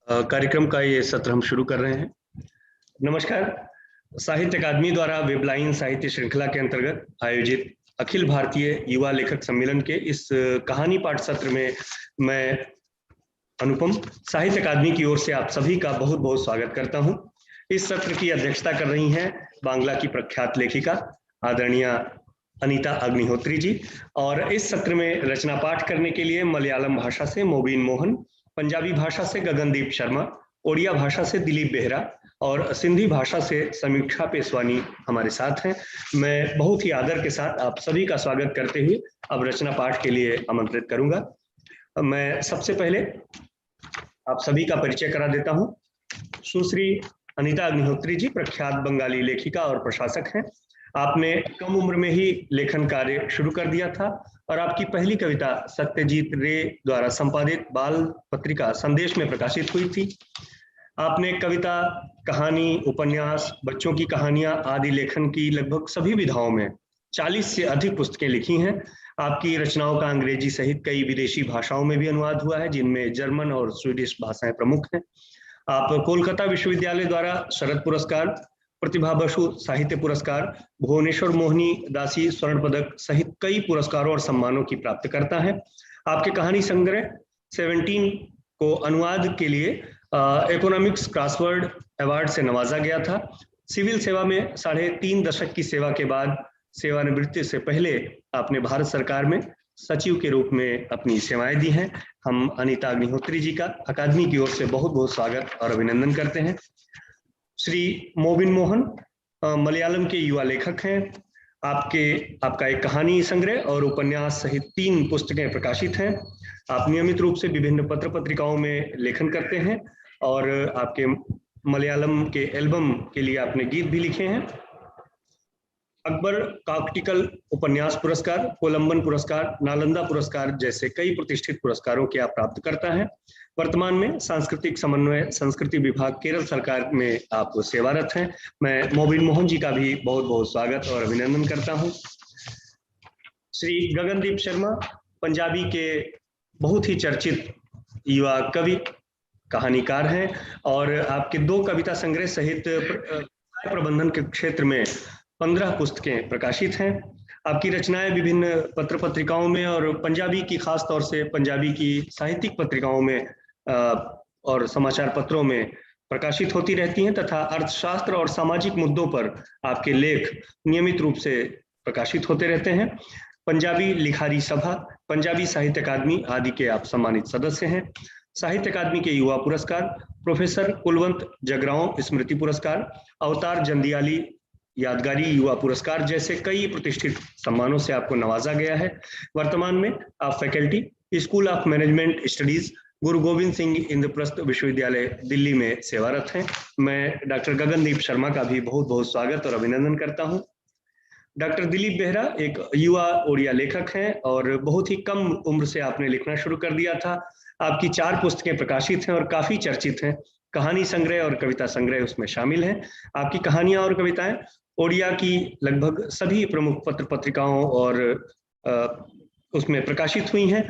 कार्यक्रम का ये सत्र हम शुरू कर रहे हैं। नमस्कार। साहित्य अकादमी द्वारा वेबलाइन साहित्य श्रृंखला के अंतर्गत आयोजित अखिल भारतीय युवा लेखक सम्मेलन के इस कहानी पाठ सत्र में मैं अनुपम साहित्य अकादमी की ओर से आप सभी का बहुत बहुत स्वागत करता हूं। इस सत्र की अध्यक्षता कर रही हैं बांग्ला की प्रख्यात लेखिका आदरणीय अनीता अग्निहोत्री जी, और इस सत्र में रचना पाठ करने के लिए मलयालम भाषा से मोबिन मोहन, पंजाबी भाषा से गगनदीप शर्मा, ओडिया भाषा से दिलीप बेहरा और सिंधी भाषा से समीक्षा पेशवानी हमारे साथ हैं। मैं बहुत ही आदर के साथ आप सभी का स्वागत करते हुए अब रचना पाठ के लिए आमंत्रित करूंगा। मैं सबसे पहले आप सभी का परिचय करा देता हूं। सुश्री अनीता अग्निहोत्री जी प्रख्यात बंगाली लेखिका और प्रशासक हैं। आपने कम उम्र में ही लेखन कार्य शुरू कर दिया था और आपकी पहली कविता सत्यजीत रे द्वारा संपादित बाल पत्रिका संदेश में प्रकाशित हुई थी। आपने कविता, कहानी, उपन्यास, बच्चों की कहानियां आदि लेखन की लगभग सभी विधाओं में 40 से अधिक पुस्तकें लिखी हैं। आपकी रचनाओं का अंग्रेजी सहित कई विदेशी भाषाओं में भी अनुवाद हुआ है, जिनमें जर्मन और स्वीडिश भाषाएं प्रमुख हैं। आप कोलकाता विश्वविद्यालय द्वारा शरद पुरस्कार, प्रतिभा बसु साहित्य पुरस्कार, भुवनेश्वर मोहिनी दासी स्वर्ण पदक सहित कई पुरस्कारों और सम्मानों की प्राप्तकर्ता है। आपके कहानी संग्रह 17 को अनुवाद के लिए इकोनॉमिक्स क्रॉसवर्ड अवार्ड से नवाजा गया था। सिविल सेवा में 3.5 दशक की सेवा के बाद सेवानिवृत्ति से पहले आपने भारत सरकार में सचिव के रूप में अपनी सेवाएं दी हैं। हम अनीता अग्निहोत्री जी का अकादमी की ओर से बहुत बहुत स्वागत और अभिनंदन करते हैं। श्री मोबिन मोहन मलयालम के युवा लेखक हैं। आपका एक कहानी संग्रह और उपन्यास सहित 3 पुस्तकें प्रकाशित हैं। आप नियमित रूप से विभिन्न पत्र पत्रिकाओं में लेखन करते हैं और आपके मलयालम के एल्बम के लिए आपने गीत भी लिखे हैं। अकबर कॉक्टिकल उपन्यास पुरस्कार, कोलंबन पुरस्कार, नालंदा पुरस्कार जैसे कई प्रतिष्ठित पुरस्कारों के आप प्राप्त करता है। वर्तमान में सांस्कृतिक समन्वय संस्कृति विभाग केरल सरकार में आप सेवारत हैं। मैं मोबिन मोहन जी का भी बहुत बहुत स्वागत और अभिनंदन करता हूं। श्री गगनदीप शर्मा पंजाबी के बहुत ही चर्चित युवा कवि कहानीकार हैं और आपके 2 कविता संग्रह सहित प्रबंधन के क्षेत्र में 15 पुस्तकें प्रकाशित हैं। आपकी रचनाएं विभिन्न पत्र पत्रिकाओं में और पंजाबी की खास तौर से पंजाबी की साहित्यिक पत्रिकाओं में और समाचार पत्रों में प्रकाशित होती रहती हैं तथा अर्थशास्त्र और सामाजिक मुद्दों पर आपके लेख नियमित रूप से प्रकाशित होते रहते हैं। पंजाबी लिखारी सभा, पंजाबी साहित्य अकादमी आदि के आप सम्मानित सदस्य हैं। साहित्य अकादमी के युवा पुरस्कार, प्रोफेसर कुलवंत जगराओं स्मृति पुरस्कार, अवतार जंदियाली यादगारी युवा पुरस्कार जैसे कई प्रतिष्ठित सम्मानों से आपको नवाजा गया है। वर्तमान में आप faculty school of management studies गुरु गोविंद सिंह इंद्रप्रस्थ विश्वविद्यालय दिल्ली में सेवारत हैं। मैं डॉक्टर गगनदीप शर्मा का भी बहुत बहुत स्वागत और अभिनंदन करता हूं। डॉक्टर दिलीप बेहरा एक युवा ओडिया लेखक हैं और बहुत ही कम उम्र से आपने लिखना शुरू कर दिया था। आपकी 4 पुस्तकें प्रकाशित हैं और काफी चर्चित हैं। कहानी संग्रह और कविता संग्रह उसमें शामिल हैं। आपकी कहानियां और कविताएं ओडिया की लगभग सभी प्रमुख पत्र पत्रिकाओं और उसमें प्रकाशित हुई हैं।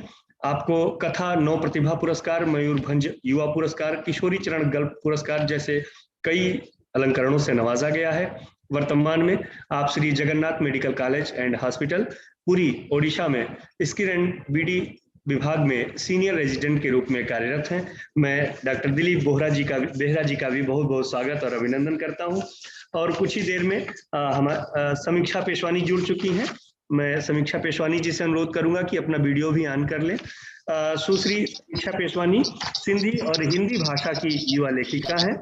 आपको कथा 9 प्रतिभा पुरस्कार, मयूरभंज युवा पुरस्कार, किशोरी चरण गल्प पुरस्कार जैसे कई अलंकरणों से नवाजा गया है। वर्तमान में आप Shri Jagannath medical college and hospital Puri Odisha में स्किन एंड बीडी विभाग में सीनियर रेजिडेंट के रूप में कार्यरत हैं। मैं डॉक्टर दिलीप बेहरा जी का भी बहुत बहुत स्वागत और अभिनंदन करता हूं। और कुछ ही देर में समीक्षा पेशवानी जुड़ चुकी हैं। मैं समीक्षा पेशवानी जी से अनुरोध करूंगा कि अपना वीडियो भी ऑन कर लें। सुश्री समीक्षा पेशवानी सिंधी और हिंदी भाषा की युवा लेखिका है।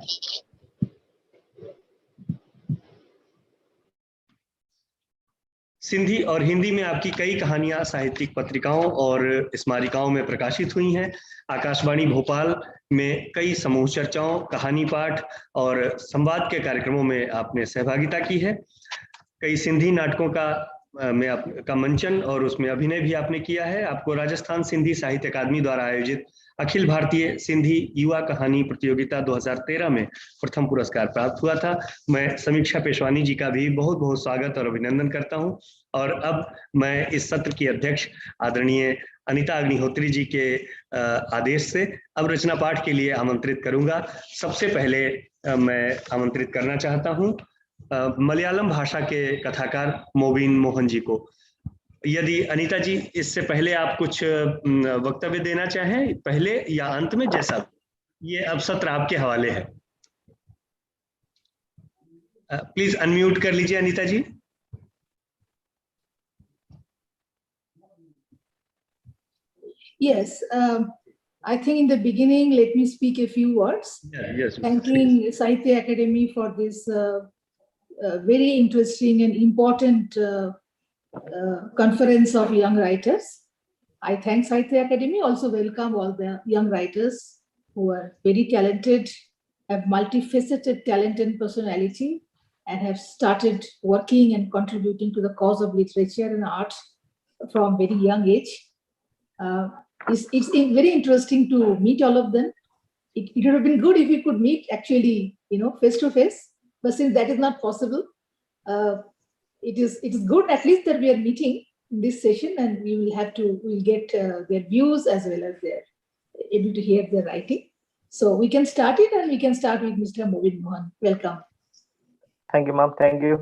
सिंधी और हिंदी में आपकी कई कहानियां साहित्यिक पत्रिकाओं और स्मारिकाओं में प्रकाशित हुई हैं। आकाशवाणी भोपाल में कई समूह चर्चाओं, कहानी पाठ और संवाद के कार्यक्रमों में आपने सहभागिता की है। कई सिंधी नाटकों का में आपका मंचन और उसमें अभिनय भी आपने किया है। आपको राजस्थान सिंधी साहित्य अकादमी द्वारा आयोजित अखिल भारतीय सिंधी युवा कहानी प्रतियोगिता 2013 में प्रथम पुरस्कार प्राप्त हुआ था। मैं समीक्षा पेशवानी जी का भी बहुत बहुत स्वागत और अभिनंदन करता हूं। और अब मैं इस सत्र की अध्यक्ष आदरणीय अनीता अग्निहोत्री जी के आदेश से अब रचना पाठ के लिए आमंत्रित करूंगा। सबसे पहले मैं आमंत्रित करना चाहता हूं मलयालम भाषा के कथाकार मोबिन मोहन जी को। यदि अनीता जी इससे पहले आप कुछ वक्तव्य देना चाहें, पहले या अंत में, जैसा ये अब सत्र आपके हवाले है। प्लीज अनम्यूट कर लीजिए अनीता जी। Yes, I think in the beginning, let me speak a few words. Yes, thanking Sahitya Academy for this very interesting and important conference of young writers. I thank Sahitya Academy, also welcome all the young writers who are very talented, have multifaceted talent and personality, and have started working and contributing to the cause of literature and art from very young age. It's very interesting to meet all of them. It would have been good if we could meet actually, face to face. But since that is not possible, it is good at least that we are meeting in this session, and we'll get their views as well as their able to hear their writing. So we can start it, and we can start with Mr. Mobiin Mohan. Welcome. Thank you, ma'am. Thank you.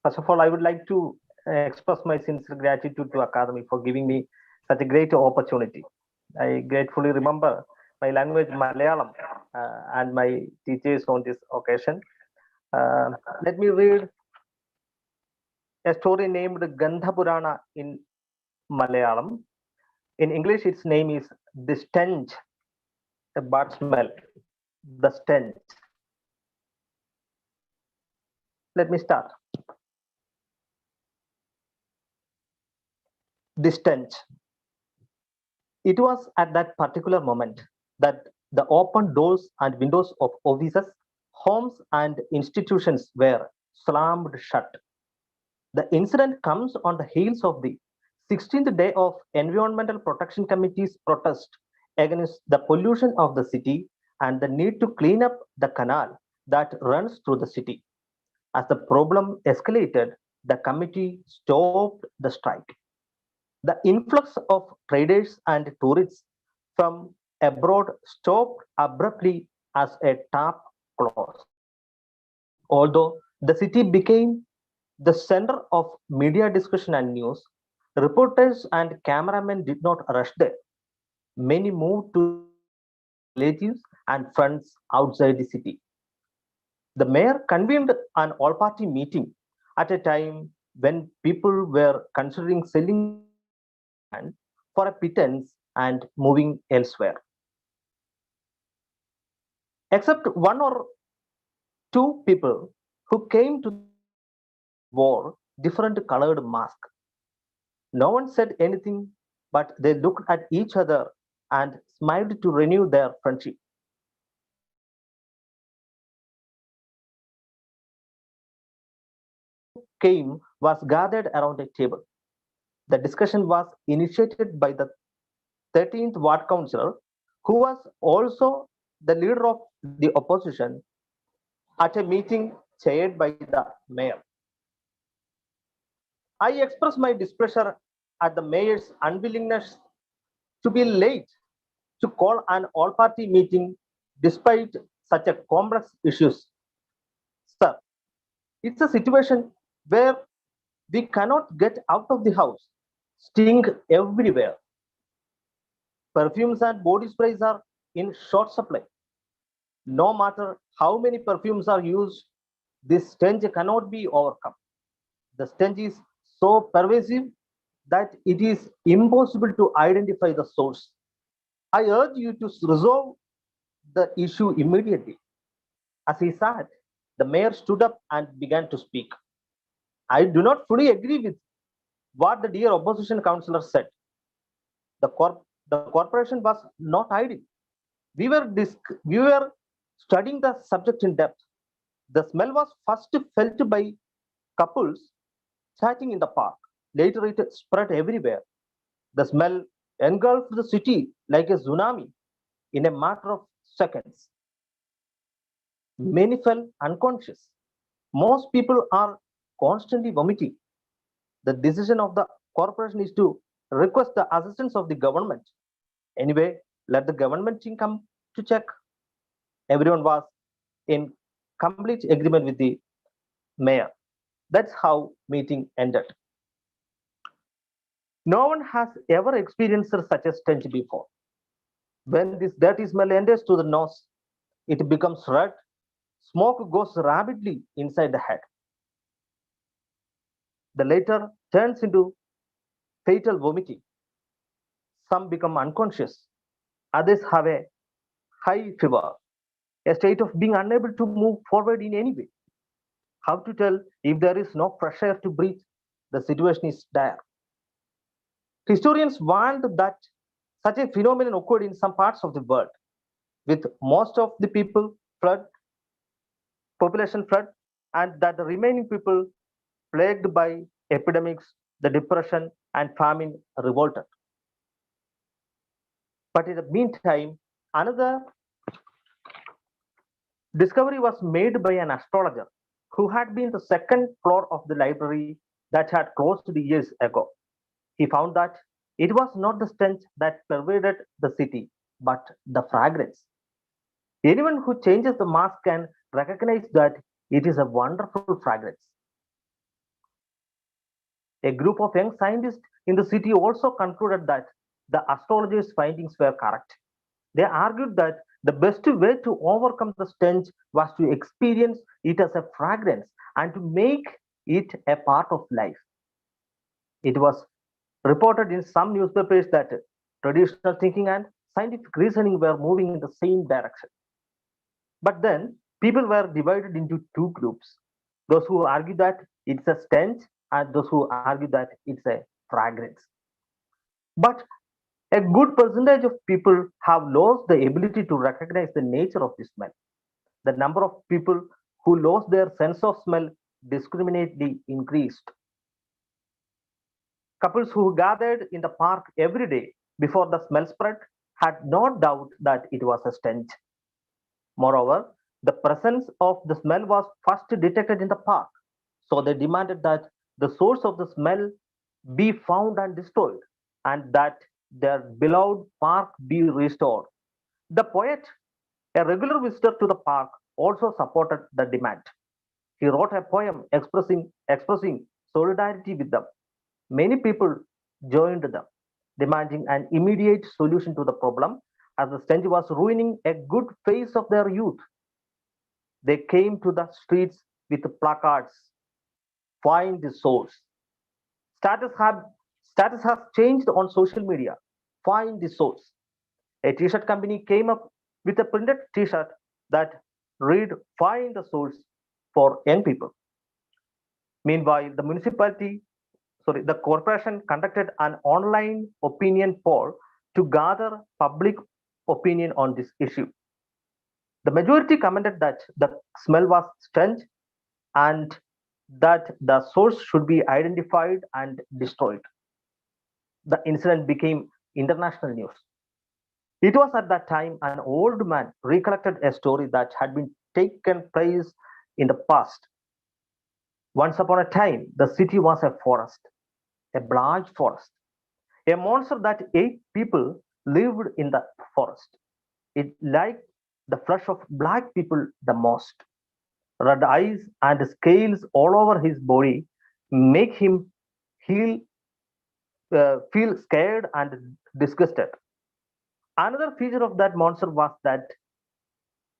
First of all, I would like to express my sincere gratitude to Academy for giving me such a great opportunity. I gratefully remember my language Malayalam and my teachers on this occasion. Let me read a story named Gandha Purana in Malayalam. In English, its name is The Stench, a bad smell, The Stench. Let me start. The stench. It was at that particular moment that the open doors and windows of offices, homes, and institutions were slammed shut. The incident comes on the heels of the 16th day of Environmental Protection Committee's protest against the pollution of the city and the need to clean up the canal that runs through the city. As the problem escalated, the committee stopped the strike. The influx of traders and tourists from abroad stopped abruptly as a tap closed. Although the city became the center of media discussion and news, reporters and cameramen did not rush there. Many moved to relatives and friends outside the city. The mayor convened an all-party meeting at a time when people were considering selling for a pittance and moving elsewhere. Except one or two people who came to wore different colored masks. No one said anything, but they looked at each other and smiled to renew their friendship. Came was gathered around a table. The discussion was initiated by the 13th Ward Councillor, who was also the leader of the opposition, at a meeting chaired by the mayor. I expressed my displeasure at the mayor's unwillingness to be late to call an all-party meeting despite such a complex issues. Sir, it's a situation where we cannot get out of the house. Stink everywhere. Perfumes and body sprays are in short supply. No matter how many perfumes are used, this stench cannot be overcome. The stench is so pervasive that it is impossible to identify the source. I urge you to resolve the issue immediately. As he said, the mayor stood up and began to speak. I do not fully agree with what the dear opposition councillor said. The corporation was not hiding. We were studying the subject in depth. The smell was first felt by couples chatting in the park. Later, it spread everywhere. The smell engulfed the city like a tsunami in a matter of seconds. Many fell unconscious. Most people are constantly vomiting. The decision of the corporation is to request the assistance of the government. Anyway, let the government team come to check. Everyone was in complete agreement with the mayor. That's how meeting ended. No one has ever experienced such a stench before. When this dirty smell enters to the nose, it becomes red. Smoke goes rapidly inside the head. The later turns into fatal vomiting. Some become unconscious. Others have a high fever, a state of being unable to move forward in any way. How to tell if there is no fresh air to breathe? The situation is dire. Historians warned that such a phenomenon occurred in some parts of the world, with most of the flood, population flood, and that the remaining people plagued by epidemics, the depression, and famine revolted. But in the meantime, another discovery was made by an astrologer who had been the second floor of the library that had closed years ago. He found that it was not the stench that pervaded the city, but the fragrance. Anyone who changes the mask can recognize that it is a wonderful fragrance. A group of young scientists in the city also concluded that the astrologer's findings were correct. They argued that the best way to overcome the stench was to experience it as a fragrance and to make it a part of life. It was reported in some newspapers that traditional thinking and scientific reasoning were moving in the same direction. But then people were divided into two groups, those who argue that it's a stench and those who argue that it's a fragrance. But a good percentage of people have lost the ability to recognize the nature of the smell. The number of people who lost their sense of smell discriminately increased. Couples who gathered in the park every day before the smell spread had no doubt that it was a stench. Moreover, the presence of the smell was first detected in the park, so they demanded that the source of the smell be found and destroyed, and that their beloved park be restored. The poet, a regular visitor to the park, also supported the demand. He wrote a poem expressing solidarity with them. Many people joined them, demanding an immediate solution to the problem as the stench was ruining a good phase of their youth. They came to the streets with placards, find the source. Status, have, status has changed on social media, find the source. A t-shirt company came up with a printed t-shirt that read find the source for young people. Meanwhile, the corporation conducted an online opinion poll to gather public opinion on this issue. The majority commented that the smell was stench and that the source should be identified and destroyed. The incident became international news. It was at that time an old man recollected a story that had been taken place in the past. Once upon a time, the city was a forest, a large forest. A monster that ate people lived in the forest. It liked the flesh of black people the most. Red eyes and scales all over his body make him heal, feel scared and disgusted. Another feature of that monster was that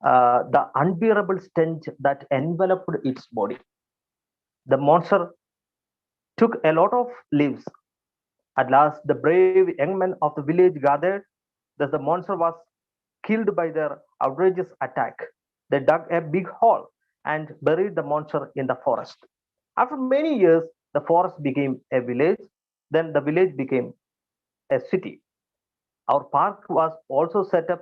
the unbearable stench that enveloped its body. The monster took a lot of lives. At last, the brave young men of the village gathered. Thus, the monster was killed by their outrageous attack. They dug a big hole and buried the monster in the forest. After many years, the forest became a village. Then the village became a city. Our park was also set up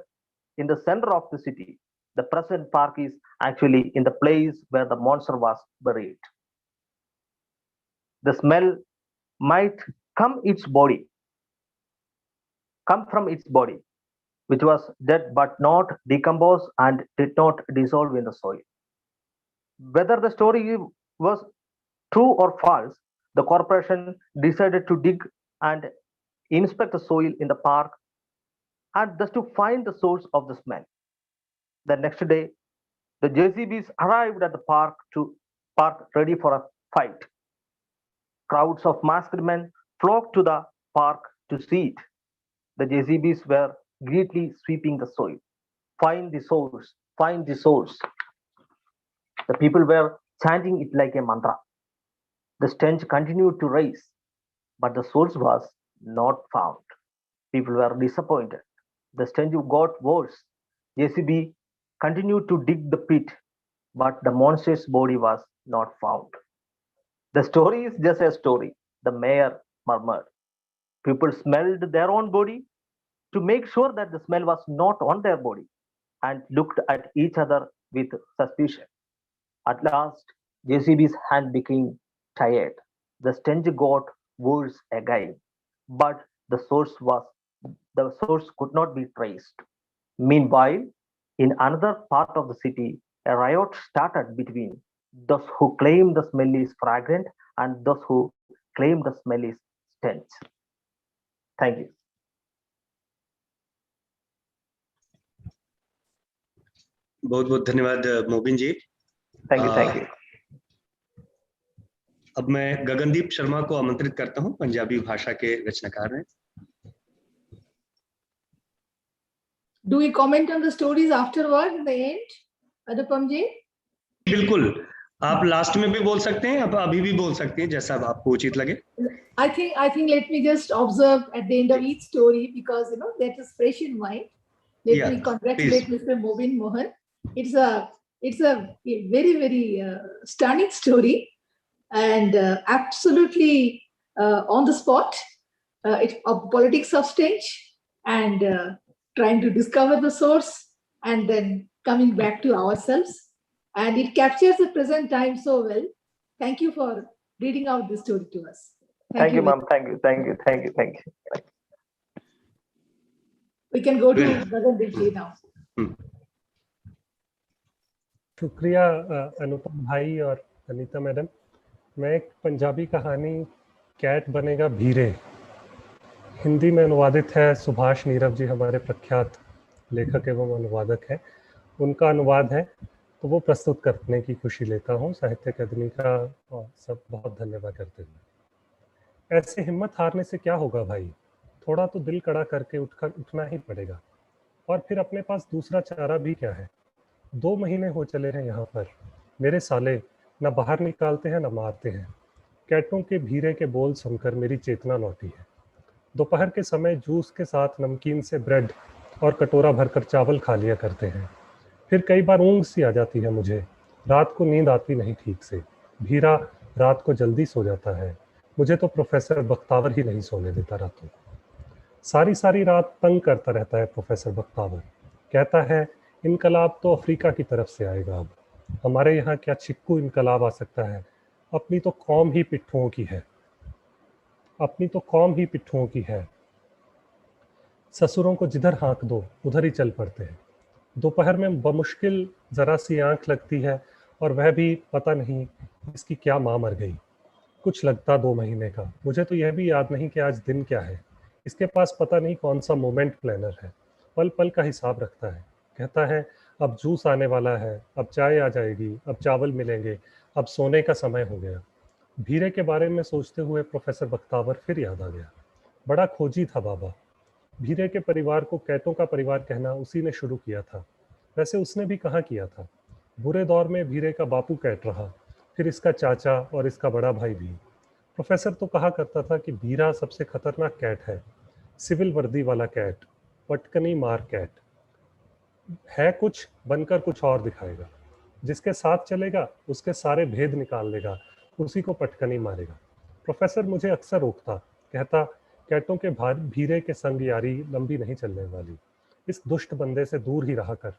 in the center of the city. The present park is actually in the place where the monster was buried. The smell might come from its body, which was dead but not decomposed and did not dissolve in the soil. Whether the story was true or false, the corporation decided to dig and inspect the soil in the park and thus to find the source of the smell. The next day, the JCBs arrived at the park ready for a fight. Crowds of masked men flocked to the park to see it. The JCBs were greedily sweeping the soil. Find the source, find the source. The people were chanting it like a mantra. The stench continued to rise, but the source was not found. People were disappointed. The stench got worse. JCB continued to dig the pit, but the monster's body was not found. The story is just a story, the mayor murmured. People smelled their own body to make sure that the smell was not on their body and looked at each other with suspicion. At last, JCB's hand became tired. The stench got worse again, but the source could not be traced. Meanwhile, in another part of the city, a riot started between those who claim the smell is fragrant and those who claim the smell is stench. Thank you. बहुत बहुत धन्यवाद मोबिन जी। Thank you. अब मैं गगनदीप शर्मा को आमंत्रित करता हूं, पंजाबी भाषा के रचनाकार हैं। Do we comment on the stories afterward in the end, Anupam ji? बिल्कुल, आप लास्ट में भी बोल सकते हैं, आप अभी भी बोल सकते हैं, जैसा आपको उचित लगे। I think let me just observe at the end of each story, because that is fresh in mind. Let me congratulate Mr. Mobin Mohan. It's a very, very stunning story, and absolutely on the spot. It's of politics of stench and trying to discover the source and then coming back to ourselves. And it captures the present time so well. Thank you for reading out this story to us. Thank you, ma'am. Thank you. We can go to Gagandeep ji now. शुक्रिया अनुपम भाई और Anita madam. मैं एक पंजाबी कहानी cat बनेगा भीरे, हिंदी में अनुवादित है। सुभाष नीरव जी हमारे प्रख्यात लेखक एवं अनुवादक हैं, उनका अनुवाद है, तो वो प्रस्तुत करने की खुशी लेता हूँ। साहित्य अकादमी का सब बहुत धन्यवाद करते हुए। ऐसे हिम्मत हारने से क्या होगा भाई, थोड़ा तो दिल कड़ा करके उठना ही पड़ेगा। और फिर अपने पास दूसरा चारा भी क्या है। 2 महीने हो चले हैं यहाँ पर, मेरे साले न बाहर निकालते हैं न मारते हैं। कैटों के भीरे के बोल सुनकर मेरी चेतना लौटी है। दोपहर के समय जूस के साथ नमकीन से ब्रेड और कटोरा भरकर चावल खा लिया करते हैं। फिर कई बार ऊँग सी आ जाती है मुझे, रात को नींद आती नहीं ठीक से। भीरा रात को जल्दी सो जाता है, मुझे तो प्रोफेसर बख्तावर ही नहीं सोने देता रातों को। सारी रात तंग करता रहता है प्रोफेसर बख्तावर। कहता है इनकलाब तो अफ्रीका की तरफ से आएगा, अब हमारे यहाँ क्या चिक्कू इनकलाब आ सकता है। अपनी तो कौम ही पिट्ठुओं की है। ससुरों को जिधर हाँक दो उधर ही चल पड़ते हैं। दोपहर में बमुश्किल जरा सी आंख लगती है, और वह भी पता नहीं इसकी क्या माँ मर गई। कुछ लगता 2 महीने का। मुझे तो यह भी याद नहीं कि आज दिन क्या है। इसके पास पता नहीं कौन सा मोमेंट प्लानर है, पल पल का हिसाब रखता है। कहता है अब जूस आने वाला है, अब चाय आ जाएगी, अब चावल मिलेंगे, अब सोने का समय हो गया। भीरे के बारे में सोचते हुए प्रोफेसर बख्तावर फिर याद आ गया। बड़ा खोजी था बाबा। भीरे के परिवार को कैटों का परिवार कहना उसी ने शुरू किया था। वैसे उसने भी कहाँ किया था। बुरे दौर में भीरे का बापू कैट रहा, फिर इसका चाचा और इसका बड़ा भाई भी। प्रोफेसर तो कहा करता था कि भीरा सबसे खतरनाक कैट है, सिविल वर्दी वाला कैट, पटकनी मार कैट है, कुछ बनकर कुछ और दिखाएगा। जिसके साथ चलेगा उसके सारे भेद निकाल लेगा, उसी को पटकनी मारेगा। प्रोफेसर मुझे अक्सर रोकता, कहता कैटों के भीरे के संग यारी लंबी नहीं चलने वाली, इस दुष्ट बंदे से दूर ही रहा कर।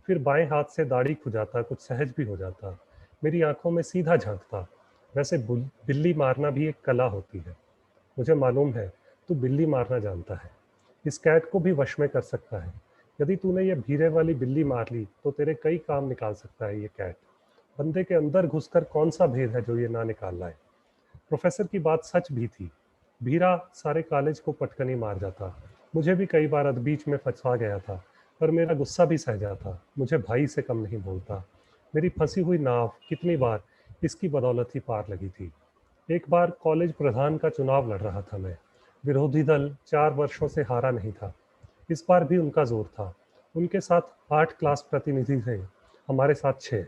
फिर बाएं हाथ से दाढ़ी खुजाता, कुछ सहज भी हो जाता, मेरी आंखों में सीधा झांकता। वैसे बिल्ली मारना भी एक कला होती है। मुझे मालूम है तू बिल्ली मारना जानता है। इस कैट को भी वश में कर सकता है। यदि तूने ये भीरे वाली बिल्ली मार ली तो तेरे कई काम निकाल सकता है ये कैट। बंदे के अंदर घुसकर कौन सा भेद है जो ये ना निकाल लाए। प्रोफेसर की बात सच भी थी। भीरा सारे कॉलेज को पटकनी मार जाता। मुझे भी कई बार बीच में फंसा गया था, पर मेरा गुस्सा भी सह जाता। मुझे भाई से कम नहीं बोलता। मेरी फंसी हुई नाव कितनी बार इसकी बदौलत ही पार लगी थी। एक बार कॉलेज प्रधान का चुनाव लड़ रहा था मैं। विरोधी दल 4 वर्षों से हारा नहीं था। इस बार भी उनका जोर था। उनके साथ 8 क्लास प्रतिनिधि थे, हमारे साथ 6।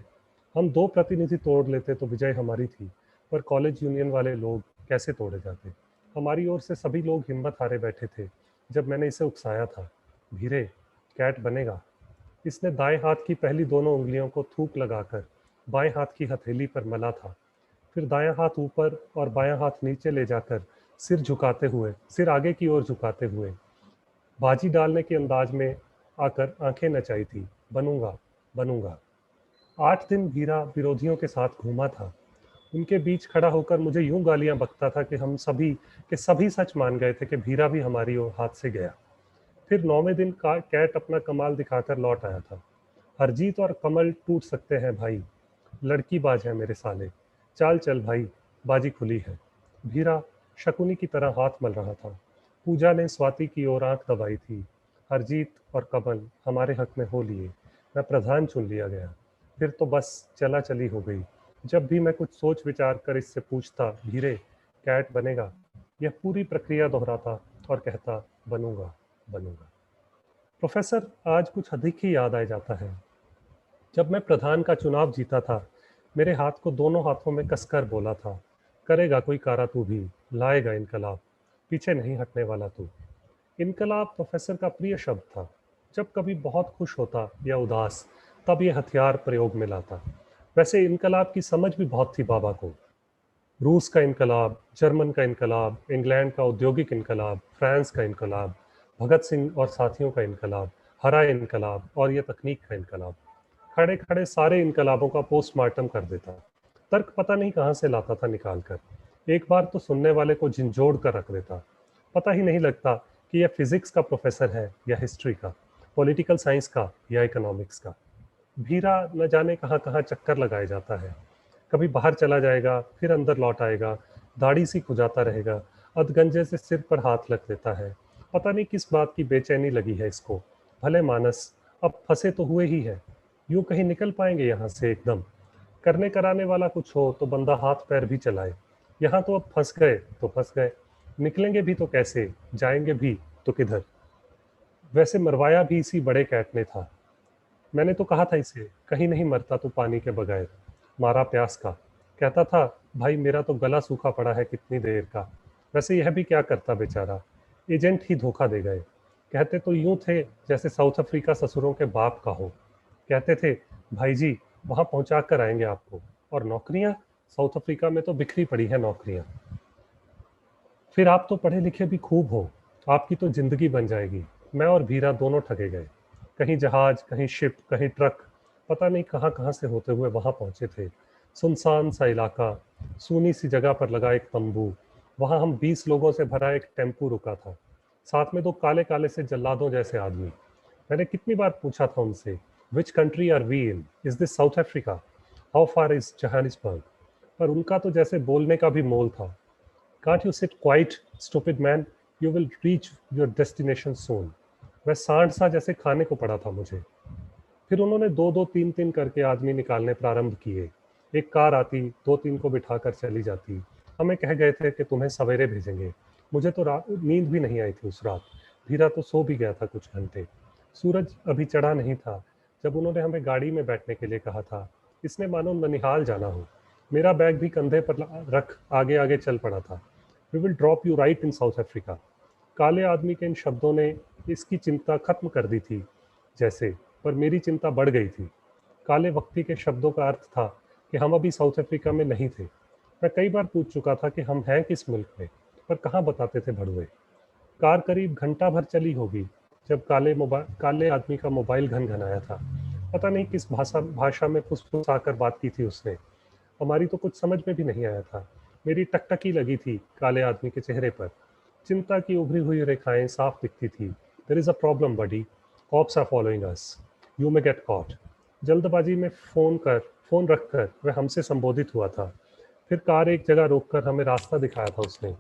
हम 2 प्रतिनिधि तोड़ लेते तो विजय हमारी थी, पर कॉलेज यूनियन वाले लोग कैसे तोड़े जाते। हमारी ओर से सभी लोग हिम्मत हारे बैठे थे। जब मैंने इसे उकसाया था, भीरे कैट बनेगा, इसने दाएं हाथ की पहली दोनों उंगलियों को थूक लगाकर बाएं हाथ की हथेली पर मला था। फिर दायां हाथ ऊपर और बायां हाथ नीचे ले जाकर सिर आगे की ओर झुकाते हुए बाजी डालने के अंदाज में आकर आंखें नचाई थी, बनूंगा बनूंगा। 8 दिन भीरा विरोधियों के साथ घूमा था। उनके बीच खड़ा होकर मुझे यूं गालियां बकता था कि हम सभी के सभी सच मान गए थे कि भीरा भी हमारी ओर हाथ से गया। फिर 9वें दिन कैट अपना कमाल दिखाकर लौट आया था। हरजीत और कमल टूट सकते हैं भाई, लड़की बाज है मेरे साले, चाल चल भाई, बाजी खुली है। भीरा शकुनी की तरह हाथ मल रहा था। पूजा ने स्वाति की ओर आंख दबाई थी। हरजीत और कमल हमारे हक में हो लिए। मैं प्रधान चुन लिया गया। फिर तो बस चला चली हो गई। जब भी मैं कुछ सोच विचार कर इससे पूछता, भीरे कैट बनेगा, यह पूरी प्रक्रिया दोहराता और कहता, बनूंगा बनूंगा। प्रोफेसर, आज कुछ अधिक ही याद आ जाता है। जब मैं प्रधान का चुनाव जीता था, मेरे हाथ को दोनों हाथों में कसकर बोला था, करेगा कोई कारा तू भी, लाएगा इनकलाब, पीछे नहीं हटने वाला तू। इनकलाब प्रोफेसर का प्रिय शब्द था। जब कभी बहुत खुश होता या उदास, तब ये हथियार प्रयोग में लाता। वैसे इनकलाब की समझ भी बहुत थी बाबा को। रूस का इनकलाब, जर्मन का इनकलाब, इंग्लैंड का औद्योगिक इनकलाब, फ्रांस का इनकलाब, भगत सिंह और साथियों का इनकलाब, हरा इनकलाब और ये तकनीक का इनकलाब। खड़े खड़े सारे इनकलाबों का पोस्टमार्टम कर देता। तर्क पता नहीं कहाँ से लाता था निकाल कर। एक बार तो सुनने वाले को झिंझोड़ कर रख देता। पता ही नहीं लगता कि यह फिजिक्स का प्रोफेसर है या हिस्ट्री का, पॉलिटिकल साइंस का या इकोनॉमिक्स का। भीरा न जाने कहाँ कहाँ चक्कर लगाए जाता है। कभी बाहर चला जाएगा, फिर अंदर लौट आएगा, दाढ़ी सी खुजाता रहेगा, अधगंजे से सिर पर हाथ रख देता है। पता नहीं किस बात की बेचैनी लगी है इसको। भले मानस, अब फंसे तो हुए ही है, यूं कहीं निकल पाएंगे यहाँ से एकदम। करने कराने वाला कुछ हो तो बंदा हाथ पैर भी चलाए। यहाँ तो अब फंस गए तो फंस गए, निकलेंगे भी तो कैसे, जाएंगे भी तो किधर। वैसे मरवाया भी इसी बड़े कैट ने था। मैंने तो कहा था इसे, कहीं नहीं मरता तू पानी के बगैर, मारा प्यास का। कहता था, भाई मेरा तो गला सूखा पड़ा है कितनी देर का। वैसे यह भी क्या करता बेचारा, एजेंट ही धोखा दे गए। कहते तो यूं थे जैसे साउथ अफ्रीका ससुरों के बाप का हो। कहते थे, भाई जी वहां पहुंचा कर आएंगे आपको। और नौकरियां, साउथ अफ्रीका में तो बिखरी पड़ी है नौकरियां। फिर आप तो पढ़े लिखे भी खूब हो, आपकी तो जिंदगी बन जाएगी। मैं और भीरा दोनों ठगे गए। कहीं जहाज, कहीं शिप, कहीं ट्रक, पता नहीं कहाँ कहाँ से होते हुए वहां पहुंचे थे। सुनसान सा इलाका, सूनी सी जगह पर लगा एक तंबू। वहां हम 20 लोगों से भरा एक टेम्पू रुका था, साथ में 2 काले काले से जल्लादों जैसे आदमी। मैंने कितनी बार पूछा था उनसे, which country are we in, is this South Africa, how far is Johannesburg. पर उनका तो जैसे बोलने का भी मोल था। Can't you sit quiet, stupid man? You will reach your destination soon. वह सांड सा जैसे खाने को पड़ा था मुझे। फिर उन्होंने 2-2, 3-3 करके आदमी निकालने प्रारंभ किए। एक कार आती, 2-3 को बिठाकर चली जाती। हमें कह गए थे कि तुम्हें सवेरे भेजेंगे। मुझे तो नींद भी नहीं आई थी उस रात। भीरा तो सो भी गया था कुछ घंटे। सूरज अभी चढ़ा नहीं था जब उन्होंने हमें गाड़ी में बैठने के लिए कहा था। इसने मानो ननिहाल जाना हो। मेरा बैग भी कंधे पर रख आगे आगे चल पड़ा था। We will drop you right in South Africa. काले आदमी के इन शब्दों ने इसकी चिंता खत्म कर दी थी जैसे, पर मेरी चिंता बढ़ गई थी। काले वक्ती के शब्दों का अर्थ था कि हम अभी साउथ अफ्रीका में नहीं थे। मैं कई बार पूछ चुका था कि हम हैं किस मुल्क में, पर कहाँ बताते थे भड़ुए। कार करीब घंटा भर चली होगी जब काले आदमी का मोबाइल घनघनाया था। पता नहीं किस भाषा में फुसफुसाकर बात की थी उसने। हमारी तो कुछ समझ में भी नहीं आया था। मेरी टकटकी लगी थी काले आदमी के चेहरे पर। चिंता की उभरी हुई रेखाएं साफ दिखती थी। There is a problem buddy, cops are following us, you may get caught. जल्दबाजी में फोन रखकर वह हमसे संबोधित हुआ था। फिर कार एक जगह रोककर हमें रास्ता दिखाया था उसने।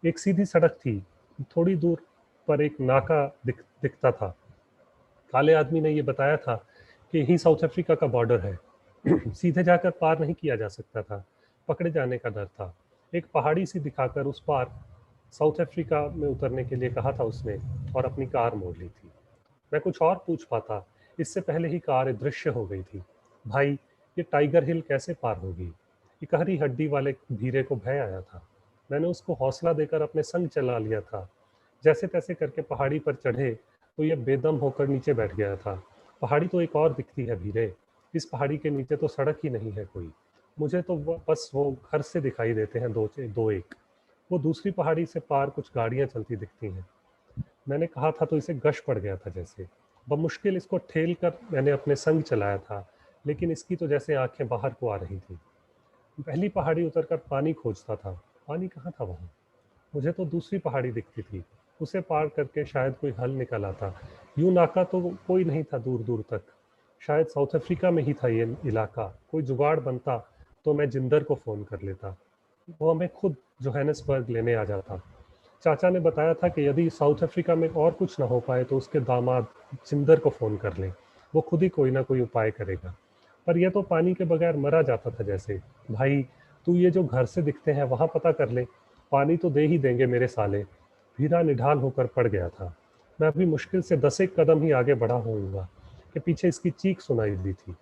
एक सीधी सड़क थी, थोड़ी दूर पर एक नाका दिखता था। काले आदमी ने ये बताया था कि यही साउथ अफ्रीका का बॉर्डर है। सीधे जाकर पार नहीं किया जा सकता था, पकड़े जाने का डर था। एक पहाड़ी सी दिखाकर उस पार साउथ अफ्रीका में उतरने के लिए कहा था उसने, और अपनी कार मोड़ ली थी। मैं कुछ और पूछ पाता, इससे पहले ही कार अदृश्य हो गई थी। भाई, ये टाइगर हिल कैसे पार होगी? इकहरी हड्डी वाले भीरे को भय आया था। मैंने उसको हौसला देकर अपने संग चला लिया था। जैसे तैसे करके पहाड़ी पर चढ़े तो ये बेदम होकर नीचे बैठ गया था। पहाड़ी तो एक और दिखती है भीरे, इस पहाड़ी के नीचे तो सड़क ही नहीं है कोई। मुझे तो बस वो घर से दिखाई देते हैं दो एक। वो दूसरी पहाड़ी से पार कुछ गाड़ियां चलती दिखती हैं। मैंने कहा था तो इसे गश पड़ गया था जैसे। बमुश्किल इसको ठेल कर मैंने अपने संग चलाया था, लेकिन इसकी तो जैसे आंखें बाहर को आ रही थी। पहली पहाड़ी उतरकर पानी खोजता था। पानी कहाँ था वहाँ? मुझे तो दूसरी पहाड़ी दिखती थी। उसे पार करके शायद कोई हल निकल आता। यूं नाका तो कोई नहीं था दूर दूर तक। शायद साउथ अफ्रीका में ही था ये इलाका। कोई जुगाड़ बनता तो मैं जिंदर को फ़ोन कर लेता, वो हमें खुद जोहानिसबर्ग लेने आ जाता। चाचा ने बताया था कि यदि साउथ अफ्रीका में और कुछ ना हो पाए तो उसके दामाद जिंदर को फ़ोन कर लें, वो खुद ही कोई ना कोई उपाय करेगा। पर यह तो पानी के बगैर मरा जाता था जैसे। भाई, तू ये जो घर से दिखते हैं वहाँ पता कर ले, पानी तो दे ही देंगे मेरे साले। हीरा निढाल होकर पड़ गया था। मैं अभी मुश्किल से 10 कदम ही आगे बढ़ा होऊंगा कि पीछे इसकी चीख सुनाई दी थी।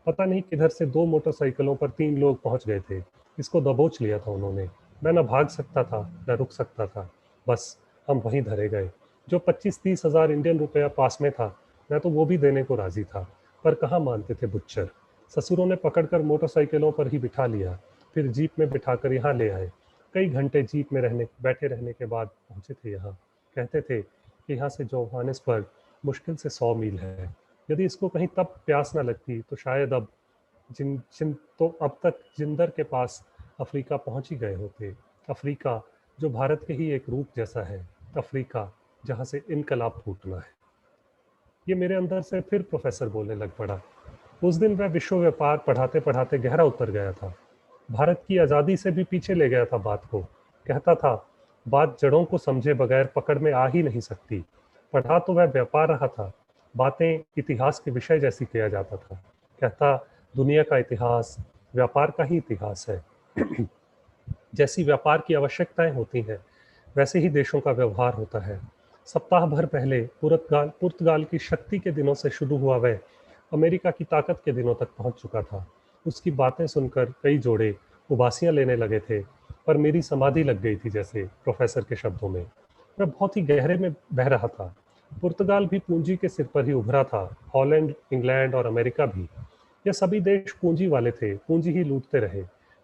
पता नहीं किधर से 2 मोटरसाइकिलों पर 3 लोग पहुंच गए थे। इसको दबोच लिया था उन्होंने। मैं न भाग सकता था न रुक सकता था। बस हम वहीं धरे गए। जो 25-30 हजार इंडियन रुपया पास में था, मैं तो वो भी देने को राजी था, पर कहाँ मानते थे बुच्चर। ससुरों ने पकड़कर मोटरसाइकिलों पर ही बिठा लिया, फिर जीप में बिठाकर यहाँ ले आए। कई घंटे जीप में बैठे रहने के बाद पहुंचे थे यहाँ। कहते थे कि यहाँ से जोहानिसबर्ग मुश्किल से 100 मील है। यदि इसको कहीं तब प्यास न लगती तो शायद अब तक जिंदर के पास अफ्रीका पहुंच ही गए होते। अफ्रीका जो भारत के ही एक रूप जैसा है। अफ्रीका जहाँ से इनकलाब फूटना है। ये मेरे अंदर से फिर प्रोफेसर बोलने लग पड़ा। उस दिन वह विश्व व्यापार पढ़ाते पढ़ाते गहरा उतर गया था। भारत की आज़ादी से भी पीछे ले गया था बात को। कहता था, बात जड़ों को समझे बगैर पकड़ में आ ही नहीं सकती। पढ़ा तो वह व्यापार रहा था, बातें इतिहास के विषय जैसी किया जाता था। कहता, दुनिया का इतिहास व्यापार का ही इतिहास है। जैसी व्यापार की आवश्यकताएं होती हैं, वैसे ही देशों का व्यवहार होता है। सप्ताह भर पहले पुर्तगाल की शक्ति के दिनों से शुरू हुआ वह अमेरिका की ताकत के दिनों तक पहुंच चुका था। उसकी बातें सुनकर कई जोड़े उबासियां लेने लगे थे, पर मेरी समाधि लग गई थी जैसे प्रोफेसर के शब्दों में। मैं बहुत ही गहरे में बह रहा था। पुर्तगाल भी पूंजी के सिर पर ही उभरा था, हॉलैंड, इंग्लैंड और अमेरिका भी। ये सभी देश पूंजी वाले थे, पूंजी ही लूटते रहे,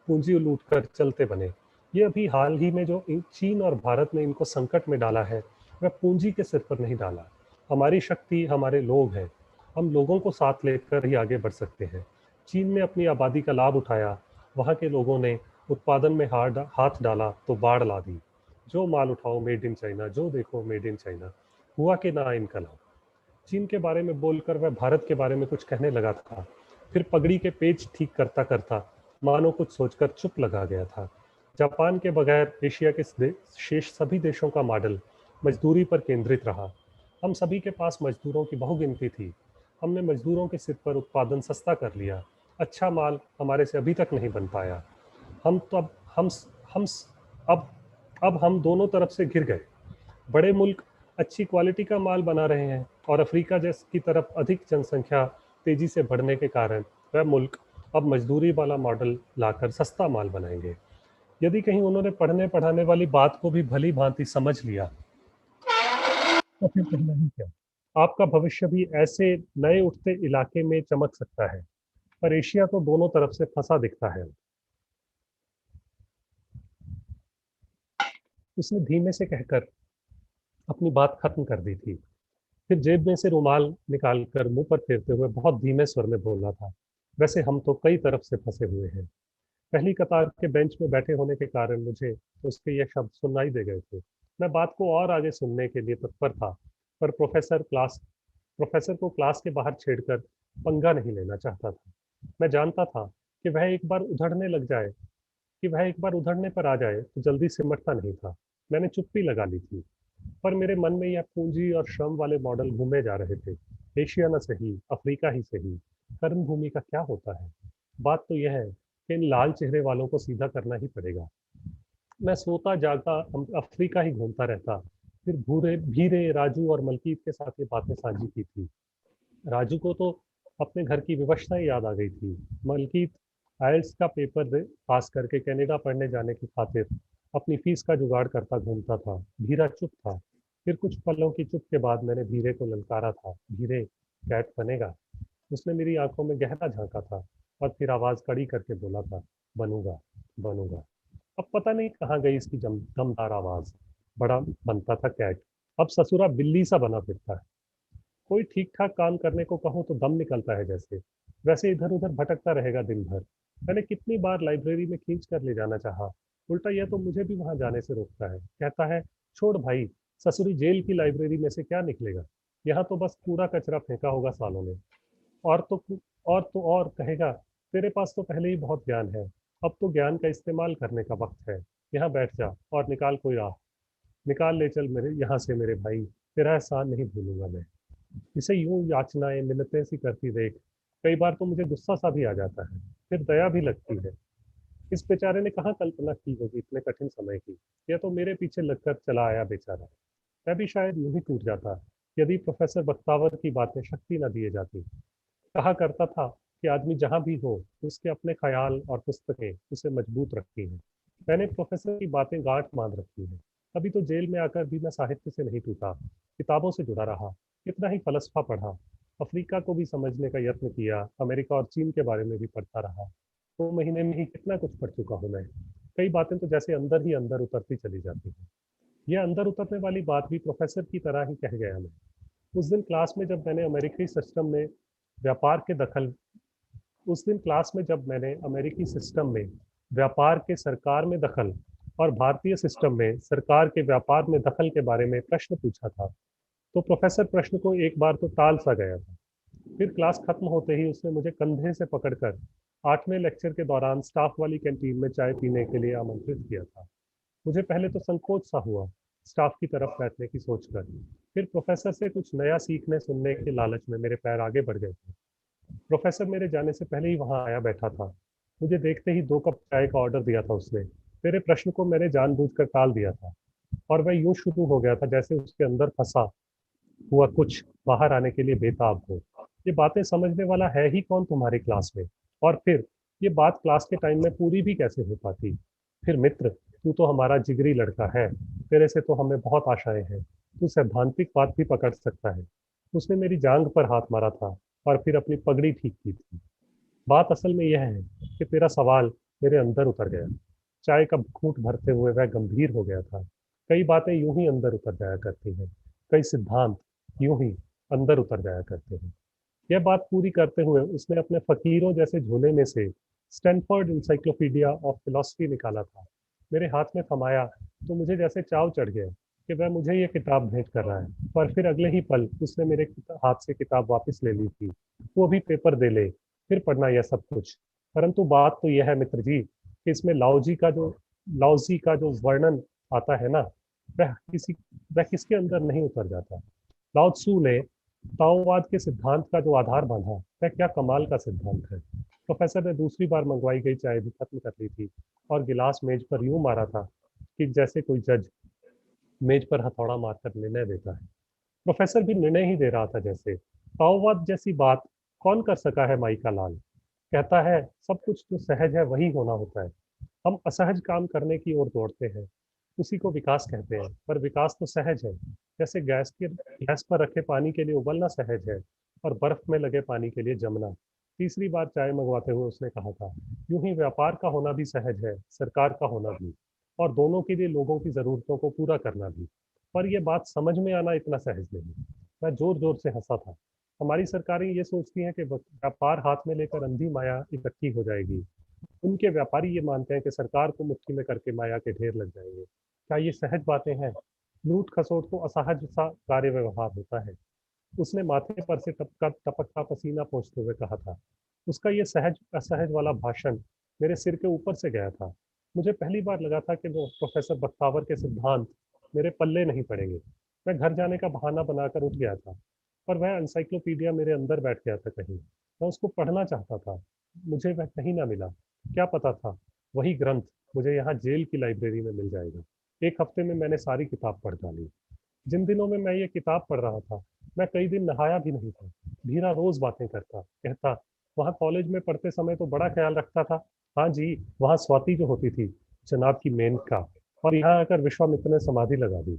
पूंजी लूटकर चलते बने। ये अभी हाल ही में जो चीन और भारत ने इनको संकट में डाला है, वह पूंजी के सिर पर नहीं डाला। हमारी शक्ति हमारे लोग हैं। हम लोगों को साथ लेकर ही आगे बढ़ सकते हैं। चीन ने अपनी आबादी का लाभ उठाया, वहाँ के लोगों ने उत्पादन में हाथ डाला तो बाढ़ ला दी। जो माल उठाओ मेड इन चाइना, जो देखो मेड इन चाइना। हुआ कि ना इनकलाब। चीन के बारे में बोलकर वह भारत के बारे में कुछ कहने लगा था, फिर पगड़ी के पेच ठीक करता करता मानो कुछ सोचकर चुप लगा गया था। जापान के बगैर एशिया के शेष सभी देशों का मॉडल मजदूरी पर केंद्रित रहा। हम सभी के पास मजदूरों की बहुगिनती थी। हमने मजदूरों के सिर पर उत्पादन सस्ता कर लिया। अच्छा माल हमारे से अभी तक नहीं बन पाया। हम तो हम अब अब हम दोनों तरफ से घिर गए। बड़े मुल्क अच्छी क्वालिटी का माल बना रहे हैं और अफ्रीका जैस की तरफ अधिक जनसंख्या तेजी से बढ़ने के कारण वह मुल्क अब मजदूरी वाला मॉडल लाकर सस्ता माल बनाएंगे। यदि कहीं उन्होंने पढ़ने पढ़ाने वाली बात को भी भली भांति समझ लिया तो फिर कहना ही क्या। आपका भविष्य भी ऐसे नए उठते इलाके में चमक सकता है, पर एशिया तो दोनों तरफ से फंसा दिखता है। उसने धीमे से कहकर अपनी बात खत्म कर दी थी। फिर जेब में से रुमाल निकाल कर मुंह पर फेरते हुए बहुत धीमे स्वर में बोला था, वैसे हम तो कई तरफ से फंसे हुए हैं। पहली कतार के बेंच में बैठे होने के कारण मुझे उसके ये शब्द सुनाई दे गए थे। मैं बात को और आगे सुनने के लिए तत्पर था, पर प्रोफेसर को क्लास के बाहर छेड़कर पंगा नहीं लेना चाहता था। मैं जानता था कि वह एक बार उधड़ने पर आ जाए तो जल्दी सिमटता नहीं था। मैंने चुप्पी लगा ली थी, पर मेरे मन में यह पूंजी और श्रम वाले मॉडल घूमे जा रहे थे। एशिया न सही, अफ्रीका ही सही, कर्म भूमि का क्या होता है? बात तो यह है कि इन लाल चेहरे वालों को सीधा करना ही पड़ेगा। मैं सोता जागता अफ्रीका ही घूमता रहता। फिर भूरे भीरे, राजू और मलकीत के साथ ये बातें साझी की थी। राजू को तो अपने घर की विवशताएं याद आ गई थी। मलकीत आइल्स का पेपर पास करके कनाडा पढ़ने जाने की खातिर अपनी फीस का जुगाड़ करता घूमता था। भीरा चुप था। फिर कुछ पलों की चुप के बाद मैंने भीरे को ललकारा था, भीरे, कैट बनेगा? उसने मेरी आंखों में गहरा झांका था और फिर आवाज कड़ी करके बोला था, बनूंगा, बनूंगा। अब पता नहीं कहाँ गई इसकी दमदार आवाज। बड़ा बनता था कैट, अब ससुरा बिल्ली सा बना फिरता है। कोई ठीक ठाक काम करने को कहूँ तो दम निकलता है जैसे, वैसे इधर उधर भटकता रहेगा दिन भर। मैंने कितनी बार लाइब्रेरी में खींच कर ले जाना चाहा, उल्टा यह तो मुझे भी वहां जाने से रोकता है। कहता है, छोड़ भाई, ससुरी जेल की लाइब्रेरी में से क्या निकलेगा, यहाँ तो बस कूड़ा कचरा फेंका होगा सालों ने। और तो और कहेगा, तेरे पास तो पहले ही बहुत ज्ञान है, अब तो ज्ञान का इस्तेमाल करने का वक्त है। यहाँ बैठ जा और निकाल कोई राह, निकाल ले चल मेरे यहाँ से मेरे भाई, तेरा एहसान नहीं भूलूंगा मैं। इसे यूं याचनाएं मिन्नतें सी करती देख कई बार तो मुझे गुस्सा सा भी आ जाता है, फिर दया भी लगती है। इस बेचारे ने कहाँ कल्पना की होगी इतने कठिन समय की। यह तो मेरे पीछे लगकर चला आया बेचारा। मैं भी शायद यूं ही टूट जाता यदि प्रोफेसर बख्तावर की बातें शक्ति न दिए जाती। कहा करता था कि आदमी जहाँ भी हो उसके अपने ख्याल और पुस्तकें उसे मजबूत रखती हैं। मैंने प्रोफेसर की बातें गांठ बांध रखी हैं। अभी तो जेल में आकर भी मैं साहित्य से नहीं टूटा, किताबों से जुड़ा रहा, कितना ही फलसफा पढ़ा, अफ्रीका को भी समझने का यत्न किया, अमेरिका और चीन के बारे में भी पढ़ता रहा। 2 महीने में ही कितना कुछ पढ़ चुका हूँ मैं। कई बातें तो जैसे अंदर ही अंदर उतरती चली जाती हैं। यह अंदर उतरने वाली बात भी प्रोफेसर की तरह ही कह गया मैं। उस दिन क्लास में जब मैंने अमेरिकी सिस्टम में व्यापार के दखल उस दिन क्लास में जब मैंने अमेरिकी सिस्टम में व्यापार के सरकार में दखल और भारतीय सिस्टम में सरकार के व्यापार में दखल के बारे में प्रश्न पूछा था, तो प्रोफेसर प्रश्न को एक बार तो टाल सा गया था। फिर क्लास खत्म होते ही उसने मुझे कंधे से पकड़कर 8वें लेक्चर के दौरान स्टाफ वाली कैंटीन में चाय पीने के लिए आमंत्रित किया था। मुझे पहले तो संकोच सा हुआ स्टाफ की तरफ बैठने की सोचकर, फिर प्रोफेसर से कुछ नया सीखने सुनने के लालच में मेरे पैर आगे बढ़ गए थे। प्रोफेसर मेरे जाने से पहले ही वहां आया बैठा था। मुझे देखते ही 2 कप चाय का ऑर्डर दिया था उसने। मेरे प्रश्न को मैंने जानबूझकर टाल दिया था और वह यूं शुरू हो गया था जैसे उसके अंदर फंसा हुआ कुछ बाहर आने के लिए बेताब हो। ये बातें समझने वाला है ही कौन तुम्हारी क्लास में, और फिर ये बात क्लास के टाइम में पूरी भी कैसे हो पाती। फिर मित्र, तू तो हमारा जिगरी लड़का है, तेरे से तो हमें बहुत आशाएं हैं, तू सैद्धांतिक बात भी पकड़ सकता है। उसने मेरी जांघ पर हाथ मारा था और फिर अपनी पगड़ी ठीक की थी। बात असल में यह है कि तेरा सवाल मेरे अंदर उतर गया। चाय का घूंट भरते हुए वह गंभीर हो गया था। कई बातें यूं ही अंदर उतर जाया करती हैं, कई सिद्धांत यूं ही अंदर उतर जाया करते हैं। यह बात पूरी करते हुए उसने अपने फकीरों जैसे झोले में से स्टैनफोर्ड इंसाइक्लोपीडिया ऑफ फिलॉसफी निकाला था। मेरे हाथ में थमाया तो मुझे जैसे चाव चढ़ गया कि वह मुझे यह किताब भेंट कर रहा है, पर फिर अगले ही पल उसने मेरे हाथ से किताब वापस ले ली थी। वो भी पेपर दे ले, फिर पढ़ना यह सब कुछ। परंतु बात तो यह है मित्र जी कि इसमें लाओजी का जो वर्णन आता है ना, वह किसके अंदर नहीं उतर जाता। लाओ त्सू ने ताओवाद के सिद्धांत का जो आधार बांधा, वह क्या कमाल का सिद्धांत है। प्रोफेसर ने दूसरी बार मंगवाई गई चाय भी खत्म कर ली थी और गिलास मेज पर यूं मारा था कि जैसे कोई जज मेज पर हथौड़ा मारकर निर्णय देता है। प्रोफेसर भी निर्णय ही दे रहा था जैसे। ताओवाद जैसी बात कौन कर सका है माई का लाल। कहता है सब कुछ जो सहज है वही होना होता है। हम असहज काम करने की ओर दौड़ते हैं, उसी को विकास कहते हैं। पर विकास तो सहज है, जैसे गैस पर रखे पानी के लिए उबलना सहज है और बर्फ में लगे पानी के लिए जमना। तीसरी बार चाय मंगवाते हुए उसने कहा था, यूं ही व्यापार का होना भी सहज है, सरकार का होना भी, और दोनों के लिए लोगों की जरूरतों को पूरा करना भी। पर यह बात समझ में आना इतना सहज नहीं। मैं जोर जोर से हंसा था। हमारी सरकारें ये सोचती हैं कि व्यापार हाथ में लेकर अंधी माया इकट्ठी हो जाएगी। उनके व्यापारी ये मानते हैं कि सरकार को मुट्ठी में करके माया के ढेर लग जाएंगे। क्या ये सहज बातें हैं? लूट खसोट तो असहज सा कार्य व्यवहार होता है। उसने माथे पर से टपकता पसीना पोंछते हुए कहा था। उसका ये सहज असहज वाला भाषण मेरे सिर के ऊपर से गया था। मुझे पहली बार लगा था कि वो प्रोफेसर बख्तावर के सिद्धांत मेरे पल्ले नहीं पड़ेंगे। मैं घर जाने का बहाना बनाकर उठ गया था, पर वह एनसाइक्लोपीडिया मेरे अंदर बैठ गया था कहीं। मैं उसको पढ़ना चाहता था, मुझे वह कहीं ना मिला। क्या पता था वही ग्रंथ मुझे यहाँ जेल की लाइब्रेरी में मिल जाएगा। एक हफ्ते में मैंने सारी किताब पढ़ डाली। जिन दिनों में मैं ये किताब पढ़ रहा था, मैं कई दिन नहाया भी नहीं था। धीरा रोज बातें करता, कहता, वहाँ कॉलेज में पढ़ते समय तो बड़ा ख्याल रखता था। हाँ जी, वहाँ स्वाति जो होती थी, जनाब की मेनका, और यहाँ आकर विश्वामित्र ने समाधि लगा दी।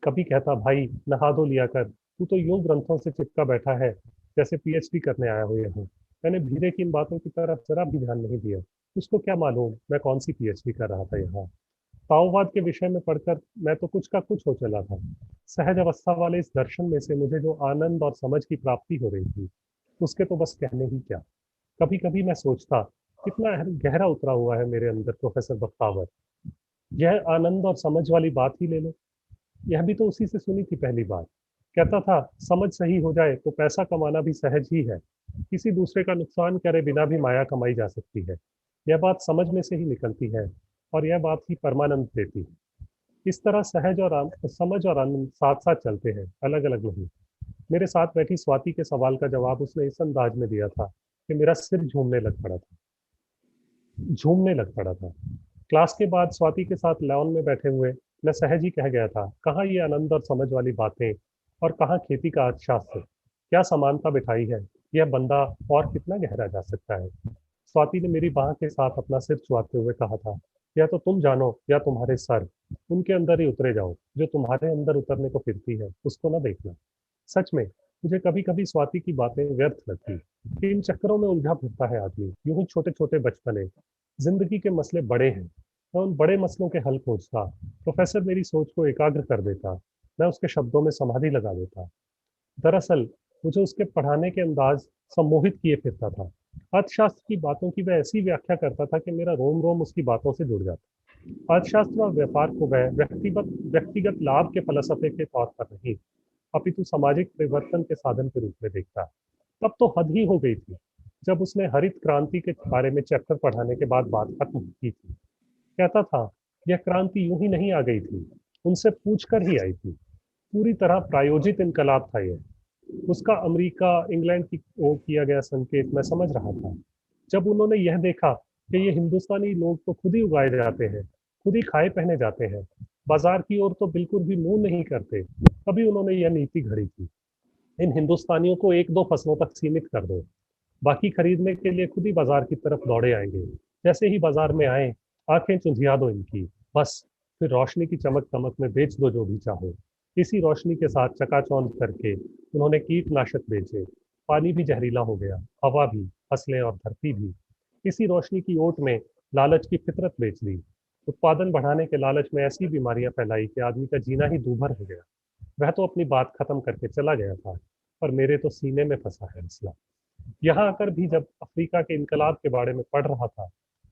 कभी कहता, भाई नहा धो लिया कर, तू तो यूं ग्रंथों से चिपका बैठा है जैसे पीएचडी करने आया हुए हूँ। मैंने भीरे की इन बातों की तरफ जरा भी ध्यान नहीं दिया। उसको क्या मालूम मैं कौन सी पीएचडी कर रहा था यहाँ। ताओवाद के विषय में पढ़कर मैं तो कुछ का कुछ हो चला था। सहज अवस्था वाले इस दर्शन में से मुझे जो आनंद और समझ की प्राप्ति हो रही थी, उसके तो बस कहने ही क्या। कभी कभी मैं सोचता, कितना गहरा उतरा हुआ है मेरे अंदर प्रोफेसर बख्तावर। यह आनंद और समझ वाली बात ही ले लो, यह भी तो उसी से सुनी थी पहली बार। कहता था, समझ सही हो जाए तो पैसा कमाना भी सहज ही है। किसी दूसरे का नुकसान करे बिना भी माया कमाई जा सकती है। यह बात समझ में से ही निकलती है, और यह बात ही परमानंद देती है। इस तरह सहज और समझ और आनंद साथ साथ चलते हैं, अलग अलग नहीं। मेरे साथ बैठी स्वाति के सवाल का जवाब उसने इस अंदाज में दिया था कि मेरा सिर झूमने लग पड़ा था। क्लास के बाद स्वाति के साथ लॉन में बैठे हुए मैं सहज ही कह गया था, कहाँ ये आनंद और समझ वाली बातें, और कहाँ खेती का अर्थशास्त्र। क्या समानता बिठाई है, यह बंदा और कितना गहरा जा सकता है। स्वाति ने मेरी बाह के साथ अपना सिर छुआते हुए कहा था, या तो तुम जानो या तुम्हारे सर, उनके अंदर ही उतरे जाओ। जो तुम्हारे अंदर उतरने को फिरती है उसको ना देखना। सच में मुझे कभी कभी स्वाति की बातें व्यर्थ लगती। इन चक्करों में उलझा फिरता है आदमी, यूं ही छोटे छोटे बचपने। जिंदगी के मसले बड़े हैं, मैं उन बड़े मसलों के हल खोजता। प्रोफेसर मेरी सोच को एकाग्र कर देता, मैं उसके शब्दों में समाधि लगा देता। दरअसल मुझे उसके पढ़ाने के अंदाज सम्मोहित किए फिरता था। अर्थशास्त्र की बातों की वह ऐसी व्याख्या करता था कि मेरा रोम रोम उसकी बातों से जुड़ जाता। अर्थशास्त्र और व्यापार को वह व्यक्तिगत व्यक्तिगत लाभ के फलसफे के तौर पर नहीं, अपितु सामाजिक परिवर्तन के साधन के रूप में देखता। तब तो हद ही हो गई थी जब उसने हरित क्रांति के बारे में चैप्टर पढ़ाने के बाद बात खत्म की थी। कहता था, यह क्रांति यूं ही नहीं आ गई थी, उनसे पूछकर ही आई थी। पूरी तरह प्रायोजित इनकलाब था यह। उसका अमेरिका इंग्लैंड की ओर किया गया संकेत मैं समझ रहा था। जब उन्होंने यह देखा कि ये हिंदुस्तानी लोग तो खुद ही उगाए जाते हैं, खुद ही खाए पहने जाते हैं, बाजार की ओर तो बिल्कुल भी मुंह नहीं करते, तभी उन्होंने यह नीति घड़ी थी, इन हिंदुस्तानियों को एक दो फसलों तक सीमित कर दो, बाकी खरीदने के लिए खुद ही बाजार की तरफ दौड़े आएंगे। जैसे ही बाजार में आए, आंखें चुंधिया दो इनकी, बस फिर रोशनी की चमक दमक में बेच दो जो भी चाहो। इसी रोशनी के साथ चकाचौंध करके उन्होंने कीटनाशक बेचे। पानी भी जहरीला हो गया, हवा भी, फसलें और धरती भी। इसी रोशनी की ओट में लालच की फितरत बेच दी। उत्पादन बढ़ाने के लालच में ऐसी बीमारियां फैलाई कि आदमी का जीना ही दूभर हो गया। वह तो अपनी बात खत्म करके चला गया था, पर मेरे तो सीने में फंसा है मसला। यहाँ आकर भी जब अफ्रीका के इनकलाब के बारे में पढ़ रहा था,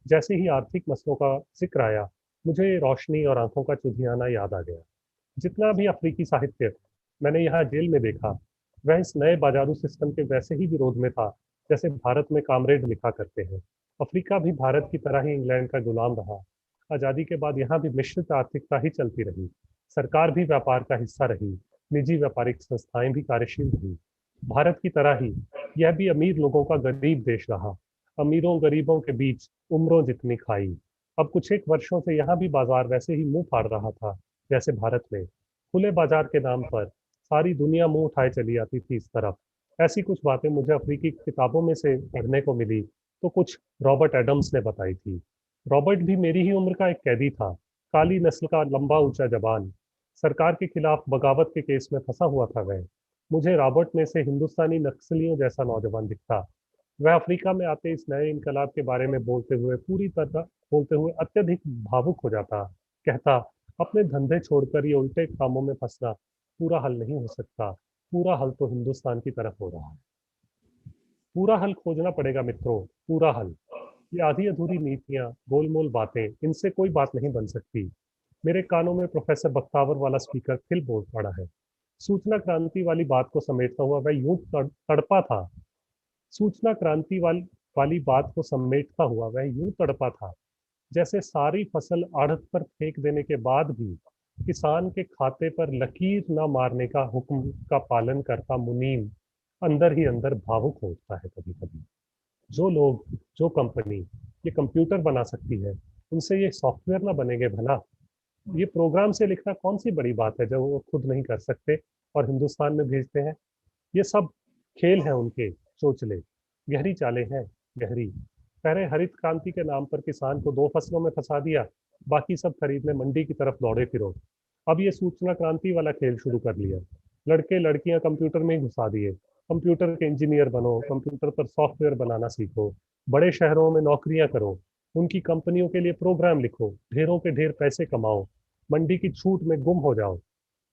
जैसे ही आर्थिक मसलों का जिक्र आया, मुझे रोशनी और आंखों का चुधियाना याद आ गया। जितना भी अफ्रीकी साहित्य मैंने यहाँ जेल में देखा, वह इस नए बाजारू सिस्टम के वैसे ही विरोध में था जैसे भारत में कामरेड लिखा करते हैं। अफ्रीका भी भारत की तरह ही इंग्लैंड का गुलाम रहा। आज़ादी के बाद यहाँ भी मिश्रित आर्थिकता ही चलती रही। सरकार भी व्यापार का हिस्सा रही, निजी व्यापारिक संस्थाएं भी कार्यशील रही। भारत की तरह ही यह भी अमीर लोगों का गरीब देश रहा। अमीरों गरीबों के बीच उम्रों जितनी खाई। अब कुछ एक वर्षों से यहाँ भी बाजार वैसे ही मुंह फाड़ रहा था जैसे भारत में। खुले बाजार के नाम पर सारी दुनिया मुंह उठाए चली आती थी इस तरफ। ऐसी कुछ बातें मुझे अफ्रीकी किताबों में से पढ़ने को मिली तो कुछ रॉबर्ट एडम्स ने बताई थी। रॉबर्ट भी मेरी ही उम्र का एक कैदी था, काली नस्ल का लंबा ऊंचा जबान। सरकार के खिलाफ बगावत के केस में फंसा हुआ था वह। मुझे रॉबर्ट में से हिंदुस्तानी नक्सलियों जैसा नौजवान दिखता। वह अफ्रीका में आते इस नए इनकलाब के बारे में बोलते हुए अत्यधिक भावुक हो जाता। कहता, अपने धंधे छोड़कर ये उल्टे कामों में फंसना पूरा हल नहीं हो सकता। पूरा हल तो हिंदुस्तान की तरफ हो रहा है। पूरा हल खोजना पड़ेगा मित्रों, पूरा हल। ये आधी अधूरी नीतियां, गोलमोल बातें, इनसे कोई बात नहीं बन सकती। मेरे कानों में प्रोफेसर बख्तावर वाला स्पीकर फिर बोल पड़ा है। सूचना क्रांति वाली बात को समेटता हुआ वह यूं तड़पा था। सूचना क्रांति वाली बात को समेटता हुआ वह यूं तड़पा था जैसे सारी फसल आढ़त पर फेंक देने के बाद भी किसान के खाते पर लकीर न मारने का हुक्म का पालन करता मुनीम अंदर ही अंदर भावुक हो उठता है कभी कभी। जो लोग, जो कंपनी ये कंप्यूटर बना सकती है, उनसे ये सॉफ्टवेयर ना बनेंगे भला? ये प्रोग्राम से लिखना कौन सी बड़ी बात है जब वो खुद नहीं कर सकते और हिंदुस्तान में भेजते हैं? ये सब खेल है उनके, चोचले, गहरी चालें हैं, गहरी। पहले हरित क्रांति के नाम पर किसान को 2 फसलों में फंसा दिया, बाकी सब खरीदने मंडी की तरफ दौड़े फिरो। अब ये सूचना क्रांति वाला खेल शुरू कर लिया। लड़के लड़कियां कंप्यूटर में ही घुसा दिए। कंप्यूटर के इंजीनियर बनो, कंप्यूटर पर सॉफ्टवेयर बनाना सीखो, बड़े शहरों में नौकरियां करो, उनकी कंपनियों के लिए प्रोग्राम लिखो, ढेरों के ढेर पैसे कमाओ, मंडी की छूट में गुम हो जाओ,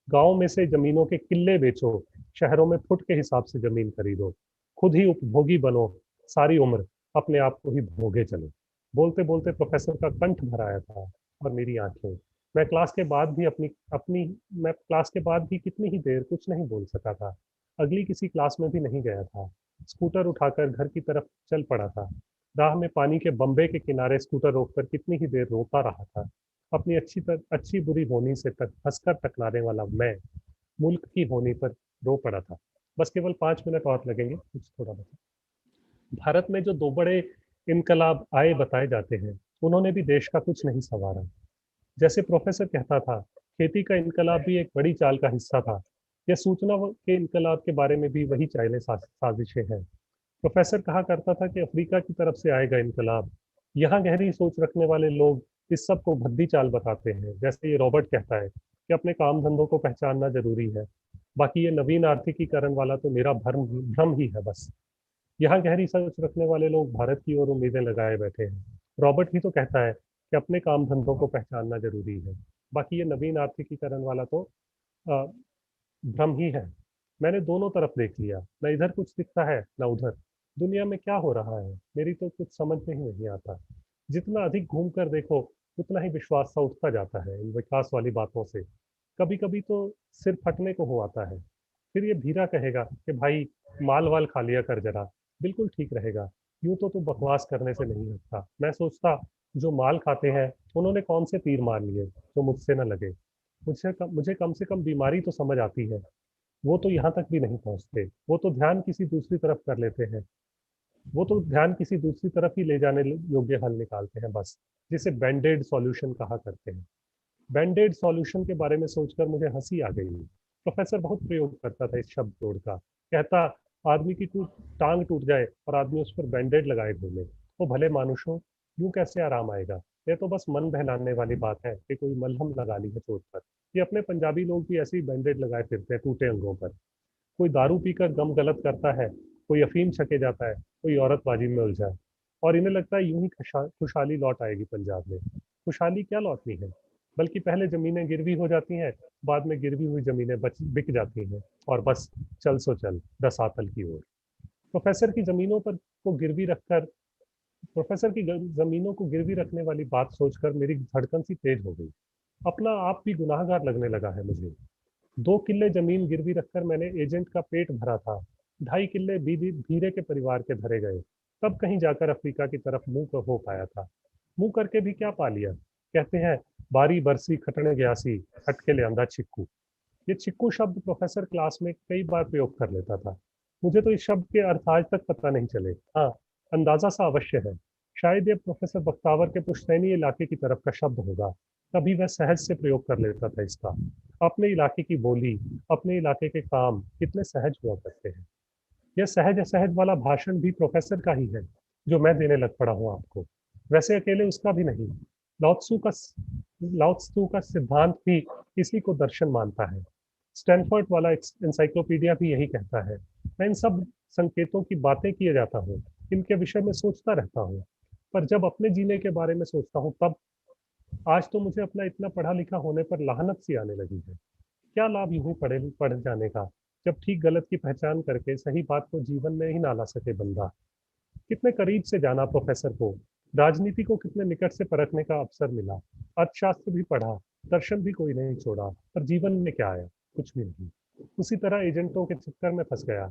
गांव में से जमीनों के किल्ले बेचो, शहरों में फुट के हिसाब से जमीन खरीदो, खुद ही उपभोगी बनो, सारी उम्र अपने आप को ही भोगे चलो। बोलते बोलते प्रोफेसर का कंठ भर आया था और मेरी आंखें। मैं क्लास के बाद भी अपनी अपनी मैं क्लास के बाद भी कितनी ही देर कुछ नहीं बोल सका था। अगली किसी क्लास में भी नहीं गया था। स्कूटर उठाकर घर की तरफ चल पड़ा था। राह में पानी के बम्बे के किनारे स्कूटर रोककर कितनी ही देर रोता रहा था। अपनी अच्छी बुरी होनी से तक हंसकर टकराने वाला मैं मुल्क की होनी पर रो पड़ा था। बस केवल 5 मिनट और लगेंगे, कुछ थोड़ा बता। भारत में जो 2 बड़े इनकलाब आए बताए जाते हैं, उन्होंने भी देश का कुछ नहीं संवारा। जैसे प्रोफेसर कहता था, खेती का इनकलाब भी एक बड़ी चाल का हिस्सा था। यह सूचना के इनकलाब के बारे में भी वही चालें साजिशें हैं। प्रोफेसर कहा करता था कि अफ्रीका की तरफ से आएगा इनकलाब। यहाँ गहरी सोच रखने वाले लोग इस सब को भद्दी चाल बताते हैं। जैसे ये रॉबर्ट कहता है कि अपने काम धंधों को पहचानना जरूरी है, बाकी ये नवीन आर्थिकीकरण वाला तो मेरा भ्रम ही है बस। यहाँ गहरी सोच रखने वाले लोग भारत की ओर उम्मीदें लगाए बैठे हैं। रॉबर्ट ही तो कहता है कि अपने काम धंधों को पहचानना जरूरी है, बाकी ये नवीन आर्थिकीकरण वाला तो अ, भ्रम ही है। मैंने दोनों तरफ देख लिया, न इधर कुछ दिखता है न उधर। दुनिया में क्या हो रहा है मेरी तो कुछ समझ में ही नहीं आता। जितना अधिक घूम कर देखो उतना ही विश्वास सा उठता जाता है इन विकास वाली बातों से। कभी कभी तो सिर फटने को हो आता है। फिर ये भीरा कहेगा कि भाई माल वाल खा लिया कर जरा, बिल्कुल ठीक रहेगा। यूं तो तू बकवास करने से नहीं हटता। मैं सोचता, जो माल खाते हैं उन्होंने कौन से तीर मार लिए जो मुझसे न लगे। मुझे कम से कम बीमारी तो समझ आती है। वो तो यहाँ तक भी नहीं पहुँचते। वो तो ध्यान किसी दूसरी तरफ कर लेते हैं। वो तो ध्यान किसी दूसरी तरफ ही ले जाने योग्य हल निकालते हैं बस, जिसे बैंडेड सॉल्यूशन कहा करते हैं। बैंडेड सॉल्यूशन के बारे में सोचकर मुझे हंसी आ गई। प्रोफेसर बहुत प्रयोग करता था इस शब्द जोड़ का। कहता, आदमी की टांग टूट जाए और आदमी उस पर बैंडेड लगाए घूमे, वो भले मानुषों, यूं कैसे आराम आएगा? ये तो बस मन बहलाने वाली बात है कि कोई मलहम लगा ली है चोट पर। ये अपने पंजाबी लोग भी ऐसे ही बैंडेड लगाए फिरते हैं टूटे अंगों पर। कोई दारू पीकर गम गलत करता है, कोई अफीम छके जाता है, कोई औरतबाजी में उलझा है, और इन्हें लगता है यूं ही खुशहाली लौट आएगी पंजाब में। खुशहाली क्या लौटनी है, बल्कि पहले जमीनें गिरवी हो जाती हैं, बाद में गिरवी हुई जमीनें बिक जाती हैं, और बस चल सो चल रसातल की ओर। प्रोफेसर की जमीनों पर को गिरवी रखकर प्रोफेसर की जमीनों को गिरवी रखने वाली बात सोचकर मेरी धड़कन सी तेज हो गई। अपना आप भी गुनाहगार लगने लगा है मुझे। 2 किल्ले जमीन गिरवी रखकर मैंने एजेंट का पेट भरा था। 2.5 किल्ले भीरे के परिवार के धरे गए। तब कहीं जाकर अफ्रीका की तरफ मुंह हो पाया था। मुंह करके भी क्या पा लिया? कहते हैं, बारी बरसी खटने गयासी, खट के ले आंदा छिक्कू। ये छिक्कू शब्द प्रोफेसर क्लास में कई बार प्रयोग कर लेता था। मुझे तो इस शब्द के अर्थ आज तक पता नहीं चले। हाँ, अंदाजा सा अवश्य है। शायद ये प्रोफेसर बख्तावर के पुश्तैनी इलाके की तरफ का शब्द होगा। तभी वह सहज से प्रयोग कर लेता था इसका। अपने इलाके की बोली, अपने इलाके के काम कितने सहज हुआ करते हैं। यह सहज असहज वाला भाषण भी प्रोफेसर का ही है, जो मैं देने लग पड़ा हूँ आपको। वैसे अकेले उसका भी नहीं। लाओत्सु का सिद्धांत भी इसी को दर्शन मानता है। स्टैनफोर्ड वाला एनसाइक्लोपीडिया भी यही कहता है। मैं इन सब संकेतों की बातें किए जाता हूँ, इनके विषय में सोचता रहता हूँ, पर जब अपने जीने के बारे में सोचता हूँ तब आज तो मुझे अपना इतना पढ़ा लिखा होने पर लाहनत सी आने लगी है। क्या लाभ यूं ही पढ़ जाने का? जब ठीक गलत की पहचान करके सही बात को जीवन में ही ना ला सके बंदा। कितने करीब से जाना प्रोफेसर को, राजनीति को कितने निकट से परखने का अवसर मिला, अर्थशास्त्र भी पढ़ा, दर्शन भी कोई नहीं छोड़ा, पर जीवन में क्या आया? कुछ भी नहीं। उसी तरह एजेंटों के चक्कर में फंस गया,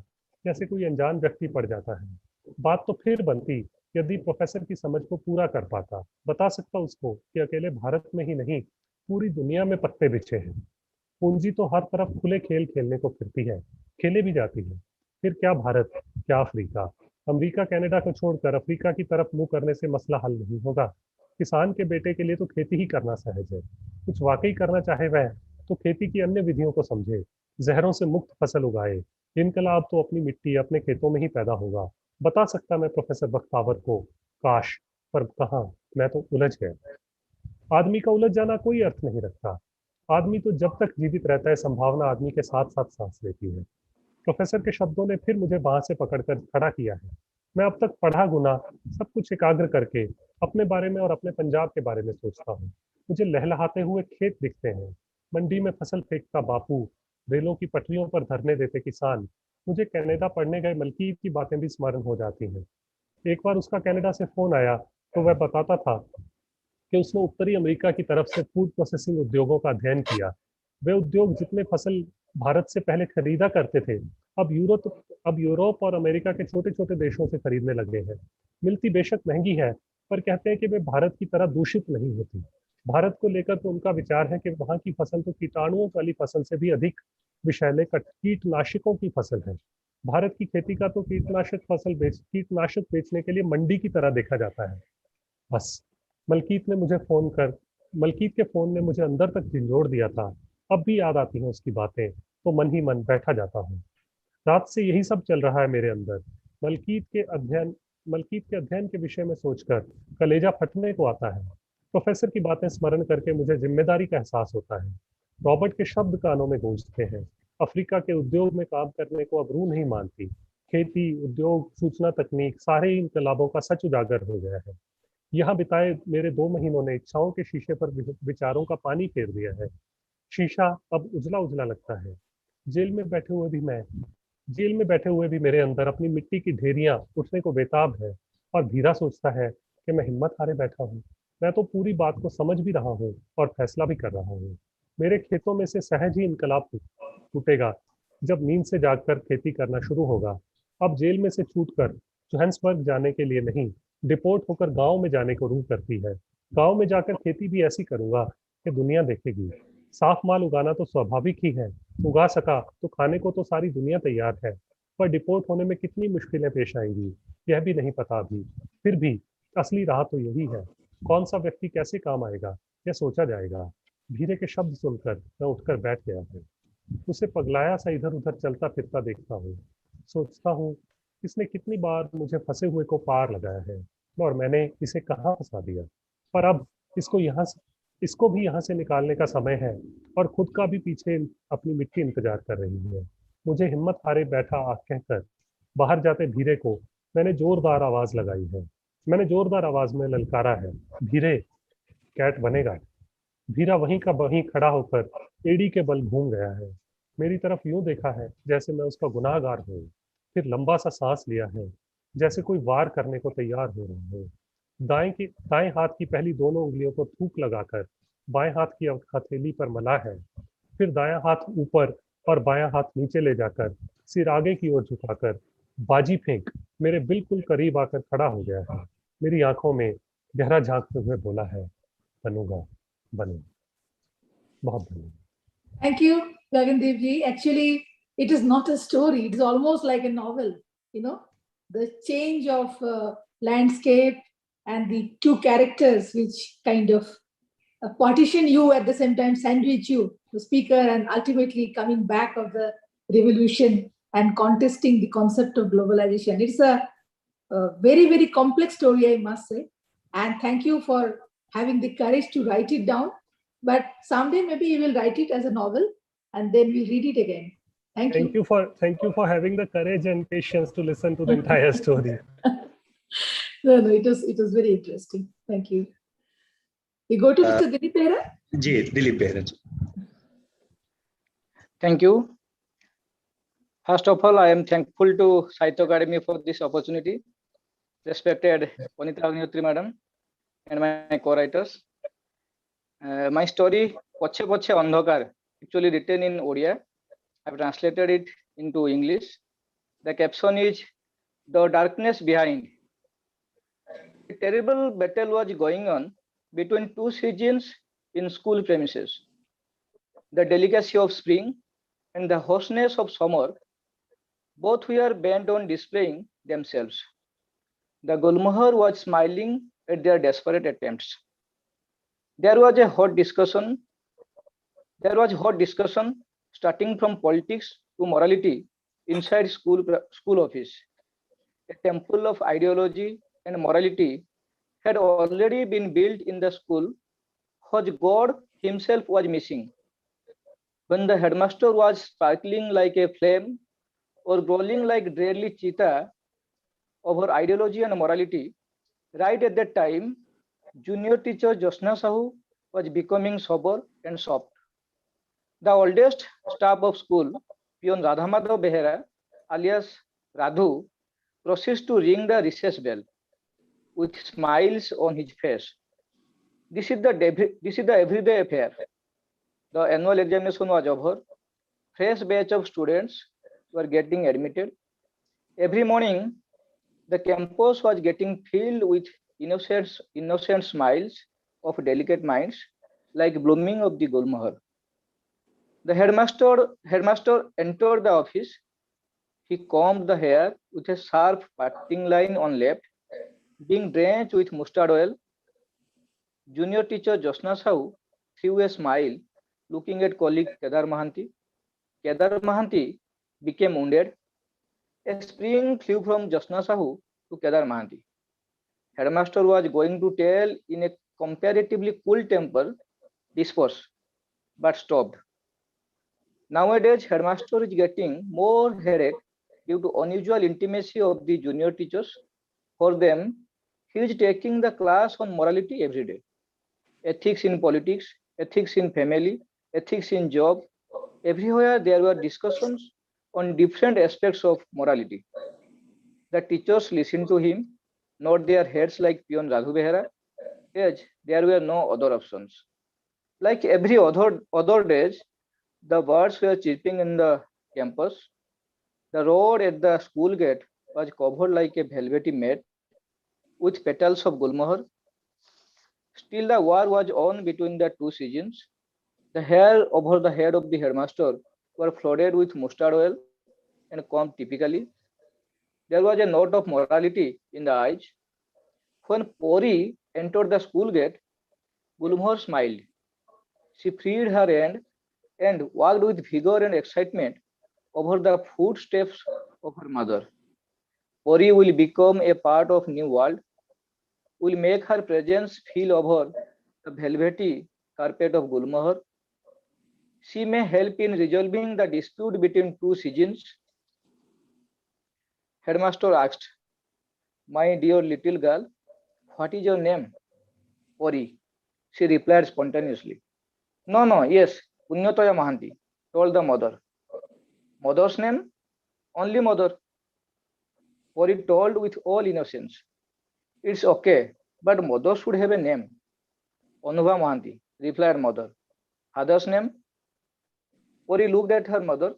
जैसे कोई अनजान व्यक्ति पड़ जाता है। बात तो फिर बनती यदि प्रोफेसर की समझ को पूरा कर पाता, बता सकता उसको कि अकेले भारत में ही नहीं, पूरी दुनिया में पत्ते बिछे हैं। पूंजी तो हर तरफ खुले खेल खेलने को फिरती है, खेले भी जाती है। फिर क्या भारत, क्या अफ्रीका? अमेरिका कनाडा को छोड़कर अफ्रीका की तरफ मुंह करने से मसला हल नहीं होगा। किसान के बेटे के लिए तो खेती ही करना सहज है। कुछ वाकई करना चाहे वह तो खेती की अन्य विधियों को समझे, जहरों से मुक्त फसल उगाए। इनकलाब तो अपनी मिट्टी, अपने खेतों में ही पैदा होगा। बता सकता मैं प्रोफेसर बख्तावर को, काश, पर कहाँ, मैं तो उलझ गया। आदमी का उलझ जाना कोई अर्थ नहीं रखता। आदमी तो जब तक जीवित रहता है, संभावना आदमी के साथ साथ सांस लेती है। प्रोफेसर के शब्दों ने फिर मुझे बांह से पकड़कर खड़ा किया है। मैं अब तक पढ़ा गुना सब कुछ एकाग्र करके अपने बारे में और अपने पंजाब के बारे में सोचता हूँ। मुझे लहलहाते हुए खेत दिखते हैं, मंडी में फसल फेंकता बापू, रेलों की पटरियों पर धरने देते किसान। मुझे कनाडा पढ़ने गए मलकीत की बातें भी स्मरण हो जाती हैं। एक बार उसका कनाडा से फोन आया तो वह बताता था कि उसने उत्तरी अमेरिका की तरफ से फूड प्रोसेसिंग उद्योगों का अध्ययन किया। वे उद्योग जितने फसल भारत से पहले खरीदा करते थे, अब यूरोप और अमेरिका के छोटे छोटे देशों से खरीदने लगे हैं। मिलती बेशक महंगी है, पर कहते हैं कि वे भारत की तरह दूषित नहीं होती। भारत को लेकर तो उनका विचार है कि वहाँ की फसल तो कीटाणुओं वाली फसल से भी अधिक विषैले कीटनाशकों की फसल है। भारत की खेती का तो कीटनाशक बेचने के लिए मंडी की तरह देखा जाता है। बस, मलकीत ने मुझे फोन कर मलकीत के फोन ने मुझे अंदर तक झिंझोड़ दिया था। अब भी याद आती हैं उसकी बातें तो मन ही मन बैठा जाता हूँ। रात से यही सब चल रहा है मेरे अंदर। मलकीत के अध्ययन के विषय में सोचकर कलेजा फटने को आता है। प्रोफेसर की बातें स्मरण करके मुझे जिम्मेदारी का एहसास होता है। रॉबर्ट के शब्द कानों में गूंजते हैं। अफ्रीका के उद्योग में काम करने को अब रूह नहीं मानती। खेती, उद्योग, सूचना तकनीक, सारे इनकलाबों का सच उजागर हो गया है। यहाँ बिताए मेरे 2 महीनों ने इच्छाओं के शीशे पर विचारों का पानी फेर दिया है। शीशा अब उजला उजला लगता है। जेल में बैठे हुए भी मैं जेल में बैठे हुए भी मेरे अंदर अपनी मिट्टी की ढेरियां उठने को बेताब है। और धीरा सोचता है कि मैं हिम्मत हारे बैठा हूँ। मैं तो पूरी बात को समझ भी रहा हूँ और फैसला भी कर रहा हूँ। मेरे खेतों में से सहज ही इनकलाब टूटेगा जब नींद से जागकर खेती करना शुरू होगा। अब जेल में से छूटकर जोहान्सबर्ग जाने के लिए नहीं, डिपोर्ट होकर गांव में जाने को रूह करती है। गांव में जाकर खेती भी ऐसी करूंगा कि दुनिया देखेगी। साफ माल उगाना तो स्वाभाविक ही है। उगा सका तो खाने को तो सारी दुनिया तैयार है। पर डिपोर्ट होने में कितनी मुश्किलें पेश आएंगी, यह भी नहीं पता अभी। फिर भी असली राह तो यही है। कौन सा व्यक्ति कैसे काम आएगा, यह सोचा जाएगा। धीरे के शब्द सुनकर मैं उठकर बैठ गया हूँ। उसे पगलाया सा इधर उधर चलता फिरता देखता हूँ। सोचता हूँ, इसने कितनी बार मुझे फंसे हुए को पार लगाया है और मैंने इसे कहाँ फंसा दिया। पर अब इसको भी यहाँ से निकालने का समय है और खुद का भी पीछे अपनी मिट्टी इंतजार कर रही है। मुझे हिम्मत हारे बैठा कहकर बाहर जाते धीरे को मैंने जोरदार आवाज लगाई है। मैंने जोरदार आवाज में ललकारा है, धीरे, कैट बनेगा। धीरा वहीं का वहीं खड़ा होकर एड़ी के बल घूम गया है। मेरी तरफ यूं देखा है जैसे मैं उसका गुनाहगार हूँ। फिर लंबा सा सांस लिया है, जैसे कोई वार करने को तैयार हो रहा हो। दाएं हाथ की पहली दोनों उंगलियों को थूक लगाकर बाएं हाथ की हथेली पर मला है। फिर दायां हाथ ऊपर और बायां हाथ नीचे ले जाकर सिर आगे की ओर झुकाकर बाजी फेंक मेरे बिल्कुल करीब आकर खड़ा हो गया है। मेरी आंखों में गहरा झांकते हुए बोला है, बनूंगा, बनूंगा। बहुत धन्यवाद। Thank you, Gagandev ji. Actually, it is not a story. It is almost like a novel. You know, the change of landscape and the two characters which kind of partition you at the same time, sandwich you, the speaker, and ultimately coming back of the revolution and contesting the concept of globalization. It's a very, very complex story, I must say. And thank you for having the courage to write it down. But someday maybe you will write it as a novel and then we'll read it again. Thank you. Thank you for having the courage and patience to listen to the entire story. No, it was very interesting. Thank you. We go to Mr. Dilip Behra. Ji, Dilip Behera ji. Thank you. First of all, I am thankful to Sahitya Academy for this opportunity. Respected Vanita Agnihotri Madam and my co-writers. My story, Poche Poche Andhakar, actually written in Odia. I've translated it into English. The caption is The Darkness Behind. A terrible battle was going on between two seasons in school premises. The delicacy of spring and the harshness of summer, both were bent on displaying themselves. The Gulmohar was smiling at their desperate attempts. There was hot discussion starting from politics to morality inside school office. A temple of ideology and morality had already been built in the school, whose God himself was missing. When the headmaster was sparkling like a flame or growling like dreadly cheetah over ideology and morality, right at that time, junior teacher Josna Sahu was becoming sober and soft. The oldest staff of school, Pion Radhamadhav Behera, alias Radhu, proceeds to ring the recess bell with smiles on his face. This is the everyday affair. The annual examination was over. Fresh batch of students were getting admitted. Every morning, the campus was getting filled with innocent smiles of delicate minds, like blooming of the Gulmohar. The headmaster entered the office. He combed the hair with a sharp parting line on left, being drenched with mustard oil. Junior teacher Josna Sahu threw a smile, looking at colleague Kedar Mahanti. Kedar Mahanti became wounded. A spring flew from Josna Sahu to Kedar Mahanti. Headmaster was going to tell in a comparatively cool temper, disperse, but stopped. Nowadays, headmaster is getting more headache due to unusual intimacy of the junior teachers. For them, he is taking the class on morality every day. Ethics in politics, ethics in family, ethics in job. Everywhere there were discussions on different aspects of morality. The teachers listened to him, nod their heads like Pion Radhu Behera, as there were no other options. Like every other days, the birds were chirping in the campus. The road at the school gate was covered like a velvety mat with petals of Gulmohar. Still, the war was on between the two seasons. The hair over the head of the headmaster were flooded with mustard oil and combed typically. There was a note of morality in the eyes. When Pori entered the school gate, Gulmohar smiled. She freed her hand and walked with vigor and excitement over the footsteps of her mother. Pori will become a part of new world, will make her presence feel over the velvety carpet of Gulmohar. She may help in resolving the dispute between two seasons. Headmaster asked, "My dear little girl, what is your name?" Pori. She replied spontaneously. No, yes, Punyatoya Mahanti, told the mother. Mother's name? Only mother. Pori told with all innocence. It's okay, but mother should have a name. Anubha Mahanti, replied mother. Father's name? Pori looked at her mother.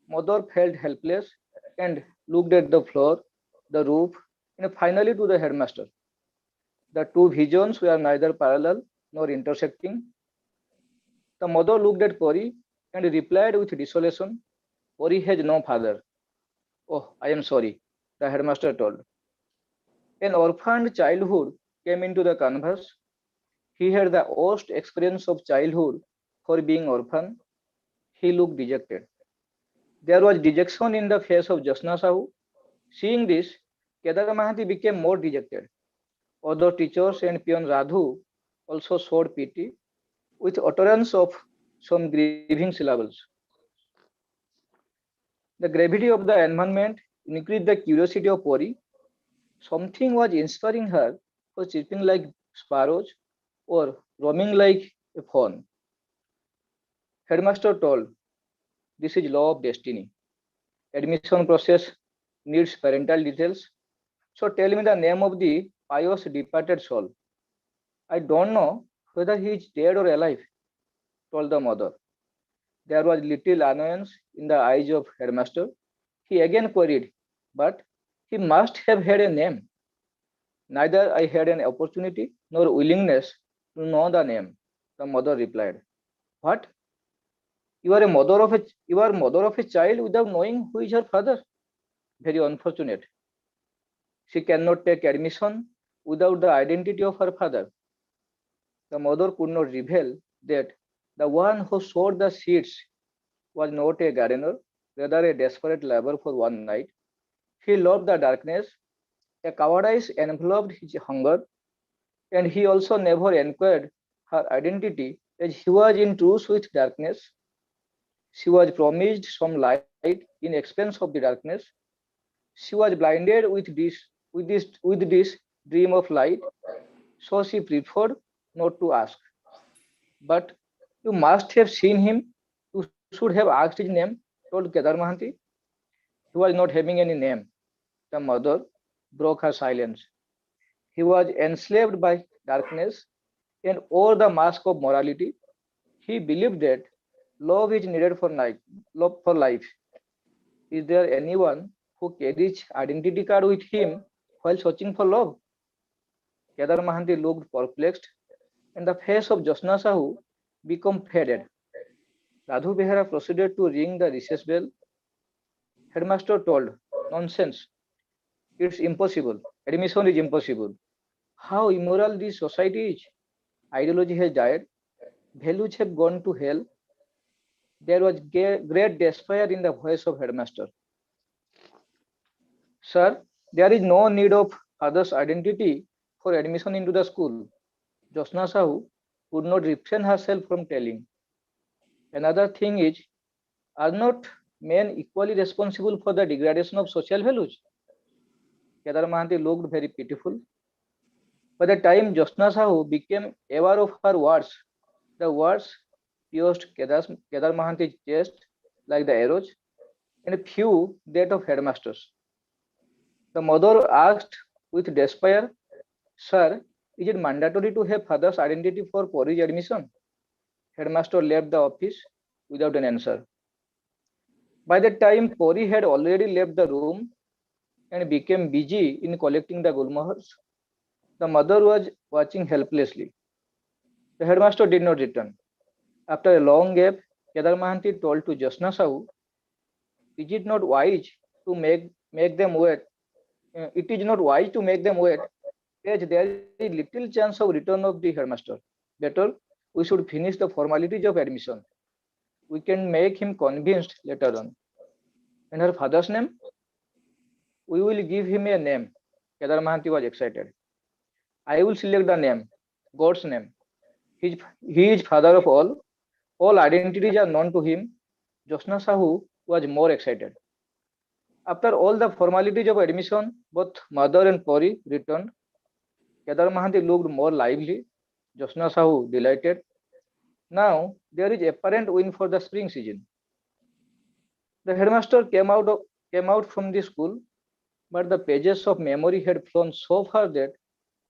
Mother felt helpless and looked at the floor, the roof, and finally to the headmaster. The two visions were neither parallel nor intersecting. The mother looked at Pori and replied with desolation, "Pori has no father." "Oh, I am sorry," the headmaster told. An orphaned childhood came into the canvas. He had the worst experience of childhood for being orphan. He looked dejected. There was dejection in the face of Josna Sahu. Seeing this, Kedar Mahanti became more dejected. Other teachers and Pion Radhu also showed pity with utterance of some grieving syllables. The gravity of the environment increased the curiosity of Pori. Something was inspiring her for chirping like sparrows or roaming like a fawn. Headmaster told, "This is law of destiny." admission process needs parental details. So tell me the name of the pious departed soul. I don't know whether he is dead or alive, told the mother. There was little annoyance in the eyes of headmaster. He again queried, but he must have had a name. Neither I had an opportunity nor willingness to know the name, the mother replied. What? You are mother of a child without knowing who is her father? Very unfortunate. She cannot take admission without the identity of her father. The mother could not reveal that the one who sowed the seeds was not a gardener, rather a desperate laborer for one night. He loved the darkness. A cowardice enveloped his hunger, and he also never inquired her identity as he was in truce with darkness. She was promised some light in expense of the darkness. She was blinded with this dream of light, so she preferred not to ask. But you must have seen him. You should have asked his name, told Kedar Mahanti. He was not having any name. The mother broke her silence. He was enslaved by darkness and wore the mask of morality. He believed that love is needed love for life. Is there anyone who carries identity card with him while searching for love? Kedar Mahanti looked perplexed, and the face of Josna Sahu became faded. Radhu Behera proceeded to ring the recess bell. Headmaster told, nonsense. It's impossible. Admission is impossible. How immoral this society is. Ideology has died. Values have gone to hell. There was great despair in the voice of headmaster. Sir, there is no need of father's identity for admission into the school. Josna Sahu could not refrain herself from telling. Another thing is, are not men equally responsible for the degradation of social values? Kedar Mahanti looked very pitiful. By the time Josna Sahu became aware of her words, the words pierced Kedar Mahanti's chest like the arrows, and few that of headmasters. The mother asked with despair, Sir, is it mandatory to have father's identity for Pori's admission? Headmaster left the office without an answer. By the time Pori had already left the room and became busy in collecting the gulmohars, the mother was watching helplessly. The headmaster did not return. After a long gap, Kedar Mahanti told to Josna Sahu, is it not wise to make them wait? It is not wise to make them wait, as there is little chance of return of the headmaster. Better, we should finish the formalities of admission. We can make him convinced later on. And her father's name? We will give him a name. Kedar Mahanti was excited. I will select the name, God's name. He is father of all. All identities are known to him. Josna Sahu was more excited. After all the formalities of admission, both mother and Pori returned. Kedar Mahanti looked more lively. Josna Sahu delighted. Now there is apparent win for the spring season. The headmaster came out from the school, but the pages of memory had flown so far that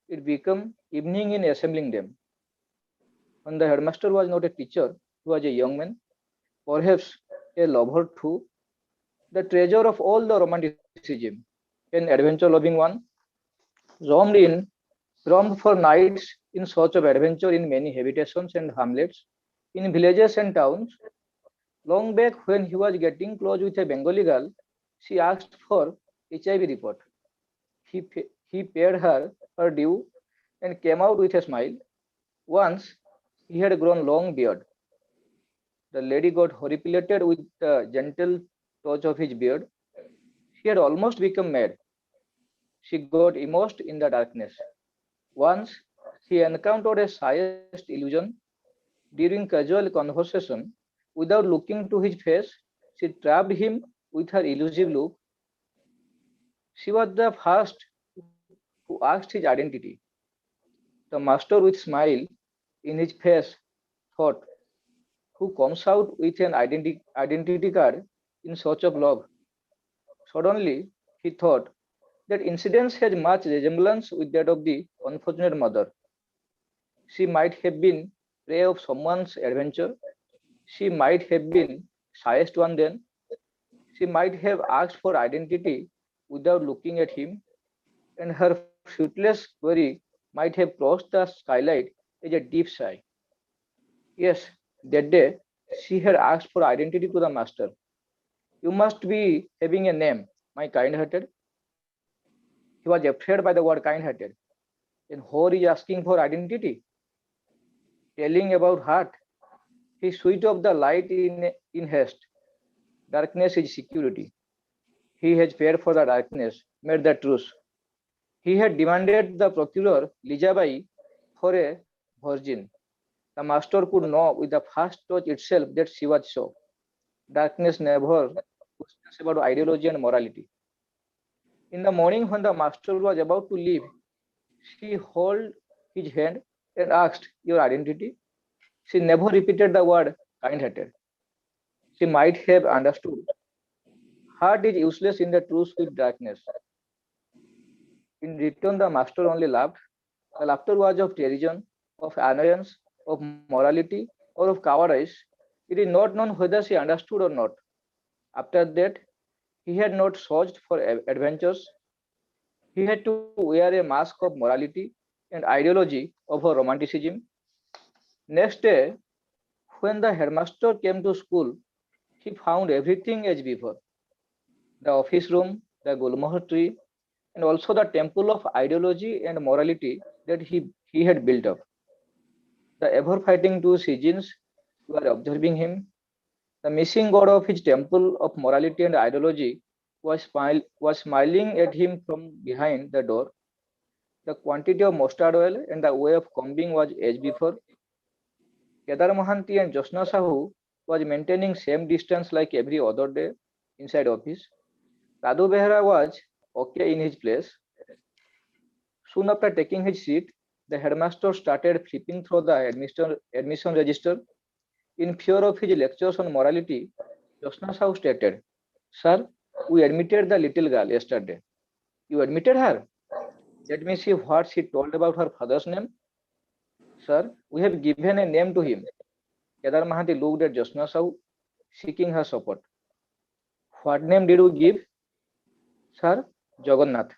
it became evening in assembling them. When the headmaster was not a teacher, he was a young man, perhaps a lover too, the treasure of all the romanticism, an adventure-loving one, roamed for nights in search of adventure in many habitations and hamlets, in villages and towns. Long back, when he was getting close with a Bengali girl, she asked for HIV report. He paid her due and came out with a smile. Once, he had grown long beard. The lady got horripilated with the gentle touch of his beard. He had almost become mad. She got immersed in the darkness. Once, he encountered a shyest illusion. During casual conversation, without looking to his face, she trapped him with her elusive look. She was the first who asked his identity. The master, with smile in his face, thought, who comes out with an identity card in search of love? Suddenly, he thought that incident had much resemblance with that of the unfortunate mother. She might have been prey of someone's adventure. She might have been shyest one then. She might have asked for identity without looking at him, and her fruitless query might have crossed the skylight as a deep sigh. Yes, that day she had asked for identity to the master. You must be having a name, my kind-hearted. He was afraid by the word kind-hearted. And Hor is asking for identity, telling about heart. He switched off the light in haste. Darkness is security. He has feared for the darkness, made the truce. He had demanded the procureur Lijabai for a virgin. The master could know with the first touch itself that she was so. Darkness never questions about ideology and morality. In the morning, when the master was about to leave, she held his hand and asked, "Your identity?" She never repeated the word kind-hearted. She might have understood. Heart is useless in the truce with darkness. In return, the master only laughed. The laughter was of derision, of annoyance, of morality, or of cowardice. It is not known whether she understood or not. After that, he had not searched for adventures. He had to wear a mask of morality and ideology over romanticism. Next day, when the headmaster came to school, he found everything as before. The office room, the Gulmohar tree, and also the temple of ideology and morality that he had built up. The ever-fighting two seasons were observing him. The missing god of his temple of morality and ideology was smiling at him from behind the door. The quantity of mustard oil and the way of combing was as before. Kedar Mohanty and Josna Sahu was maintaining same distance like every other day inside office. Radu Behra was okay in his place. Soon after taking his seat, the headmaster started flipping through the admission register. In fear of his lectures on morality, Josna Sahu stated, "Sir, we admitted the little girl yesterday." "You admitted her? Let me see what she told about her father's name." "Sir, we have given a name to him." Kedar Mahanti looked at Josna Sahu, seeking her support. "What name did we give?" "Sir, Jagannath."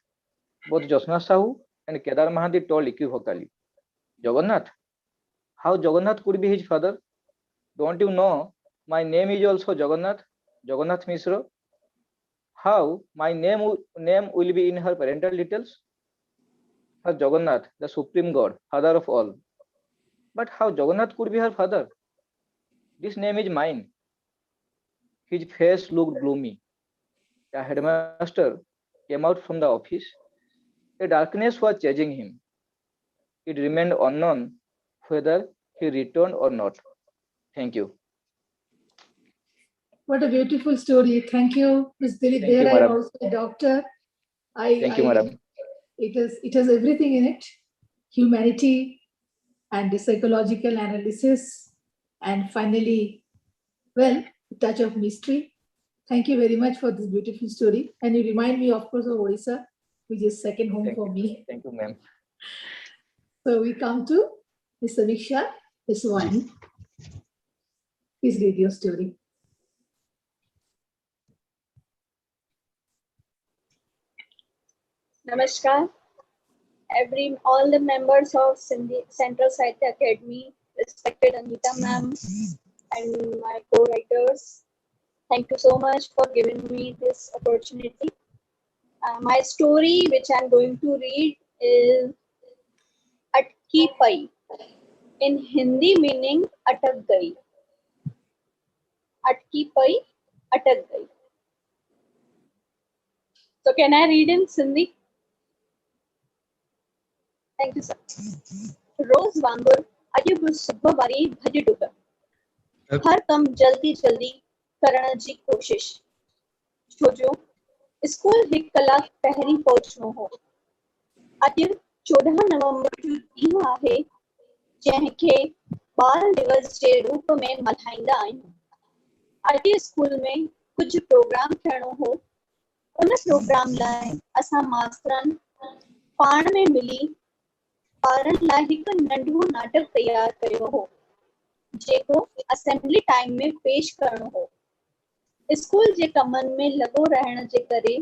Both Josna Sahu and Kedar Mahanti told equivocally. "Jagannath? How Jagannath could be his father? Don't you know my name is also Jagannath, Jagannath Mishra? How my name will be in her parental details?" "Her Jagannath, the supreme god, father of all." "But how Jagannath could be her father? This name is mine." His face looked gloomy. The headmaster came out from the office. A darkness was chasing him. It remained unknown whether he returned or not. Thank you. What a beautiful story. Thank you, Ms. Dilip. Thank you, There I am madam. also a doctor. Thank you, madam. It has everything in it: humanity and the psychological analysis, and finally, well, a touch of mystery. Thank you very much for this beautiful story. And you remind me, of course, of Odisha, which is second home Thank for you. me. Thank you, ma'am. So we come to Ms. Samiksha Iswani. Please read your story. Namaskar, all the members of Central Sahitya Academy, respected Anita ma'am and my co-writers. Thank you so much for giving me this opportunity. My story, which I'm going to read, is Atki Pai. In Hindi meaning Atak Gai. Atki Pai, Atak Gai. So can I read in Sindhi? Thank you, sir. रोज वांगुर अॼु सुबुह वारी भॼ डुक हर कम जल्दी जल्दी करण जी कोशिश छो जो school हिकु कलाक पहिरीं पहुचणो हो अॼु 14 नवंबर जो ॾींहुं आहे जंहिंखे बाल दिवस जे रूप में मल्हाईंदा आहियूं अॼु स्कूल में कुझु प्रोग्राम थियणो हो उन प्रोग्राम लाइ असां मास्तरनि पाण में मिली ॿारनि लाइ हिकु नंढो नाटक तयार कयो हो जेको असेंबली टाइम में पेश करणो हो। स्कूल जे कमनि में लॻो रहण जे करे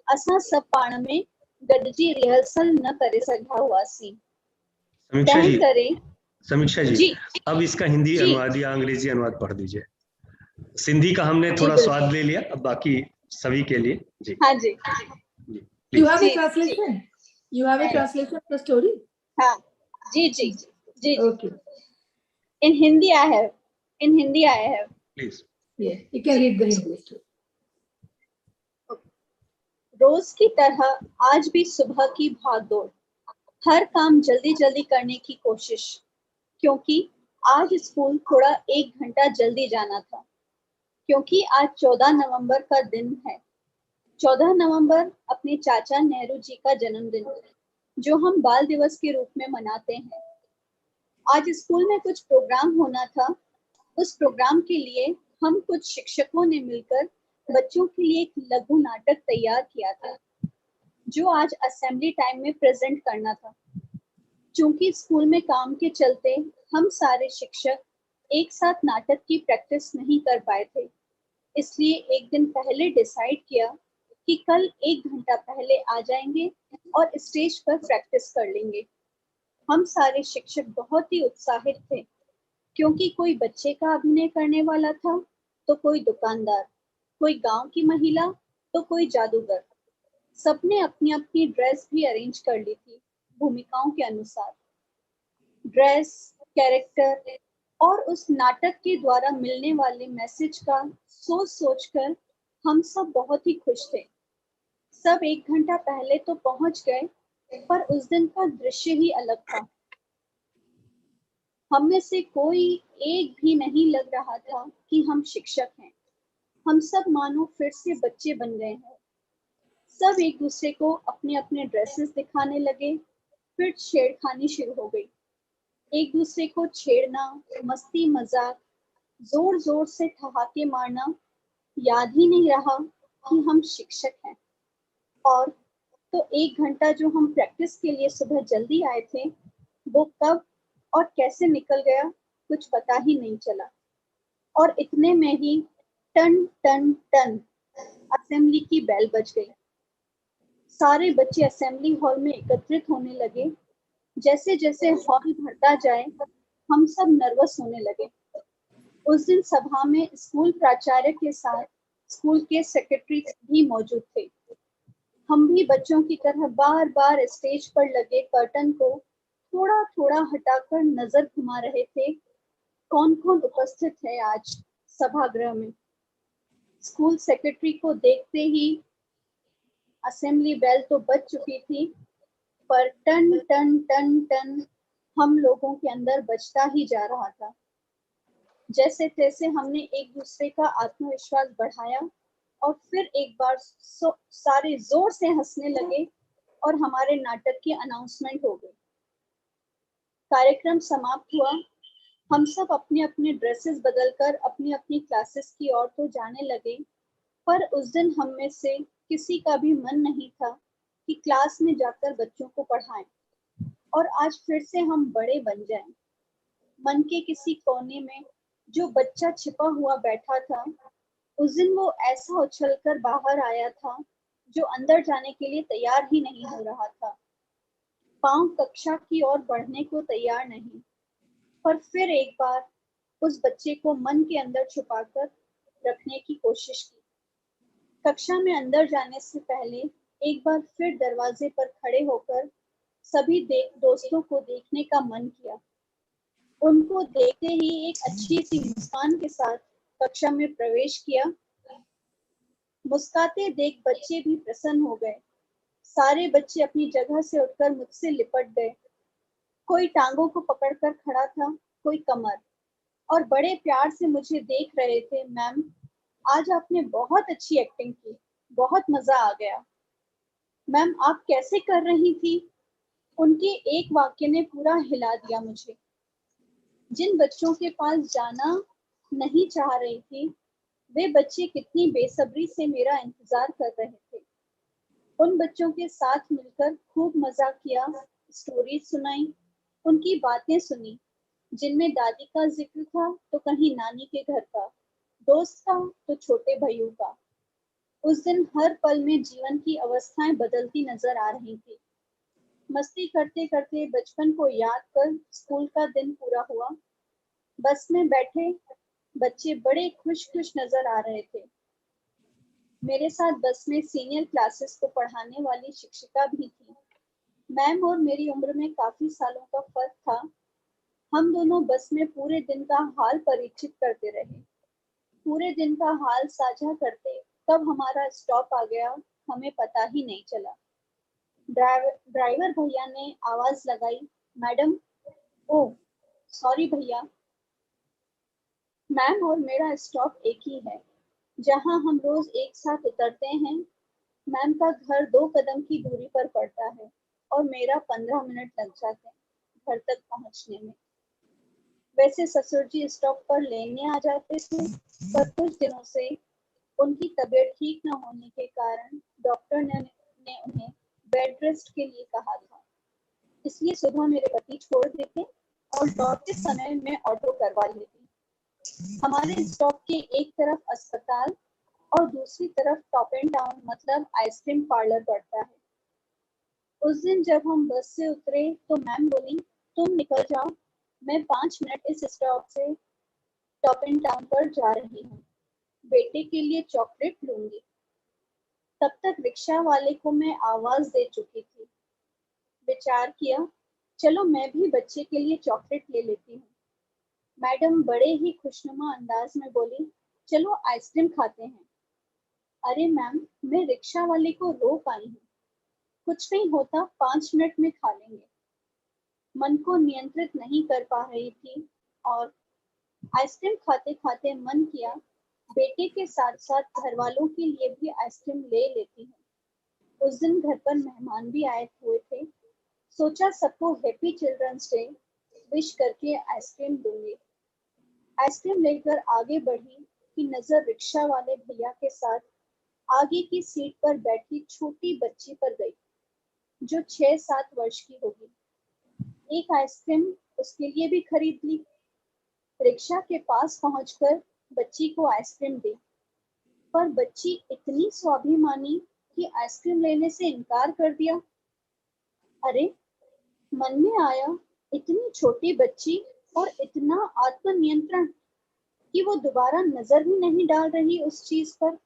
असां सभु पाण में गॾिजी रिहर्सल न करे सघिया हुआसीं। समीक्षा तंहिं जी, करे समीक्षा जी, जी अब इसका हिंदी जी अनुवाद या अंग्रेजी अनुवाद पढ़ दीजिए। सिंधी का हमने जी थोड़ा बिल्कुल। स्वाद ले लिया, अब बाकी सभी के लिए जी हाँ जी जी You प्लीज। have a जी जी translation? You have a translation of the story? हाँ जी जी जी जी Okay. In Hindi I have please Yeah, you can read the Hindi story. रोज की तरह आज भी सुबह की भागदौड़, हर काम जल्दी जल्दी करने की कोशिश, क्योंकि आज स्कूल थोड़ा 1 घंटा जल्दी जाना था, क्योंकि आज 14 नवंबर का दिन है। 14 नवंबर अपने चाचा नेहरू जी का जन्मदिन, जो हम बाल दिवस के रूप में मनाते हैं। आज स्कूल में कुछ प्रोग्राम होना था। उस प्रोग्राम के लिए हम कुछ शिक्षकों ने मिलकर बच्चों के लिए एक लघु नाटक तैयार किया था, जो आज असेंबली टाइम में प्रेजेंट करना था। चूंकि स्कूल में काम के चलते हम सारे शिक्षक एक साथ नाटक की प्रैक्टिस नहीं कर पाए थे, इसलिए एक दिन पहले डिसाइड किया कि कल 1 घंटा पहले आ जाएंगे और स्टेज पर प्रैक्टिस कर लेंगे। हम सारे शिक्षक बहुत ही उत्साहित थे, क्योंकि कोई बच्चे का अभिनय करने वाला था, तो कोई दुकानदार, कोई गांव की महिला, तो कोई जादूगर। सबने अपनी अपनी ड्रेस भी अरेंज कर ली थी भूमिकाओं के अनुसार। ड्रेस, कैरेक्टर और उस नाटक के द्वारा मिलने वाले मैसेज का सोच सोचकर हम सब बहुत ही खुश थे। सब 1 घंटा पहले तो पहुंच गए, पर उस दिन का दृश्य ही अलग था। हम में से कोई एक भी नहीं लग रहा था कि हम शिक्षक हैं। हम सब मानो फिर से बच्चे बन गए हैं। सब एक दूसरे को अपने अपने ड्रेसेस दिखाने लगे। फिर छेड़खानी शुरू हो गई। एक दूसरे को छेड़ना, मस्ती मजाक, जोर जोर से ठहाके मारना। याद ही नहीं रहा कि हम शिक्षक हैं। और तो 1 घंटा जो हम प्रैक्टिस के लिए सुबह जल्दी आए थे, वो कब और कैसे निकल गया कुछ पता ही नहीं चला। और इतने में ही टन टन टन असेंबली की बेल बज गई। सारे बच्चे असेंबली हॉल में एकत्रित होने लगे। जैसे जैसे हॉल भरता जाए, हम सब नर्वस होने लगे। उस दिन सभा में स्कूल प्राचार्य के साथ स्कूल के सेक्रेटरी भी मौजूद थे। हम भी बच्चों की तरह बार बार स्टेज पर लगे कर्टन को थोड़ा थोड़ा हटाकर नजर घुमा रहे थे, कौन कौन उपस्थित है आज सभागृह में। स्कूल सेक्रेटरी को देखते ही असेंबली बेल तो बज चुकी थी, पर टन टन टन टन हम लोगों के अंदर बजता ही जा रहा था। जैसे तैसे हमने एक दूसरे का आत्मविश्वास बढ़ाया और फिर एक बार सारे जोर से हंसने लगे और हमारे नाटक की अनाउंसमेंट हो गई। कार्यक्रम समाप्त हुआ। हम सब अपने अपने ड्रेसेस बदलकर अपनी अपनी क्लासेस की ओर तो जाने लगे, पर उस दिन हम में से किसी का भी मन नहीं था कि क्लास में जाकर बच्चों को पढ़ाएं और आज फिर से हम बड़े बन जाएं। मन के किसी कोने में जो बच्चा छिपा हुआ बैठा था, उस दिन वो ऐसा उछलकर बाहर आया था जो अंदर जाने के लिए तैयार ही नहीं हो रहा था। पांव कक्षा की ओर बढ़ने को तैयार नहीं, पर फिर एक बार उस बच्चे को मन के अंदर छुपाकर रखने की कोशिश की। कक्षा में अंदर जाने से पहले एक बार फिर दरवाजे पर खड़े होकर सभी दोस्तों को देखने का मन किया। उनको देखते ही एक अच्छी सी मुस्कान के साथ कक्षा में प्रवेश किया। मुस्काते देख बच्चे भी प्रसन्न हो गए। सारे बच्चे अपनी जगह से उठकर मुझसे लिपट गए। कोई टांगों को पकड़कर खड़ा था, कोई कमर, और बड़े प्यार से मुझे देख रहे थे। मैम, आज आपने बहुत अच्छी एक्टिंग की, बहुत मजा आ गया। मैम, आप कैसे कर रही थी? उनके एक वाक्य ने पूरा हिला दिया मुझे। जिन बच्चों के पास जाना नहीं चाह रही थी, वे बच्चे कितनी बेसब्री से मेरा इंतजार कर रहे थे। उन बच्चों के साथ मिलकर खूब मजा किया, स्टोरी सुनाई, उनकी बातें सुनी, जिनमें दादी का जिक्र था तो कहीं नानी के घर का, दोस्त का तो छोटे भाइयों का। उस दिन हर पल में जीवन की अवस्थाएं बदलती नजर आ रही थी। मस्ती करते करते बचपन को याद कर स्कूल का दिन पूरा हुआ। बस में बैठे बच्चे बड़े खुश खुश नजर आ रहे थे। मेरे साथ बस में सीनियर क्लासेस को पढ़ाने वाली शिक्षिका भी थी। मैम और मेरी उम्र में काफी सालों का फर्क था। हम दोनों बस में पूरे दिन का हाल परिचित करते रहे। पूरे दिन का हाल साझा करते कब हमारा स्टॉप आ गया हमें पता ही नहीं चला। ड्राइवर भैया ने आवाज लगाई, मैडम। ओ सॉरी भैया। मैम और मेरा स्टॉप एक ही है, जहां हम रोज एक साथ उतरते हैं। मैम का घर 2 कदम की दूरी पर पड़ता है और मेरा 15 मिनट लग जाते हैं घर तक पहुंचने में। वैसे ससुर जी स्टॉप पर लेने आ जाते थे, पर कुछ दिनों से उनकी तबीयत ठीक न होने के कारण डॉक्टर ने उन्हें बेड रेस्ट के लिए कहा था। इसलिए सुबह मेरे पति छोड़ देते और लौटते समय मैं ऑटो करवा लेती। हमारे स्टॉप के एक तरफ अस्पताल और दूसरी तरफ टॉप एंड टाउन मतलब आइसक्रीम पार्लर पड़ता है। उस दिन जब हम बस से उतरे तो मैम बोली, तुम निकल जाओ, मैं 5 मिनट इस स्टॉप से टॉप एंड टाउन पर जा रही हूँ, बेटे के लिए चॉकलेट लूंगी। तब तक रिक्शा वाले को मैं आवाज दे चुकी थी। विचार किया, चलो मैं भी बच्चे के लिए चॉकलेट ले लेती हूँ। मैडम बड़े ही खुशनुमा अंदाज में बोली, चलो आइसक्रीम खाते हैं। अरे मैम, मैं रिक्शा वाले को रोक आई हूँ, कुछ नहीं होता, 5 मिनट में खा लेंगे। मन को नियंत्रित नहीं कर पा रही थी और आइसक्रीम खाते खाते मन किया बेटे के साथ साथ घर वालों के लिए भी आइसक्रीम ले लेती हूँ। उस दिन घर पर मेहमान भी आए हुए थे। सोचा सबको हैप्पी चिल्ड्रंस डे विश करके आइसक्रीम दूंगी। आइसक्रीम लेकर आगे बढ़ी कि नजर रिक्शा वाले भैया के साथ आगे की सीट पर बैठी छोटी बच्ची पर गई, जो 6-7 वर्ष की होगी। एक आइसक्रीम उसके लिए भी खरीद ली। रिक्शा के पास पहुंचकर बच्ची को आइसक्रीम दी, पर बच्ची इतनी स्वाभिमानी कि आइसक्रीम लेने से इनकार कर दिया। अरे, मन में आया, इतनी छोटी बच्ची और इतना आत्मनियंत्रण कि वो दोबारा नजर भी नहीं डाल रही उस चीज पर।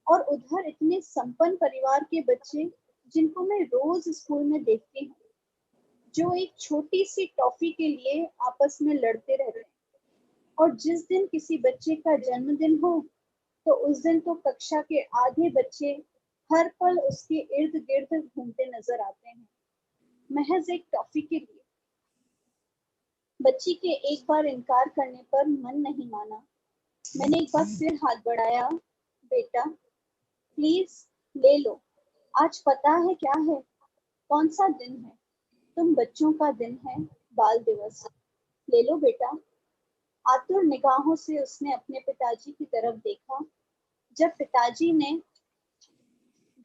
और उधर इतने संपन्न परिवार के बच्चे जिनको मैं रोज स्कूल में देखती हूँ, जो एक छोटी सी टॉफी के लिए आपस में लड़ते रहते हैं। और जिस दिन किसी बच्चे का जन्मदिन हो तो उस दिन तो कक्षा के आधे बच्चे हर पल उसके इर्द गिर्द घूमते नजर आते हैं, महज एक टॉफी के लिए। बच्ची के एक बार इनकार करने पर मन नहीं माना। मैंने एक बार फिर हाथ बढ़ाया, बेटा प्लीज ले लो, आज पता है क्या है, कौन सा दिन है? तुम बच्चों का दिन है, बाल दिवस। ले लो बेटा। आतुर निगाहों से उसने अपने पिताजी की तरफ देखा। जब पिताजी ने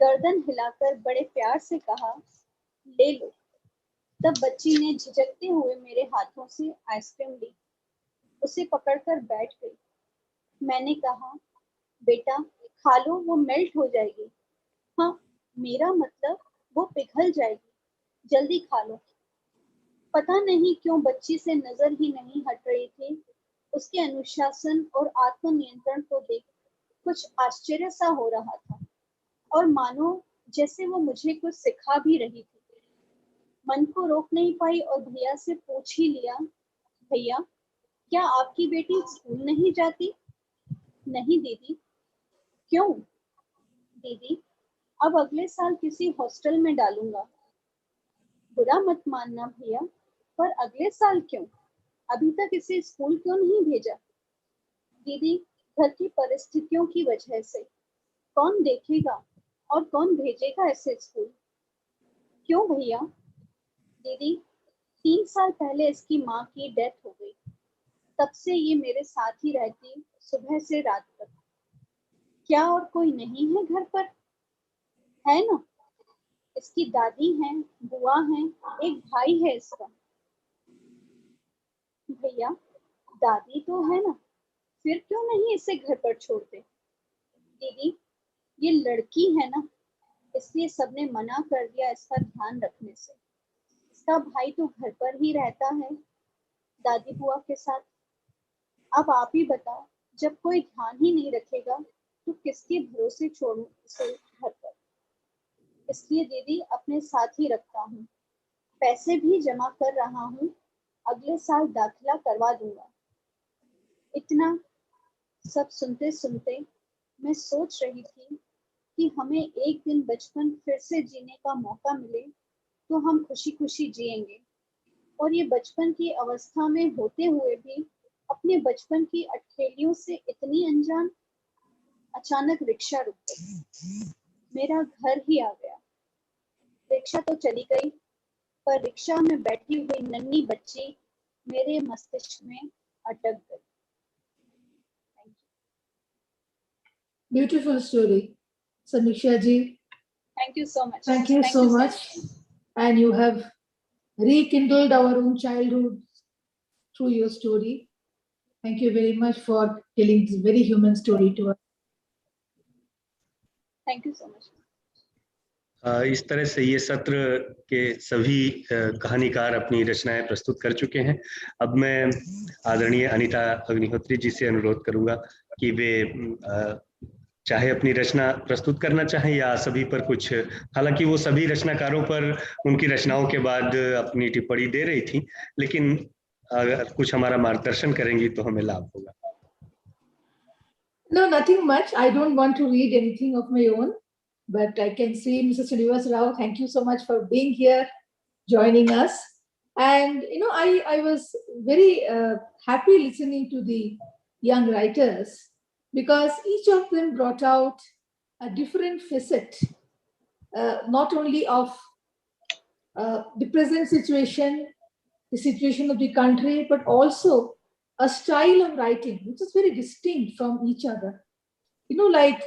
गर्दन हिलाकर बड़े प्यार से कहा, ले लो, तब बच्ची ने झिझकते हुए मेरे हाथों से आइसक्रीम ली, उसे पकड़कर बैठ गई। मैंने कहा, बेटा खा लो, वो मेल्ट हो जाएगी। हाँ, मेरा मतलब वो पिघल जाएगी, जल्दी खा लो। पता नहीं क्यों बच्ची से नजर ही नहीं हट रही थी। उसके अनुशासन और आत्मनियंत्रण को देख कुछ आश्चर्य सा हो रहा था, और मानो जैसे वो मुझे कुछ सिखा भी रही थी। मन को रोक नहीं पाई और भैया से पूछ ही लिया, भैया क्या आपकी बेटी स्कूल नहीं जाती? नहीं दीदी। क्यों? दीदी अब अगले साल किसी हॉस्टल में डालूंगा। बुरा मत मानना भैया, पर अगले साल क्यों? अभी तक इसे स्कूल क्यों नहीं भेजा? दीदी घर की परिस्थितियों की वजह से। कौन देखेगा और कौन भेजेगा इसे स्कूल? क्यों भैया? दीदी 3 साल पहले इसकी माँ की डेथ हो गई, तब से ये मेरे साथ ही रहती, सुबह से रात तक। क्या और कोई नहीं है घर पर? है ना? इसकी दादी हैं, बुआ हैं, एक भाई है इसका। भैया दादी तो है ना, फिर क्यों नहीं इसे घर पर छोड़ते? दीदी ये लड़की है ना, इसलिए सबने मना कर दिया इसका ध्यान रखने से। इसका भाई तो घर पर ही रहता है दादी बुआ के साथ। अब आप ही बताओ, जब कोई ध्यान ही नहीं रखेगा तो किसके भरोसे छोड़ूं इसे घर पर? इसलिए दीदी अपने साथ ही रखता हूँ, पैसे भी जमा कर रहा हूँ, अगले साल दाखिला करवा दूंगा। इतना सब सुनते सुनते मैं सोच रही थी कि हमें एक दिन बचपन फिर से जीने का मौका मिले तो हम खुशी खुशी जिएंगे। और ये बचपन की अवस्था में होते हुए भी अपने बचपन की अटखेलियों से इतनी अनजान। अचानक रिक्शा रुक गई, मेरा घर ही आ गया। रिक्शा तो चली गई, पर रिक्शा में बैठी हुई नन्ही बच्ची मेरे मस्तिष्क में अटक गई। Beautiful story, Samiksha ji. Thank you so much. Thank you so much. And you have rekindled our own childhood through your story. Thank you very much for telling this very human story to us. Thank you so much. इस तरह से ये सत्र के सभी कहानीकार अपनी रचनाएं प्रस्तुत कर चुके हैं। अब मैं आदरणीय अनीता अग्निहोत्री जी से अनुरोध करूंगा कि वे चाहे अपनी रचना प्रस्तुत करना चाहें या सभी पर कुछ, हालांकि वो सभी रचनाकारों पर उनकी रचनाओं के बाद अपनी टिप्पणी दे रही थी, लेकिन अगर कुछ हमारा मार्गदर्शन करेंगी तो हमें लाभ होगा। No, nothing much. I don't want to read anything of my own, but I can see Mr. Srinivas Rao. Thank you so much for being here, joining us. And, you know, I was very happy listening to the young writers because each of them brought out a different facet, not only of the present situation, the situation of the country, but also a style of writing which is very distinct from each other. You know, like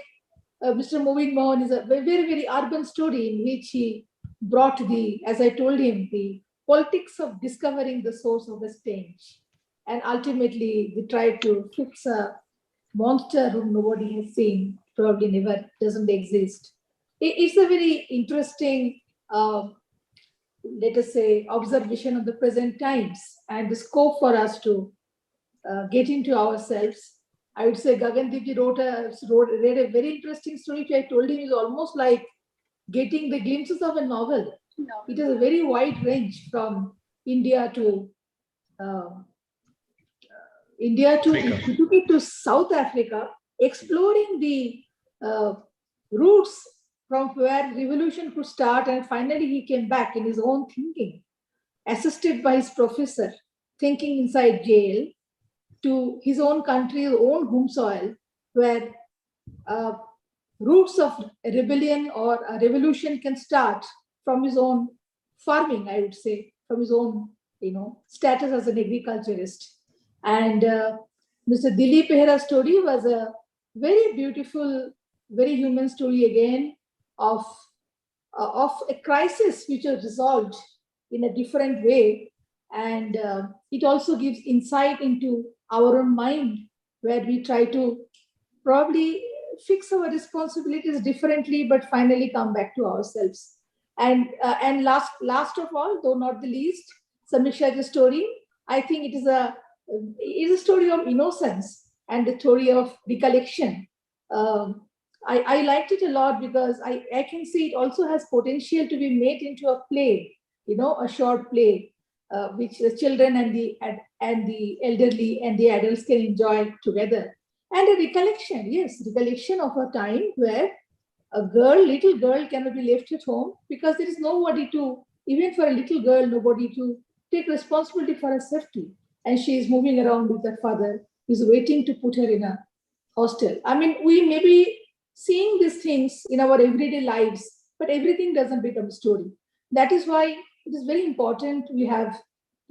Mr. Movin Mohan is a very, very urban story in which he brought the, as I told him, the politics of discovering the source of the stench. And ultimately, we tried to fix a monster whom nobody has seen, probably never doesn't exist. It's a very interesting, let us say, observation of the present times and the scope for us to get into ourselves. I would say Gagandeep ji read a very interesting story which I told him is almost like getting the glimpses of a novel. No. It has a very wide range from India to he took it to South Africa, exploring the roots from where revolution could start, and finally he came back in his own thinking, assisted by his professor, thinking inside jail, to his own country, his own home soil, where roots of a rebellion or a revolution can start from his own farming, I would say, from his own, status as an agriculturist. And Mr. Dilip Behera's story was a very beautiful, very human story again of a crisis which was resolved in a different way. And it also gives insight into our own mind, where we try to probably fix our responsibilities differently, but finally come back to ourselves. And last of all, though not the least, Samiksha's story, I think it is a story of innocence and a story of recollection. I liked it a lot because I can see it also has potential to be made into a play, a short play, which the children and the elderly and the adults can enjoy together. And a recollection, yes, recollection of a time where a little girl cannot be left at home because there is nobody to, even for a little girl, nobody to take responsibility for her safety. And she is moving around with her father, who is waiting to put her in a hostel. I mean, we may be seeing these things in our everyday lives, but everything doesn't become a story. That is why it is very important we have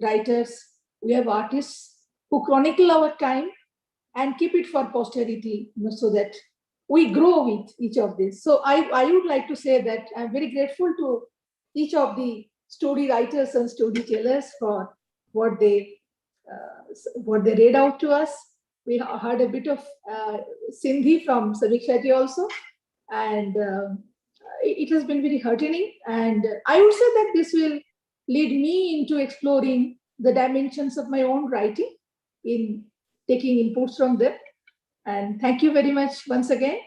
writers, we have artists who chronicle our time and keep it for posterity, so that we grow with each of these. So I would like to say that I'm very grateful to each of the story writers and storytellers for what they read out to us. We heard a bit of Sindhi from Samiksha ji also, and it has been very heartening. And I would say that this will lead me into exploring the dimensions of my own writing in taking inputs from them. And thank you very much once again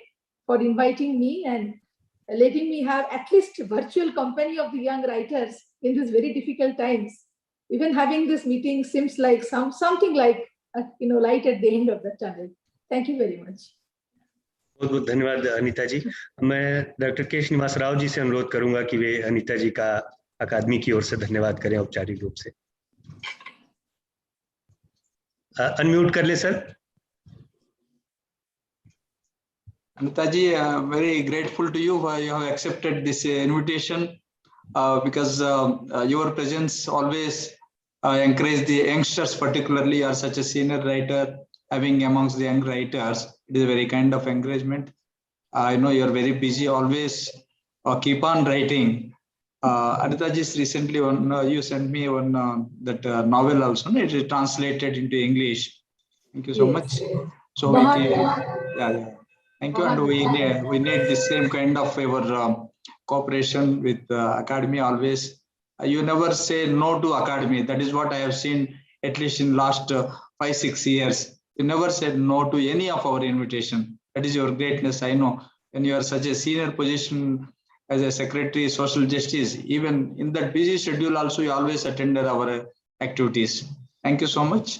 for inviting me and letting me have at least virtual company of the young writers in these very difficult times. Even having this meeting seems like something like light at the end of the tunnel. Thank you very much. बहुत बहुत धन्यवाद अनीता जी। मैं doctor के श्रीनिवास राव जी से अनुरोध करूंगा कि वे अनीता जी का अकादमी की ओर से धन्यवाद करें औपचारिक रूप से। अनम्यूट कर ले sir. Anita ji, very grateful to you for you have accepted this invitation because your presence always encourage the youngsters, particularly you are such a senior writer, having amongst the young writers, it is a very kind of encouragement. I know you are very busy always, keep on writing. Anita ji, recently you sent me one that novel also, it is translated into English. Thank you so much. So yeah. Thank you, and we need the same kind of our cooperation with Academy always. You never say no to Academy. That is what I have seen at least in last 5-6 years. You never said no to any of our invitation. That is your greatness. I know when you are such a senior position as a Secretary Social Justice, even in that busy schedule also you always attended our activities. Thank you so much.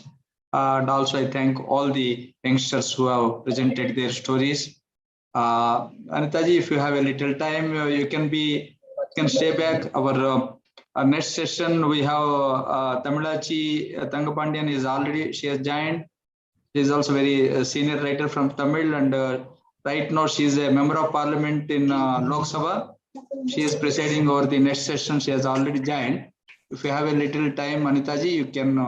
And also I thank all the youngsters who have presented their stories. Anita ji, if you have a little time, you can stay back. Our next session, we have Tamilachi Thangapandian she has joined. She is also very senior writer from Tamil, and right now she is a member of parliament in Lok Sabha. She is presiding over the next session. She has already joined. If you have a little time, Anita ji, you can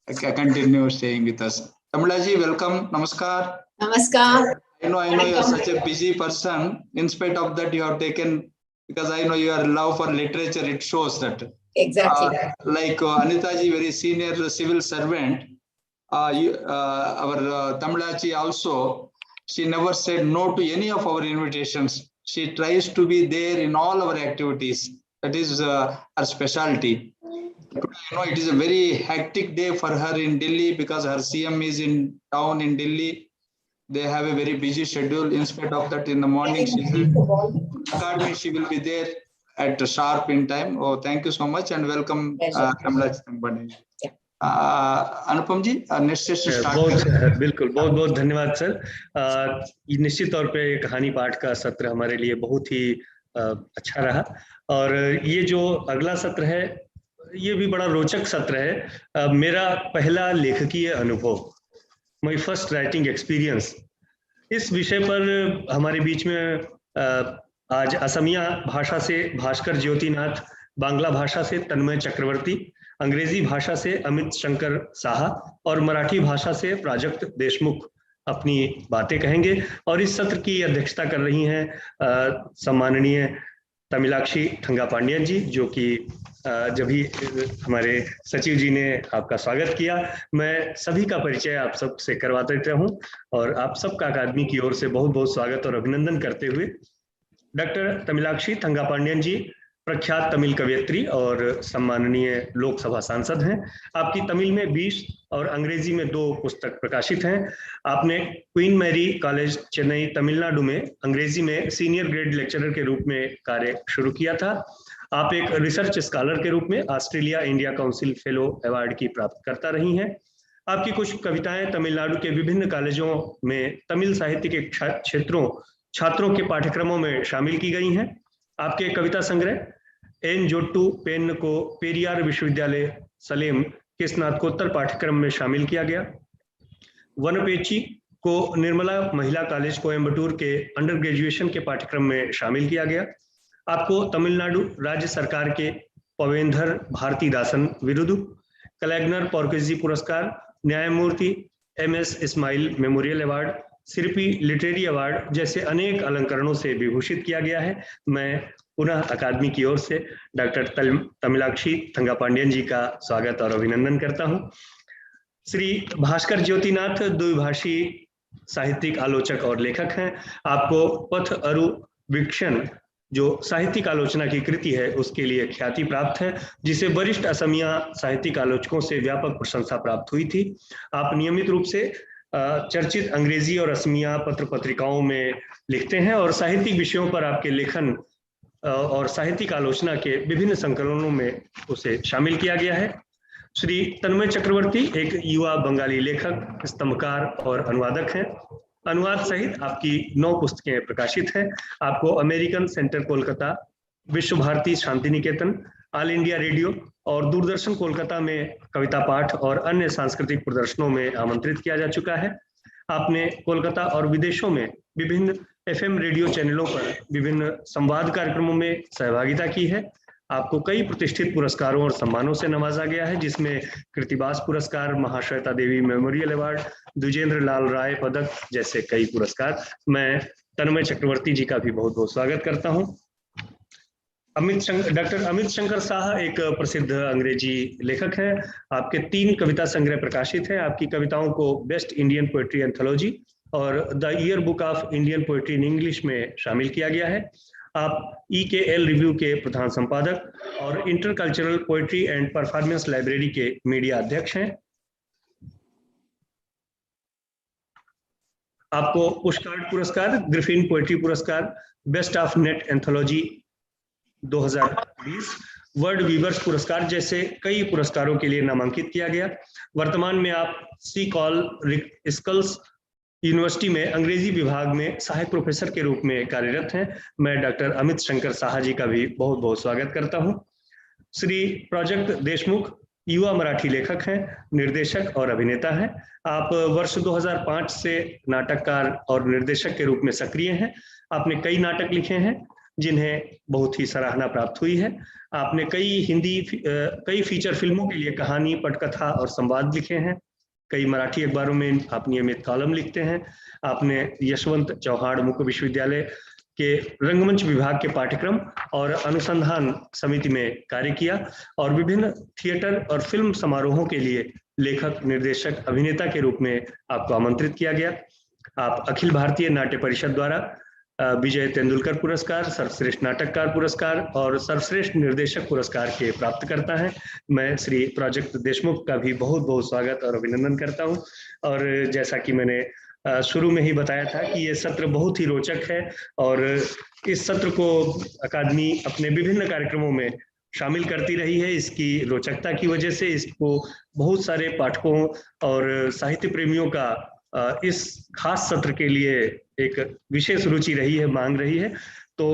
continue staying with us. Tamilaji, welcome. Namaskar. Namaskar. I know you are such a busy person. In spite of that, you have taken, because I know your love for literature, it shows that. Exactly. Like Anita ji, very senior civil servant. Our Tamilaji also, she never said no to any of our invitations. She tries to be there in all our activities. That is her specialty. It is a very hectic day for her in Delhi because her CM is in town in Delhi. They have a very busy schedule. In spite of that, in the morning, Academy, she will be there at sharp in time. Oh, thank you so much and welcome, Kamla Chitambani. Anupam ji, next session start. बिल्कुल, बहुत बहुत धन्यवाद sir. निश्चित तौर पे कहानी पाठ का सत्र हमारे लिए बहुत ही अच्छा रहा, और ये जो अगला सत्र है ये भी बड़ा रोचक सत्र है। मेरा पहला लेखकीय अनुभव, माय फर्स्ट राइटिंग एक्सपीरियंस, इस विषय पर हमारे बीच में आज असमिया भाषा से भास्कर ज्योतिनाथ, बांग्ला भाषा से तन्मय चक्रवर्ती, अंग्रेजी भाषा से अमित शंकर साहा और मराठी भाषा से प्राजक्त देशमुख अपनी बातें कहेंगे। और इस सत्र की अध्यक्षता कर रही हैं सम्माननीय तमिलाक्षी थंगापांडियन जी, जो कि जब भी हमारे सचिव जी ने आपका स्वागत किया, मैं सभी का परिचय आप सब से करवाते रहूं और आप सबका अकादमी की ओर से बहुत बहुत स्वागत और अभिनंदन करते हुए, डॉक्टर तमिलाक्षी थंगापांडियन जी प्रख्यात तमिल कवयित्री और सम्माननीय लोकसभा सांसद हैं। आपकी तमिल में 20 और अंग्रेजी में 2 पुस्तक प्रकाशित हैं। आपने Queen Mary College Chennai Tamil Nadu में अंग्रेजी में सीनियर ग्रेड लेक्चरर के रूप में कार्य शुरू किया था। आप एक रिसर्च स्कॉलर के रूप में Australia India council fellow award की प्राप्तकर्ता रही हैं। आपकी कुछ कविताएं तमिलनाडु के विभिन्न कॉलेजों में तमिल साहित्य के छात्रों के पाठ्यक्रमों में शामिल की गई हैं। आपके कविता संग्रह एन जोट्टू पेन को पेरियार विश्वविद्यालय सलेम के स्नातकोत्तर पाठ्यक्रम में शामिल किया गया। वनपेची को निर्मला महिला कॉलेज कोयम्बटूर के अंडर ग्रेजुएशन के पाठ्यक्रम में शामिल किया गया। आपको तमिलनाडु राज्य सरकार के पवेंधर भारतीदासन विरुदु, कलैग्नर पोर्केजी पुरस्कार, न्यायमूर्ति MS Ismail memorial award, Sirpi literary award जैसे अनेक अलंकरणों से विभूषित किया गया है। मैं पुनः अकादमी की ओर से डॉक्टर तमिलाक्षी थंगापांडियन जी का स्वागत और अभिनंदन करता हूं। श्री भास्कर ज्योतिनाथ द्विभाषी साहित्यिक आलोचक और लेखक हैं। आपको पथ अरु वीक्षण जो साहित्यिक आलोचना की कृति है उसके लिए ख्याति प्राप्त है, जिसे वरिष्ठ असमिया साहित्यिक आलोचकों से व्यापक प्रशंसा प्राप्त हुई थी। आप नियमित रूप से चर्चित अंग्रेजी और असमिया पत्र पत्रिकाओं में लिखते हैं और साहित्यिक विषयों पर आपके लेखन और साहित्यिक आलोचना के विभिन्न संकलनों में उसे शामिल किया गया है। श्री तन्मय चक्रवर्ती एक युवा बंगाली लेखक, स्तंभकार और अनुवादक हैं। अनुवाद सहित आपकी 9 पुस्तकें प्रकाशित हैं। आपको अमेरिकन सेंटर कोलकाता, विश्व Bharti Shanti Niketan, all India radio और दूरदर्शन कोलकाता में कविता पाठ और अन्य सांस्कृतिक प्रदर्शनों में आमंत्रित किया जा चुका है। आपने कोलकाता और विदेशों में विभिन्न FM रेडियो चैनलों पर विभिन्न संवाद कार्यक्रमों में सहभागिता की है। आपको कई प्रतिष्ठित पुरस्कारों और सम्मानों से नवाजा गया है, जिसमें कृतिवास पुरस्कार, महाश्वेता देवी मेमोरियल अवार्ड, द्विजेंद्र लाल राय पदक जैसे कई पुरस्कार। मैं तन्मय चक्रवर्ती जी का भी बहुत बहुत स्वागत करता हूं। डॉक्टर अमित शंकर शाह एक प्रसिद्ध अंग्रेजी लेखक है। आपके 3 कविता संग्रह प्रकाशित हैं। आपकी कविताओं को बेस्ट इंडियन पोएट्री एंथोलॉजी और the year book of Indian poetry in English में शामिल किया गया है। आप EKL रिव्यू के प्रधान संपादक और intercultural poetry and performance library के मीडिया अध्यक्ष हैं। आपको पुष्कार्ड पुरस्कार, ग्रिफिन पोएट्री पुरस्कार, best of net anthology 2020, word weavers पुरस्कार जैसे कई पुरस्कारों के लिए नामांकित किया गया। वर्तमान में आप सी कॉल स्कल्स यूनिवर्सिटी में अंग्रेजी विभाग में सहायक प्रोफेसर के रूप में कार्यरत हैं। मैं डॉक्टर अमित शंकर शाह जी का भी बहुत बहुत स्वागत करता हूं। श्री प्रोजेक्ट देशमुख युवा मराठी लेखक हैं, निर्देशक और अभिनेता हैं। आप वर्ष 2005 से नाटककार और निर्देशक के रूप में सक्रिय हैं। आपने कई नाटक लिखे हैं जिन्हें बहुत ही सराहना प्राप्त हुई है। आपने कई फीचर फिल्मों के लिए कहानी, पटकथा और संवाद लिखे हैं। कई मराठी अखबारों में आप नियमित कॉलम लिखते हैं। आपने यशवंत चौहान मुक्त विश्वविद्यालय के रंगमंच विभाग के पाठ्यक्रम और अनुसंधान समिति में कार्य किया और विभिन्न थिएटर और फिल्म समारोहों के लिए लेखक, निर्देशक, अभिनेता के रूप में आपको आमंत्रित किया गया। आप अखिल भारतीय नाट्य परिषद द्वारा विजय तेंदुलकर पुरस्कार, सर्वश्रेष्ठ नाटककार पुरस्कार और सर्वश्रेष्ठ निर्देशक पुरस्कार के प्राप्तकर्ता हैं। मैं श्री प्रोजेक्ट देशमुख का भी बहुत बहुत स्वागत और अभिनंदन करता हूं। और जैसा कि मैंने शुरू में ही बताया था कि ये सत्र बहुत ही रोचक है और इस सत्र को अकादमी अपने विभिन्न कार्यक्रमों में शामिल करती रही है। इसकी रोचकता की वजह से इसको बहुत सारे पाठकों और साहित्य प्रेमियों का इस खास सत्र के लिए एक विशेष रुचि रही है, मांग रही है। तो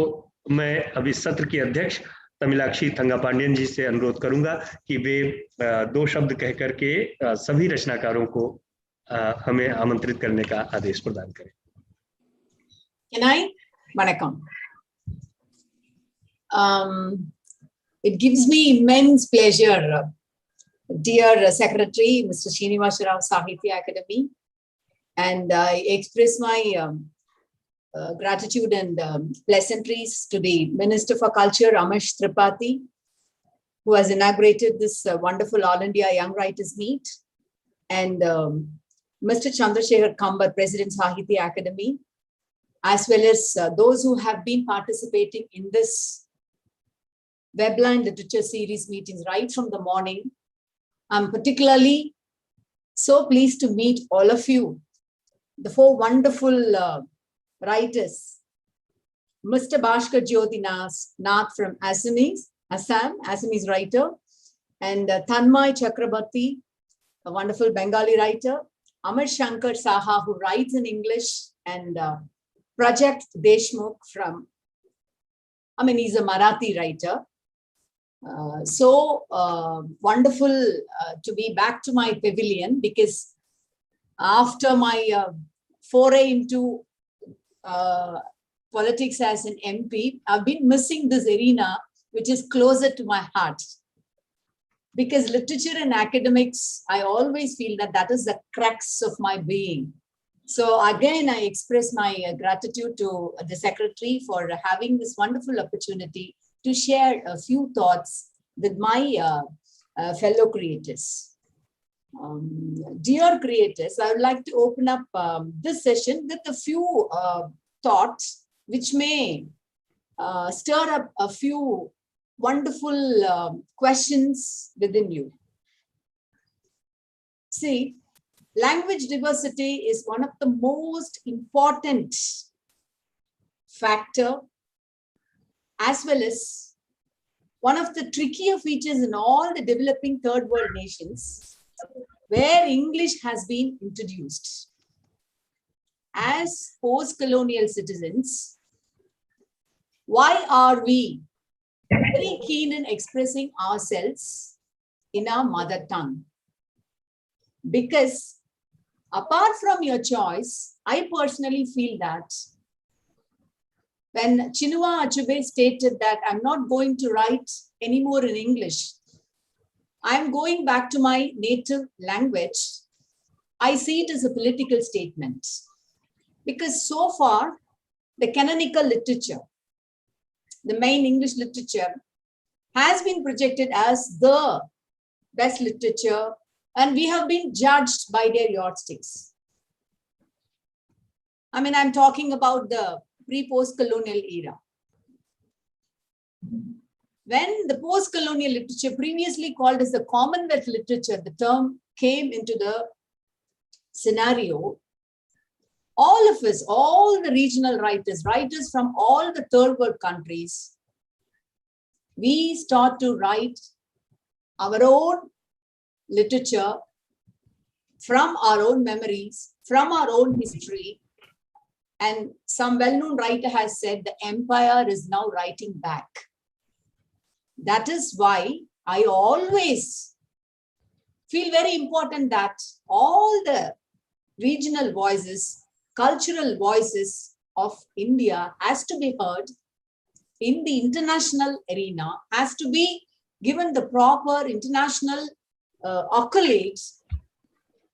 मैं अब इस सत्र की अध्यक्ष तमिलाक्षी थंगापांडियन जी से अनुरोध करूंगा कि वे 2 शब्द कह करके सभी रचनाकारों को हमें आमंत्रित करने का आदेश प्रदान करें। Vanakkam. It gives me immense pleasure, dear Secretary, Mr. Srinivasa Rao Sahitya Academy, and I express my gratitude and pleasantries to the Minister for Culture, Ramesh Tripathi, who has inaugurated this wonderful All India Young Writers Meet, and Mr. Chandrasekhar Kambar, President Sahitya Academy, as well as those who have been participating in this Webline Literature Series meetings right from the morning. I'm particularly so pleased to meet all of you, the 4 wonderful writers. Mr. Bhaskar Jyotinath from Assam, Assamese writer, and Tanmay Chakrabarti, a wonderful Bengali writer, Amar Shankar Saha, who writes in English, and Project Deshmukh he's a Marathi writer. So wonderful to be back to my pavilion, because after my foray into politics as an MP, I've been missing this arena, which is closer to my heart. Because literature and academics, I always feel that is the crux of my being. So again, I express my gratitude to the secretary for having this wonderful opportunity to share a few thoughts with my fellow creators. Dear creators, I would like to open up this session with a few thoughts which may stir up a few wonderful questions within you. See, language diversity is one of the most important factor, as well as one of the trickier features in all the developing third world nations where English has been introduced. As post-colonial citizens, why are we very keen in expressing ourselves in our mother tongue? Because apart from your choice, I personally feel that when Chinua Achebe stated that I'm not going to write anymore in English, I'm going back to my native language, I see it as a political statement. Because so far, the canonical literature, the main English literature, has been projected as the best literature, and we have been judged by their yardsticks. I mean, I'm talking about the pre-post-colonial era. When the post-colonial literature, previously called as the Commonwealth literature, the term came into the scenario, all of us, all the regional writers, writers from all the third world countries, we start to write our own literature from our own memories, from our own history. And some well-known writer has said the empire is now writing back. That is why I always feel very important that all the regional voices, cultural voices of India has to be heard in the international arena, has to be given the proper international accolades,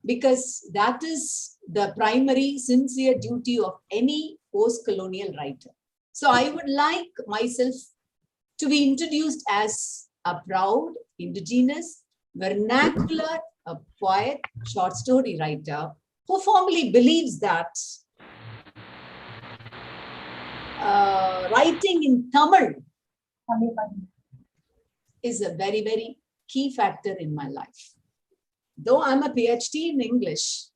because that is the primary sincere duty of any post-colonial writer. So I would like myself to be introduced as a proud, indigenous, vernacular, a poet, short story writer who firmly believes that writing in Tamil is a very, very key factor in my life. Though I'm a PhD in English,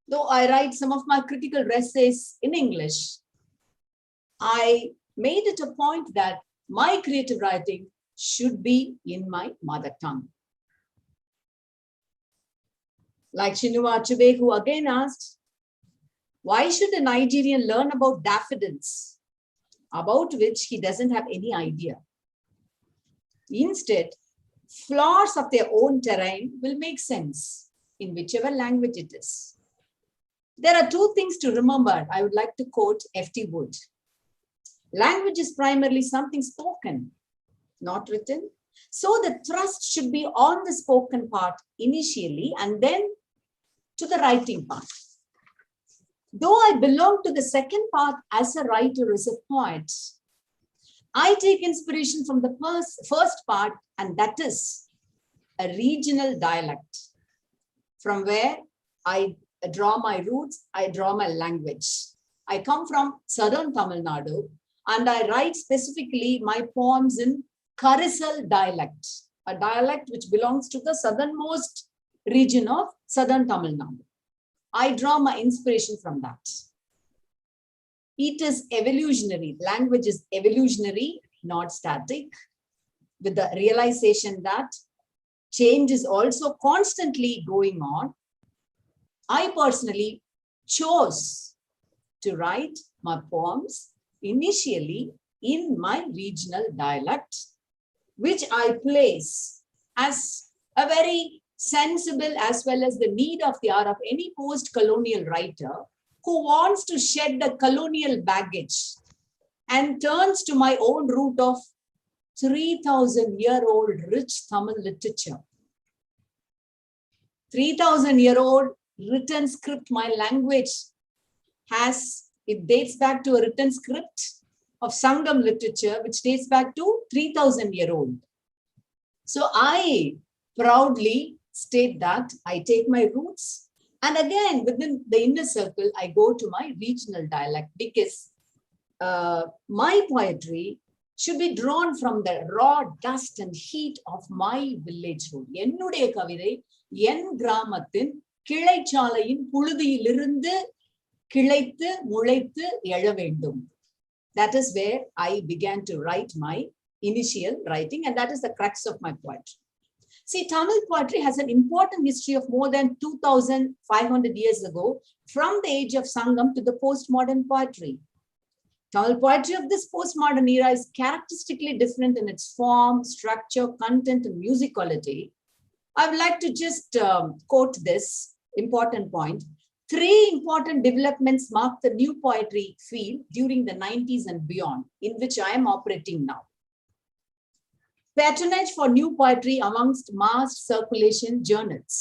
though I write some of my critical essays in English, I made it a point that my creative writing should be in my mother tongue. Like Chinua Achebe, who again asked, why should a Nigerian learn about daffodils, about which he doesn't have any idea? Instead, flowers of their own terrain will make sense in whichever language it is. There are two things to remember. I would like to quote F.T. Wood. Language is primarily something spoken, not written. So the thrust should be on the spoken part initially and then to the writing part. Though I belong to the second part as a writer, as a poet, I take inspiration from the first part, and that is a regional dialect, from where I draw my roots, I draw my language. I come from southern Tamil Nadu, and I write specifically my poems in Karisal dialect, a dialect which belongs to the southernmost region of southern Tamil Nadu. I draw my inspiration from that. It is evolutionary. Language is evolutionary, not static, with the realization that change is also constantly going on. I personally chose to write my poems initially in my regional dialect, which I place as a very sensible as well as the need of the hour of any post-colonial writer who wants to shed the colonial baggage and turns to my own root of 3,000-year-old rich Tamil literature. 3,000-year-old written script. My language it dates back to a written script of Sangam literature, which dates back to 3,000-year-old. So I proudly state that I take my roots, and again, within the inner circle, I go to my regional dialect, because my poetry should be drawn from the raw dust and heat of my village road. என்னுடைய கவிதை என் கிராமத்தின் கிளைச்சாலையின் புழுதியிலிருந்து கிளைத்து முளைத்து எழ வேண்டும். That is where I began to write my initial writing, and that is the crux of my poetry. See, Tamil poetry has an important history of more than 2,500 years ago, from the age of Sangam to the postmodern poetry. Tamil poetry of this postmodern era is characteristically different in its form, structure, content, and musicality. I would like to just quote this important point. 3 important developments mark the new poetry field during the 90s and beyond, in which I am operating now. Patronage for new poetry amongst mass circulation journals.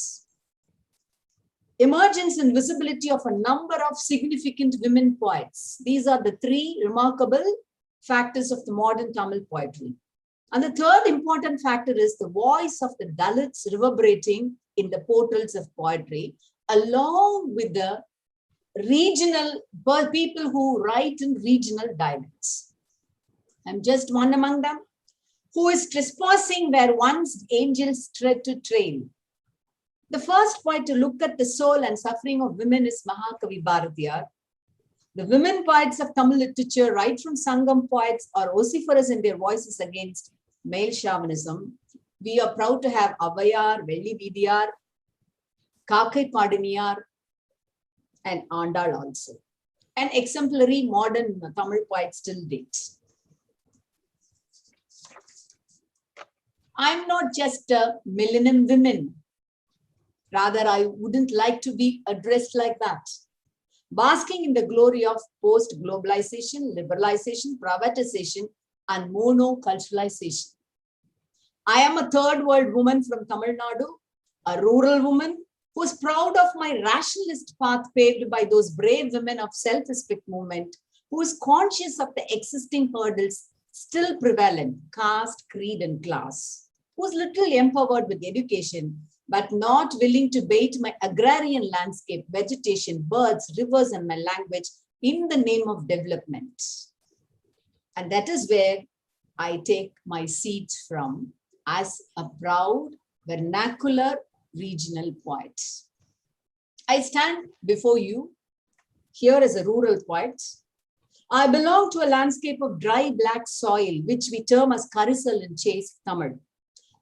Emergence and visibility of a number of significant women poets. These are the 3 remarkable factors of the modern Tamil poetry. And the third important factor is the voice of the Dalits reverberating in the portals of poetry, along with the regional people who write in regional dialects. I'm just one among them, who is trespassing where once angels tread to trail. The first poet to look at the soul and suffering of women is Mahakavi Bharatiyar. The women poets of Tamil literature, right from Sangam poets, are vociferous in their voices against male chauvinism. We are proud to have Avayar, Velli Vidiyar, Kakai Padiniyar, and Andal also. An exemplary modern Tamil poet still date. I'm not just a millennium woman. Rather, I wouldn't like to be addressed like that. Basking in the glory of post-globalization, liberalization, privatization, and monoculturalization. I am a third world woman from Tamil Nadu, a rural woman who is proud of my rationalist path paved by those brave women of self-respect movement, who is conscious of the existing hurdles still prevalent, caste, creed, and class, who is little empowered with education, but not willing to bait my agrarian landscape, vegetation, birds, rivers, and my language in the name of development. And that is where I take my seat from, as a proud vernacular regional poet. I stand before you here as a rural poet. I belong to a landscape of dry black soil, which we term as Karisal in Chase Tamil.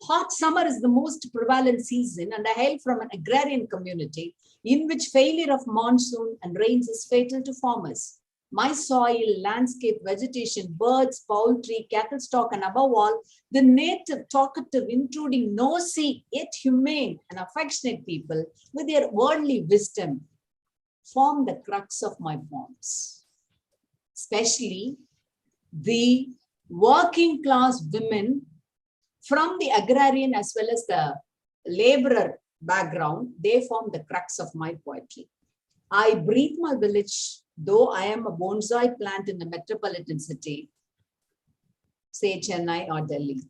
Hot summer is the most prevalent season, and I hail from an agrarian community in which failure of monsoon and rains is fatal to farmers. My soil, landscape, vegetation, birds, poultry, cattle stock, and above all, the native, talkative, intruding, nosy, yet humane and affectionate people with their worldly wisdom form the crux of my poems. Especially the working class women from the agrarian as well as the laborer background, they form the crux of my poetry. I breathe my village, though I am a bonsai plant in a metropolitan city, say Chennai or Delhi.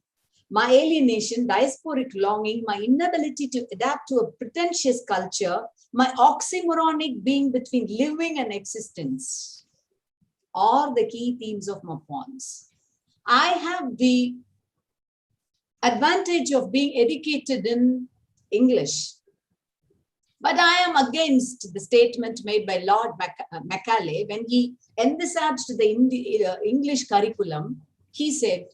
My alienation, diasporic longing, my inability to adapt to a pretentious culture, my oxymoronic being between living and existence, are the key themes of my poems. I have the advantage of being educated in English, but I am against the statement made by Lord Macaulay when he envisaged the English curriculum. He said,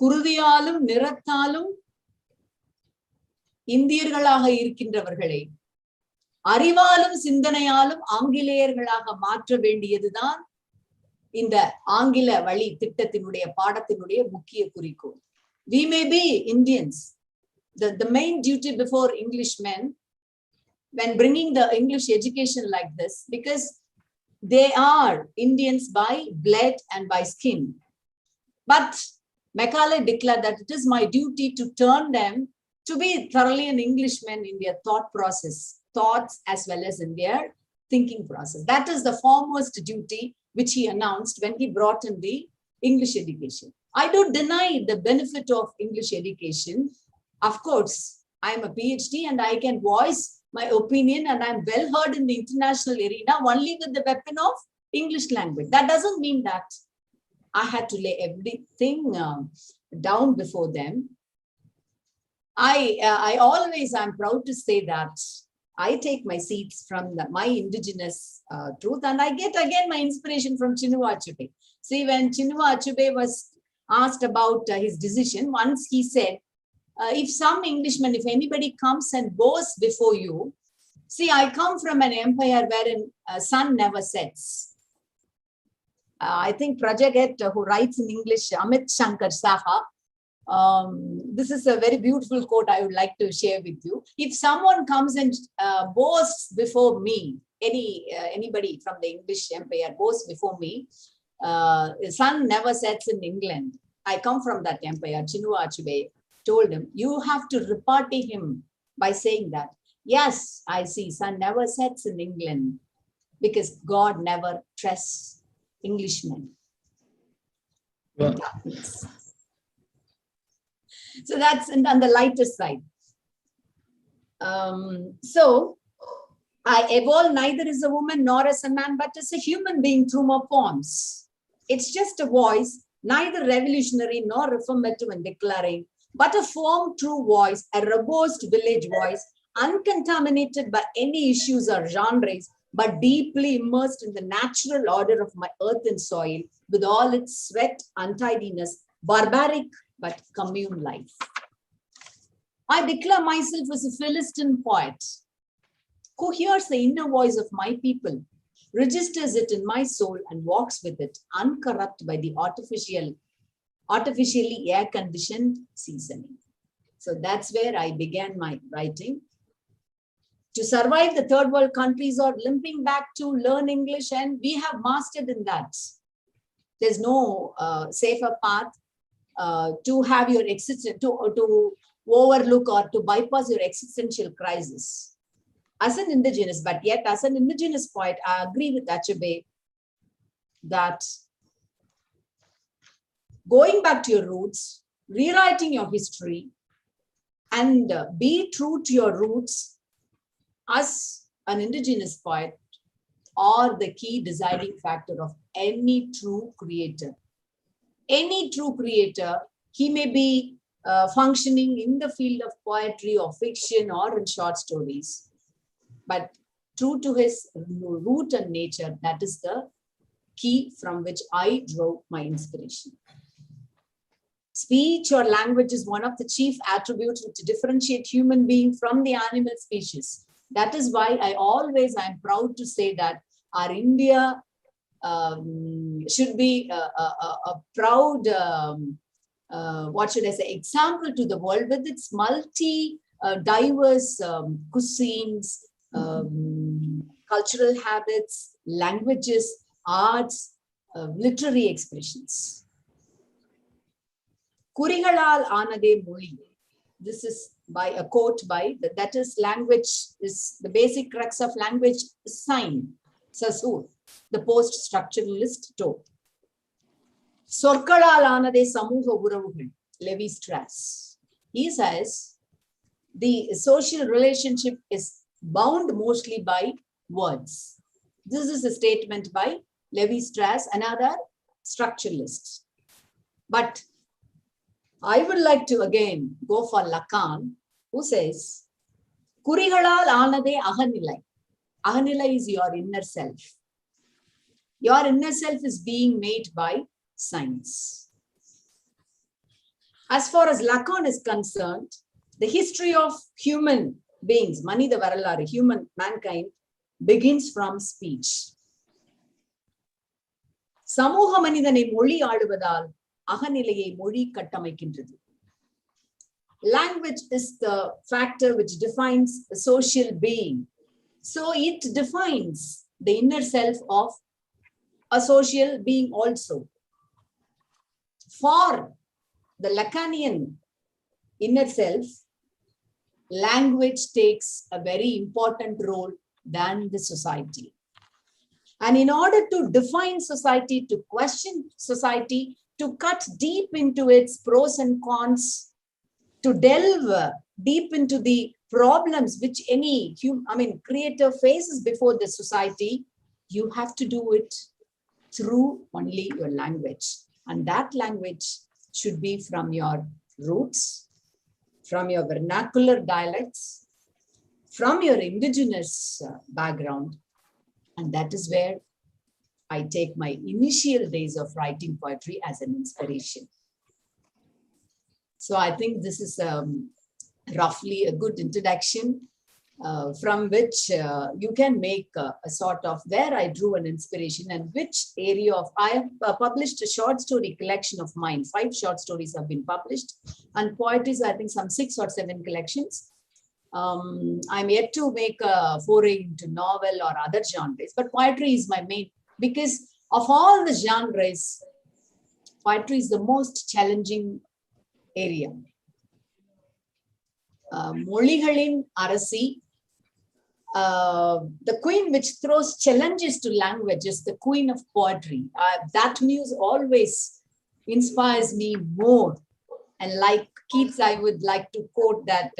"Kurudiyalum nirathalum இந்தியர்களாக இருக்கின்றவர்களை அறிவாலும் சிந்தனையாலும் ஆங்கிலேயர்களாக மாற்ற வேண்டியதுதான் இந்த ஆங்கில வழி திட்டத்தினுடைய பாடத்தினுடைய முக்கிய குறிக்கோள். We may be Indians. The main duty before Englishmen when bringing the English education like this, because they are Indians by blood and by skin. But Macaulay declared that it is my duty to turn them to be thoroughly an Englishman in their thought process, thoughts as well as in their thinking process. That is the foremost duty which he announced when he brought in the English education. I don't deny the benefit of English education. Of course, I am a PhD and I can voice my opinion and I'm well heard in the international arena only with the weapon of English language. That doesn't mean that I had to lay everything down before them. I always am proud to say that I take my seeds from my indigenous truth, and I get again my inspiration from Chinua Achebe. See, when Chinua Achebe was asked about his decision, once he said, if some Englishman, if anybody comes and boasts before you, see, I come from an empire wherein sun never sets. I think Prajagat, who writes in English, Amit Shankar Saha, this is a very beautiful quote I would like to share with you. If someone comes and boasts before me, anybody from the English empire boasts before me, the sun never sets in England. I come from that empire. Chinua Achebe told him, you have to repartee him by saying that, yes, I see, sun never sets in England because God never trusts Englishmen. Wow. So that's on the lighter side. So I evolved neither as a woman nor as a man, but as a human being through my poems. It's just a voice, neither revolutionary nor reformative in declaring, but a firm, true voice, a robust village voice, uncontaminated by any issues or genres, but deeply immersed in the natural order of my earth and soil, with all its sweat, untidiness, barbaric but commune life. I declare myself as a Philistine poet who hears the inner voice of my people, registers it in my soul, and walks with it, uncorrupt by the artificially air-conditioned seasoning. So that's where I began my writing. To survive the third world countries or limping back to learn English, and we have mastered in that. There's no safer path to have your to overlook or to bypass your existential crisis. As an indigenous, but yet as an indigenous poet, I agree with Achebe that going back to your roots, rewriting your history, and be true to your roots as an indigenous poet are the key deciding factor of any true creator. Any true creator, he may be functioning in the field of poetry or fiction or in short stories, but true to his root and nature, that is the key from which I draw my inspiration. Speech or language is one of the chief attributes which differentiate human being from the animal species. That is why I am proud to say that our India should be a proud, what should I say, example to the world with its diverse cuisines, cultural habits, languages, arts, literary expressions. Kurigalal aanade moli. This is by a quote by, that is language, is the basic crux of language sign, Saussure, the post-structuralist taught. Sorkalal aanade samuha uravugal, Levi-Strauss. He says the social relationship is bound mostly by words. This is a statement by Levi-Strauss, another structuralist. But I would like to again go for Lacan, who says, Kurigalal aanade ahanilai. Ahanilai is your inner self. Your inner self is being made by science. As far as Lacan is concerned, the history of human beings, Manida Varalari, human mankind, begins from speech. Samuha Manidane moli aaluvadal அகநிலையை மொழி கட்டமைக்கின்றது. Language is the factor which defines a social being. So it defines the inner self of a social being also. For the Lacanian inner self, language takes a very important role than the society. And in order to define society, to question society, to cut deep into its pros and cons, to delve deep into the problems which any creator faces before the society, you have to do it through only your language. And that language should be from your roots, from your vernacular dialects, from your indigenous background. And that is where I take my initial days of writing poetry as an inspiration. So I think this is roughly a good introduction from which you can make a sort of where I drew an inspiration and which area of, I have published a short story collection of mine. 5 short stories have been published, and poetry is I think some 6 or 7 collections. I'm yet to make a foray into novel or other genres, but poetry is my main, because of all the genres, poetry is the most challenging area. Moligalin Arasi, the queen which throws challenges to language, is the queen of poetry. That muse always inspires me more. And like Keats, I would like to quote that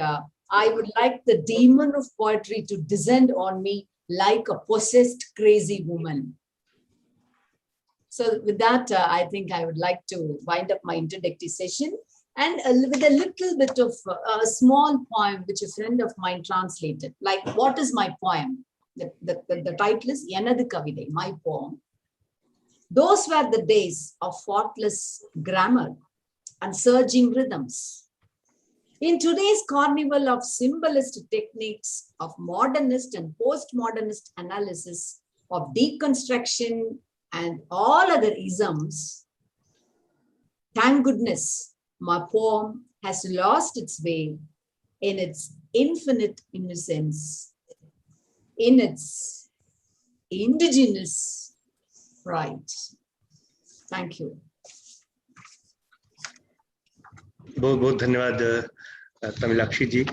I would like the demon of poetry to descend on me like a possessed crazy woman. So with that, I think I would like to wind up my introductory session, and with a little bit of a small poem which a friend of mine translated. Like, what is my poem? The title is Yanadu Kavide, my poem. Those were the days of faultless grammar and surging rhythms. In today's carnival of symbolist techniques, of modernist and postmodernist analysis, of deconstruction and all other isms, thank goodness, my poem has lost its way in its infinite innocence, in its indigenous pride. Thank you. बहुत बहुत धन्यवाद तमिलाक्षी जी।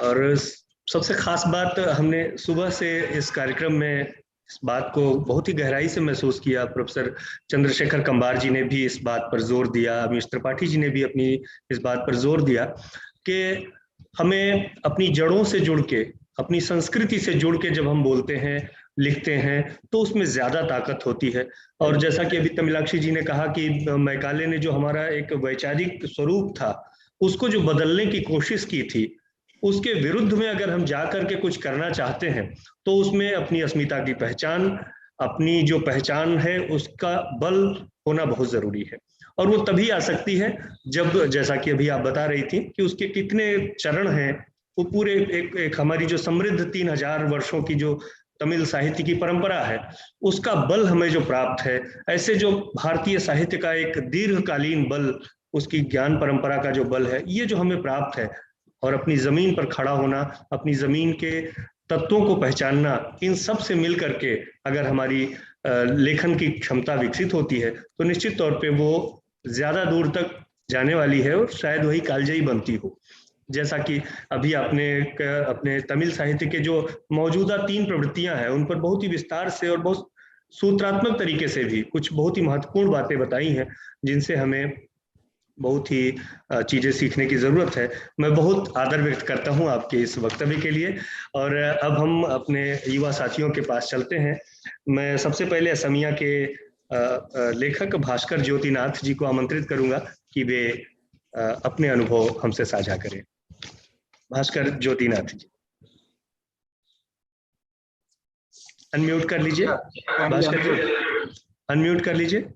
और सबसे खास बात, हमने सुबह से इस कार्यक्रम में इस बात को बहुत ही गहराई से महसूस किया। प्रोफेसर चंद्रशेखर कंबार जी ने भी इस बात पर जोर दिया, अमीश त्रिपाठी जी ने भी अपनी इस बात पर जोर दिया कि हमें अपनी जड़ों से जुड़ के, अपनी संस्कृति से जुड़ के जब हम बोलते हैं, लिखते हैं, तो उसमें ज्यादा ताकत होती है। और जैसा कि अभी तमिलाक्षी जी ने कहा कि मैकाले ने जो हमारा एक वैचारिक स्वरूप था, उसको जो बदलने की कोशिश की थी, उसके विरुद्ध में अगर हम जा करके कुछ करना चाहते हैं, तो उसमें अपनी अस्मिता की पहचान, अपनी जो पहचान है उसका बल होना बहुत जरूरी है। और वो तभी आ सकती है जब, जैसा कि अभी आप बता रही थी कि उसके कितने चरण हैं, वो पूरे एक हमारी जो समृद्ध 3000 वर्षों की जो तमिल साहित्य की परंपरा है, उसका बल हमें जो प्राप्त है, ऐसे जो भारतीय साहित्य का एक दीर्घकालीन बल, उसकी ज्ञान परंपरा का जो बल है, ये जो हमें प्राप्त है, और अपनी जमीन पर खड़ा होना, अपनी जमीन के तत्वों को पहचानना, इन सब से मिल करके अगर हमारी लेखन की क्षमता विकसित होती है, तो निश्चित तौर पे वो ज्यादा दूर तक जाने वाली है और शायद वही कालजयी बनती हो। जैसा कि अभी आपने अपने तमिल साहित्य के जो मौजूदा 3 प्रवृत्तियां हैं, उन पर बहुत ही विस्तार से और बहुत सूत्रात्मक तरीके से भी कुछ बहुत ही महत्वपूर्ण बातें बताई हैं, जिनसे हमें बहुत ही चीजें सीखने की जरूरत है। मैं बहुत आदर व्यक्त करता हूं आपके इस वक्तव्य के लिए। और अब हम अपने युवा साथियों के पास चलते हैं। मैं सबसे पहले असमिया के लेखक भास्कर ज्योतिनाथ जी को आमंत्रित करूंगा कि वे अपने अनुभव हमसे साझा करें। भास्कर ज्योतिनाथ जी, अनम्यूट कर लीजिए। भास्कर जी, अनम्यूट कर लीजिए।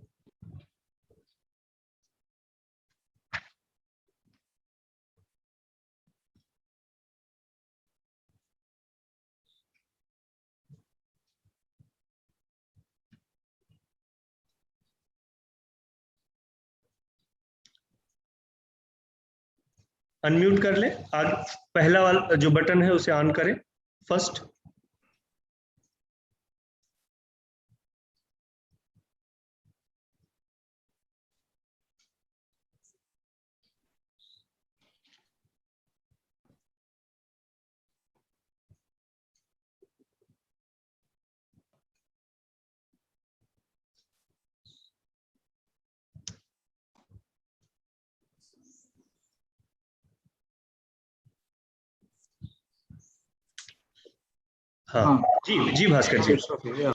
अनम्यूट कर ले, पहला वाला जो बटन है उसे ऑन करें, फर्स्ट। हाँ जी जी भास्कर जी।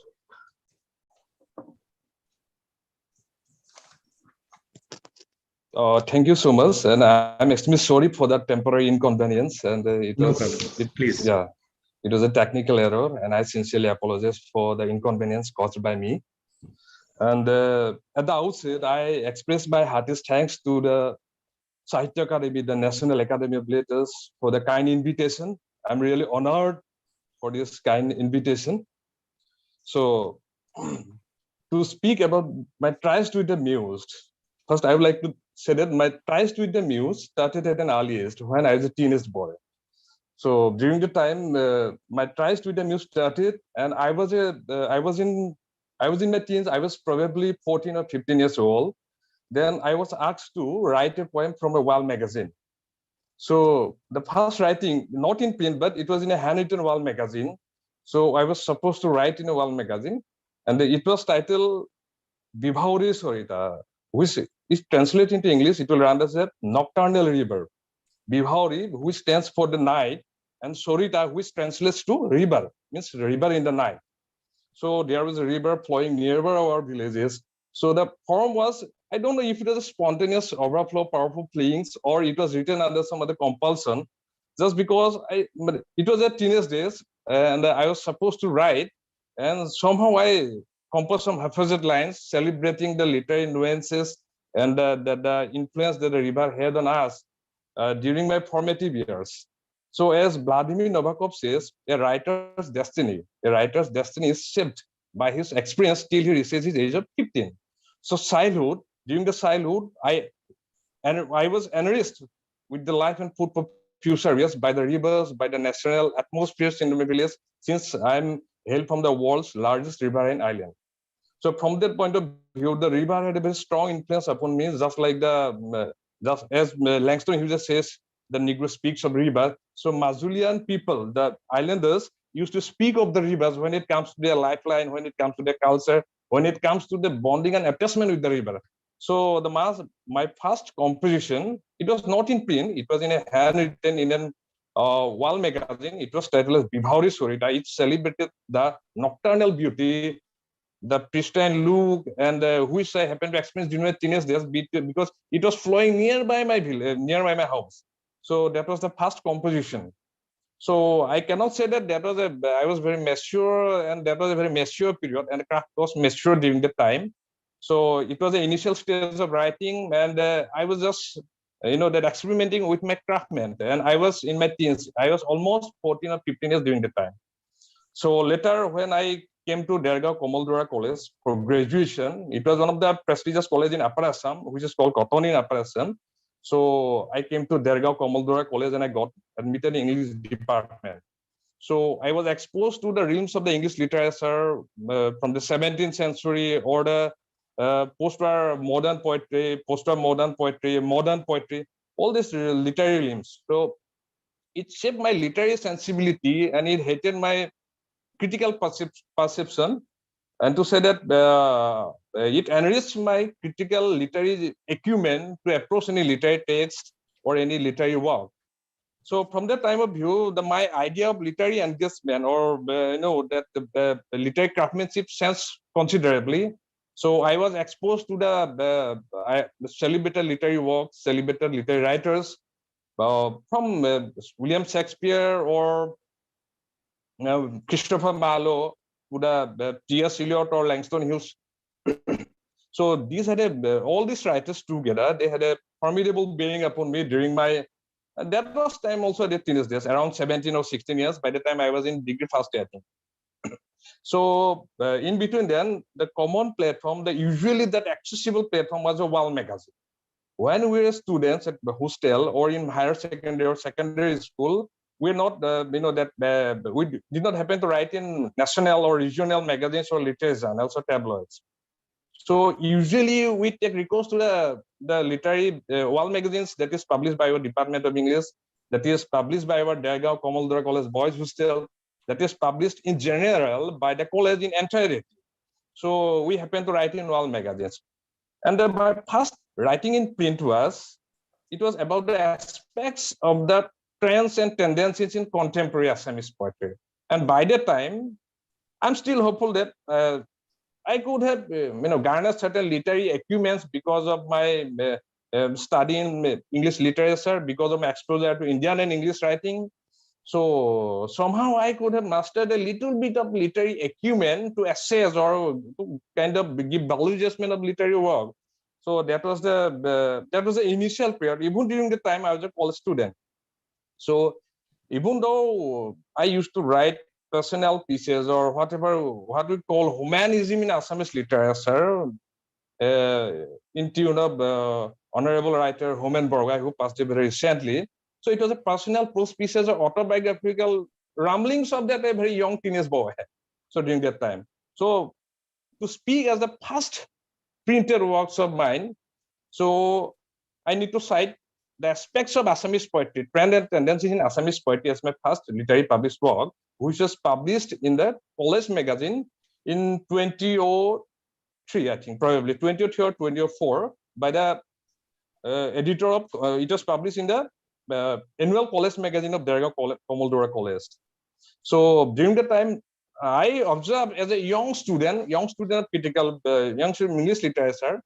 Thank you so much, and I'm extremely sorry for that temporary inconvenience. And No problem. Please. Yeah, it was a technical error, and I sincerely apologize for the inconvenience caused by me. And at the outset, I express my heartiest thanks to the Sahitya Akademi, the National Academy of Letters, for the kind invitation. I'm really honored for this kind invitation. So, to speak about my tries to the muse, first I would like to say that my tries to the muse started at an early age when I was a teenage boy. So during the time my tries to the muse started, and I was in my teens. I was probably 14 or 15 years old. Then I was asked to write a poem from a wall magazine. So the first writing, not in print, but it was in a handwritten wall magazine. So I was supposed to write in a wall magazine, and it was titled Vibhauri Sorita, which is translated into English, it will run as a nocturnal river. Vibhauri, which stands for the night, and Sorita, which translates to river, means river in the night. So there was a river flowing nearby our villages. So the poem was, I don't know if it was a spontaneous overflow, powerful feelings, or it was written under some other compulsion, just because it was at teenage days, and I was supposed to write, and somehow I composed some haphazard lines celebrating the literary nuances and the influence that the river had on us during my formative years. So as Vladimir Nabokov says, a writer's destiny is shaped by his experience till he reaches his age of 15. So during the childhood, I was enriched with the life and food for future years by the rivers, by the natural atmospheres in my village, since I'm hail from the world's largest riverine island. So from that point of view, the river had a very strong influence upon me, just like just as Langston Hughes says, the Negro speaks of river. So Mazulian people, the islanders, used to speak of the rivers when it comes to their lifeline, when it comes to their culture, when it comes to the bonding and attachment with the river. So my first composition, it was not in print, it was in a handwritten in an wall magazine. It was titled as Vibhauri Sorita. It celebrated the nocturnal beauty, the pristine look, and which I happened to experience during my teenage days because it was flowing nearby my village, nearby my house. So that was the first composition. So I cannot say that I was very mature, and that was a very mature period, and the craft was mature during the time. So it was the initial stage of writing, and I was just that experimenting with my craftment, and I was in my teens. I was almost 14 or 15 years during the time. So later, when I came to Dergaon Komaldura College for graduation, it was one of the prestigious college in Upper Assam, which is called Kotoni in Upper Assam. So I came to Dergaon Komaldura College and I got admitted in English department. So I was exposed to the realms of the English literature from the 17th century or the post-war modern poetry, modern poetry, all these literary realms. So it shaped my literary sensibility and it heightened my critical perception, and to say that it enriched my critical literary acumen to approach any literary text or any literary work. So from that time of view, my idea of literary engagement or the literary craftsmanship changed considerably. So I was exposed to the celebrated literary works, celebrated literary writers from William Shakespeare or Christopher Marlowe, to the T.S. Eliot or Langston Hughes. So these had all these writers together, they had a formidable bearing upon me during my, that was time also the teenage days, around 17 or 16 years, by the time I was in degree first year, I think. So in between then, the common platform, usually that accessible platform was a wall magazine. When we were students at the hostel or in higher secondary or secondary school, we're not, we did not happen to write in national or regional magazines or literary journals or tabloids. So usually we take recourse to the literary wall magazines that is published by our Department of English, that is published by our Dergaon Komaldura College Boys Hostel, that is published in general by the college in entirety. So we happen to write in wall magazines. And my first writing in print was about the aspects of the trends and tendencies in contemporary Assamese poetry. And by that time, I'm still hopeful that I could have, garnered certain literary acumen because of my studying English literature, because of my exposure to Indian and English writing. So somehow I could have mastered a little bit of literary acumen to assess or to kind of give value judgment of literary work. So that was the initial period. Even during the time I was a college student. So even though I used to write personal pieces or whatever, what we call humanism in Assamese literature, in tune of honorable writer Homen Borgai, who passed away very recently. So it was a personal prose pieces or autobiographical ramblings of that a very young teenage boy. So during that time, so to speak as the first printed works of mine, so I need to cite the aspects of Assamese poetry, trend and tendencies in Assamese poetry as my first literary published work, which was published in the College magazine in 2003, I think, probably 2003 or 2004, by the editor of, it was published in the annual College magazine of Derga Komaldora College. So during the time, I observed as a young student of critical, young student English literature,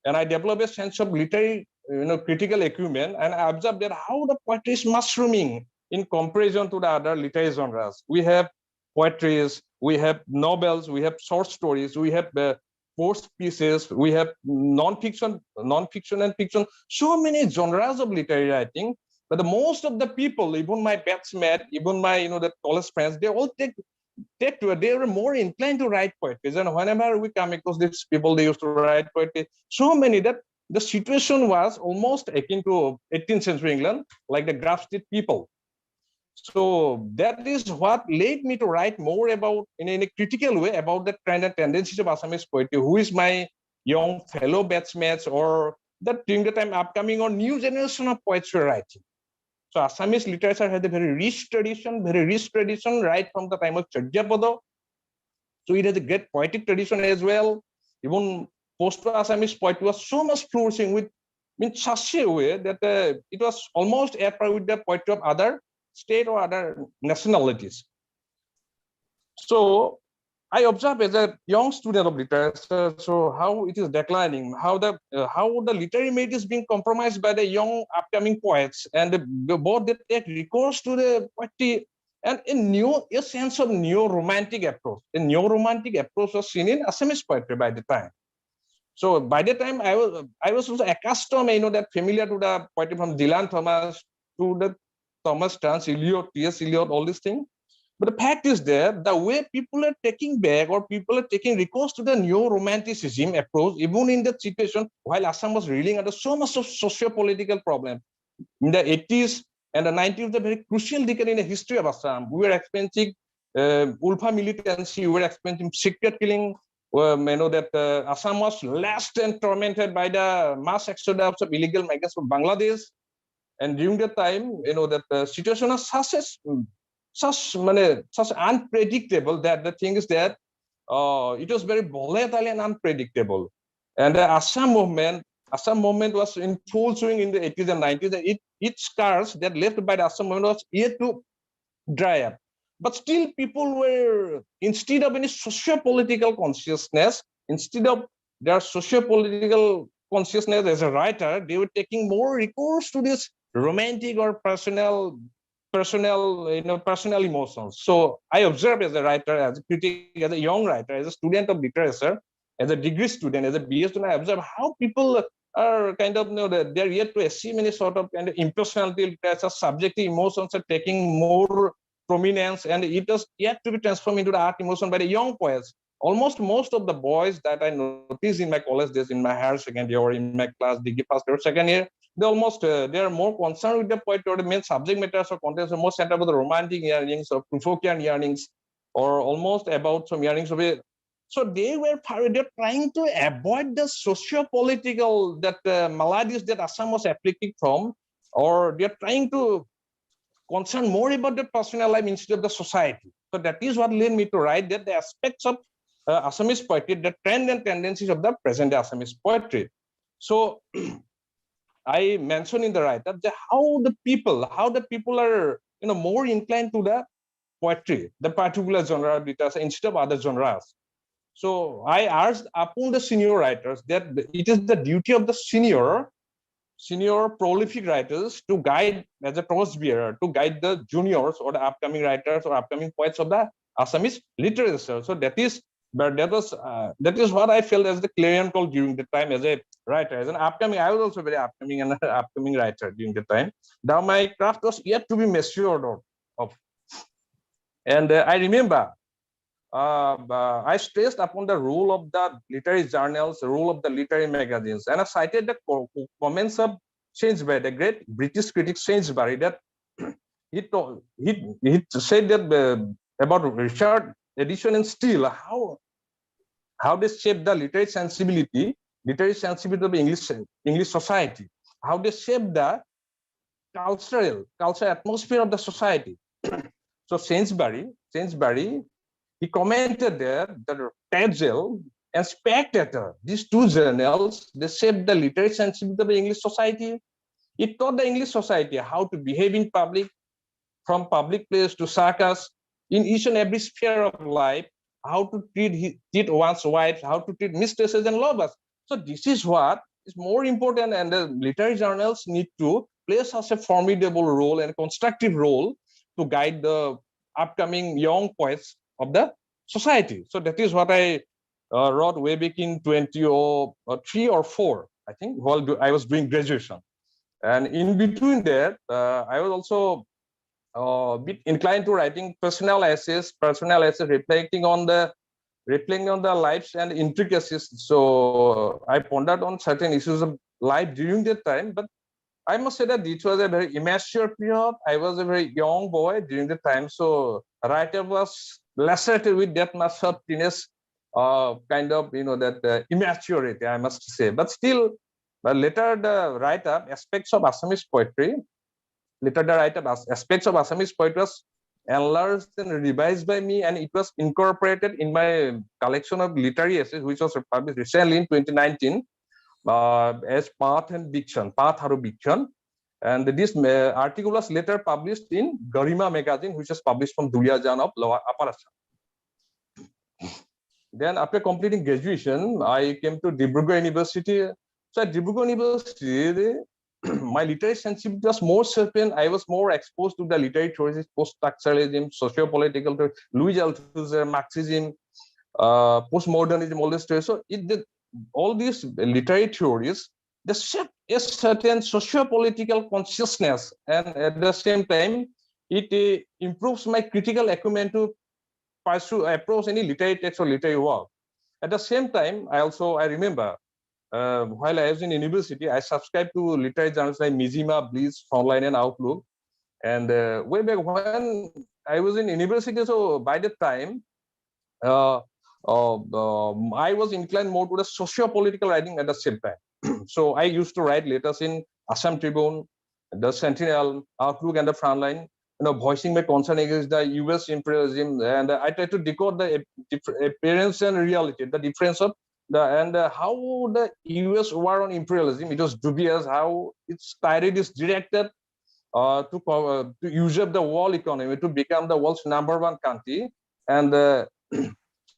and I developed a sense of literary, critical acumen, and I observed that how the poetry is mushrooming in comparison to the other literary genres. We have poetries, we have novels, we have short stories, we have prose pieces, we have non-fiction and fiction, so many genres of literary writing. But the most of the people, even my batchmates, even my the college friends, they all they were more inclined to write poetry. And whenever we come across these people, they used to write poetry. So many that the situation was almost akin to 18th century England, like the Grafted people. So that is what led me to write more about, in a critical way, about the trend and tendencies of Assamese poetry. Who is my young fellow batchmates, or that during the time upcoming or new generation of poets were writing. So Assamese literature has a very rich tradition, right from the time of Charjapada. So it has a great poetic tradition as well. Even post-Assamese poetry was so much flourishing in such a way that it was almost at par with the poetry of other state or other nationalities. So I observe as a young student of literature, so how it is declining, how the literary merit is being compromised by the young upcoming poets, and both they take recourse to the poetry, and a sense of neo-romantic approach. A neo-romantic approach was seen in Assamese poetry by the time. So by the time I was also accustomed, that familiar to the poetry from Dylan Thomas to the Thomas Trans, Eliot, T.S. Eliot, all these things. But the fact is that the way people are taking back, or people are taking recourse to the neo-romanticism approach, even in that situation, while Assam was reeling under so much of socio-political problem. In the 80s and the 90s, a very crucial decade in the history of Assam. We were experiencing Ulfa militancy, we were experiencing secret killing. That Assam was lashed and tormented by the mass exodus of illegal migrants from Bangladesh. And during that time, that the situation was such unpredictable that the thing is that it was very volatile and unpredictable. And the Assam movement was in full swing in the 80s and 90s. And its scars that left by the Assam movement was yet to dry up. But still, people were, instead of any socio-political consciousness, instead of their socio-political consciousness as a writer, they were taking more recourse to this romantic or personal emotions. So I observe as a writer, as a critic, as a young writer, as a student of literature, as a degree student, as a BS student, I observe how people are kind of, they're yet to achieve any sort of kind of impersonality literature, subjective emotions are taking more prominence, and it is yet to be transformed into the art emotion by the young poets. Almost most of the boys that I notice in my college days, in my higher second year or in my class, degree first year, second year, they are more concerned with the poetry or the main subject matters or contents, are more centered about the romantic yearnings or Profokian yearnings, or almost about some yearnings of it. So they're trying to avoid the socio-political maladies that Assam was afflicted from, or they're trying to concern more about the personal life instead of the society. So that is what led me to write that the aspects of Assamese poetry, the trend and tendencies of the present Assamese poetry. So I mentioned in the write-up how the people are more inclined to the poetry, the particular genre of literature instead of other genres. So I urged upon the senior writers that it is the duty of the senior prolific writers to guide, as a torchbearer, to guide the juniors or the upcoming writers or upcoming poets of the Assamese literature. So that is what I felt as the clarion call during the time as a writer. As an upcoming, I was also very upcoming and upcoming writer during the time. Now my craft was yet to be matured of. And I remember I stressed upon the role of the literary journals, the role of the literary magazines, and I cited the comments of Sainsbury, the great British critic Sainsbury, that he said that about Richard Edison and Steele, how they shaped the literary sensibility of English society, how they shaped the cultural atmosphere of the society. So Sainsbury, he commented there that Tagel and Spectator, these two journals, they shaped the literary sensibility of the English society. It taught the English society how to behave in public, from public place to circus, in each and every sphere of life, how to treat one's wife, how to treat mistresses and lovers. So this is what is more important, and the literary journals need to play such a formidable role and constructive role to guide the upcoming young poets of the society. So that is what I wrote way back in 2003 or 4, I think, while I was doing graduation. And in between that, I was also a bit inclined to writing personal essays reflecting on the lives and intricacies. So I pondered on certain issues of life during that time, but I must say that it was a very immature period. I was a very young boy during the time, so writer was lacerated with that much of teenage kind of, that immaturity, I must say. But still, later the write-up aspects of Assamese poetry, was enlarged and revised by me, and it was incorporated in my collection of literary essays, which was published recently in 2019 as Path Haru Bikshan. And this article was later published in Garima magazine, which was published from Duriajan of Upper Assam. Then after completing graduation, I came to Dibrugarh University. So at Dibrugarh University, my literary sensibility was more certain. I was more exposed to the literary theories, post-structuralism, socio-political theory, Louis Althusser, Marxism, postmodernism, all this theory. So all these literary theories, they shape a certain socio-political consciousness, and at the same time, it improves my critical acumen to approach any literary text or literary work. At the same time, I remember while I was in university, I subscribed to literary journals like Mizima, Bliss, Frontline, and Outlook. And way back when I was in university, so by the time, I was inclined more to the socio-political writing at the same time. So I used to write letters in Assam Tribune, the Sentinel, Outlook, and the Frontline, voicing my concern against the US imperialism. And I tried to decode the appearance and reality, the difference of how the US war on imperialism, it was dubious, how its tirade is directed to usurp the world economy, to become the world's #1 country. And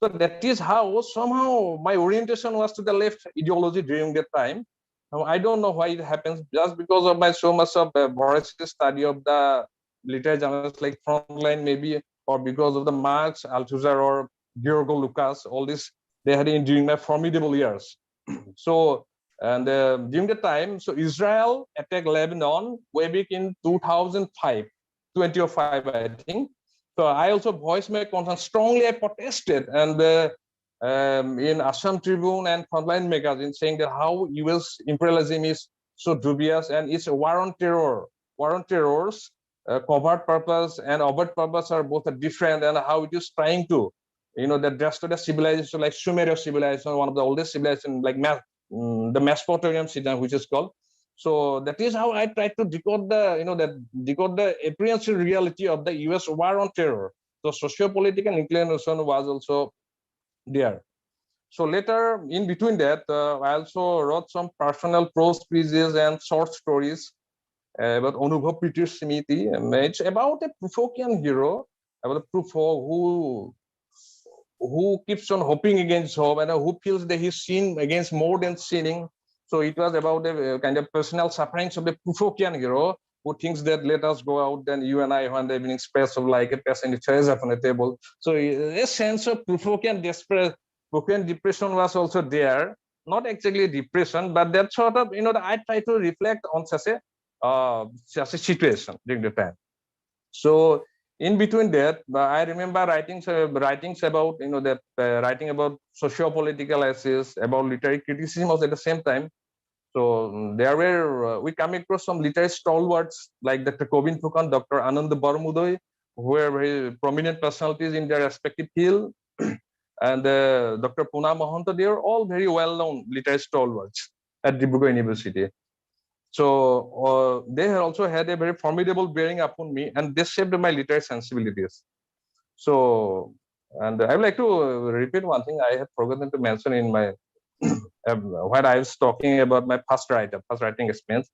so that is how somehow my orientation was to the left ideology during that time. Now, I don't know why it happens, just because of my so much of voracious study of the literary journals like Frontline, maybe, or because of the Marx, Althusser, or Georgo Lucas, all this they had in during my formidable years. So, and during the time, so Israel attacked Lebanon way back in 2005, 2005, I think. So I also voiced my concern strongly. I protested, and in Assam Tribune and Frontline magazine, saying that how US imperialism is so dubious, and it's a war on terror. War on terrors, covert purpose and overt purpose are both different, and how it is trying to, the rest of the civilization, like Sumeria civilization, one of the oldest civilizations, like the Mesopotamian civilization, which is called. So that is how I tried to decode the apprehensive reality of the US war on terror. So socio-political inclination was also there. So later, in between that, I also wrote some personal prose pieces and short stories about Anubhav Smriti. It's about a Prufokian hero about the Truffaut who keeps on hoping against hope and who feels that he's sin against more than sinning. So it was about the kind of personal sufferings of the Truffautian hero who thinks that let us go out, then you and I one day evening space of like a person treasure on the table. So a sense of Truffautian depression was also there. Not exactly depression, but that sort of, I try to reflect on such a situation during the time. So in between that, I remember writings about, writing about socio-political essays, about literary criticism also at the same time. So there were, we come across some literary stalwarts like Dr. Gobind Phukan, Dr. Anand Barmudoy, who were very prominent personalities in their respective field. And Dr. Puna Mahanta, they are all very well-known literary stalwarts at Dibrugarh University. So they also had a very formidable bearing upon me, and they shaped my literary sensibilities. So, and I would like to repeat one thing I had forgotten to mention in my when I was talking about my first writing experience.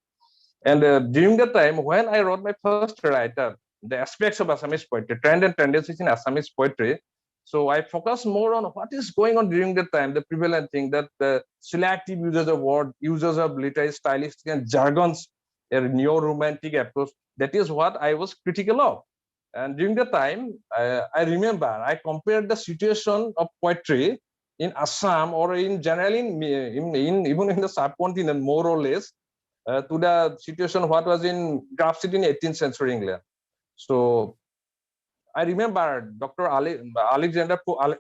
And during the time when I wrote my first writer, the aspects of Assamese poetry, trend and tendencies in Assamese poetry. So I focus more on what is going on during the time, the prevalent thing, that the selective users of word, users of literary stylistic and jargons, a neo-romantic approach. That is what I was critical of. And during the time, I remember I compared the situation of poetry in Assam or in generally even in the subcontinent, more or less, to the situation what was in Graf City in 18th century England. So I remember Dr. Alexander Pope,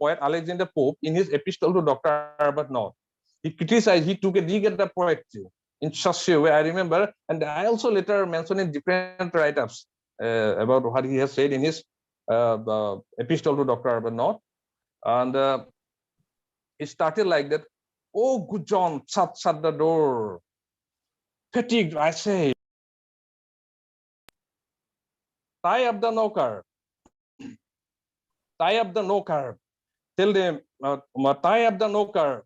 poet Alexander Pope in his epistle to Dr. Herbert North. He criticized, he took a dig at the poetry in such a way, I remember, and I also later mentioned in different write-ups about what he has said in his epistle to Dr. Herbert North. And it started like that. Oh, good John, shut the door. Fatigued, I say. Tie up the knocker. Tie up the knocker. Tell them, tie up the knocker.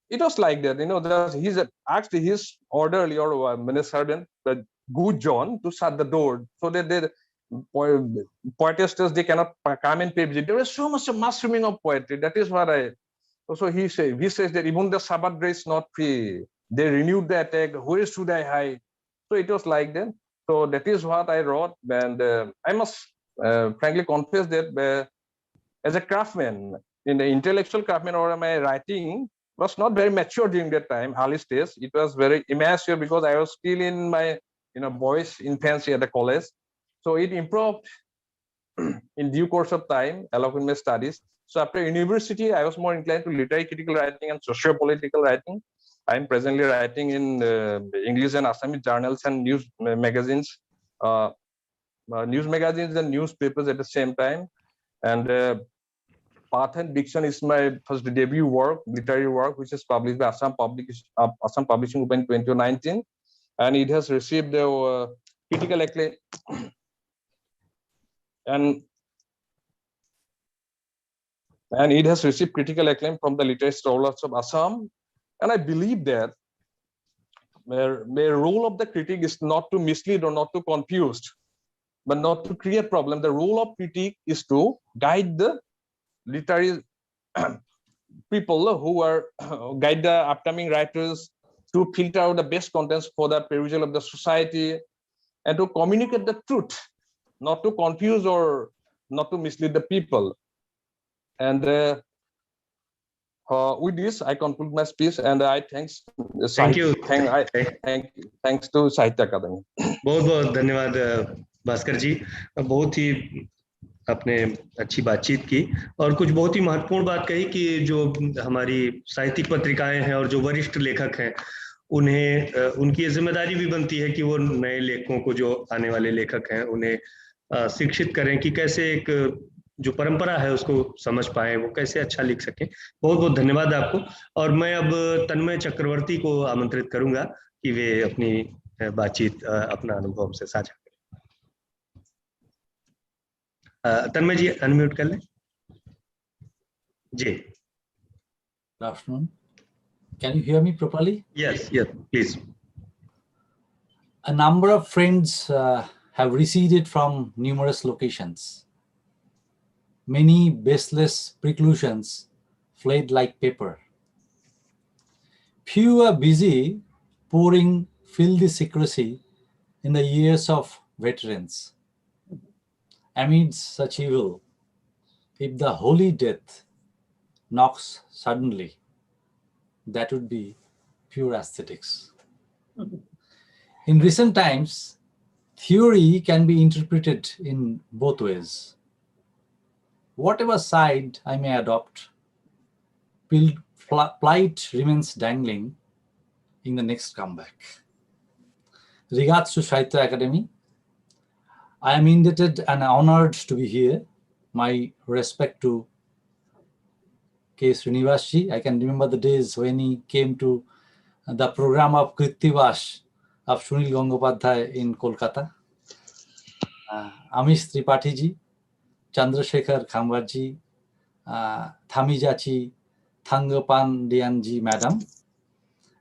It was like that, he's asked his orderly or servant, the good John, to shut the door so that the poetasters, they cannot come and pay visit. There was so much mushrooming of poetry. That is what so he says that even the Sabbath day is not free. They renewed the attack. Where should I hide? So it was like that. So that is what I wrote, and I must frankly confess that as a craftsman, in the intellectual craftsman, or my writing was not very mature during that time, early stage. It was very immature because I was still in my boys' infancy at the college. So it improved in due course of time along with my studies. So after university, I was more inclined to literary critical writing and socio-political writing. I'm presently writing in English and Assamese journals and news magazines, and newspapers at the same time. And Path and Diction is my first debut work, literary work, which is published by Assam Publishing Group in 2019, and it has received the critical acclaim. And it has received critical acclaim from the literary scholars of Assam. And I believe that the role of the critic is not to mislead or not to confuse, but not to create problem. The role of critic is to guide the literary people who are guide the upcoming writers to filter out the best contents for the perusal of the society, and to communicate the truth, not to confuse or not to mislead the people. And with this, I conclude my speech, and I thanks to Sahitya Akademi. बहुत धन्यवाद भास्कर जी, बहुत ही आपने अच्छी बातचीत की और कुछ बहुत ही महत्वपूर्ण बात कही कि जो हमारी साहित्यिक पत्रिकाएं हैं और जो वरिष्ठ लेखक हैं, उन्हें उनकी ये जिम्मेदारी भी बनती है कि वो नए लेखकों को, जो आने वाले लेखक हैं, उन्हें शिक्षित करें कि कैसे एक जो परंपरा है उसको समझ पाए, वो कैसे अच्छा लिख सकें। बहुत बहुत धन्यवाद आपको। और मैं अब तन्मय चक्रवर्ती को आमंत्रित करूंगा कि वे अपनी बातचीत, अपना अनुभव से साझा करें। तन्मय जी अनम्यूट कर लें। जी। Good afternoon. Can you hear me properly? Yes, please. A number of friends have receded from numerous locations. Many baseless preclusions fled like paper. Few are busy pouring filthy secrecy in the ears of veterans. Amidst such evil, if the holy death knocks suddenly, that would be pure aesthetics. In recent times, theory can be interpreted in both ways. Whatever side I may adopt, plight remains dangling in the next comeback. Regards to Sahitya Akademi, I am indebted and honored to be here. My respect to K. Srinivasji. I can remember the days when he came to the program of Krittivas of Sunil Gangopadhyay in Kolkata. Amish Tripathi ji, Chandrasekhar Khambarji, Thamijachi Thangapandian ji madam,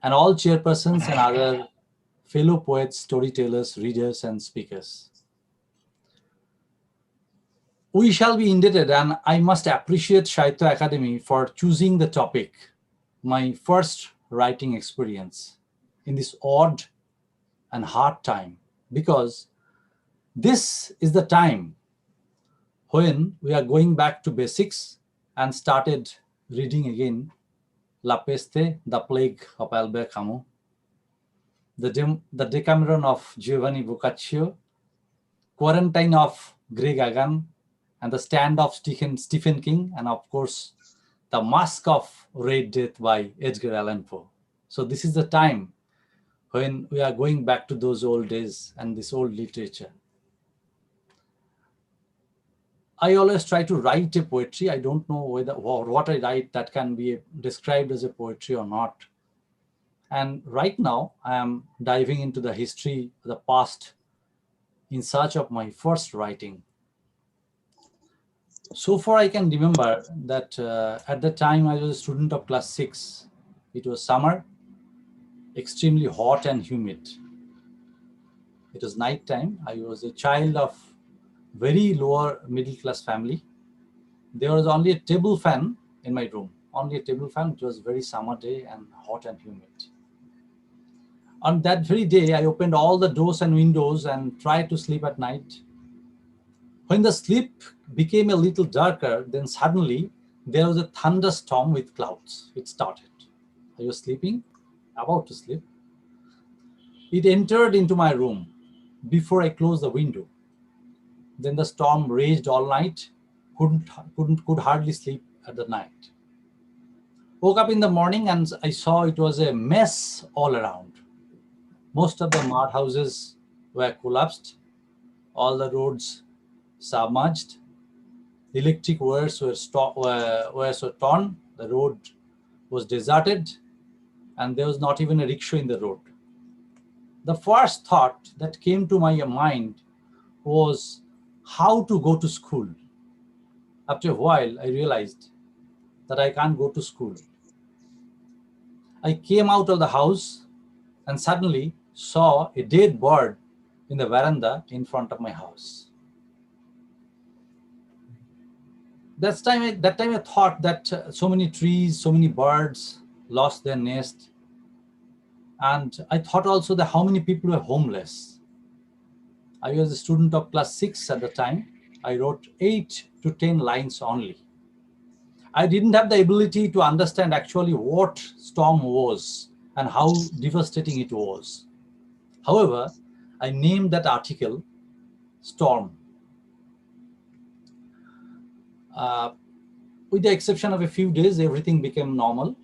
and all chairpersons and other fellow poets, storytellers, readers, and speakers. We shall be indebted, and I must appreciate Sahitya Akademi for choosing the topic, my first writing experience, in this odd and hard time, because this is the time when we are going back to basics and started reading again La Peste, the Plague of Albert Camus, the Decameron of Giovanni Boccaccio, Quarantine of Greg Egan, and The Stand of Stephen King, and of course, The Mask of Red Death by Edgar Allan Poe. So this is the time when we are going back to those old days and this old literature. I always try to write a poetry. I don't know whether what I write that can be described as a poetry or not. And right now, I am diving into the history, the past, in search of my first writing. So far, I can remember that at the time I was a student of class 6. It was summer, extremely hot and humid. It was night time. I was a child of very lower middle class family. There was only a table fan in my room, only a table fan. It was very summer day and hot and humid. On that very day, I opened all the doors and windows and tried to sleep at night. When the sleep became a little darker, then suddenly there was a thunderstorm with clouds. It started. I was sleeping, about to sleep. It entered into my room before I closed the window. Then the storm raged all night, could hardly sleep at the night. Woke up in the morning and I saw it was a mess all around. Most of the mud houses were collapsed, all the roads submerged, the electric wires were torn, the road was deserted, and there was not even a rickshaw in the road. The first thought that came to my mind was how to go to school. After a while, I realized that I can't go to school. I came out of the house and suddenly saw a dead bird in the veranda in front of my house. That time I thought that so many trees, so many birds lost their nest. And I thought also that how many people were homeless. I was a student of class 6 at the time. I wrote 8 to 10 lines only. I didn't have the ability to understand actually what storm was and how devastating it was. However, I named that article Storm. With the exception of a few days, everything became normal.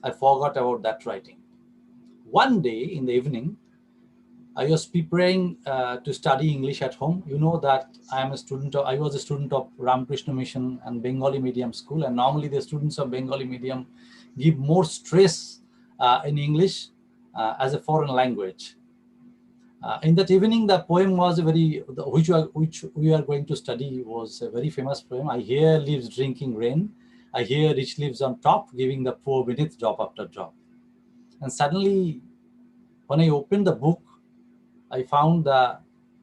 I forgot about that writing. One day in the evening, I was preparing to study English at home. You know that I was a student of Ramakrishna Mission and Bengali medium school, and normally the students of Bengali medium give more stress in English as a foreign language. In that evening, the poem was which we are going to study was a very famous poem. I hear leaves drinking rain. I hear rich leaves on top, giving the poor beneath drop after drop. And suddenly, when I opened the book, I found the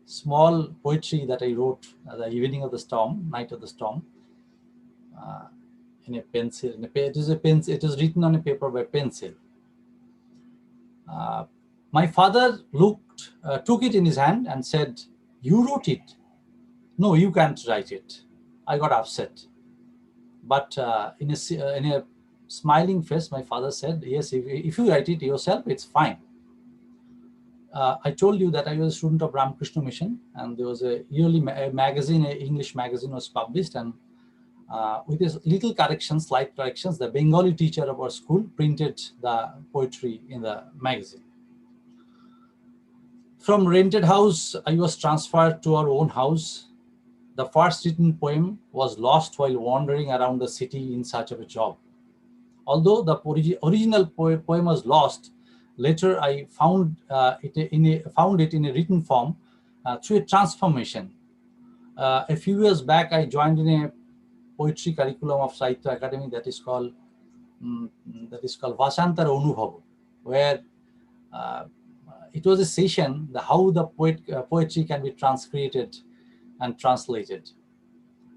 small poetry that I wrote at the evening of the storm, night of the storm, in a pencil. It is written on a paper by pencil. My father took it in his hand and said, "You wrote it? No, you can't write it." I got upset. But in a smiling face, my father said, "Yes, if you write it yourself, it's fine." I told you that I was a student of Ramakrishna Mission, and there was a yearly magazine, an English magazine was published, and with this little corrections, slight corrections, the Bengali teacher of our school printed the poetry in the magazine. From rented house, I was transferred to our own house. The first written poem was lost while wandering around the city in search of a job. Although the original poem was lost, later I found it in a written form through a transformation. A few years back, I joined in a poetry curriculum of Sahitya Akademi that is called Vashantar Anubhav, where it was a session how the poetry can be transcreated and translated.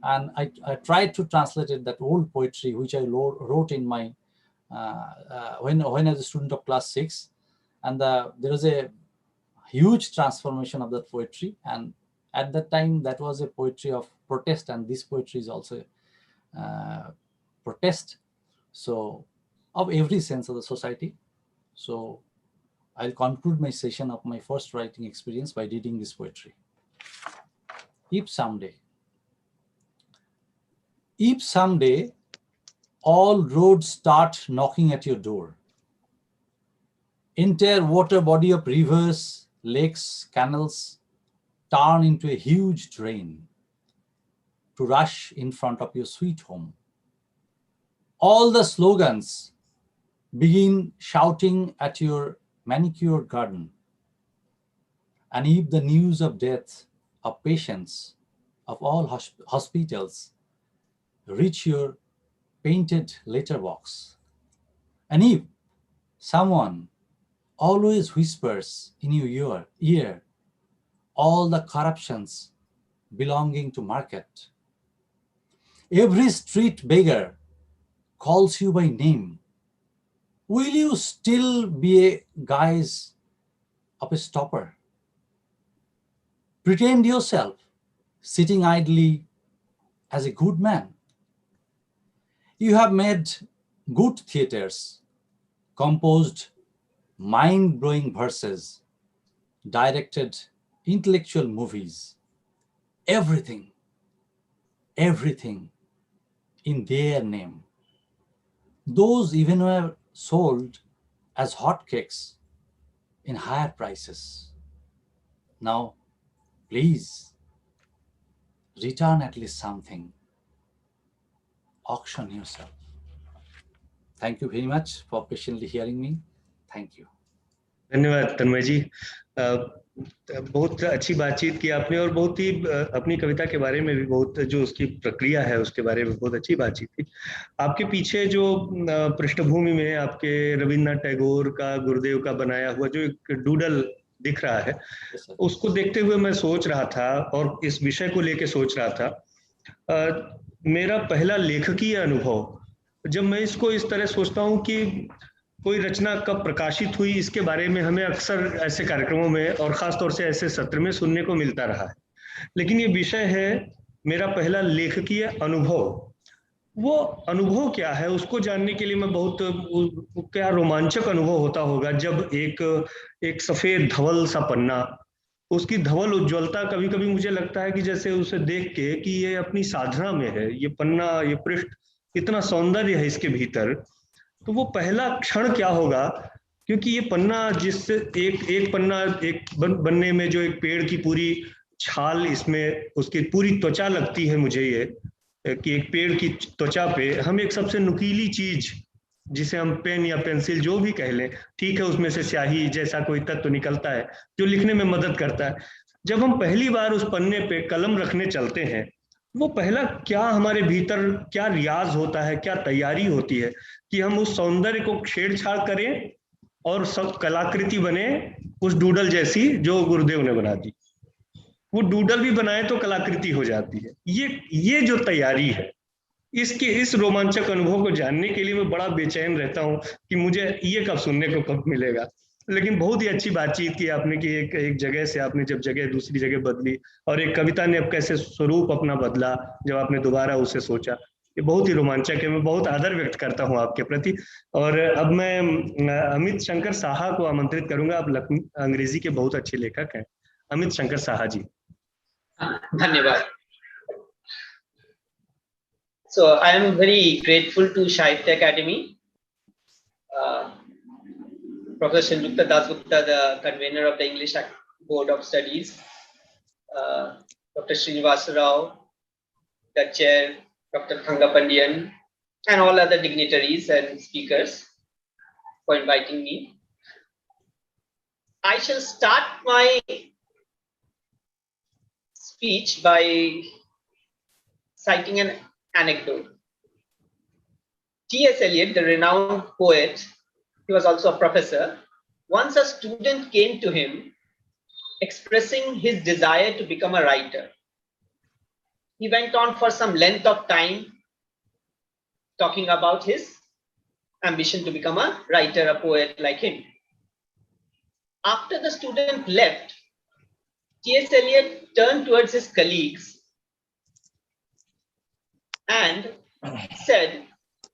And I tried to translate that old poetry which I wrote in my when I was a student of class 6, and there was a huge transformation of that poetry. And at that time, that was a poetry of protest, and this poetry is also protest, so of every sense of the society. So I'll conclude my session of my first writing experience by reading this poetry. If someday all roads start knocking at your door, entire water body of rivers, lakes, canals turn into a huge drain to rush in front of your sweet home. All the slogans begin shouting at your manicured garden. And if the news of death of patients of all hospitals reach your painted letterbox, and if someone always whispers in your ear all the corruptions belonging to market, every street beggar calls you by name, will you still be a guise of a stopper? Pretend yourself sitting idly as a good man. You have made good theaters, composed mind-blowing verses, directed intellectual movies, everything in their name. Those even were sold as hotcakes in higher prices. Now, please return at least something. Auction yourself. Thank you very much for patiently hearing me. Thank you. धन्यवाद तन्मय जी। बहुत अच्छी बातचीत की आपने, और बहुत ही अपनी कविता के बारे में भी बहुत जो उसकी प्रक्रिया है उसके बारे में बहुत अच्छी बातचीत थी। आपके पीछे जो पृष्ठभूमि में आपके रविन्द्रनाथ टैगोर का, गुरुदेव का बनाया हुआ जो एक डूडल दिख रहा है, उसको देखते हुए मैं सोच रहा था और इस विषय को लेके सोच रहा था। मेरा पहला लेखकीय अनुभव, जब मैं इसको इस तरह सोचता हूँ कि कोई रचना कब प्रकाशित हुई, इसके बारे में हमें अक्सर ऐसे कार्यक्रमों में और खास तौर से ऐसे सत्र में सुनने को मिलता रहा है, लेकिन ये विषय है मेरा पहला लेखकीय अनुभव। वो अनुभव क्या है उसको जानने के लिए मैं बहुत, क्या रोमांचक अनुभव होता होगा जब एक सफेद धवल सा पन्ना, उसकी धवल उज्ज्वलता, कभी कभी मुझे लगता है कि जैसे उसे देख के कि ये अपनी साधना में है, ये पन्ना, ये पृष्ठ, इतना सौंदर्य है इसके भीतर, तो वो पहला क्षण क्या होगा। क्योंकि ये पन्ना, जिससे एक पन्ना एक बनने में जो एक पेड़ की पूरी छाल, इसमें उसकी पूरी त्वचा लगती है, मुझे ये कि एक पेड़ की त्वचा पे हम एक सबसे नुकीली चीज, जिसे हम पेन या पेंसिल जो भी कह लें, ठीक है, उसमें से स्याही जैसा कोई तत्व निकलता है जो लिखने में मदद करता है। जब हम पहली बार उस पन्ने पे कलम रखने चलते हैं, वो पहला क्या हमारे भीतर क्या रियाज होता है, क्या तैयारी होती है कि हम उस सौंदर्य को छेड़छाड़ करें और सब कलाकृति बने उस डूडल जैसी जो गुरुदेव ने बना दी। वो डूडल भी बनाए तो कलाकृति हो जाती है। ये जो तैयारी है, इस रोमांचक अनुभव को जानने के लिए मैं बड़ा बेचैन रहता हूँ कि मुझे ये कब सुनने को कब मिलेगा। लेकिन बहुत ही अच्छी बातचीत की आपने कि एक जगह से आपने जब जगह दूसरी जगह बदली और एक कविता ने अब कैसे स्वरूप अपना बदला जब आपने दोबारा उसे सोचा, ये बहुत ही रोमांचक है। मैं बहुत आदर व्यक्त करता हूँ आपके प्रति। और अब मैं अमित शंकर साहा को आमंत्रित करूंगा। आप अंग्रेजी के बहुत अच्छे लेखक हैं, अमित शंकर साहा जी। धन्यवाद। So I am very grateful to Sahitya Academy, Professor Sanjukta Dasgupta, the convener of the English Board of Studies, Dr. Srinivas Rao, the chair, Dr. Thanga Pandian, and all other dignitaries and speakers for inviting me. I shall start my speech by citing an anecdote. T.S. Eliot, the renowned poet, he was also a professor. Once a student came to him expressing his desire to become a writer. He went on for some length of time talking about his ambition to become a writer, a poet like him. After the student left, T.S. Eliot turned towards his colleagues and said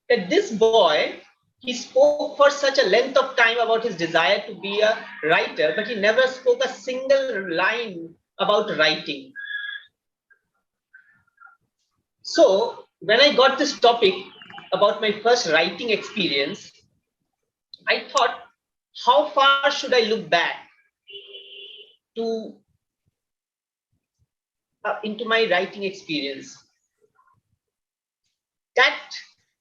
that this boy, he spoke for such a length of time about his desire to be a writer, but he never spoke a single line about writing. So when I got this topic about my first writing experience, I thought, how far should I look back to into my writing experience? That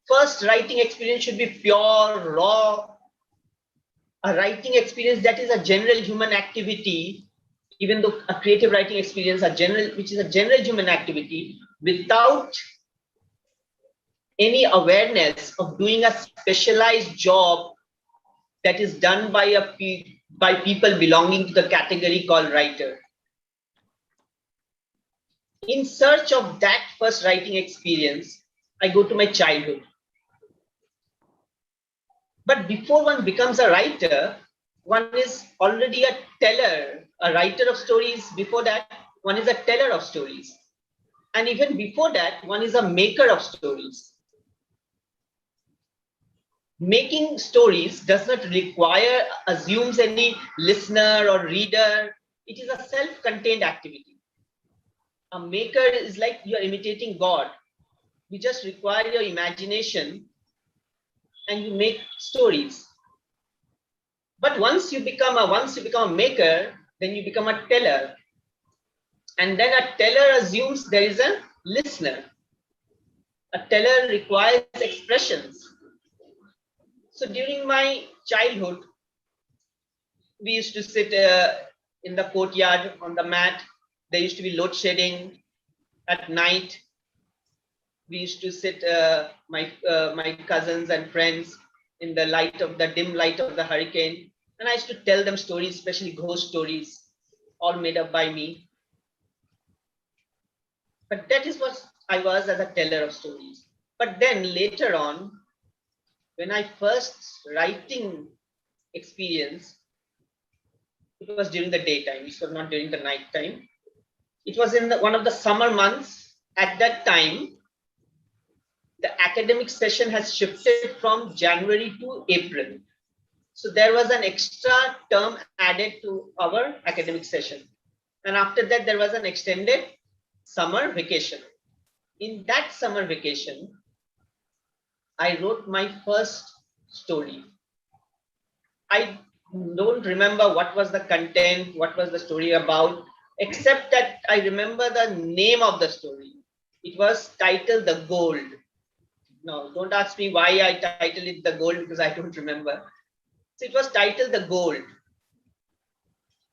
first writing experience should be pure, raw, a writing experience that is a general human activity, even though a creative writing experience, which is a general human activity, without any awareness of doing a specialized job that is done by people belonging to the category called writer. In search of that first writing experience, I go to my childhood. But before one becomes a writer, one is already a teller, a writer of stories. Before that, one is a teller of stories. And even before that, one is a maker of stories. Making stories does not assumes any listener or reader. It is a self-contained activity. A maker is like you are imitating God. You just require your imagination and you make stories. But once you become a maker, then you become a teller. And then a teller assumes there is a listener. A teller requires expressions. So during my childhood, we used to sit in the courtyard on the mat. There used to be load shedding at night. We used to sit, my cousins and friends, in the dim light of the hurricane. And I used to tell them stories, especially ghost stories, all made up by me. But that is what I was as a teller of stories. But then later on, when I first writing experience, it was during the daytime. It was not during the night time. It was in one of the summer months. At that time, the academic session has shifted from January to April. So there was an extra term added to our academic session. And after that, there was an extended summer vacation. In that summer vacation, I wrote my first story. I don't remember what was the content, what was the story about, except that I remember the name of the story. It was titled The Gold. No, don't ask me why I titled it The Gold, because I don't remember. So it was titled The Gold.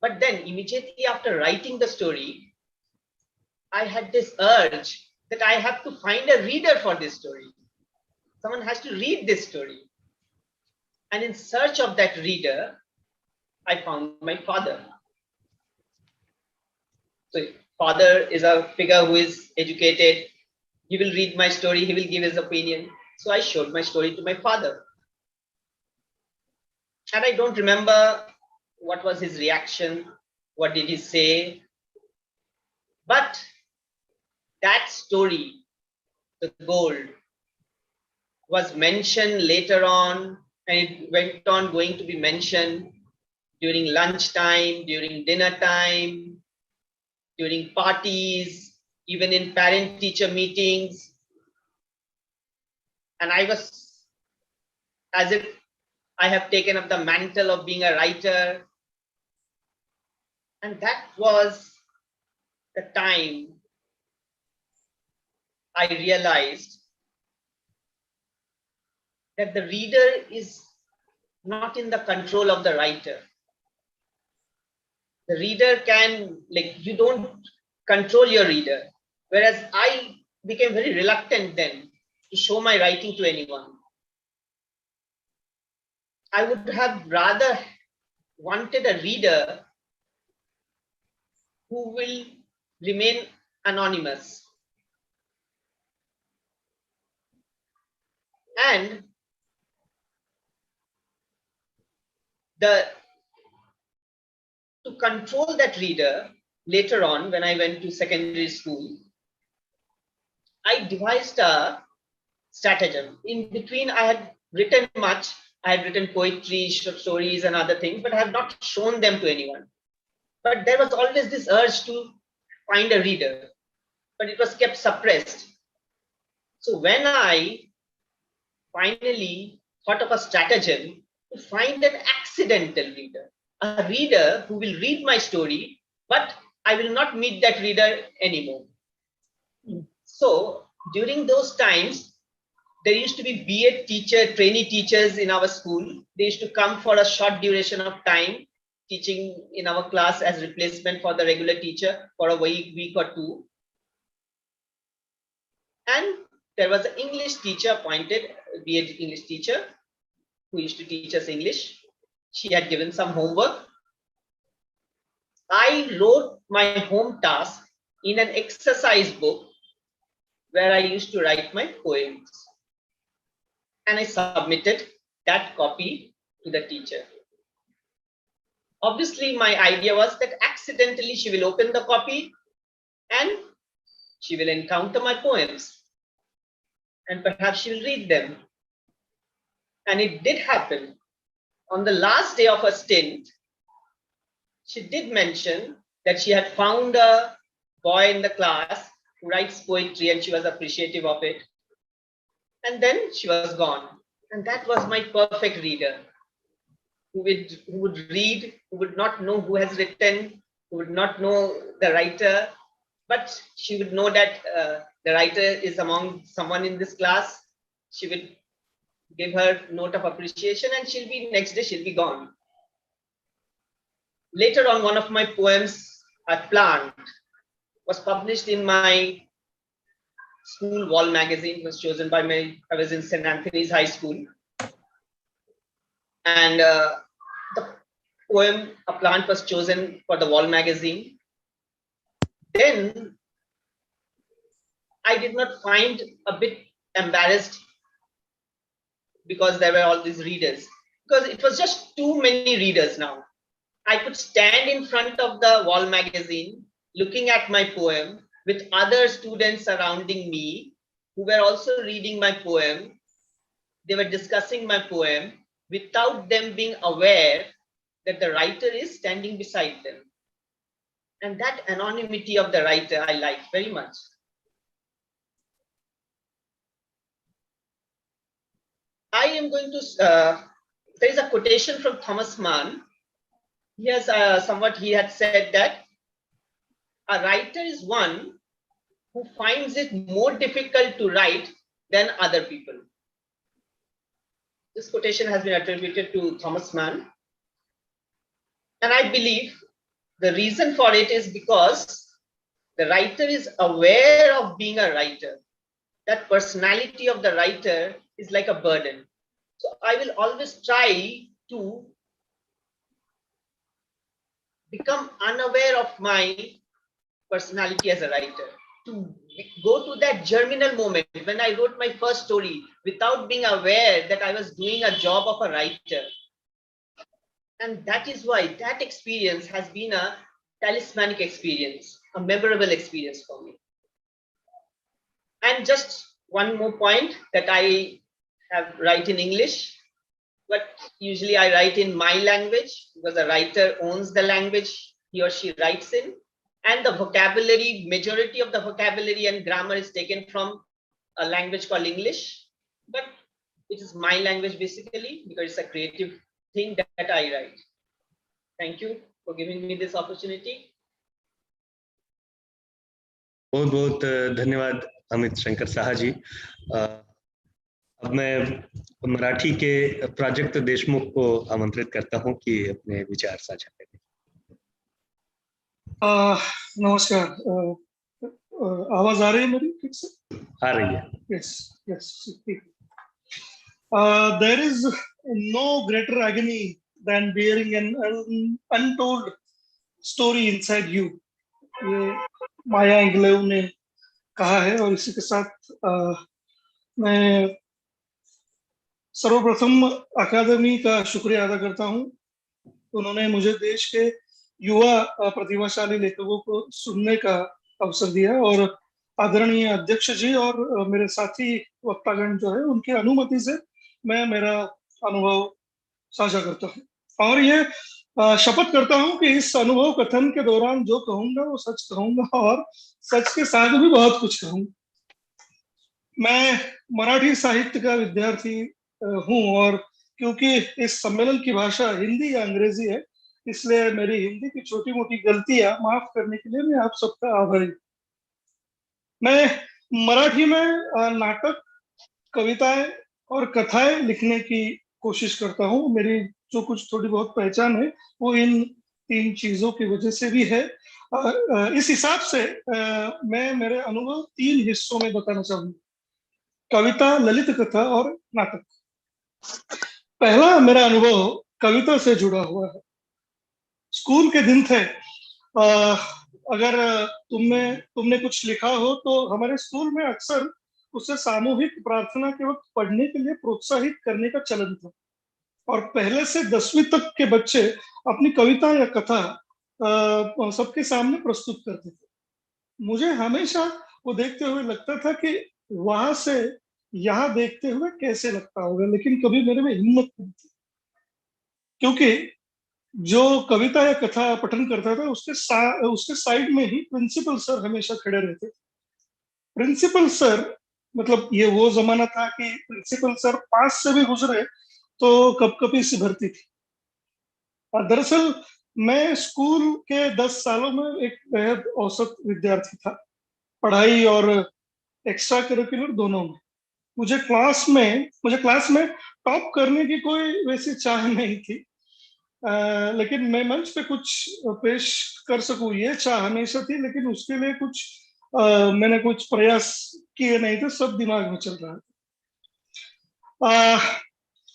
But then immediately after writing the story, I had this urge that I have to find a reader for this story. Someone has to read this story. And in search of that reader, I found my father. So father is a figure who is educated. He will read my story, he will give his opinion. So I showed my story to my father. And I don't remember what was his reaction, what did he say. But that story, The Gold, was mentioned later on, and it went on going to be mentioned during lunchtime, during dinner time, during parties, even in parent-teacher meetings. And I was as if I have taken up the mantle of being a writer. And that was the time I realized that the reader is not in the control of the writer. The reader can, you don't control your reader. Whereas I became very reluctant then to show my writing to anyone. I would have rather wanted a reader who will remain anonymous. And to control that reader, later on when I went to secondary school, I devised a stratagem. In between, I had written much. I had written poetry, short stories, and other things, but I have not shown them to anyone. But there was always this urge to find a reader, but it was kept suppressed. So when I finally thought of a stratagem to find an accidental reader, a reader who will read my story, but I will not meet that reader anymore. So during those times, there used to be B.Ed trainee teachers in our school. They used to come for a short duration of time, teaching in our class as replacement for the regular teacher for a week or two. And there was an English teacher appointed, B.Ed English teacher, who used to teach us English. She had given some homework. I wrote my home task in an exercise book where I used to write my poems. And I submitted that copy to the teacher. Obviously, my idea was that accidentally she will open the copy and she will encounter my poems. And perhaps she will read them. And it did happen. On the last day of her stint, she did mention that she had found a boy in the class who writes poetry and she was appreciative of it. And then she was gone. And that was my perfect reader, who would read, who would not know who has written, who would not know the writer, but she would know that the writer is among someone in this class. She would give her note of appreciation and next day she'll be gone. Later on, one of my poems, A Plant, was published in my school wall magazine. It was chosen by I was in St. Anthony's High School. And the poem, A Plant, was chosen for the wall magazine. Then I did not find a bit embarrassed because there were all these readers, because it was just too many readers now. I could stand in front of the wall magazine looking at my poem with other students surrounding me who were also reading my poem. They were discussing my poem without them being aware that the writer is standing beside them. And that anonymity of the writer I like very much. I am going to, there is a quotation from Thomas Mann. He had said that a writer is one who finds it more difficult to write than other people. This quotation has been attributed to Thomas Mann. And I believe the reason for it is because the writer is aware of being a writer. That personality of the writer is like a burden. So I will always try to become unaware of my personality as a writer, to go to that germinal moment when I wrote my first story without being aware that I was doing a job of a writer. And that is why that experience has been a talismanic experience, a memorable experience for me. And just one more point, that I have write in English, but usually I write in my language, because the writer owns the language he or she writes in. And the vocabulary, majority of the vocabulary and grammar is taken from a language called English, but it is my language basically, because it's a creative thing that I write. Thank you for giving me this opportunity. बहुत बहुत धन्यवाद अमित शंकर साहा जी। अब मैं मराठी के प्राजक्त देशमुख को आमंत्रित करता हूं कि अपने विचार साझा करें। नमस्कार, आवाज आ रही है मेरी ठीक से? आ रही है। Yes, yes. There is no greater agony than bearing an untold story inside you. ये माया एंगलेव ने कहा है। और इसी के साथ मैं सर्वप्रथम अकादमी का शुक्रिया अदा करता हूं। उन्होंने मुझे देश के युवा प्रतिभाशाली लेखकों को सुनने का अवसर दिया, और आदरणीय अध्यक्ष जी और मेरे साथी वक्तागण जो है, उनकी अनुमति से मैं मेरा अनुभव साझा करता हूं। और ये शपथ करता हूं कि इस अनुभव कथन के दौरान जो कहूंगा वो सच कहूंगा, और सच के साथ भी बहुत कुछ कहूंगा। मैं मराठी साहित्य का विद्यार्थी हूं, और क्योंकि इस सम्मेलन की भाषा हिंदी या अंग्रेजी है, इसलिए मेरी हिंदी की छोटी मोटी गलतियां माफ करने के लिए मैं आप सबका आभारी। मैं मराठी में नाटक, कविताएं और कथाएं लिखने की कोशिश करता हूं। मेरी जो कुछ थोड़ी बहुत पहचान है वो इन तीन चीजों की वजह से भी है। इस हिसाब से मैं मेरे अनुभव तीन हिस्सों में बताना चाहूंगा: कविता, ललित कथा और नाटक। पहला मेरा अनुभव कविता से जुड़ा हुआ है। स्कूल के दिन थे। अगर तुमने कुछ लिखा हो तो हमारे स्कूल में अक्सर उसे सामूहिक प्रार्थना के वक्त पढ़ने के लिए प्रोत्साहित करने का चलन था, और पहले से 10वीं तक के बच्चे अपनी कविता या कथा सबके सामने प्रस्तुत करते थे। मुझे हमेशा वो देखते हुए लगता था कि वहां से यहाँ देखते हुए कैसे लगता होगा, लेकिन कभी मेरे में हिम्मत नहीं थी, क्योंकि जो कविता या कथा पठन करता था उसके साइड में ही प्रिंसिपल सर हमेशा खड़े रहते थे। प्रिंसिपल सर मतलब ये वो जमाना था कि प्रिंसिपल सर पास से भी गुजरे तो कपकपी सी भरती थी। दरअसल मैं स्कूल के 10 सालों में एक बेहद औसत विद्यार्थी था, पढ़ाई और एक्स्ट्रा करिकुलर दोनों में। मुझे क्लास में टॉप करने की कोई वैसी चाह नहीं थी, लेकिन मैं मंच पे कुछ पेश कर सकूं ये चाह हमेशा थी, लेकिन उसके लिए मैंने कुछ प्रयास किए नहीं थे, सब दिमाग में चल रहा था।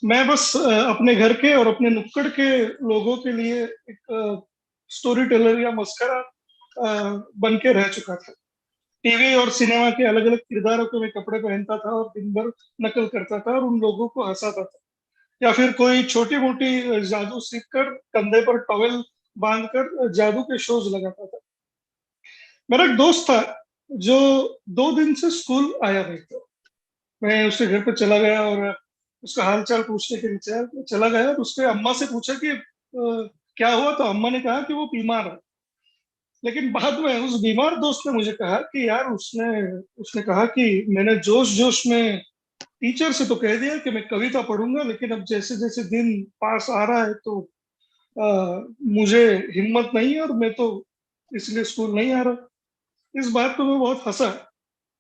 मैं बस अपने घर के और अपने नुक्कड़ के लोगों के लिए एक स्टोरी टेलर या मस्करा बन के रह चुका था। टीवी और सिनेमा के अलग अलग किरदारों के मैं कपड़े पहनता था और दिन भर नकल करता था और उन लोगों को हंसाता था, या फिर कोई छोटी मोटी जादू सीखकर कंधे पर टॉवेल बांधकर जादू के शोज लगाता था। मेरा एक दोस्त था जो 2 दिन से स्कूल आया नहीं था। मैं उसके घर पर चला गया और उसका हालचाल पूछने के लिए चला गया, तो उसके अम्मा से पूछा कि क्या हुआ, तो अम्मा ने कहा कि वो बीमार है। लेकिन बाद में उस बीमार दोस्त ने मुझे कहा कि यार उसने कहा कि मैंने जोश में टीचर से तो कह दिया कि मैं कविता पढ़ूंगा, लेकिन अब जैसे जैसे दिन पास आ रहा है तो मुझे हिम्मत नहीं है और मैं तो इसलिए स्कूल नहीं आ रहा। इस बात पर मैं बहुत हंसा,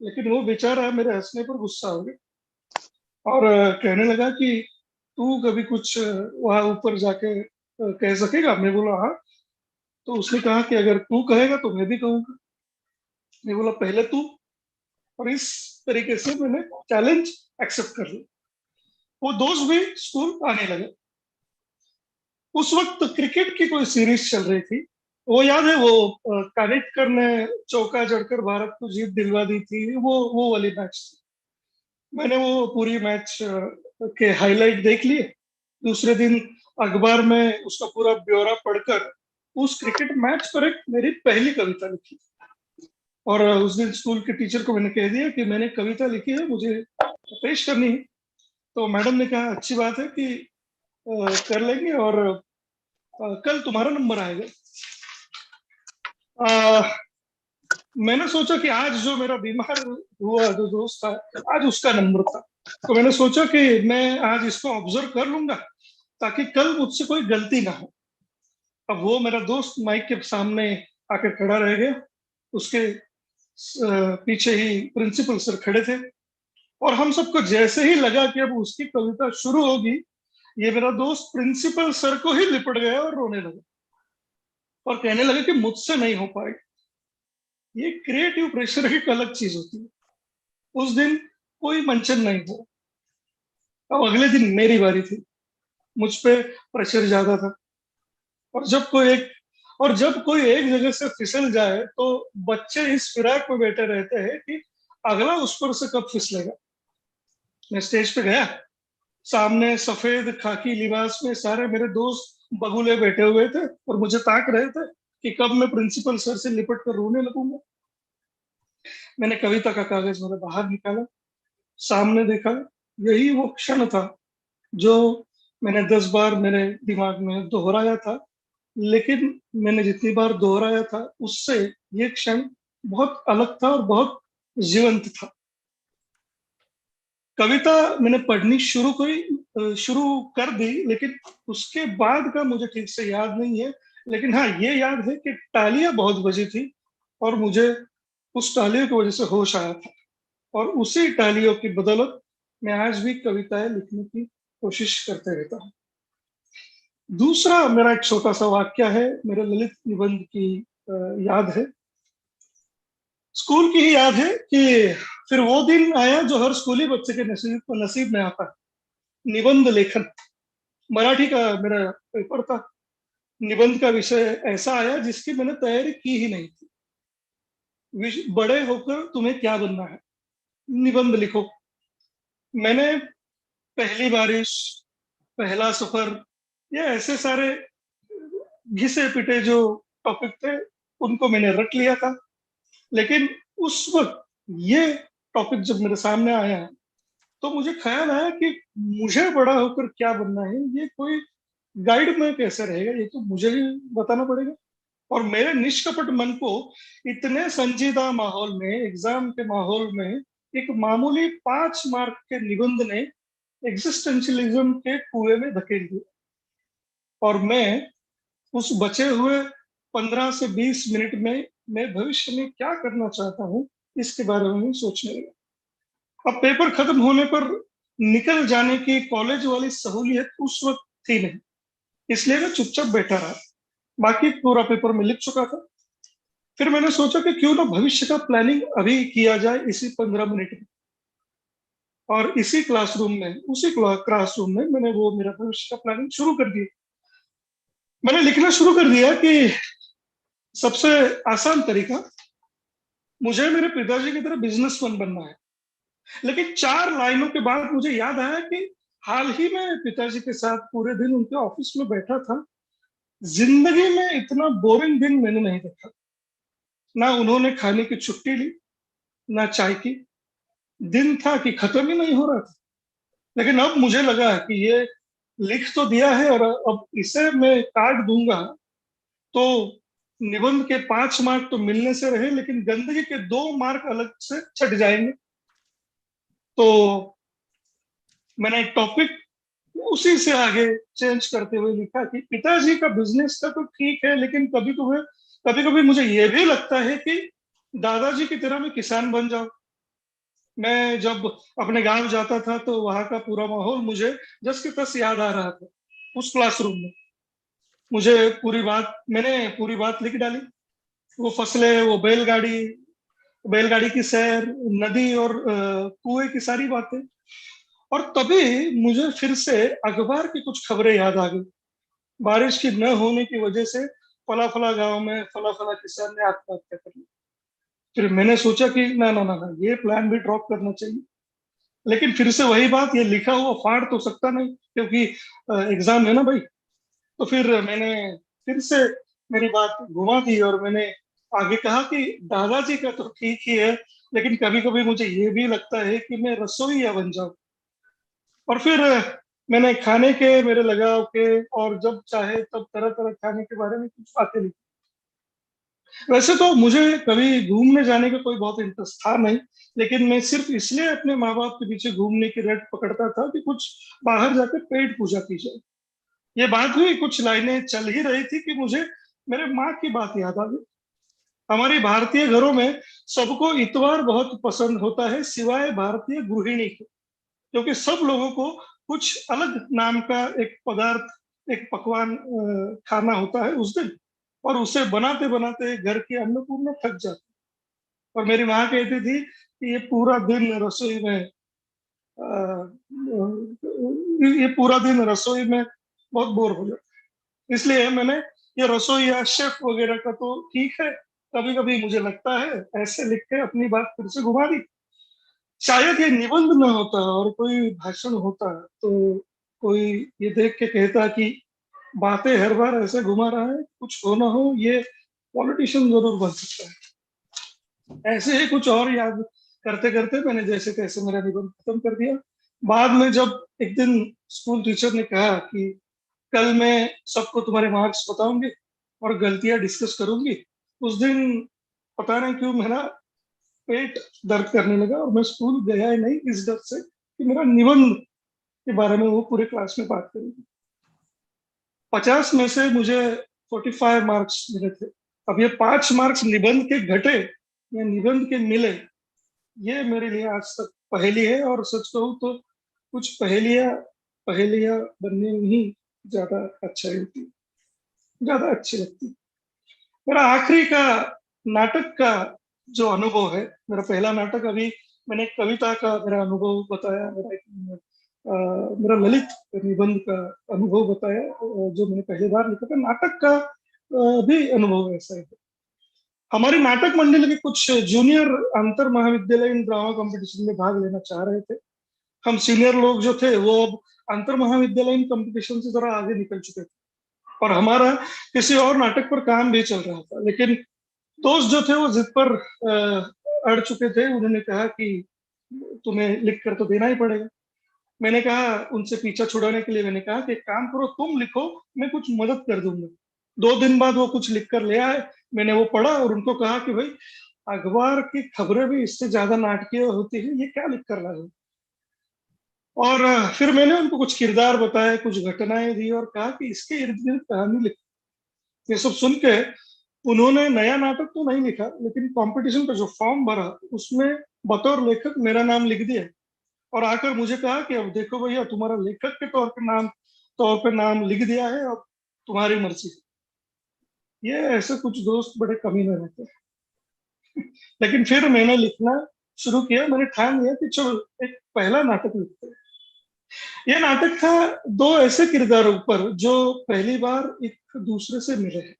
लेकिन वो बेचारा मेरे हंसने पर गुस्सा हो गया और कहने लगा कि तू कभी कुछ वहां ऊपर जाके कह सकेगा? मैं बोला हाँ। तो उसने कहा कि अगर तू कहेगा तो मैं भी कहूंगा। मैं बोला पहले तू, और इस तरीके से मैंने चैलेंज एक्सेप्ट कर लिया। वो दोस्त भी स्कूल आने लगे। उस वक्त क्रिकेट की कोई सीरीज चल रही थी वो याद है, वो कानिटकर ने चौका जड़कर भारत को जीत दिलवा दी थी, वो वाली मैच थी। मैंने वो पूरी मैच के हाईलाइट देख लिए। दूसरे दिन अखबार में उसका पूरा ब्यौरा पढ़कर उस क्रिकेट मैच पर एक मेरी पहली कविता लिखी, और उस दिन स्कूल के टीचर को मैंने कह दिया कि मैंने कविता लिखी है, मुझे पेश करनी है। तो मैडम ने कहा अच्छी बात है कि कर लेंगे, और कल तुम्हारा नंबर आएगा। मैंने सोचा कि आज जो मेरा बीमार हुआ जो दोस्त था, आज उसका नंबर था, तो मैंने सोचा कि मैं आज इसको ऑब्जर्व कर लूंगा ताकि कल मुझसे कोई गलती ना हो। अब वो मेरा दोस्त माइक के सामने आकर खड़ा रह गया, उसके पीछे ही प्रिंसिपल सर खड़े थे, और हम सबको जैसे ही लगा कि अब उसकी कविता शुरू होगी, ये मेरा दोस्त प्रिंसिपल सर को ही लिपट गया और रोने लगा और कहने लगा कि मुझसे नहीं हो पाएगा। ये क्रिएटिव प्रेशर एक अलग चीज होती है। उस दिन कोई मंचन नहीं हुआ। अब अगले दिन मेरी बारी थी, मुझ पे प्रेशर ज्यादा था, और जब कोई एक जगह से फिसल जाए तो बच्चे इस फिराक में बैठे रहते हैं कि अगला उस पर से कब फिसलेगा। मैं स्टेज पे गया, सामने सफेद खाकी लिबास में सारे मेरे दोस्त बगुले बैठे हुए थे और मुझे ताक रहे थे कि कब मैं प्रिंसिपल सर से लिपट कर रोने लगूंगा। मैंने कविता का कागज मेरे बाहर निकाला, सामने देखा, यही वो क्षण था जो मैंने 10 बार मेरे दिमाग में दोहराया था, लेकिन मैंने जितनी बार दोहराया था उससे ये क्षण बहुत अलग था और बहुत जीवंत था। कविता मैंने पढ़नी शुरू कर दी, लेकिन उसके बाद का मुझे ठीक से याद नहीं है। लेकिन हाँ, ये याद है कि तालियां बहुत बजी थी और मुझे उस तालियों की वजह से होश आया था, और उसी तालियों की बदौलत मैं आज भी कविताएं लिखने की कोशिश करते रहता हूँ। दूसरा मेरा एक छोटा सा वाक्य है, मेरे ललित निबंध की याद है, स्कूल की ही याद है कि फिर वो दिन आया जो हर स्कूली बच्चे के नसीब में आता है, निबंध लेखन। मराठी का मेरा पेपर था, निबंध का विषय ऐसा आया जिसकी मैंने तैयारी की ही नहीं थी। बड़े होकर तुम्हें क्या बनना है, निबंध लिखो। मैंने पहली बारिश, पहला सफर, या ऐसे सारे घिसे पिटे जो टॉपिक थे उनको मैंने रट लिया था, लेकिन उस वक्त ये टॉपिक जब मेरे सामने आया तो मुझे ख्याल आया कि मुझे बड़ा होकर क्या बनना है, ये कोई गाइड में कैसे रहेगा, ये तो मुझे ही बताना पड़ेगा। और मेरे निष्कपट मन को इतने संजीदा माहौल में, एग्जाम के माहौल में, एक मामूली 5 मार्क के निबंध ने एग्जिस्टेंशियलिज्म के कुएं में धकेल दिया, और मैं उस बचे हुए 15 से 20 मिनट में मैं भविष्य में क्या करना चाहता हूँ इसके बारे में सोचने लगा। अब पेपर खत्म होने पर निकल जाने की कॉलेज वाली सहूलियत उस वक्त थी नहीं, इसलिए मैं चुपचाप बैठा रहा। बाकी पूरा पेपर में लिख चुका था। फिर मैंने सोचा कि क्यों ना भविष्य का प्लानिंग अभी किया जाए इसी 15 मिनट में, और उसी क्लासरूम में मैंने वो मेरा भविष्य का प्लानिंग शुरू कर दिया। मैंने लिखना शुरू कर दिया कि सबसे आसान तरीका, मुझे मेरे पिताजी की तरह बिजनेसमैन बनना है। लेकिन 4 लाइनों के बाद मुझे याद आया कि हाल ही में पिताजी के साथ पूरे दिन उनके ऑफिस में बैठा था। जिंदगी में इतना बोरिंग दिन मैंने नहीं देखा। ना उन्होंने खाने की छुट्टी ली, ना चाय की। दिन था कि खत्म ही नहीं हो रहा था। लेकिन अब मुझे लगा कि ये लिख तो दिया है और अब इसे मैं काट दूंगा तो निबंध के 5 मार्क तो मिलने से रहे, लेकिन गंदगी के 2 मार्क अलग से छट जाएंगे। तो मैंने टॉपिक उसी से आगे चेंज करते हुए लिखा कि पिताजी का बिजनेस था तो ठीक है, लेकिन कभी कभी मुझे ये भी लगता है कि दादाजी की तरह मैं किसान बन जाऊं। मैं जब अपने गांव जाता था तो वहां का पूरा माहौल मुझे जस के तस याद आ रहा था। उस क्लासरूम में मैंने पूरी बात लिख डाली। वो फसलें, वो बैलगाड़ी की सैर, नदी और कुएं की सारी बातें। और तभी मुझे फिर से अखबार की कुछ खबरें याद आ गई। बारिश की न होने की वजह से फला फला गांव में फला फला किसान ने आत्महत्या कर ली। फिर मैंने सोचा कि ना ना ना ना, ये प्लान भी ड्रॉप करना चाहिए। लेकिन फिर से वही बात, ये लिखा हुआ फाड़ तो सकता नहीं, क्योंकि एग्जाम है ना भाई। तो फिर मैंने फिर से मेरी बात घुमा दी और मैंने आगे कहा कि दादाजी का तो ठीक ही है, लेकिन कभी कभी मुझे ये भी लगता है कि मैं रसोईया बन जाऊं। और फिर मैंने खाने के मेरे लगाव के और जब चाहे तब तरह तरह खाने के बारे में कुछ बातें लिखी। वैसे तो मुझे कभी घूमने जाने का कोई बहुत इंटरेस्ट था नहीं, लेकिन मैं सिर्फ इसलिए अपने माँ बाप के पीछे घूमने की रट पकड़ता था कि कुछ बाहर जाकर पेट पूजा की जाए। ये बात हुई, कुछ लाइनें चल ही रही थी कि मुझे मेरे माँ की बात याद आ गई। हमारे भारतीय घरों में सबको इतवार बहुत पसंद होता है, सिवाय भारतीय गृहिणी के, क्योंकि सब लोगों को कुछ अलग नाम का एक पदार्थ, एक पकवान खाना होता है उस दिन, और उसे बनाते बनाते घर की अन्नपूर्णा थक जाती। और मेरी माँ कहती थी कि ये पूरा दिन रसोई में बहुत बोर हो जाता। इसलिए मैंने ये रसोई या शेफ वगैरह का तो ठीक है, कभी कभी मुझे लगता है ऐसे लिख के अपनी बात फिर से घुमा दी। शायद ये निबंध न होता और कोई भाषण होता तो कोई ये देख के कहता कि बातें हर बार ऐसे घुमा रहा है, कुछ हो ना हो ये पॉलिटिशियन जरूर बन सकता है। ऐसे ही कुछ और याद करते करते मैंने जैसे तैसे मेरा निबंध खत्म कर दिया। बाद में जब एक दिन स्कूल टीचर ने कहा कि कल मैं सबको तुम्हारे मार्क्स बताऊंगी और गलतियां डिस्कस करूंगी, उस दिन पता नहीं क्यों मेरा पेट दर्द करने लगा और मैं स्कूल गया ही नहीं, इस डर से कि मेरा निबंध के बारे में वो पूरे क्लास में बात करेंगे। 50 में से मुझे 45 मार्क्स मिले थे। अब ये 5 मार्क्स निबंध के घटे या निबंध के मिले, ये मेरे लिए आज तक पहेली है। और सच कहूं तो कुछ पहेलियां बनने में ही ज्यादा अच्छा होती, ज्यादा अच्छी लगती। मेरा आखिरी का नाटक का जो अनुभव है, मेरा पहला नाटक, अभी मैंने कविता का मेरा अनुभव बताया, मेरा ललित निबंध का अनुभव बताया जो मैंने पहली बार लिखा था। नाटक का भी अनुभव ऐसा है। हमारी नाटक मंडली के कुछ जूनियर अंतर महाविद्यालयीन ड्रामा कंपटीशन में भाग लेना चाह रहे थे। हम सीनियर लोग जो थे वो अब अंतर महाविद्यालयीन कंपटीशन से जरा आगे निकल चुके थे और हमारा किसी और नाटक पर काम भी चल रहा था। लेकिन दोस्त जो थे वो जिद पर अड़ चुके थे। उन्होंने कहा कि तुम्हें लिख कर तो देना ही पड़ेगा। मैंने कहा, उनसे पीछा छुड़ाने के लिए मैंने कहा कि एक काम करो, तुम लिखो, मैं कुछ मदद कर दूंगा। 2 दिन बाद वो कुछ लिख कर ले आए, मैंने वो पढ़ा और उनको कहा कि भाई अखबार की खबरें भी इससे ज्यादा नाटकीय होती है, ये क्या लिख कर लाए हो। और फिर मैंने उनको कुछ किरदार बताए, कुछ घटनाएं दी और कहा कि इसके इर्द गिर्द कहानी लिखो। ये सब सुन के उन्होंने नया नाटक तो नहीं लिखा, लेकिन कंपटीशन का जो फॉर्म भरा उसमें बतौर लेखक मेरा नाम लिख दिया और आकर मुझे कहा कि अब देखो भैया, तुम्हारा लेखक के तौर पे नाम लिख दिया है, अब तुम्हारी मर्जी। ये ऐसे कुछ दोस्त बड़े कमीने रहते हैं। लेकिन फिर मैंने लिखना शुरू किया। मैंने ठान लिया कि चलो एक पहला नाटक लिखते हैं। यह नाटक था 2 ऐसे किरदारों पर जो पहली बार एक दूसरे से मिले हैं।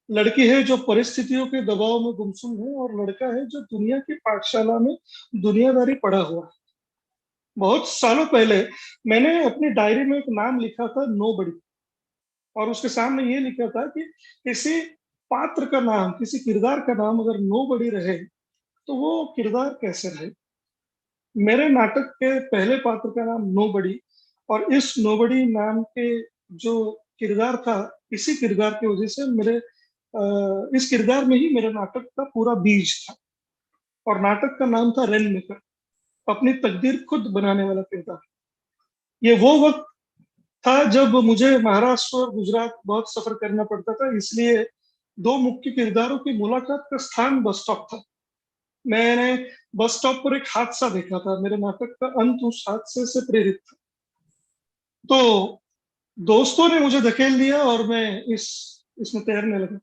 लड़की है जो परिस्थितियों के दबाव में गुमसुम है और लड़का है जो दुनिया की पाठशाला में दुनियादारी पढ़ा हुआ है। बहुत सालों पहले मैंने अपनी डायरी में एक नाम लिखा था, नोबडी, और उसके सामने ये लिखा था कि किसी पात्र का नाम, किसी किरदार का नाम अगर नोबडी रहे तो वो किरदार कैसे रहे। मेरे नाटक के पहले पात्र का नाम नोबडी, और इस नोबडी नाम के जो किरदार था, इसी किरदार की वजह से इस किरदार में ही मेरे नाटक का पूरा बीज था। और नाटक का नाम था रेन मेकर, अपनी तकदीर खुद बनाने वाला किरदार। ये वो वक्त था जब मुझे महाराष्ट्र और गुजरात बहुत सफर करना पड़ता था, इसलिए 2 मुख्य किरदारों की मुलाकात का स्थान बस स्टॉप था। मैंने बस स्टॉप पर एक हादसा देखा था। मेरे नाटक का अंत उस हादसे से प्रेरित था। तो दोस्तों ने मुझे धकेल दिया और मैं इसमें तैरने लगा।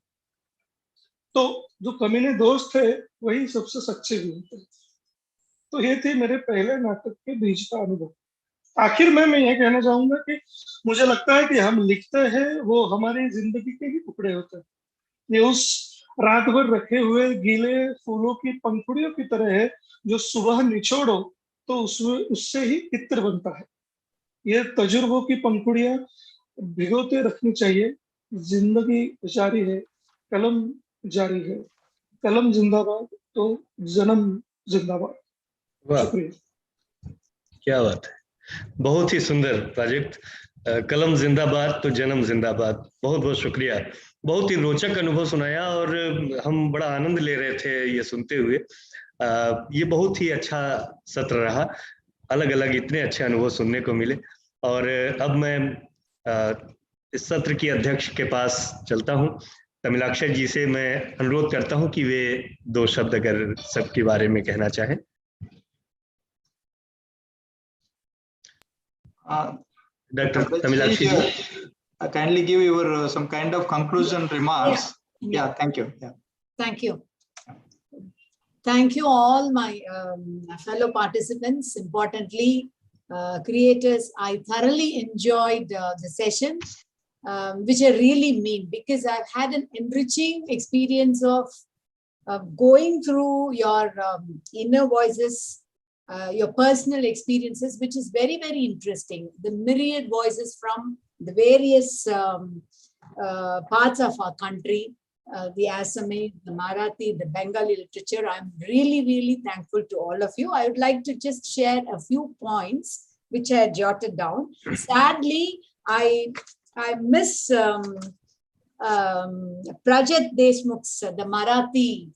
तो जो कमीने दोस्त थे वही सबसे सच्चे भी होते हैं। तो ये थी मेरे पहले नाटक के बीच का अनुभव। आखिर में मैं ये कहना चाहूंगा कि मुझे लगता है कि हम लिखते हैं वो हमारी जिंदगी के ही टुकड़े होते हैं। ये उस रात भर रखे हुए गीले फूलों की पंखुड़ियों की तरह है जो सुबह निचोड़ो तो उससे ही इत्र बनता है। ये तजुर्बों की पंखुड़ियां भिगोते रखनी चाहिए। जिंदगी जारी है, कलम जारी है, कलम जिंदाबाद तो जन्म जिंदाबाद। वाह, शुक्रिया। क्या बात है, बहुत ही सुंदर प्रोजेक्ट। कलम जिंदाबाद तो जन्म जिंदाबाद। बहुत बहुत शुक्रिया, बहुत ही रोचक अनुभव सुनाया और हम बड़ा आनंद ले रहे थे ये सुनते हुए। ये बहुत ही अच्छा सत्र रहा, अलग अलग इतने अच्छे अनुभव सुनने को मिले। और अब मैं इस सत्र की अध्यक्ष के पास चलता हूँ। तमिलाक्षर जी से मैं अनुरोध करता हूँ कि वे 2 शब्द अगर सबके बारे में कहना चाहें। Dr. Tamilakshi ji, kindly give your some kind of conclusion remarks. Yeah, thank you. Yeah. Thank you. Thank you all my fellow participants, importantly, creators. I thoroughly enjoyed the session, which I really mean, because I've had an enriching experience of going through your inner voices, your personal experiences, which is very, very interesting. The myriad voices from the various parts of our country, the Assamese, the Marathi, the Bengali literature. I'm really, really thankful to all of you. I would like to just share a few points which I had jotted down. Sadly, I miss Prajat Deshmukh's, the Marathi,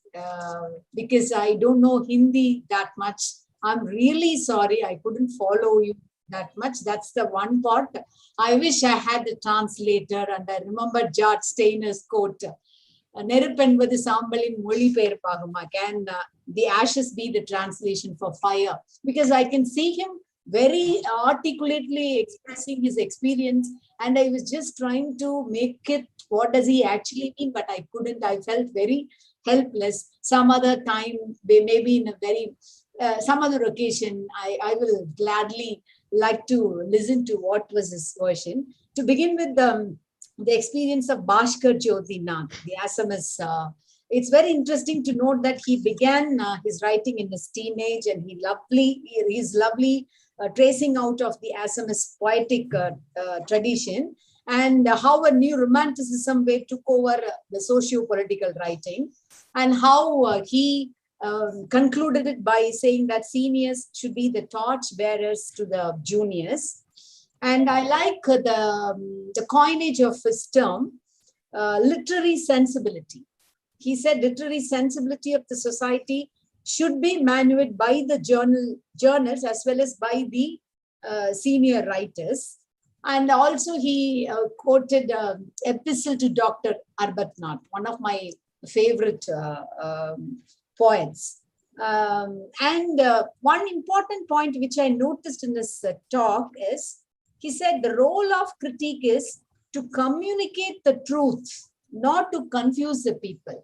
because I don't know Hindi that much. I'm really sorry, I couldn't follow you that much. That's the one part. I wish I had a translator, and I remember George Steiner's quote, Neruppenvadu Sambalin Moli Perpaguma, can the ashes be the translation for fire? Because I can see him very articulately expressing his experience, and I was just trying to make it, what does he actually mean? But I couldn't. I felt very helpless. Some other time, maybe in a very some other occasion, I will gladly like to listen to what was his version. To begin with, the experience of Bhaskar Jyotinath, the Assamese. It's very interesting to note that he began his writing in his teenage, and he's lovely tracing out of the Assamese poetic tradition, and how a new romanticism way took over the socio-political writing, and how he concluded it by saying that seniors should be the torch bearers to the juniors. And I like the coinage of his term, literary sensibility. He said literary sensibility of the society should be manured by the journals as well as by the senior writers. And also he quoted Epistle to Dr. Arbuthnot, one of my favorite poets. And one important point which I noticed in this talk is, he said the role of critique is to communicate the truth, not to confuse the people.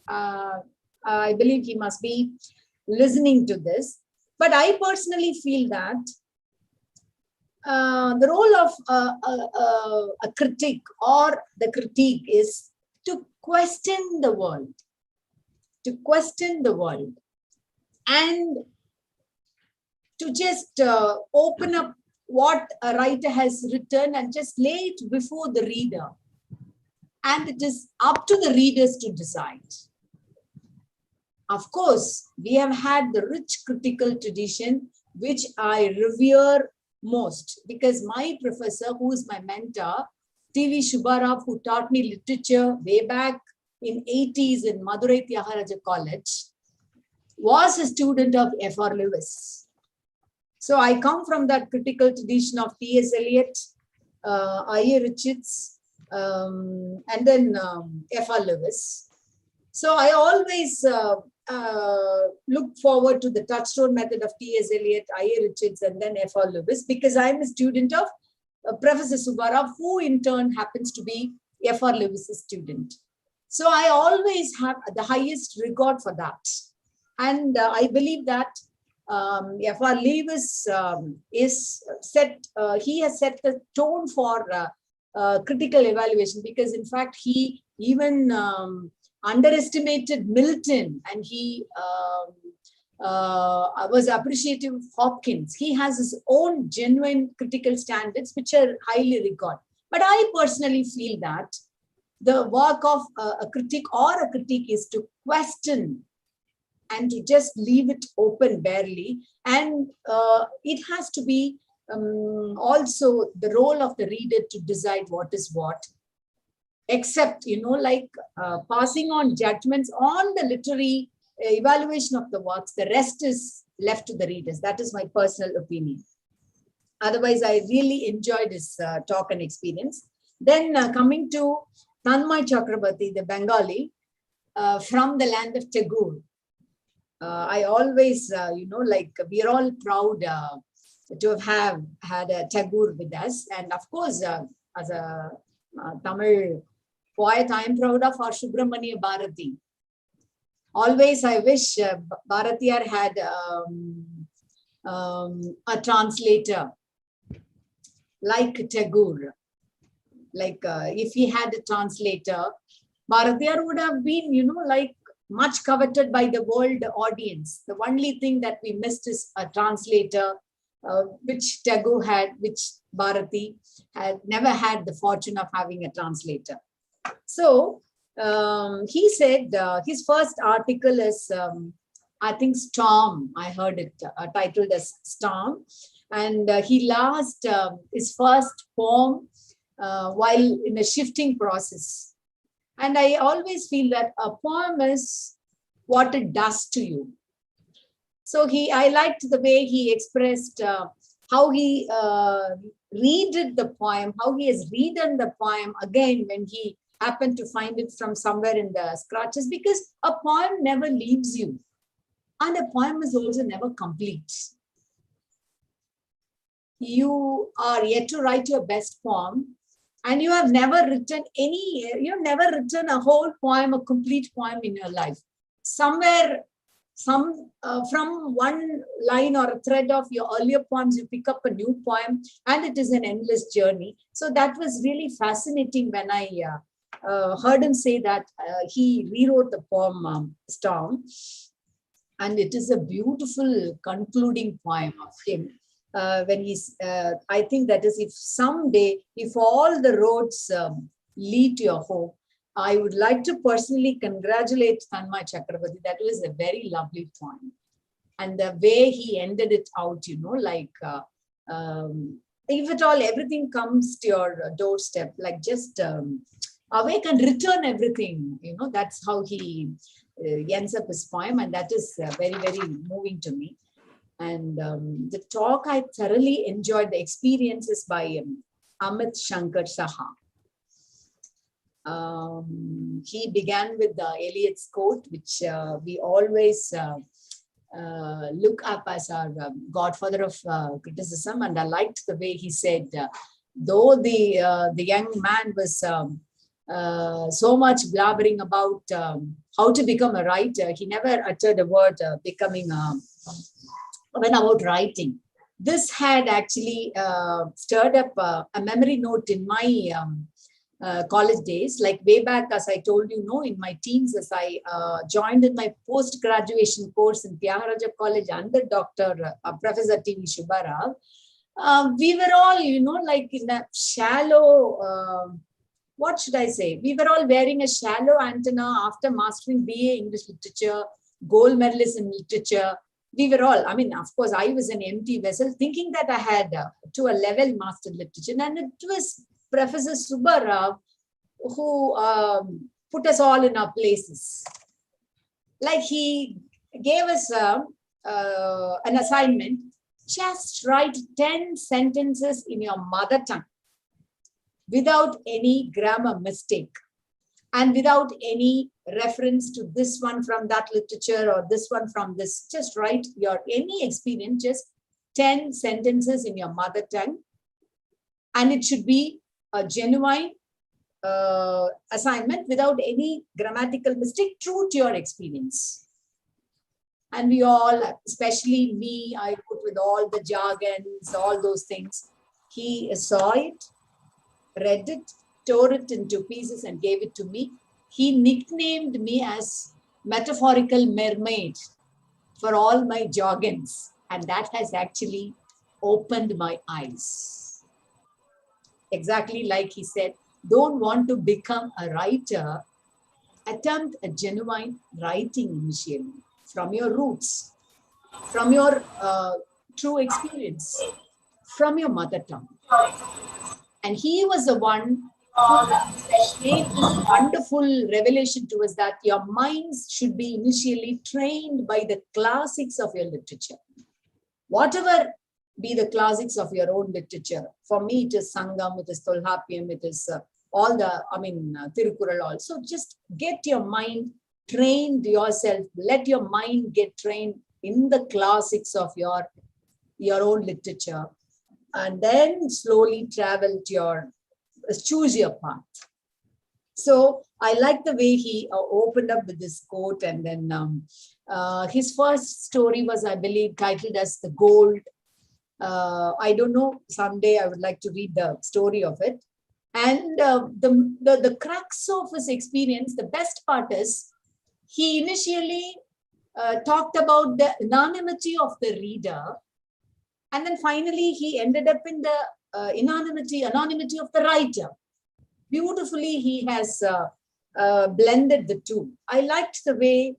I believe he must be listening to this. But I personally feel that the role of a critic or the critique is to question the world. To question the world and to just open up what a writer has written and just lay it before the reader. And it is up to the readers to decide. Of course, we have had the rich critical tradition, which I revere most, because my professor, who is my mentor, T.V. Subbarao, who taught me literature way back in 80s in Madurai Tyagaraja College, was a student of F.R. Lewis. So I come from that critical tradition of T.S. Eliot, I.A. Richards, and then F.R. Lewis. So I always look forward to the touchstone method of T.S. Eliot, I.A. Richards, and then F.R. Lewis, because I'm a student of Professor Subbarao, who in turn happens to be F.R. Lewis's student. So I always have the highest regard for that. And I believe that F.R. Lewis is set. He has set the tone for critical evaluation, because in fact he even underestimated Milton, and he was appreciative of Hopkins. He has his own genuine critical standards, which are highly regarded. But I personally feel that the work of a critic or a critique is to question and to just leave it open barely. And it has to be also the role of the reader to decide what is what, except, like passing on judgments on the literary evaluation of the works. The rest is left to the readers. That is my personal opinion. Otherwise, I really enjoyed this talk and experience. Then coming to Tanmay Chakrabarti, the Bengali, from the land of Tagore. I always, like we are all proud to have had a Tagore with us. And of course, as a Tamil poet, I am proud of our Subramania Bharati. Always, I wish Bharatiyar had a translator like Tagore. Like if he had a translator, Bharatiyar would have been, like much coveted by the world audience. The only thing that we missed is a translator, which Tagore had, which Bharati had never had the fortune of having a translator. So he said his first article is, I think, Storm. I heard it titled as Storm. And he lost his first poem while in a shifting process. And I always feel that a poem is what it does to you. So I liked the way he expressed how he redid the poem, how he has redone the poem again when he happened to find it from somewhere in the scratches, because a poem never leaves you. And a poem is also never complete. You are yet to write your best poem, and you have never written a whole poem, a complete poem in your life. Somewhere, from one line or a thread of your earlier poems, you pick up a new poem, and it is an endless journey. So that was really fascinating when I heard him say that he rewrote the poem Storm. And it is a beautiful concluding poem of him. When he's, I think that is, if someday, if all the roads lead to your home, I would like to personally congratulate Tanmay Chakrabarti. That was a very lovely poem. And the way he ended it out, like, if at all everything comes to your doorstep, like just awake and return everything, that's how he ends up his poem. And that is very, very moving to me. And the talk, I thoroughly enjoyed the experiences by Amit Shankar Saha. He began with Eliot's quote, which we always look up as our godfather of criticism. And I liked the way he said, though the young man was so much blabbering about how to become a writer, he never uttered a word about writing. This had actually stirred up a memory note in my college days, like way back, as I told you, in my teens, as I joined in my post-graduation course in Tyagaraja College under Professor T.V. Subbarao. We were all, like in a shallow, what should I say? We were all wearing a shallow antenna after mastering BA English Literature, gold medalist in literature. We were all, of course, I was an empty vessel, thinking that I had to a level mastered literature. And it was Professor Subbarao who put us all in our places. Like he gave us an assignment, just write 10 sentences in your mother tongue without any grammar mistake and without any reference to this one from that literature or this one from this. Just write your any experience, just 10 sentences in your mother tongue. And it should be a genuine assignment without any grammatical mistake, true to your experience. And we all, especially me, I put with all the jargons, all those things. He saw it, read it, tore it into pieces and gave it to me. He nicknamed me as metaphorical mermaid for all my jargons. And that has actually opened my eyes. Exactly like he said, don't want to become a writer, attempt a genuine writing initially from your roots, from your true experience, from your mother tongue. And he was the one who made this wonderful revelation to us that your minds should be initially trained by the classics of your literature. Whatever be the classics of your own literature. For me, it is Sangam, it is Tolhapiyam, it is all the, Tirukural also. Just get your mind trained yourself. Let your mind get trained in the classics of your own literature. And then slowly travel to your, choose your path. So I like the way he opened up with this quote, and then his first story was, I believe, titled as The Gold. I don't know, someday I would like to read the story of it. And the crux of his experience, the best part is, he initially talked about the anonymity of the reader. And then finally, he ended up in the anonymity of the writer. Beautifully, he has blended the two. I liked the way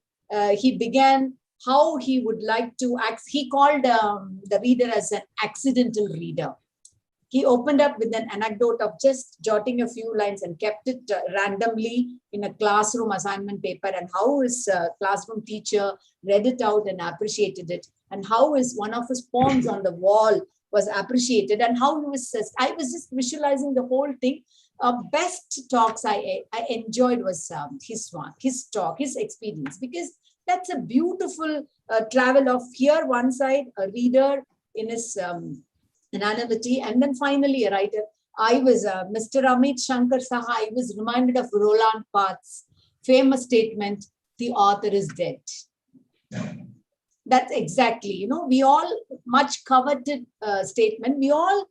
he began, how he would like to act. He called the reader as an accidental reader. He opened up with an anecdote of just jotting a few lines and kept it randomly in a classroom assignment paper, and how his classroom teacher read it out and appreciated it, and how one of his poems on the wall was appreciated, and how he was, I was just visualizing the whole thing. Best talks I enjoyed was his talk, his experience, because that's a beautiful travel of here one side, a reader in his anonymity, and then finally a writer. I was Mr. Amit Shankar Saha. I was reminded of Roland Barthes' famous statement, "The author is dead." That's exactly, we all, much coveted statement. We all,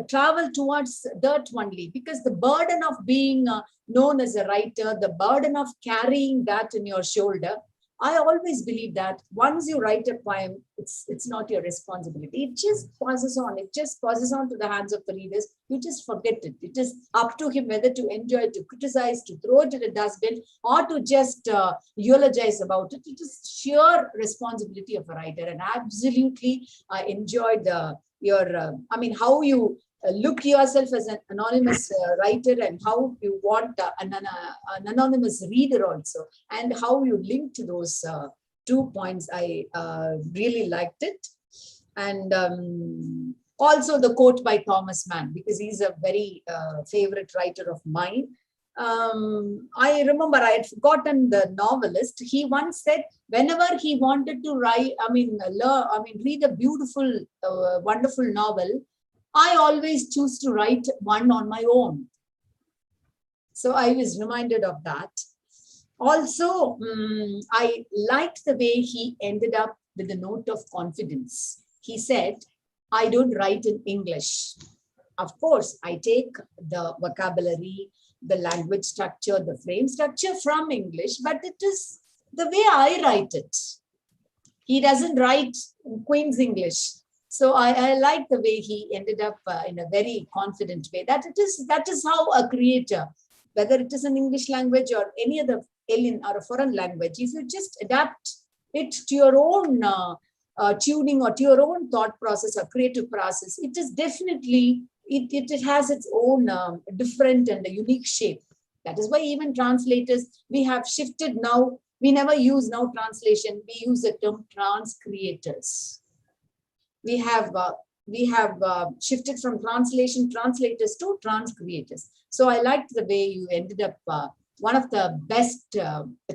travel towards that only, because the burden of being known as a writer, the burden of carrying that in your shoulder, I always believe that once you write a poem, it's not your responsibility. It just passes on. It just passes on to the hands of the readers. You just forget it. It is up to him whether to enjoy it, to criticize, to throw it in a dustbin, or to just eulogize about it. It is sheer responsibility of a writer. And absolutely, I enjoyed how you look yourself as an anonymous writer, and how you want an anonymous reader also, and how you link to those 2 points. I really liked it. And also the quote by Thomas Mann, because he's a very favorite writer of mine. I remember, I had forgotten the novelist. He once said, whenever he wanted to write, read a beautiful, wonderful novel, I always choose to write one on my own. So I was reminded of that. Also, I liked the way he ended up with a note of confidence. He said, I don't write in English. Of course, I take the vocabulary, the language structure, the frame structure from English, but it is the way I write it. He doesn't write in Queen's English. So I like the way he ended up in a very confident way. That is how a creator, whether it is an English language or any other alien or a foreign language, if you just adapt it to your own tuning or to your own thought process or creative process, it is definitely, it has its own different and a unique shape. That is why even translators, we have shifted now. We never use now translation. We use the term transcreators. We have shifted from translators to transcreators. So I liked the way you ended up, one of the best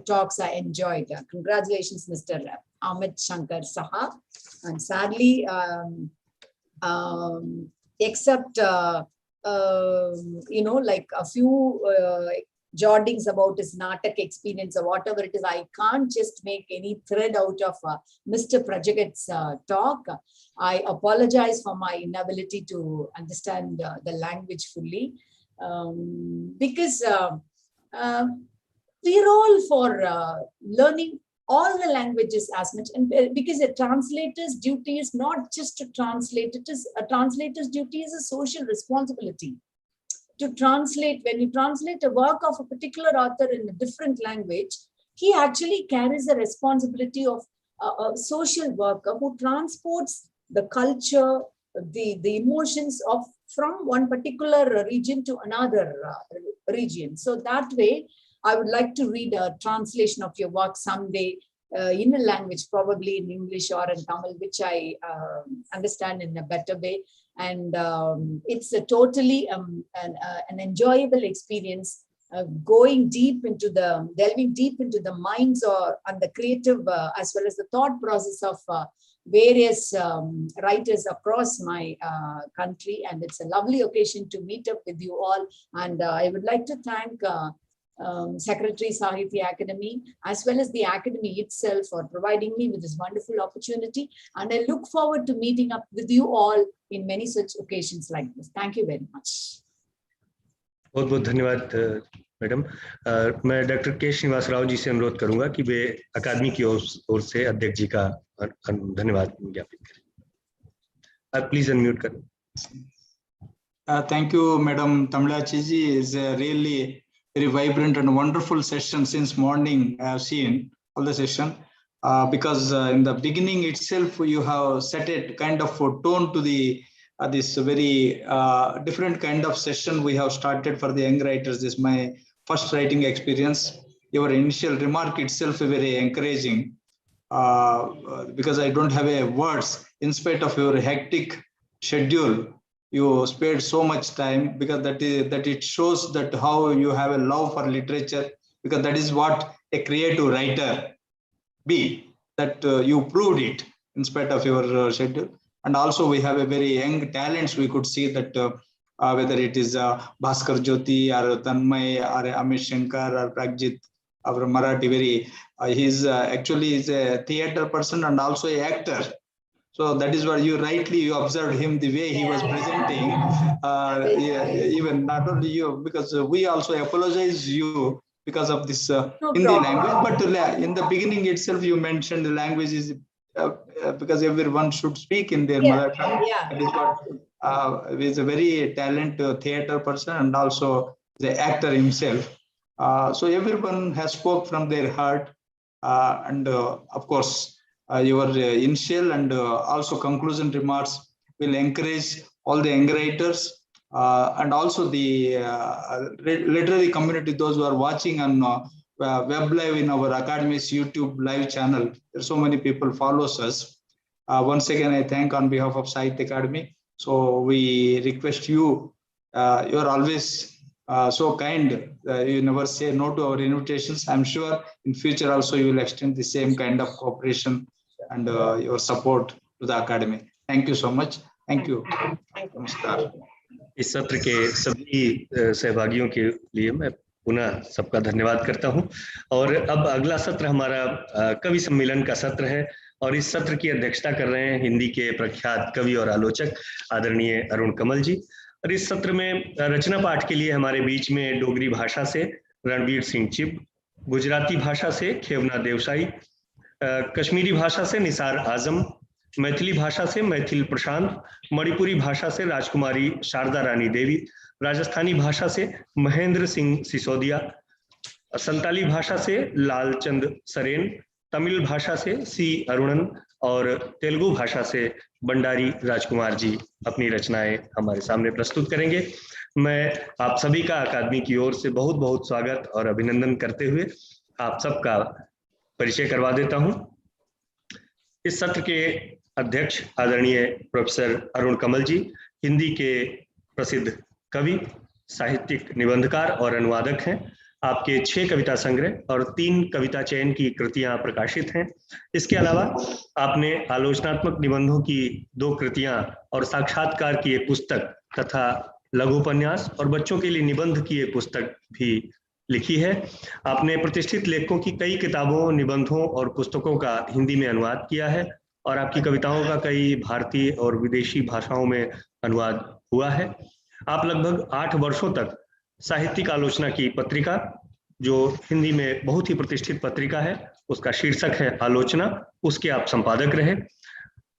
talks I enjoyed. Congratulations, Mr. Amit Shankar Saha. And sadly, except, like a few jotings about his Natak experience or whatever it is. I can't just make any thread out of Mr. Prajagat's talk. I apologize for my inability to understand the language fully, because we're all for learning all the languages as much, and because a translator's duty is not just to translate, it is a translator's duty is a social responsibility. To translate, when you translate a work of a particular author in a different language, he actually carries the responsibility of a social worker who transports the culture, the emotions of from one particular region to another region. So that way, I would like to read a translation of your work someday in a language, probably in English or in Tamil, which I understand in a better way. And it's a totally an enjoyable experience, delving deep into the minds and the creative as well as the thought process of various writers across my country. And it's a lovely occasion to meet up with you all. And I would like to thank Secretary Sahitya Akademi, as well as the Academy itself, for providing me with this wonderful opportunity. And I look forward to meeting up with you all in many such occasions like this. Thank you very much. बहुत बहुत धन्यवाद madam. मैं doctor के श्रीनिवास राव जी से अनुरोध करूंगा कि वे अकादमी की ओर से अध्यक्ष जी का धन्यवाद ज्ञापित करें। प्लीज अनम्यूट करें। Thank you, Madam Tamilachi ji. Is really very vibrant and wonderful session since morning. I have seen all the session because in the beginning itself you have set a kind of tone to the this very different kind of session we have started for the young writers. This is my first writing experience. Your initial remark itself is very encouraging because I don't have a words in spite of your hectic schedule. You spared so much time because that it shows that how you have a love for literature, because that is what a creative writer be, that you proved it in spite of your schedule. And also we have a very young talents. We could see that whether it is Bhaskar Jyoti or Tanmay or Amit Shankar or Pragjit, our Marathi, he's actually is a theater person and also an actor. So that is why you observed him, the way he was presenting. Even not only you, because we also apologize you because of this Hindi language. But in the beginning itself, you mentioned the language is because everyone should speak in their mother tongue. That is what he is a very talented theater person and also the actor himself. So everyone has spoke from their heart, and of course. Your initial and also conclusion remarks will encourage all the young writers and also the literary community, those who are watching on web live in our Academy's YouTube live channel. There are so many people follows us. Once again, I thank on behalf of Sahitya Akademi. So we request you, you are always so kind. You never say no to our invitations. I'm sure in future also you will extend the same kind of cooperation and your support to the Academy. Thank you so much. Thank you. नमस्कार। इस सत्र के सभी सहभागियों के लिए मैं पुनः सबका धन्यवाद करता हूं। और अब अगला सत्र हमारा कवि सम्मेलन का सत्र है और इस सत्र की अध्यक्षता कर रहे हैं हिंदी के प्रख्यात कवि और आलोचक आदरणीय अरुण कमल जी। और इस सत्र में रचना पाठ के लिए हमारे बीच में डोगरी भाषा से रणवीर सिंह चिब, गुजराती भाषा से खेवना देवसाई, कश्मीरी भाषा से निसार आजम, मैथिली भाषा से मैथिल प्रशांत, मणिपुरी भाषा से राजकुमारी शारदा रानी देवी, राजस्थानी भाषा से महेंद्र सिंह सिसोदिया, संताली भाषा से लालचंद सरेन, तमिल भाषा से सी अरुणन और तेलुगु भाषा से बंडारी राजकुमार जी अपनी रचनाएं हमारे सामने प्रस्तुत करेंगे। मैं आप सभी का अकादमी की ओर से बहुत बहुत स्वागत और अभिनंदन करते हुए आप सबका परिचय करवा देता हूं। इस सत्र के अध्यक्ष आदरणीय प्रोफेसर अरुण कमल जी हिंदी के प्रसिद्ध कवि, साहित्यिक निबंधकार और अनुवादक हैं। आपके 6 कविता संग्रह और 3 कविता चयन की कृतियां प्रकाशित हैं। इसके अलावा आपने आलोचनात्मक निबंधों की 2 कृतियां और साक्षात्कार की एक पुस्तक तथा लघु उपन्यास और बच्चों के लिए निबंध की एक पुस्तक भी लिखी है। आपने प्रतिष्ठित लेखकों की कई किताबों, निबंधों और पुस्तकों का हिंदी में अनुवाद किया है और आपकी कविताओं का कई भारतीय और विदेशी भाषाओं में अनुवाद हुआ है। आप लगभग 8 वर्षों तक साहित्यिक आलोचना की पत्रिका, जो हिंदी में बहुत ही प्रतिष्ठित पत्रिका है, उसका शीर्षक है आलोचना, उसके आप संपादक रहे।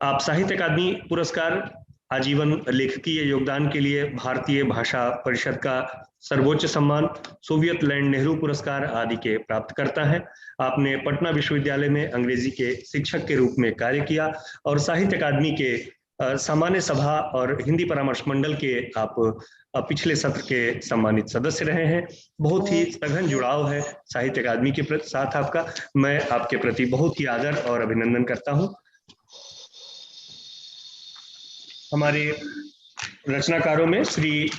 आप साहित्य अकादमी पुरस्कार, आजीवन लेखकीय योगदान के लिए भारतीय भाषा परिषद का सर्वोच्च सम्मान, सोवियत लैंड नेहरू पुरस्कार आदि के प्राप्तकर्ता हैं। आपने पटना विश्वविद्यालय में अंग्रेजी के शिक्षक के रूप में कार्य किया और साहित्य अकादमी के सामान्य सभा और हिंदी परामर्श मंडल के आप पिछले सत्र के सम्मानित सदस्य रहे हैं। बहुत ही सघन जुड़ाव है साहित्य अकादमी के साथ आपका। मैं आपके प्रति बहुत ही आदर और अभिनंदन करता हूं। हमारे रचनाकारों में श्री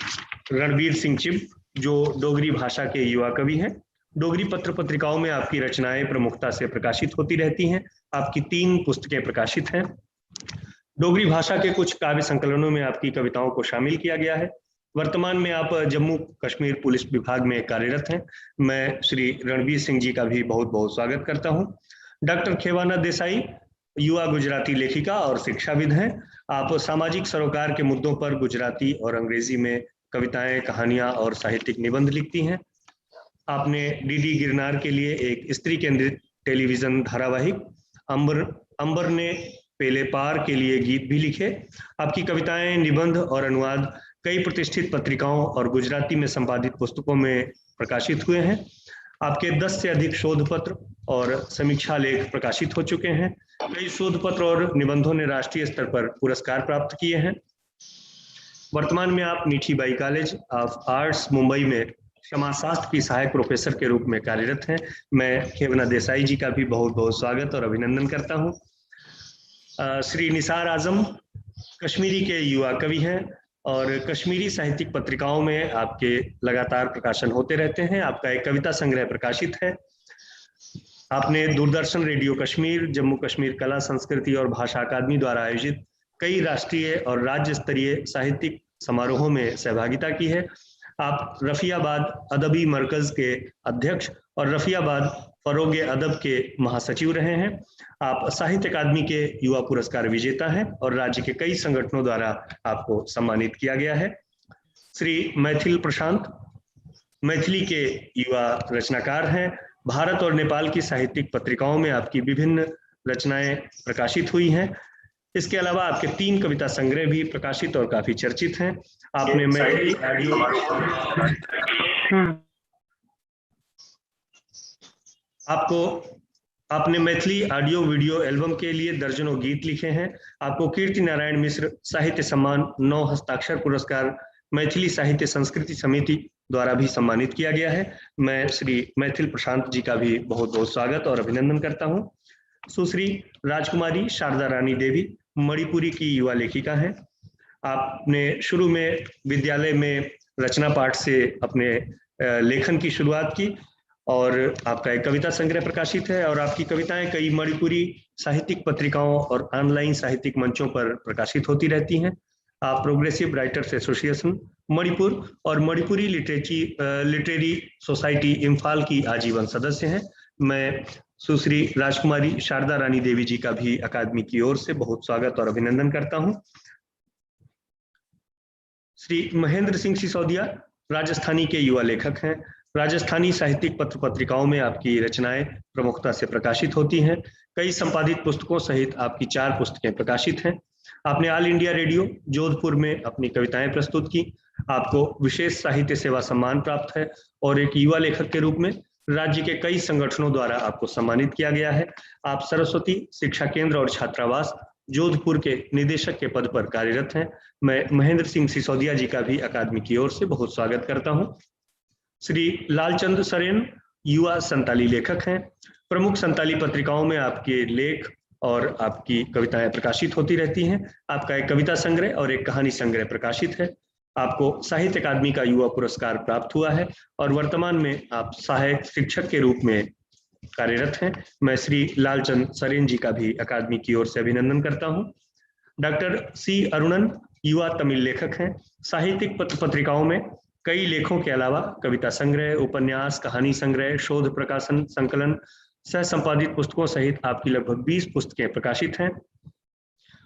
रणवीर सिंह चिब, जो डोगरी भाषा के युवा कवि हैं। डोगरी पत्र पत्रिकाओं में आपकी रचनाएं प्रमुखता से प्रकाशित होती रहती हैं। आपकी 3 पुस्तकें प्रकाशित हैं। डोगरी भाषा के कुछ काव्य संकलनों में आपकी कविताओं को शामिल किया गया है। वर्तमान में आप जम्मू कश्मीर पुलिस विभाग में कार्यरत हैं। मैं श्री रणवीर सिंह जी का भी बहुत बहुत स्वागत करता हूं। डॉक्टर खेवाना देसाई युवा गुजराती लेखिका और शिक्षाविद हैं। आप सामाजिक सरोकार के मुद्दों पर गुजराती और अंग्रेजी में कविताएं, कहानियां और साहित्यिक निबंध लिखती हैं। आपने डीडी गिरनार के लिए एक स्त्री केंद्रित टेलीविजन धारावाहिक अंबर ने पेले पार के लिए गीत भी लिखे। आपकी कविताएं, निबंध और अनुवाद कई प्रतिष्ठित पत्रिकाओं और गुजराती में संपादित पुस्तकों में प्रकाशित हुए हैं। आपके 10 से अधिक शोध पत्र और समीक्षा लेख प्रकाशित हो चुके हैं। कई शोध पत्र और निबंधों ने राष्ट्रीय स्तर पर पुरस्कार प्राप्त किए हैं। वर्तमान में आप Mithibai college of arts Mumbai में समाजशास्त्र की सहायक प्रोफेसर के रूप में कार्यरत हैं। मैं खेवना देसाई जी का भी बहुत बहुत स्वागत और अभिनंदन करता हूं। श्री निसार आजम कश्मीरी के युवा कवि हैं और कश्मीरी साहित्यिक पत्रिकाओं में आपके लगातार प्रकाशन होते रहते हैं। आपका एक कविता संग्रह प्रकाशित है। आपने दूरदर्शन रेडियो कश्मीर, जम्मू कश्मीर कला संस्कृति और भाषा अकादमी द्वारा आयोजित कई राष्ट्रीय और राज्य स्तरीय साहित्यिक समारोहों में सहभागिता की है। आप रफियाबाद अदबी मरकज के अध्यक्ष और रफियाबाद फरोगे अदब के महासचिव रहे हैं। आप साहित्य अकादमी के युवा पुरस्कार विजेता हैं और राज्य के कई संगठनों द्वारा आपको सम्मानित किया गया है। श्री मैथिल प्रशांत मैथिली के युवा रचनाकार हैं। भारत और नेपाल की साहित्यिक पत्रिकाओं में आपकी विभिन्न रचनाएं प्रकाशित हुई हैं। इसके अलावा आपके 3 कविता संग्रह भी प्रकाशित और काफी चर्चित हैं। आपने मैथिली आपने मैथिली ऑडियो वीडियो एल्बम के लिए दर्जनों गीत लिखे हैं। आपको कीर्ति नारायण मिश्र साहित्य सम्मान 9 हस्ताक्षर पुरस्कार मैथिली साहित्य संस्कृति समिति द्वारा भी सम्मानित किया गया है। मैं श्री मैथिल प्रशांत जी का भी बहुत बहुत स्वागत और अभिनंदन करता हूं। सुश्री राजकुमारी शारदा रानी देवी मणिपुरी की युवा लेखिका हैं। आपने शुरू में विद्यालय में रचना पाठ से अपने लेखन की शुरुआत की और आपका एक कविता संग्रह प्रकाशित है और आपकी कविताएं कई मणिपुरी साहित्यिक पत्रिकाओं और ऑनलाइन साहित्यिक मंचों पर प्रकाशित होती रहती हैं। आप प्रोग्रेसिव राइटर्स एसोसिएशन मणिपुर और मणिपुरी लिटरेरी सोसाइटी इम्फाल की आजीवन सदस्य हैं। मैं सुश्री राजकुमारी शारदा रानी देवी जी का भी अकादमी की ओर से बहुत स्वागत और अभिनंदन करता हूं। श्री महेंद्र सिंह सिसोदिया राजस्थानी के युवा लेखक हैं। राजस्थानी साहित्यिक पत्र पत्रिकाओं में आपकी रचनाएं प्रमुखता से प्रकाशित होती हैं। कई संपादित पुस्तकों सहित आपकी 4 पुस्तकें प्रकाशित हैं। आपने ऑल इंडिया रेडियो जोधपुर में अपनी कविताएं प्रस्तुत की। आपको विशेष साहित्य सेवा सम्मान प्राप्त है और एक युवा लेखक के रूप में राज्य के कई संगठनों द्वारा आपको सम्मानित किया गया है। आप सरस्वती शिक्षा केंद्र और छात्रावास जोधपुर के निदेशक के पद पर कार्यरत हैं। मैं महेंद्र सिंह सिसोदिया जी का भी अकादमी की ओर से बहुत स्वागत करता हूं। श्री लालचंद सरेन युवा संताली लेखक हैं। प्रमुख संताली पत्रिकाओं में आपके लेख और आपकी कविताएं प्रकाशित होती रहती हैं। आपका एक कविता संग्रह और एक कहानी संग्रह प्रकाशित है। आपको साहित्य अकादमी का युवा पुरस्कार प्राप्त हुआ है और वर्तमान में आप सहायक शिक्षक के रूप में कार्यरत हैं। मैं श्री लालचंद सरेन जी का भी अकादमी की ओर से अभिनंदन करता हूं। डॉक्टर सी अरुणन युवा तमिल लेखक हैं। साहित्यिक पत्र पत्रिकाओं में कई लेखों के अलावा कविता संग्रह, उपन्यास, कहानी संग्रह, शोध प्रकाशन, संकलन, सह संपादित पुस्तकों सहित आपकी लगभग 20 पुस्तकें प्रकाशित हैं।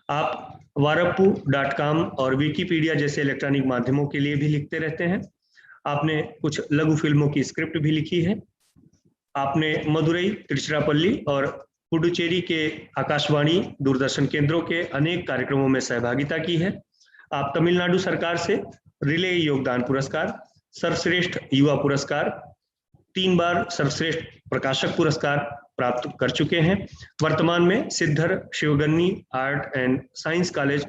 आप वारप्पू.com और विकिपीडिया जैसे इलेक्ट्रॉनिक माध्यमों के लिए भी लिखते रहते हैं। आपने कुछ लघु फिल्मों की स्क्रिप्ट भी लिखी है। आपने मदुरई, तिरुचिरापल्ली और पुडुचेरी के आकाशवाणी, दूरदर्शन केंद्रों के अनेक कार्यक्रमों में सहभागिता की है। आप तमिलनाडु सरकार से रिले योगदान पुरस्कार, सर्वश्रेष्ठ युवा पुरस्कार, 3 बार सर्वश्रेष्ठ प्रकाशक पुरस्कार प्राप्त कर चुके हैं। वर्तमान में Siddhar Sivagnani art and science college,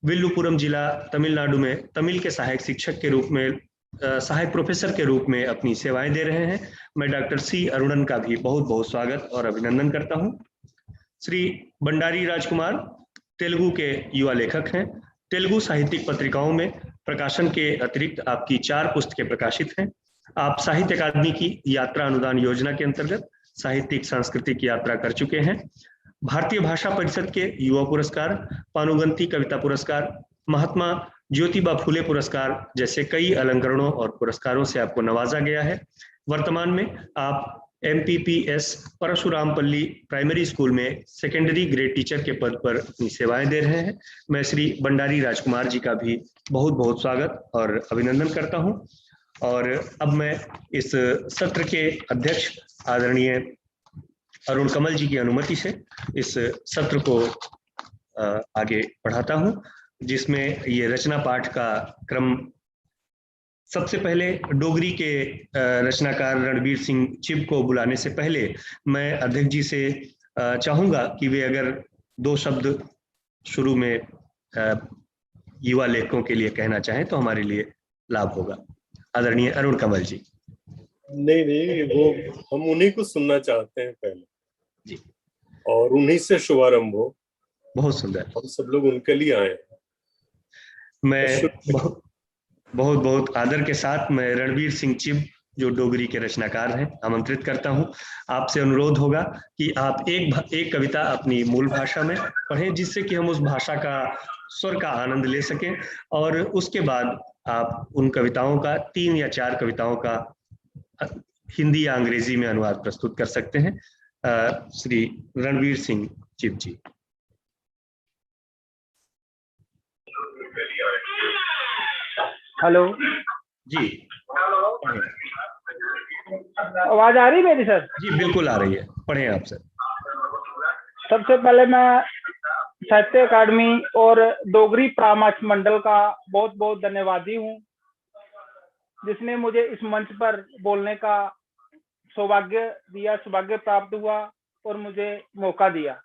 Villupuram जिला, तमिलनाडु में तमिल के सहायक शिक्षक के रूप में, सहायक प्रोफेसर के रूप में अपनी सेवाएं दे रहे हैं। मैं डॉक्टर सी अरुणन का भी बहुत बहुत स्वागत और अभिनंदन करता हूं। श्री बंडारी राजकुमार तेलुगु के युवा लेखक हैं। तेलुगु साहित्यिक पत्रिकाओं में प्रकाशन के अतिरिक्त आपकी 4 पुस्तकें प्रकाशित हैं। आप साहित्य अकादमी की यात्रा अनुदान योजना के अंतर्गत साहित्यिक सांस्कृतिक यात्रा कर चुके हैं। भारतीय भाषा परिषद के युवा पुरस्कार, पानुगंती कविता पुरस्कार, महात्मा ज्योतिबा फुले पुरस्कार जैसे कई अलंकरणों और पुरस्कारों से आपको नवाजा गया है। वर्तमान में आप MPPS परशुरामपल्ली प्राइमरी स्कूल में सेकेंडरी ग्रेड टीचर के पद पर अपनी सेवाएं दे रहे हैं। मैं श्री बंडारी राजकुमार जी का भी बहुत बहुत स्वागत और अभिनंदन करता हूं। और अब मैं इस सत्र के अध्यक्ष आदरणीय अरुण कमल जी की अनुमति से इस सत्र को आगे बढ़ाता हूं, जिसमें ये रचना पाठ का क्रम सबसे पहले डोगरी के रचनाकार रणबीर सिंह चिब को बुलाने से पहले मैं अध्यक्ष जी से चाहूंगा कि वे अगर 2 शब्द शुरू में युवा लेखकों के लिए कहना चाहें तो हमारे लिए लाभ होगा। आदरणीय अरुण कमल जी। नहीं, वो हम उन्हीं को सुनना चाहते हैं पहले जी, और उन्हीं से शुभारंभ हो। बहुत सुंदर। हम सब लोग उनके लिए आए हैं। मैं बहुत आदर के साथ मैं रणबीर सिंह चिब, जो डोगरी के रचनाकार हैं, आमंत्रित करता हूं। आपसे अनुरोध होगा कि आप एक कविता अपनी मूल भाषा में पढ़ें, जिससे कि हम उस भाषा का स्वर का आनंद ले सकें, और उसके बाद आप उन कविताओं का 3 या 4 कविताओं का हिंदी या अंग्रेजी में अनुवाद प्रस्तुत कर सकते हैं। श्री रणबीर सिंह चिब जी। हेलो जी, आवाज आ रही है मेरी सर? जी बिल्कुल आ रही है, पढ़ें आप सर। सबसे पहले मैं साहित्य अकादमी और डोगरी परामर्श मंडल का बहुत बहुत धन्यवादी हूँ, जिसने मुझे इस मंच पर बोलने का सौभाग्य प्राप्त हुआ और मुझे मौका दिया।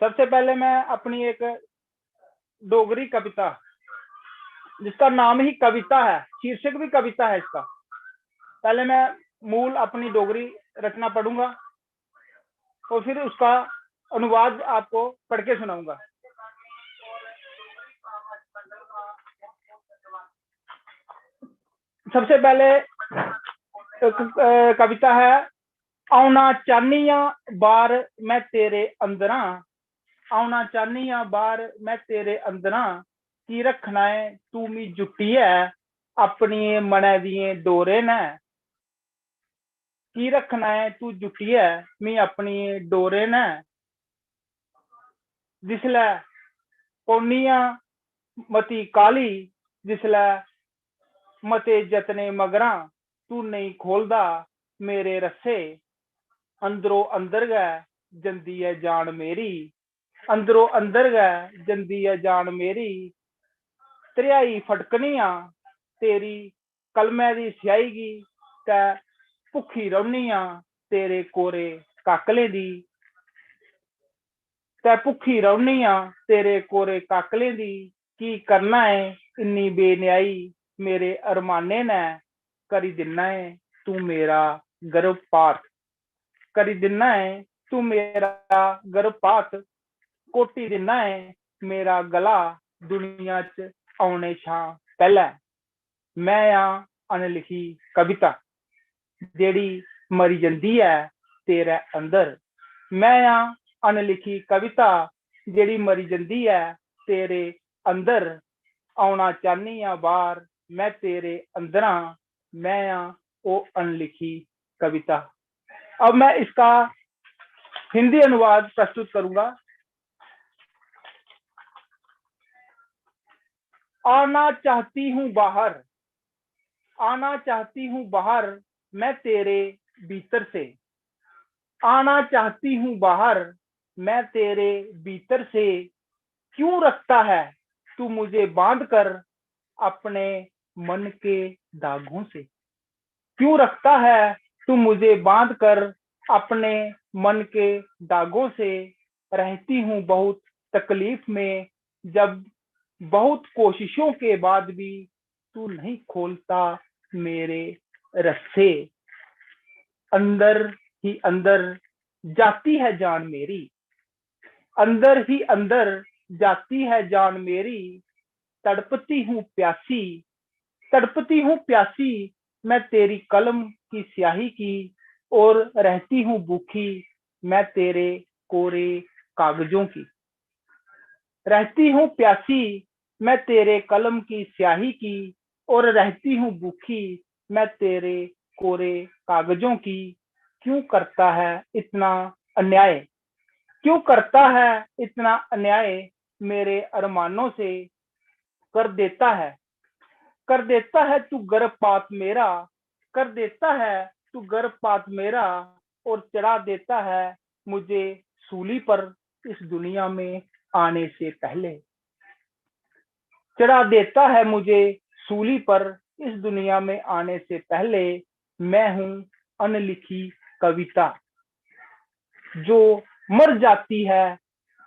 सबसे पहले मैं अपनी एक डोगरी कविता, जिसका नाम ही कविता है, शीर्षक भी कविता है इसका, पहले मैं मूल अपनी डोगरी रचना पढ़ूंगा और फिर उसका अनुवाद आपको पढ़ के सुनाऊंगा। सबसे पहले कविता है, आउना चाहनिया बार मैं तेरे अंदरा, आउना चाहनिया बार मैं तेरे अंदरा, की रखना है तू मी जुटी है अपनी मने दिए डोरे ने, की रखना है तू जुटी है मी अपनी डोरे ने, जिसलै पौनिया मती काली, जिसलै मते जतने मगरा, तू नहीं खोलदा मेरे रस्से, अंदरों अंदर गै जंदी है जान मेरी, अंदरों अंदर गै जंदी है जान मेरी, त्रियाई फटकनिया तेरी कलमे दी स्याही गी, ते भुखी रौनिया तेरे कोरे काकले दी, ते भुखी रौनिया तेरे कोरे काकले दी, की करना है इन्नी बेन्याई मेरे अरमाने ने, करी दिना है तू मेरा गर्भपात, करी दिना है तू मेरा गर्भपात, कोटी दिना है मेरा गला दुनिया च आने छा पहले, मैं आ अनलिखी कविता जेड़ी मरी जंदी है तेरे अंदर, मैं आ अनलिखी कविता जेड़ी मरी जंदी है तेरे अंदर, आउना चाहनी आ बाहर मैं तेरे अंदरा मैं आ ओ अनलिखी कविता। अब मैं इसका हिंदी अनुवाद प्रस्तुत करूंगा। आना चाहती हूँ बाहर, आना चाहती हूँ बाहर मैं तेरे भीतर से, आना चाहती हूँ बाहर मैं तेरे भीतर से, क्यों रखता है तू मुझे बांध कर अपने मन के धागों से, क्यों रखता है तू मुझे बांध कर अपने मन के धागों से, रहती हूँ बहुत तकलीफ में जब बहुत कोशिशों के बाद भी तू नहीं खोलता मेरे रस्से, अंदर ही अंदर जाती है जान मेरी, अंदर ही अंदर जाती है जान मेरी, तड़पती हूँ प्यासी, तड़पती हूँ प्यासी मैं तेरी कलम की स्याही की, और रहती हूँ भूखी मैं तेरे कोरे कागजों की, रहती हूँ प्यासी मैं तेरे कलम की स्याही की, और रहती हूँ भूखी मैं तेरे कोरे कागजों की, क्यों करता है इतना अन्याय, क्यों करता है इतना अन्याय मेरे अरमानों से, कर देता है तू गर्भपात मेरा, कर देता है तू गर्भपात मेरा, और चढ़ा देता है मुझे सूली पर इस दुनिया में आने से पहले, चढ़ा देता है मुझे सूली पर इस दुनिया में आने से पहले, मैं हूं अनलिखी कविता जो मर जाती है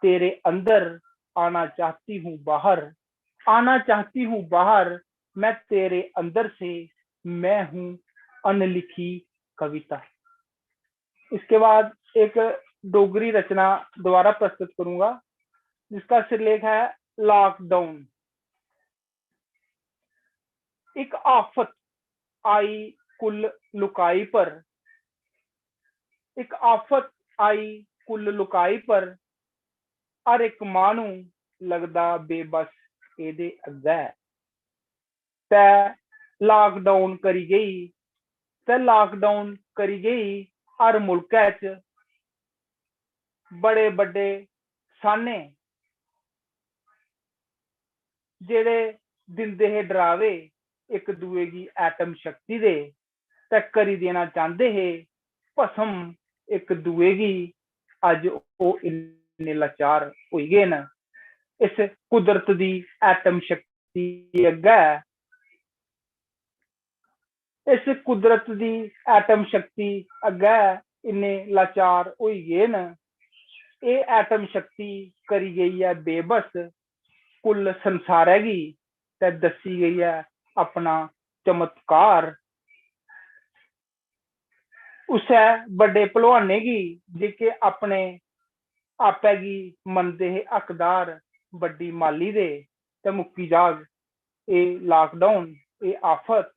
तेरे अंदर, आना चाहती हूँ बाहर, आना चाहती हूँ बाहर मैं तेरे अंदर से, मैं हूं अनलिखी कविता। इसके बाद एक डोगरी रचना दोबारा प्रस्तुत करूंगा जिसका सिरलेख है लॉकडाउन। एक आफत आई कुल लुकाई पर, एक आफत आई कुल लुकाई पर, हर एक मानू लगदा बेबस एदे अग्गै, तै लॉकडाउन करी गई, तै लॉकडाउन करी गई हर मुल्कै च बड़े बड़े साने, जेड़े दिंदे हे डरावे एक दुए गी एटम शक्ति दे, ते करी देना चाहते हे भस्म एक दुए गी, अज ओ इन्ने लाचार होई गए न इस कुदरत दी एटम शक्ति अग्गै, इस कुदरत दी एटम शक्ति अग्गै इन्ने लाचार होई गए न, ये एटम शक्ति करी गई है बेबस कुल संसारै गी, ते दसी गई है अपना चमत्कार, उसे बड़े भलवाने गी जेके अपने आपे गी मनदे हे हकदार, बड़ी माली दे ते मुक्की जाग ए लॉकडाउन ए आफत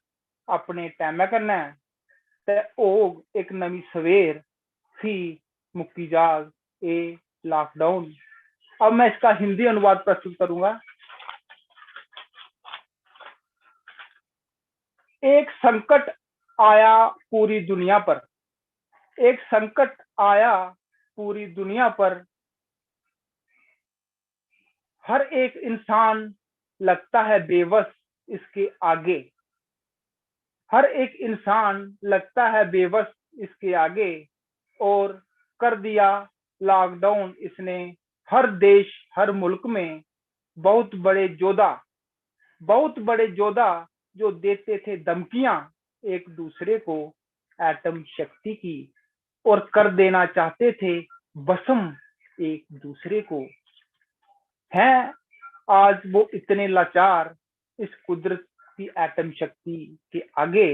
अपने टैमै कन्नै, ते होग एक नवी सवेर फ्ही मुक्की जाग ए लॉकडाउन। अब मैं इसका हिंदी अनुवाद प्रस्तुत करूंगा। एक संकट आया पूरी दुनिया पर, एक संकट आया पूरी दुनिया पर, हर एक इंसान लगता है बेबस इसके आगे, हर एक इंसान लगता है बेबस इसके आगे, और कर दिया लॉकडाउन इसने हर देश हर मुल्क में, बहुत बड़े योद्धा, बहुत बड़े योद्धा जो देते थे धमकियां एक दूसरे को एटम शक्ति की, और कर देना चाहते थे भस्म एक दूसरे को, हैं आज वो इतने लाचार इस कुदरत की एटम शक्ति के आगे,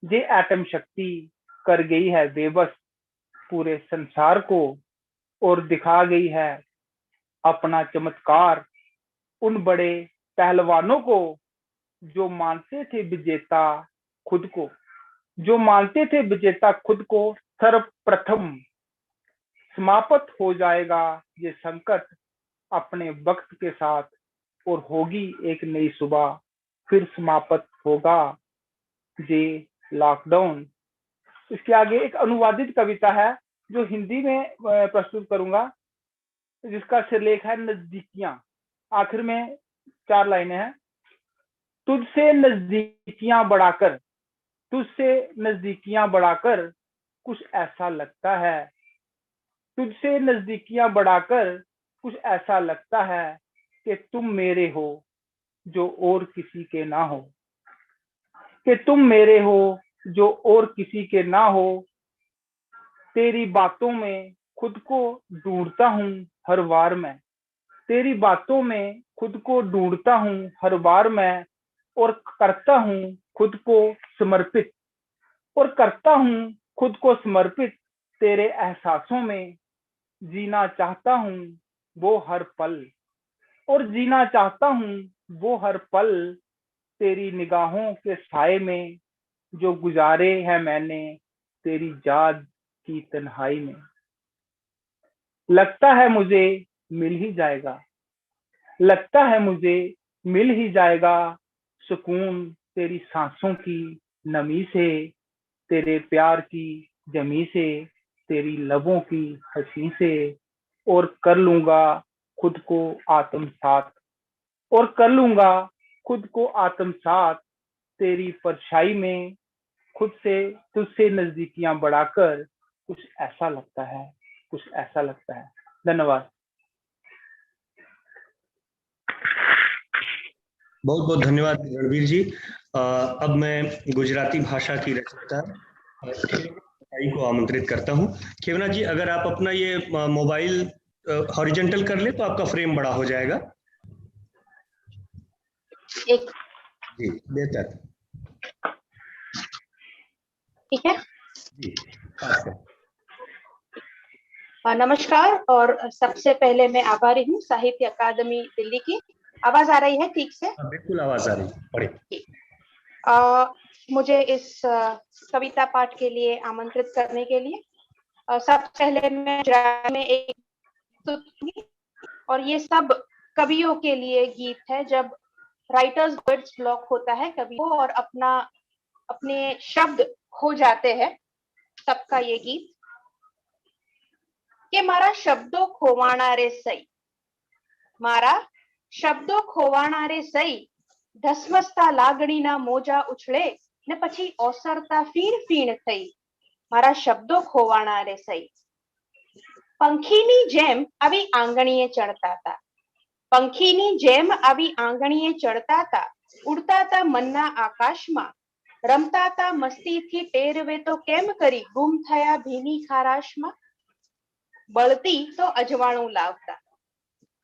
ये एटम शक्ति कर गई है बेबस पूरे संसार को, और दिखा गई है अपना चमत्कार उन बड़े पहलवानों को जो मानते थे विजेता खुद को, जो मानते थे विजेता खुद को, सर्वप्रथम समाप्त हो जाएगा ये संकट अपने वक्त के साथ और होगी एक नई सुबह, फिर समाप्त होगा ये लॉकडाउन। इसके आगे एक अनुवादित कविता है जो हिंदी में प्रस्तुत करूंगा, जिसका सिरलेख है नजदीकियां। आखिर में 4 लाइनें हैं। तुझसे नजदीकियां बढ़ाकर, तुझसे नजदीकियां बढ़ाकर कुछ ऐसा लगता है, तुझसे नजदीकियां बढ़ाकर कुछ ऐसा लगता है कि तुम मेरे हो जो और किसी के ना हो, कि तुम मेरे हो जो और किसी के ना हो। तेरी बातों में खुद को ढूंढता हूँ हर बार मैं, तेरी बातों में खुद को ढूंढता हूँ हर बार मैं, और करता हूँ खुद को समर्पित, और करता हूँ खुद को समर्पित तेरे एहसासों में। जीना चाहता हूँ वो हर पल, और जीना चाहता हूँ वो हर पल तेरी निगाहों के साए में, जो गुजारे हैं मैंने तेरी याद की तन्हाई में। लगता है मुझे मिल ही जाएगा, लगता है मुझे मिल ही जाएगा सुकून तेरी सांसों की नमी से, तेरे प्यार की जमी से, तेरी लबों की हंसी से, और कर लूंगा खुद को आत्मसात, और कर लूंगा खुद को आत्मसात तेरी परछाई में। खुद से तुझसे नजदीकियां बढ़ाकर कुछ ऐसा लगता है, कुछ ऐसा लगता है। धन्यवाद। बहुत बहुत धन्यवाद रणवीर जी। अब मैं गुजराती भाषा की रचयिता खेवना को आमंत्रित करता हूं। खेवना जी, अगर आप अपना ये मोबाइल हॉरिजॉन्टल कर ले तो आपका फ्रेम बड़ा हो जाएगा। एक जी, बेहतर। ठीक है जी। नमस्कार, और सबसे पहले मैं आभारी हूँ साहित्य अकादमी दिल्ली की। आवाज आ रही है ठीक से? बिल्कुल आवाज आ रही है, पढ़िए। मुझे इस कविता पाठ के लिए आमंत्रित करने के लिए सबसे पहले मैं में एक, और ये सब कवियों के लिए गीत है। जब राइटर्स वर्ड्स ब्लॉक होता है कभी को और अपने शब्द खो जाते हैं, सबका ये गीत કે મારા શબ્દો ખોવાણા રે સઈ, મારા શબ્દો ખોવાણા રે સઈ, ધસમસતા લાગણીના મોજા ઉછળે ને પછી ઓસરતા ફીણ ફીણ થઈ, મારા શબ્દો ખોવાણા રે સઈ. પંખીની જેમ આવી આંગણીએ ચડતા હતા, પંખીની જેમ આવી આંગણીએ ચડતા હતા, ઉડતા હતા મનના આકાશમાં, રમતા હતા મસ્તીથી ટેરવે તો કેમ કરી ગુમ થયા ભીની ખારાશમાં. બળતી તો અજવાળું લાવતા,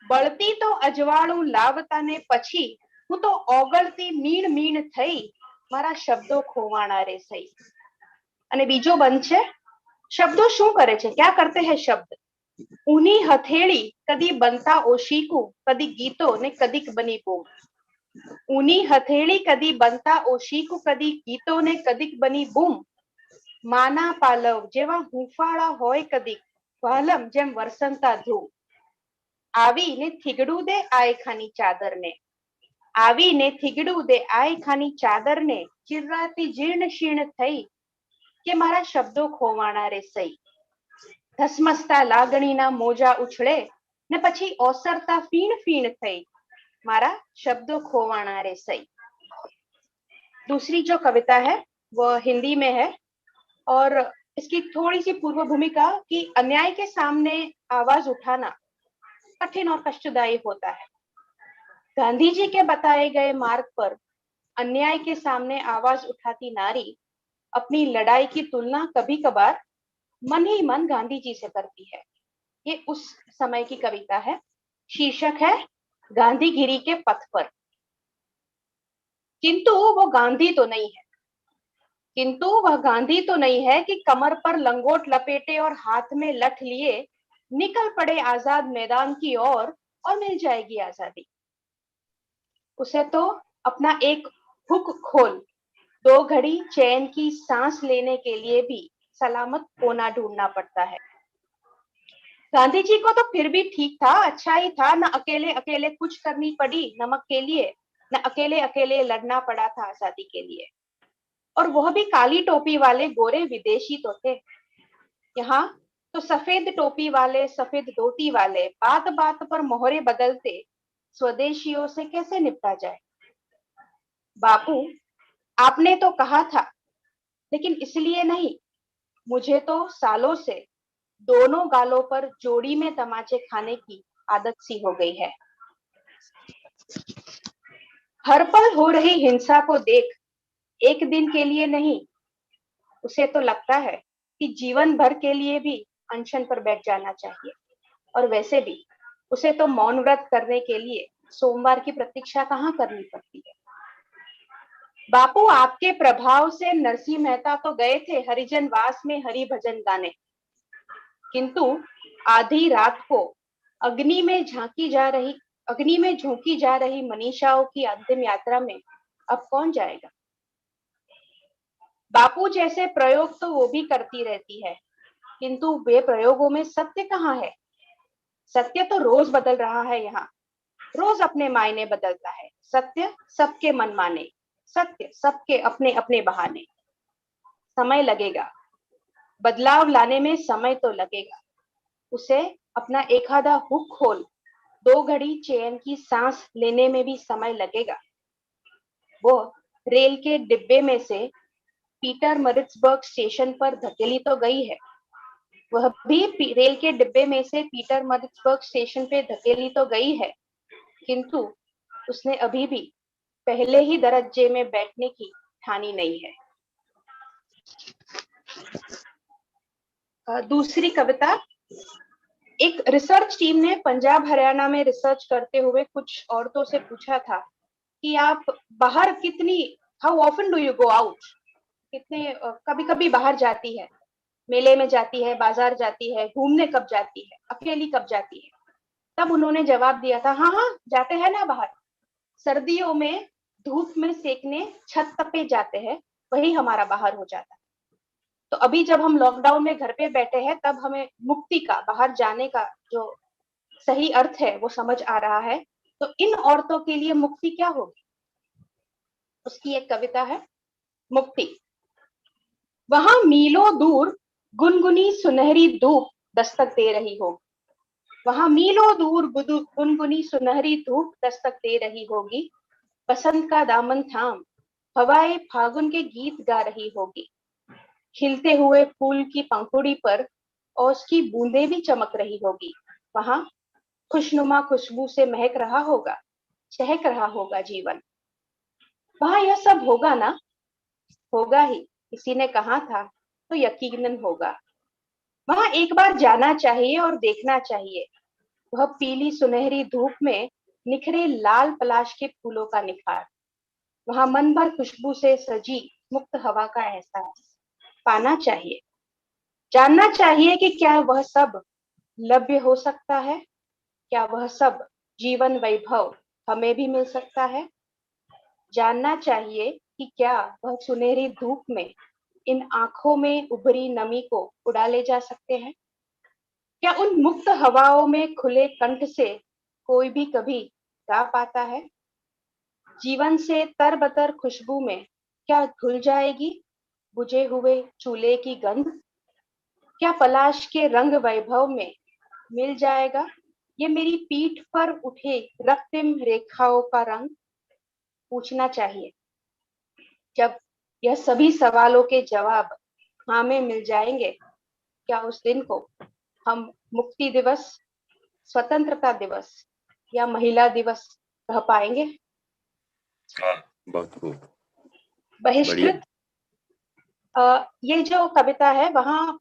બળતી તો અજવાળું લાવતા ને પછી હું તો ઓગળતી મીણ મીણ થઈ, મારા શબ્દો ખોવાણા રે સઈ. અને બીજો બંધ છે, શબ્દો શું કરે છે, ક્યાં કરતે હે શબ્દ. ઊની હથેળી કદી બનતા ઓશીકું, કદી ગીતો ને કદીક બની બૂમ. ઊની હથેળી કદી બનતા ઓશીકું, કદી ગીતો ને કદીક બની બૂમ. માના પાલવ જેવા હુંફાળા હોય કદીક, વાલમ જેમ વરસંતા ધૂમ. આવીને થીગડું દે આયખાની ચાદરને, આવીને થીગડું દે આયખાની ચાદરને, ચિર્રાતી જીર્ણ શીર્ણ થઈ, કે મારા શબ્દો ખોવાણા રે સઈ. ધસમસતા લાગણીના મોજા ઉછળે ને પછી ઓસરતા ફીણ ફીણ થઈ, મારા शब्दों खोवाना रे सई. दूसरी जो कविता है वह हिंदी में है, और इसकी थोड़ी सी पूर्व भूमिका कि अन्याय के सामने आवाज उठाना कठिन और कष्टदायी होता है. गांधी जी के बताए गए मार्ग पर अन्याय के सामने आवाज उठाती नारी अपनी लड़ाई की तुलना कभी कभार मन ही मन गांधी जी से करती है. ये उस समय की कविता है. शीर्षक है गांधीगिरी के पथ पर. किंतु वो गांधी तो नहीं है, किंतु वह गांधी तो नहीं है कि कमर पर लंगोट लपेटे और हाथ में लठ लिए निकल पड़े आजाद मैदान की ओर और मिल जाएगी आजादी. उसे तो अपना एक हुक खोल 2 घड़ी चैन की सांस लेने के लिए भी सलामत कोना ढूंढना पड़ता है. गांधी जी को तो फिर भी ठीक था, अच्छा ही था, न अकेले अकेले कुछ करनी पड़ी नमक के लिए, न अकेले अकेले लड़ना पड़ा था आजादी के लिए। और वह भी काली टोपी वाले गोरे विदेशी तो थे। यहाँ तो सफेद टोपी वाले, सफेद धोती वाले बात बात पर मोहरे बदलते स्वदेशियों से कैसे निपटा जाए। बापू, आपने तो कहा था, लेकिन इसलिए नहीं, मुझे तो सालों से दोनों गालों पर जोड़ी में तमाचे खाने की आदत सी हो गई है। हर पल हो रही हिंसा को देख एक दिन के लिए नहीं, उसे तो लगता है कि जीवन भर के लिए भी अनशन पर बैठ जाना चाहिए। और वैसे भी उसे तो मौन व्रत करने के लिए सोमवार की प्रतीक्षा कहाँ करनी पड़ती है। बापू, आपके प्रभाव से नरसिंह मेहता तो गए थे हरिजन वास में हरि भजन गाने, किंतु आधी रात को अग्नि में झोंकी जा रही मनीषाओं की अंतिम यात्रा में अब कौन जाएगा। बापू जैसे प्रयोग तो वो भी करती रहती है, किंतु वे प्रयोगों में सत्य कहाँ है। सत्य तो रोज बदल रहा है, यहाँ रोज अपने मायने बदलता है। सत्य सबके मन माने, सत्य सबके अपने अपने बहाने। समय लगेगा, बदलाव लाने में समय तो लगेगा। उसे अपना एक आधा हुक खोल 2 घड़ी चैन की सांस लेने में भी समय लगेगा। वो रेल के डिब्बे में से पीटर मरिट्सबर्ग स्टेशन पर धकेली तो गई है, वह भी रेल के डिब्बे में से पीटर मरिट्सबर्ग स्टेशन पे धकेली तो गई है, किंतु उसने अभी भी पहले ही दरज्जे में बैठने की ठानी नहीं है। दूसरी कविता, एक रिसर्च टीम ने पंजाब हरियाणा में रिसर्च करते हुए कुछ औरतों से पूछा था कि आप बाहर how often do you go out, कितने कभी कभी बाहर जाती है, मेले में जाती है, बाजार जाती है, घूमने कब जाती है, अकेली कब जाती है। तब उन्होंने जवाब दिया था, हाँ हाँ जाते हैं ना बाहर, सर्दियों में धूप में सेकने छत पे जाते हैं, वही हमारा बाहर हो जाता है। तो अभी जब हम लॉकडाउन में घर पे बैठे हैं, तब हमें मुक्ति का, बाहर जाने का जो सही अर्थ है वो समझ आ रहा है। तो इन औरतों के लिए मुक्ति क्या होगी, उसकी एक कविता है, मुक्ति। वहां मीलों दूर गुनगुनी सुनहरी धूप दस्तक दे रही होगी, वहां मीलों दूर गुनगुनी सुनहरी धूप दस्तक दे रही होगी। बसंत का दामन थाम हवाएं फागुन के गीत गा रही होगी। खिलते हुए फूल की पंखुड़ी पर ओस की बूंदें भी चमक रही होगी। वहां खुशनुमा खुशबू से महक रहा होगा, चहक रहा होगा जीवन। वहां यह सब होगा ना, होगा ही, किसी ने कहा था तो यकीनन होगा। वहां एक बार जाना चाहिए और देखना चाहिए, वह पीली सुनहरी धूप में निखरे लाल पलाश के फूलों का निखार। वहां मन भर खुशबू से सजी मुक्त हवा का एहसास पाना चाहिए। जानना चाहिए कि क्या वह सब लभ्य हो सकता है, क्या वह सब जीवन वैभव हमें भी मिल सकता है। जानना चाहिए कि क्या वह सुनहरी धूप में इन आंखों में उभरी नमी को उड़ा ले जा सकते हैं। क्या उन मुक्त हवाओं में खुले कंठ से कोई भी कभी गा पाता है। जीवन से तरबतर खुशबू में क्या घुल जाएगी बुझे हुए चूल्हे की गंध। क्या पलाश के रंग वैभव में मिल जाएगा ये मेरी पीठ पर उठे रक्तिम रेखाओं का रंग। पूछना चाहिए, जब यह सभी सवालों के जवाब हाँ में मिल जाएंगे, क्या उस दिन को हम मुक्ति दिवस, स्वतंत्रता दिवस या महिला दिवस कह पाएंगे। बहुत खूब, बहिष्कृत। ये जो कविता है वहाँ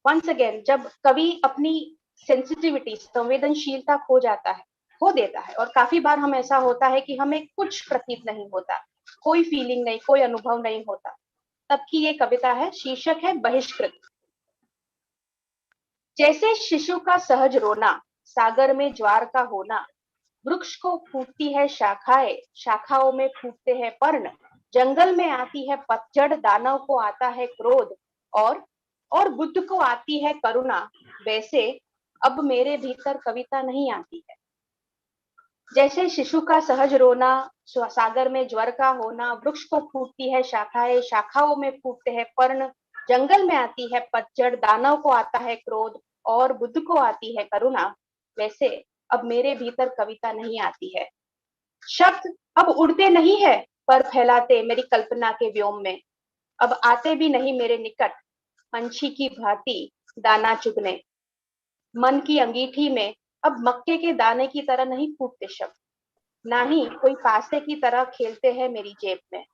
वंस अगेन जब कवि अपनी सेंसिटिविटी, संवेदनशीलता खो देता है, और काफी बार हम ऐसा होता है कि हमें कुछ प्रतीत नहीं होता, कोई फीलिंग नहीं, कोई अनुभव नहीं होता, तब की ये कविता है। शीर्षक है बहिष्कृत। जैसे शिशु का सहज रोना, सागर में ज्वार का होना, वृक्ष को फूटती है शाखाएं, शाखाओं में फूटते हैं पर्ण, जंगल में आती है पतझड़, दानव को आता है क्रोध और और बुद्ध को आती है करुणा, वैसे अब मेरे भीतर कविता नहीं आती है। जैसे शिशु का सहज रोना, सागर में ज्वर का होना, वृक्ष को फूटती है शाखाएं, शाखाओं में फूटते हैं पर्ण, जंगल में आती है पतझड़, दानव को आता है क्रोध और बुद्ध को आती है करुणा, वैसे अब मेरे भीतर कविता नहीं आती है। शब्द अब उड़ते नहीं है पर फैलाते मेरी कल्पना के व्योम में, अब आते भी नहीं मेरे निकट पंछी की भांति दाना चुगने। मन की अंगीठी में अब मक्के के दाने की तरह नहीं फूटते शब्द, ना ही कोई पासे की तरह खेलते हैं मेरी जेब में।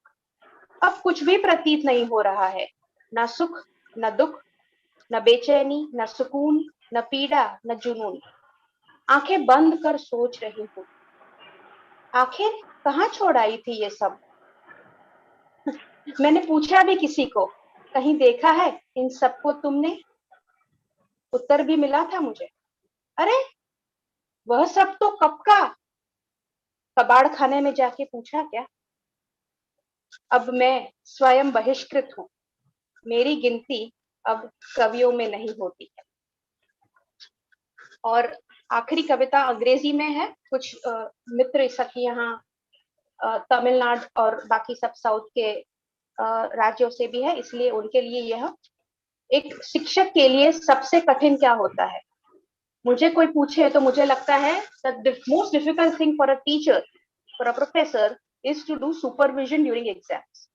अब कुछ भी प्रतीत नहीं हो रहा है, न सुख न दुख, न बेचैनी न सुकून, न पीड़ा न जुनून। आंखें बंद कर सोच रही हूँ, आखिर कहाँ छोड़ आई थी ये सब। मैंने पूछा भी किसी को, कहीं देखा है इन सबको तुमने? उत्तर भी मिला था मुझे, अरे वह सब तो कब का। कबाड़ खाने में जाके पूछा क्या? अब मैं स्वयं बहिष्कृत हूँ, मेरी गिनती अब कवियों में नहीं होती है। और आखिरी कविता अंग्रेजी में है, कुछ मित्र सखी यहाँ तमिलनाडु और बाकी सब साउथ के राज्यों से भी है, इसलिए उनके लिए यह। एक शिक्षक के लिए सबसे कठिन क्या होता है? मुझे कोई पूछे तो मुझे लगता है that the most difficult thing for a teacher, for a professor, is to do supervision during exams,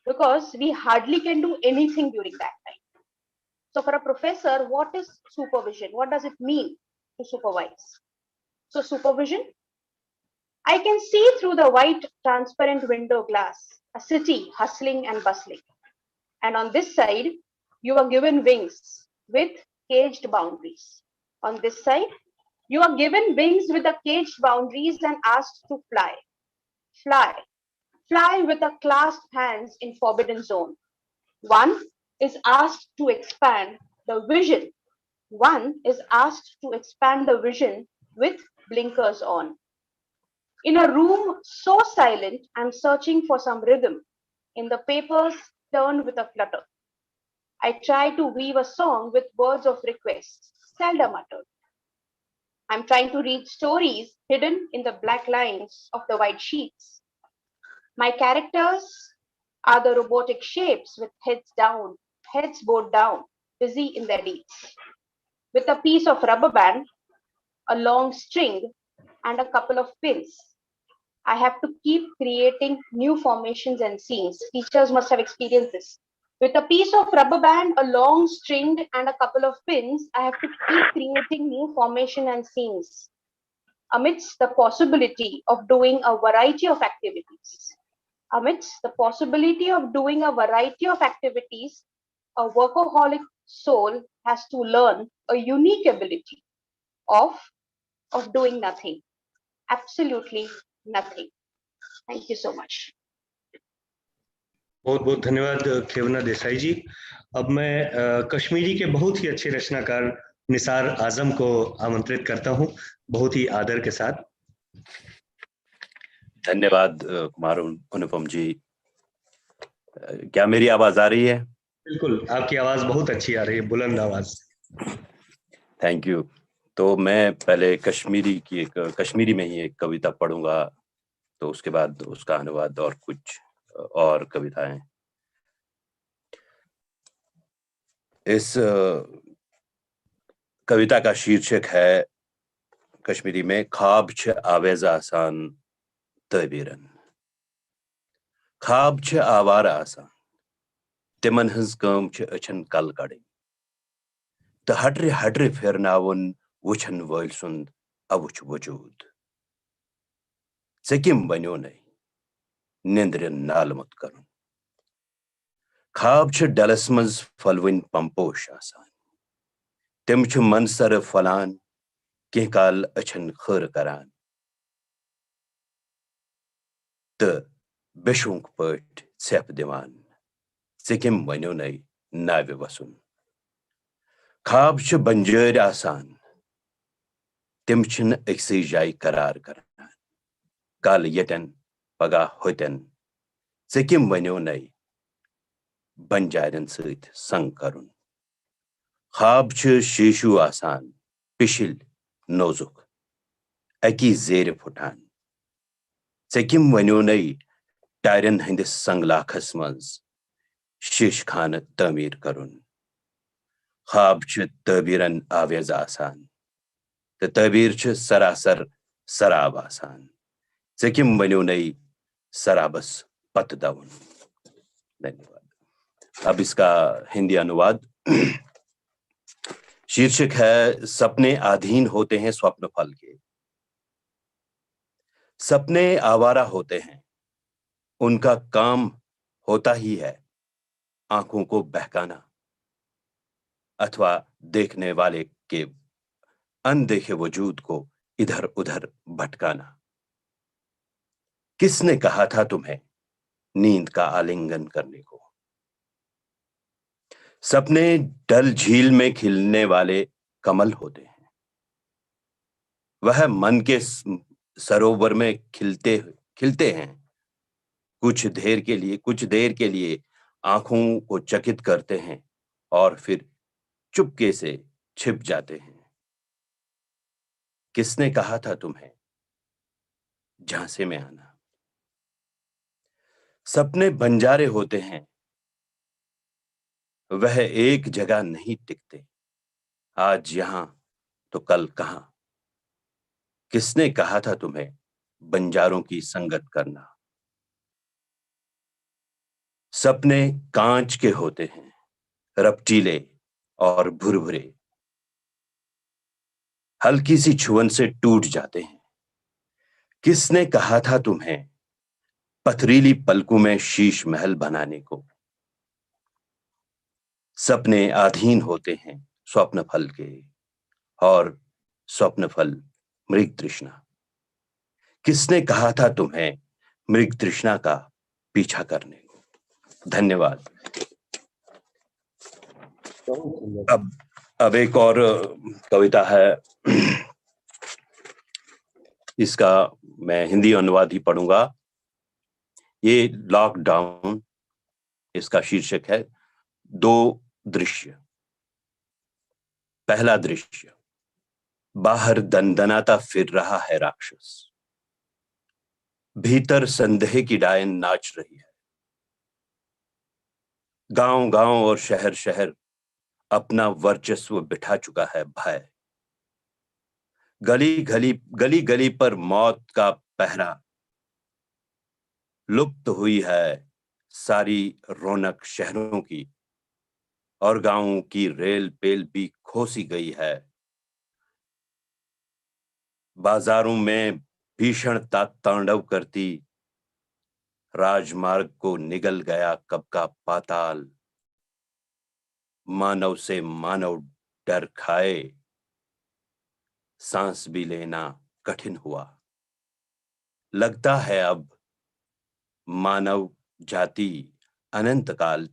because we hardly can do anything during that time. So for a professor, what is supervision? What does it mean to supervise? So supervision, I can see through the white transparent window glass a city hustling and bustling, and on this side you are given wings with caged boundaries. On this side, you are given wings with the caged boundaries and asked to fly. Fly. Fly with the clasped hands in forbidden zone. One is asked to expand the vision. One is asked to expand the vision with blinkers on. In a room so silent, I'm searching for some rhythm. In the papers turned with a flutter, I try to weave a song with words of request, seldom uttered. I'm trying to read stories hidden in the black lines of the white sheets. My characters are the robotic shapes with heads down, heads bowed down, busy in their deeds. With a piece of rubber band, a long string, and a couple of pins, I have to keep creating new formations and scenes. Teachers must have experienced this. With a piece of rubber band, a long string, and a couple of pins, I have to keep creating new formation and scenes amidst the possibility of doing a variety of activities. Amidst the possibility of doing a variety of activities, a workaholic soul has to learn a unique ability of doing nothing, absolutely nothing. Thank you so much. बहुत बहुत धन्यवाद खेवना देसाई जी। अब मैं कश्मीरी के बहुत ही अच्छे रचनाकार निसार आजम को आमंत्रित करता हूं, बहुत ही आदर के साथ। धन्यवाद कुमार अनुपम जी। क्या मेरी आवाज आ रही है? बिल्कुल, आपकी आवाज बहुत अच्छी आ रही है, बुलंद आवाज। Thank you. तो मैं पहले कश्मीरी में ही एक कविता पढ़ूंगा, तो उसके बाद उसका अनुवाद और कुछ और कविताएं। इस कविता का शीर्षक है कश्मीरी में ख्वाब छ आवेज आसान तबीरन। ख्वाब छ आवार आसान, तिमन हंस काम छ अछन कल कड़े, तो हटरे हटरे फेरनावन वुछन वल सुंद अवुछ वजूद। सकिम बनो नहीं निंद्रन नालमत करुन। ख्वाब छ डलस मज फलवन पंपोश आसान, तिम छ मनसर फलान कह काल अछन खर करान, तो बेशुंक पट सेप दिवान सिकिम बनो नहीं नावे वसुन। ख्वाब छ बंजर आसान, तिम छन अक्सई जाय करार करान, काल यटन पगा होतन सिकिम बनो नहीं बंजारन सत संग करुन। ख्वाब छ शीशु आसान पिशिल नोजुक अकी जेर फुटान सेकिम वन्यो नई टायरन हंदिस संगलाखस मंज शीश खान तमीर करुन ख्वाब छ तबीरन आवेज आसान ते तबीर छ सरासर सराब आसान सेकिम वन्यो नई सराबस पत दाउन। धन्यवाद। अब इसका हिंदी अनुवाद। शीर्षक है सपने अधीन होते हैं स्वप्न फल के। सपने आवारा होते हैं, उनका काम होता ही है आंखों को बहकाना अथवा देखने वाले के अनदेखे वजूद को इधर उधर भटकाना। किसने कहा था तुम्हें नींद का आलिंगन करने को? सपने डल झील में खिलने वाले कमल होते हैं, वह मन के सरोवर में खिलते हैं, कुछ देर के लिए आंखों को चकित करते हैं और फिर चुपके से छिप जाते हैं। किसने कहा था तुम्हें झांसे में आना? सपने बंजारे होते हैं, वह एक जगह नहीं टिकते, आज यहां तो कल कहां। किसने कहा था तुम्हें बंजारों की संगत करना? सपने कांच के होते हैं, रपटीले और भुरभुरे, हल्की सी छुअन से टूट जाते हैं। किसने कहा था तुम्हें पथरीली पलकों में शीश महल बनाने को? सपने अधीन होते हैं स्वप्न फल के और स्वप्न फल मृग तृष्णा। किसने कहा था तुम्हें मृग तृष्णा का पीछा करने को? धन्यवाद। अब एक और कविता है, इसका मैं हिंदी अनुवाद ही पढ़ूंगा। ये लॉकडाउन, इसका शीर्षक है दो दृश्य। पहला दृश्य, बाहर दनदनाता फिर रहा है राक्षस, भीतर संदेह की डायन नाच रही है। गांव गांव और शहर शहर अपना वर्चस्व बिठा चुका है भय। गली गली पर मौत का पहरा, लुप्त हुई है सारी रौनक शहरों की और गांवों की रेल पेल भी खोसी गई है। बाजारों में भीषणता तांडव करती, राजमार्ग को निगल गया कब का पाताल। मानव से मानव डर खाए, सांस भी लेना कठिन हुआ। लगता है अब मानव जाति अंतकाल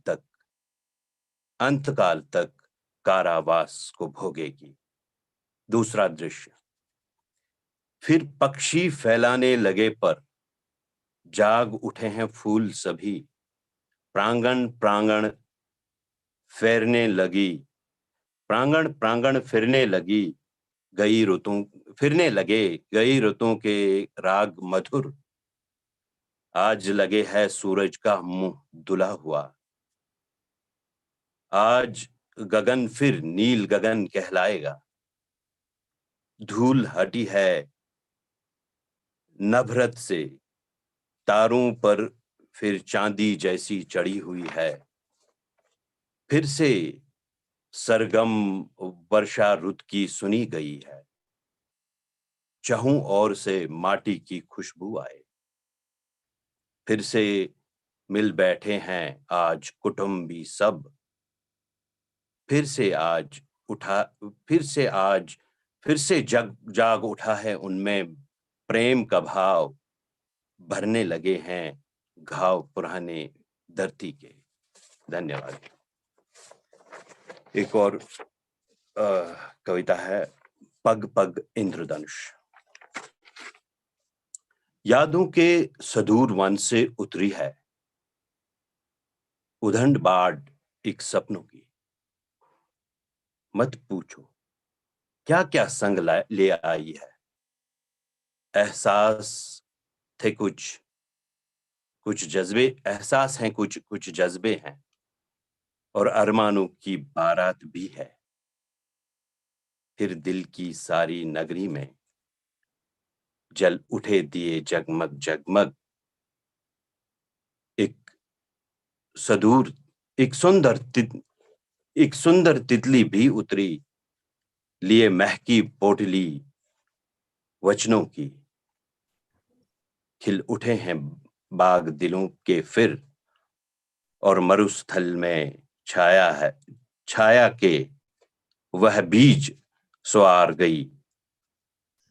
तक कारावास को भोगेगी। दूसरा दृश्य, फिर पक्षी फैलाने लगे पर जाग उठे हैं फूल सभी। प्रांगण प्रांगण फेरने लगी गई रुतों के राग मधुर। आज लगे है सूरज का मुंह धुला हुआ, आज गगन फिर नील गगन कहलाएगा। धूल हटी है नभरत से, तारों पर फिर चांदी जैसी चढ़ी हुई है। फिर से सरगम वर्षा रुत की सुनी गई है, चहुं ओर से माटी की खुशबू आए। फिर से मिल बैठे हैं आज कुटुंबी सब, फिर से जाग उठा है उनमें प्रेम का भाव। भरने लगे हैं घाव पुराने धरती के। धन्यवाद। एक और कविता है, पग पग इंद्रधनुष। यादों के सदूर वन से उतरी है उदंड बाढ़ एक सपनों की। मत पूछो क्या क्या संग ले आई है। एहसास थे कुछ जज्बे, एहसास हैं कुछ जज्बे हैं, और अरमानों की बारात भी है। फिर दिल की सारी नगरी में जल उठे दिए जगमग जगमग। एक सुंदर तितली भी उतरी, लिए महकी पोटली वचनों की। खिल उठे हैं बाग दिलों के फिर, और मरुस्थल में छाया के वह बीज सवार गई,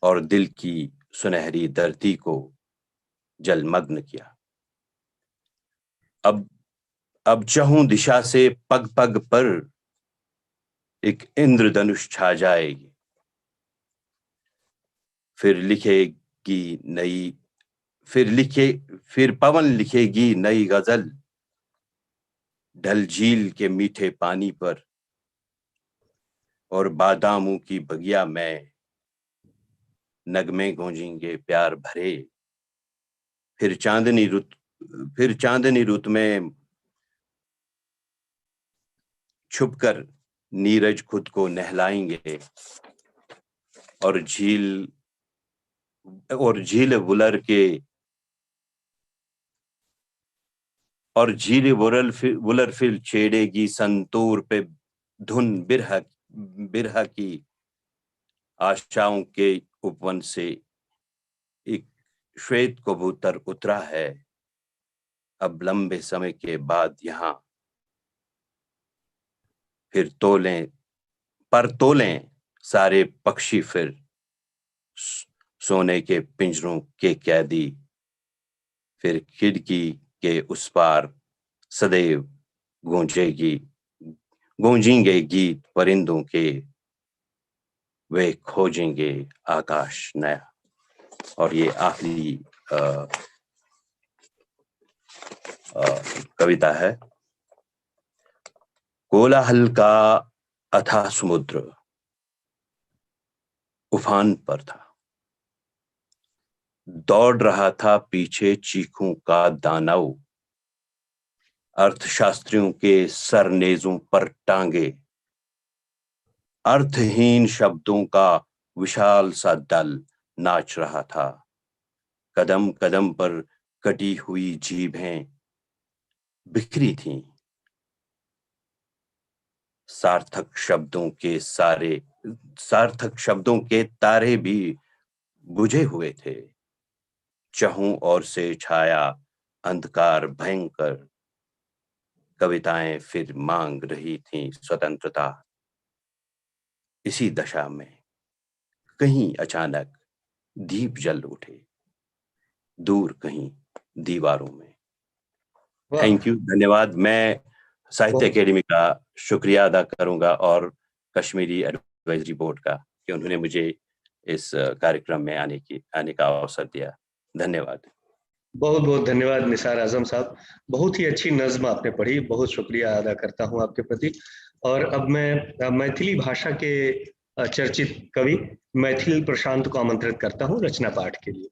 और दिल की सुनहरी धरती को जलमग्न किया। अब चहूं दिशा से पग पग पर एक इंद्रधनुष छा जाएगी। फिर पवन लिखेगी नई गजल, ढल झील के मीठे पानी पर, और बादामों की बगिया में नगमे गूंजेंगे प्यार भरे। फिर चांदनी रुत में छुपकर नीरज खुद को नहलाएंगे, और झील वुलर फिर छेड़ेगी संतूर पे धुन बिरहा की। आशाओं के उपवन से एक श्वेत कबूतर उतरा है, अब लंबे समय के बाद यहाँ। फिर तोलें सारे पक्षी फिर, सोने के पिंजरों के कैदी। फिर खिड़की के उस पार सदैव गूंजेंगे गीत परिंदों के, वे खोजेंगे आकाश नया। और ये आखिरी कविता है। कोलाहल का अथाह समुद्र उफान पर था, दौड़ रहा था पीछे चीखों का दानव। अर्थशास्त्रियों के सरनेजों पर टांगे, अर्थहीन शब्दों का विशाल सा दल नाच रहा था। कदम कदम पर कटी हुई जीभें बिखरी थीं, सार्थक शब्दों के तारे भी बुझे हुए थे। चहुं ओर से छाया अंधकार भयंकर, कविताएं फिर मांग रही थीं स्वतंत्रता। इसी दशा में कहीं अचानक दीप जल उठे, दूर कहीं दीवारों में। थैंक यू, धन्यवाद। मैं साहित्य अकेडमी का शुक्रिया अदा करूंगा, और कश्मीरी एडवाइजरी बोर्ड का, कि उन्होंने मुझे इस कार्यक्रम में आने का अवसर दिया। धन्यवाद। बहुत बहुत धन्यवाद निसार आजम साहब, बहुत ही अच्छी नज्म आपने पढ़ी, बहुत शुक्रिया अदा करता हूं आपके प्रति। और अब मैं मैथिली भाषा के चर्चित कवि मैथिल प्रशांत को आमंत्रित करता हूं रचना पाठ के लिए।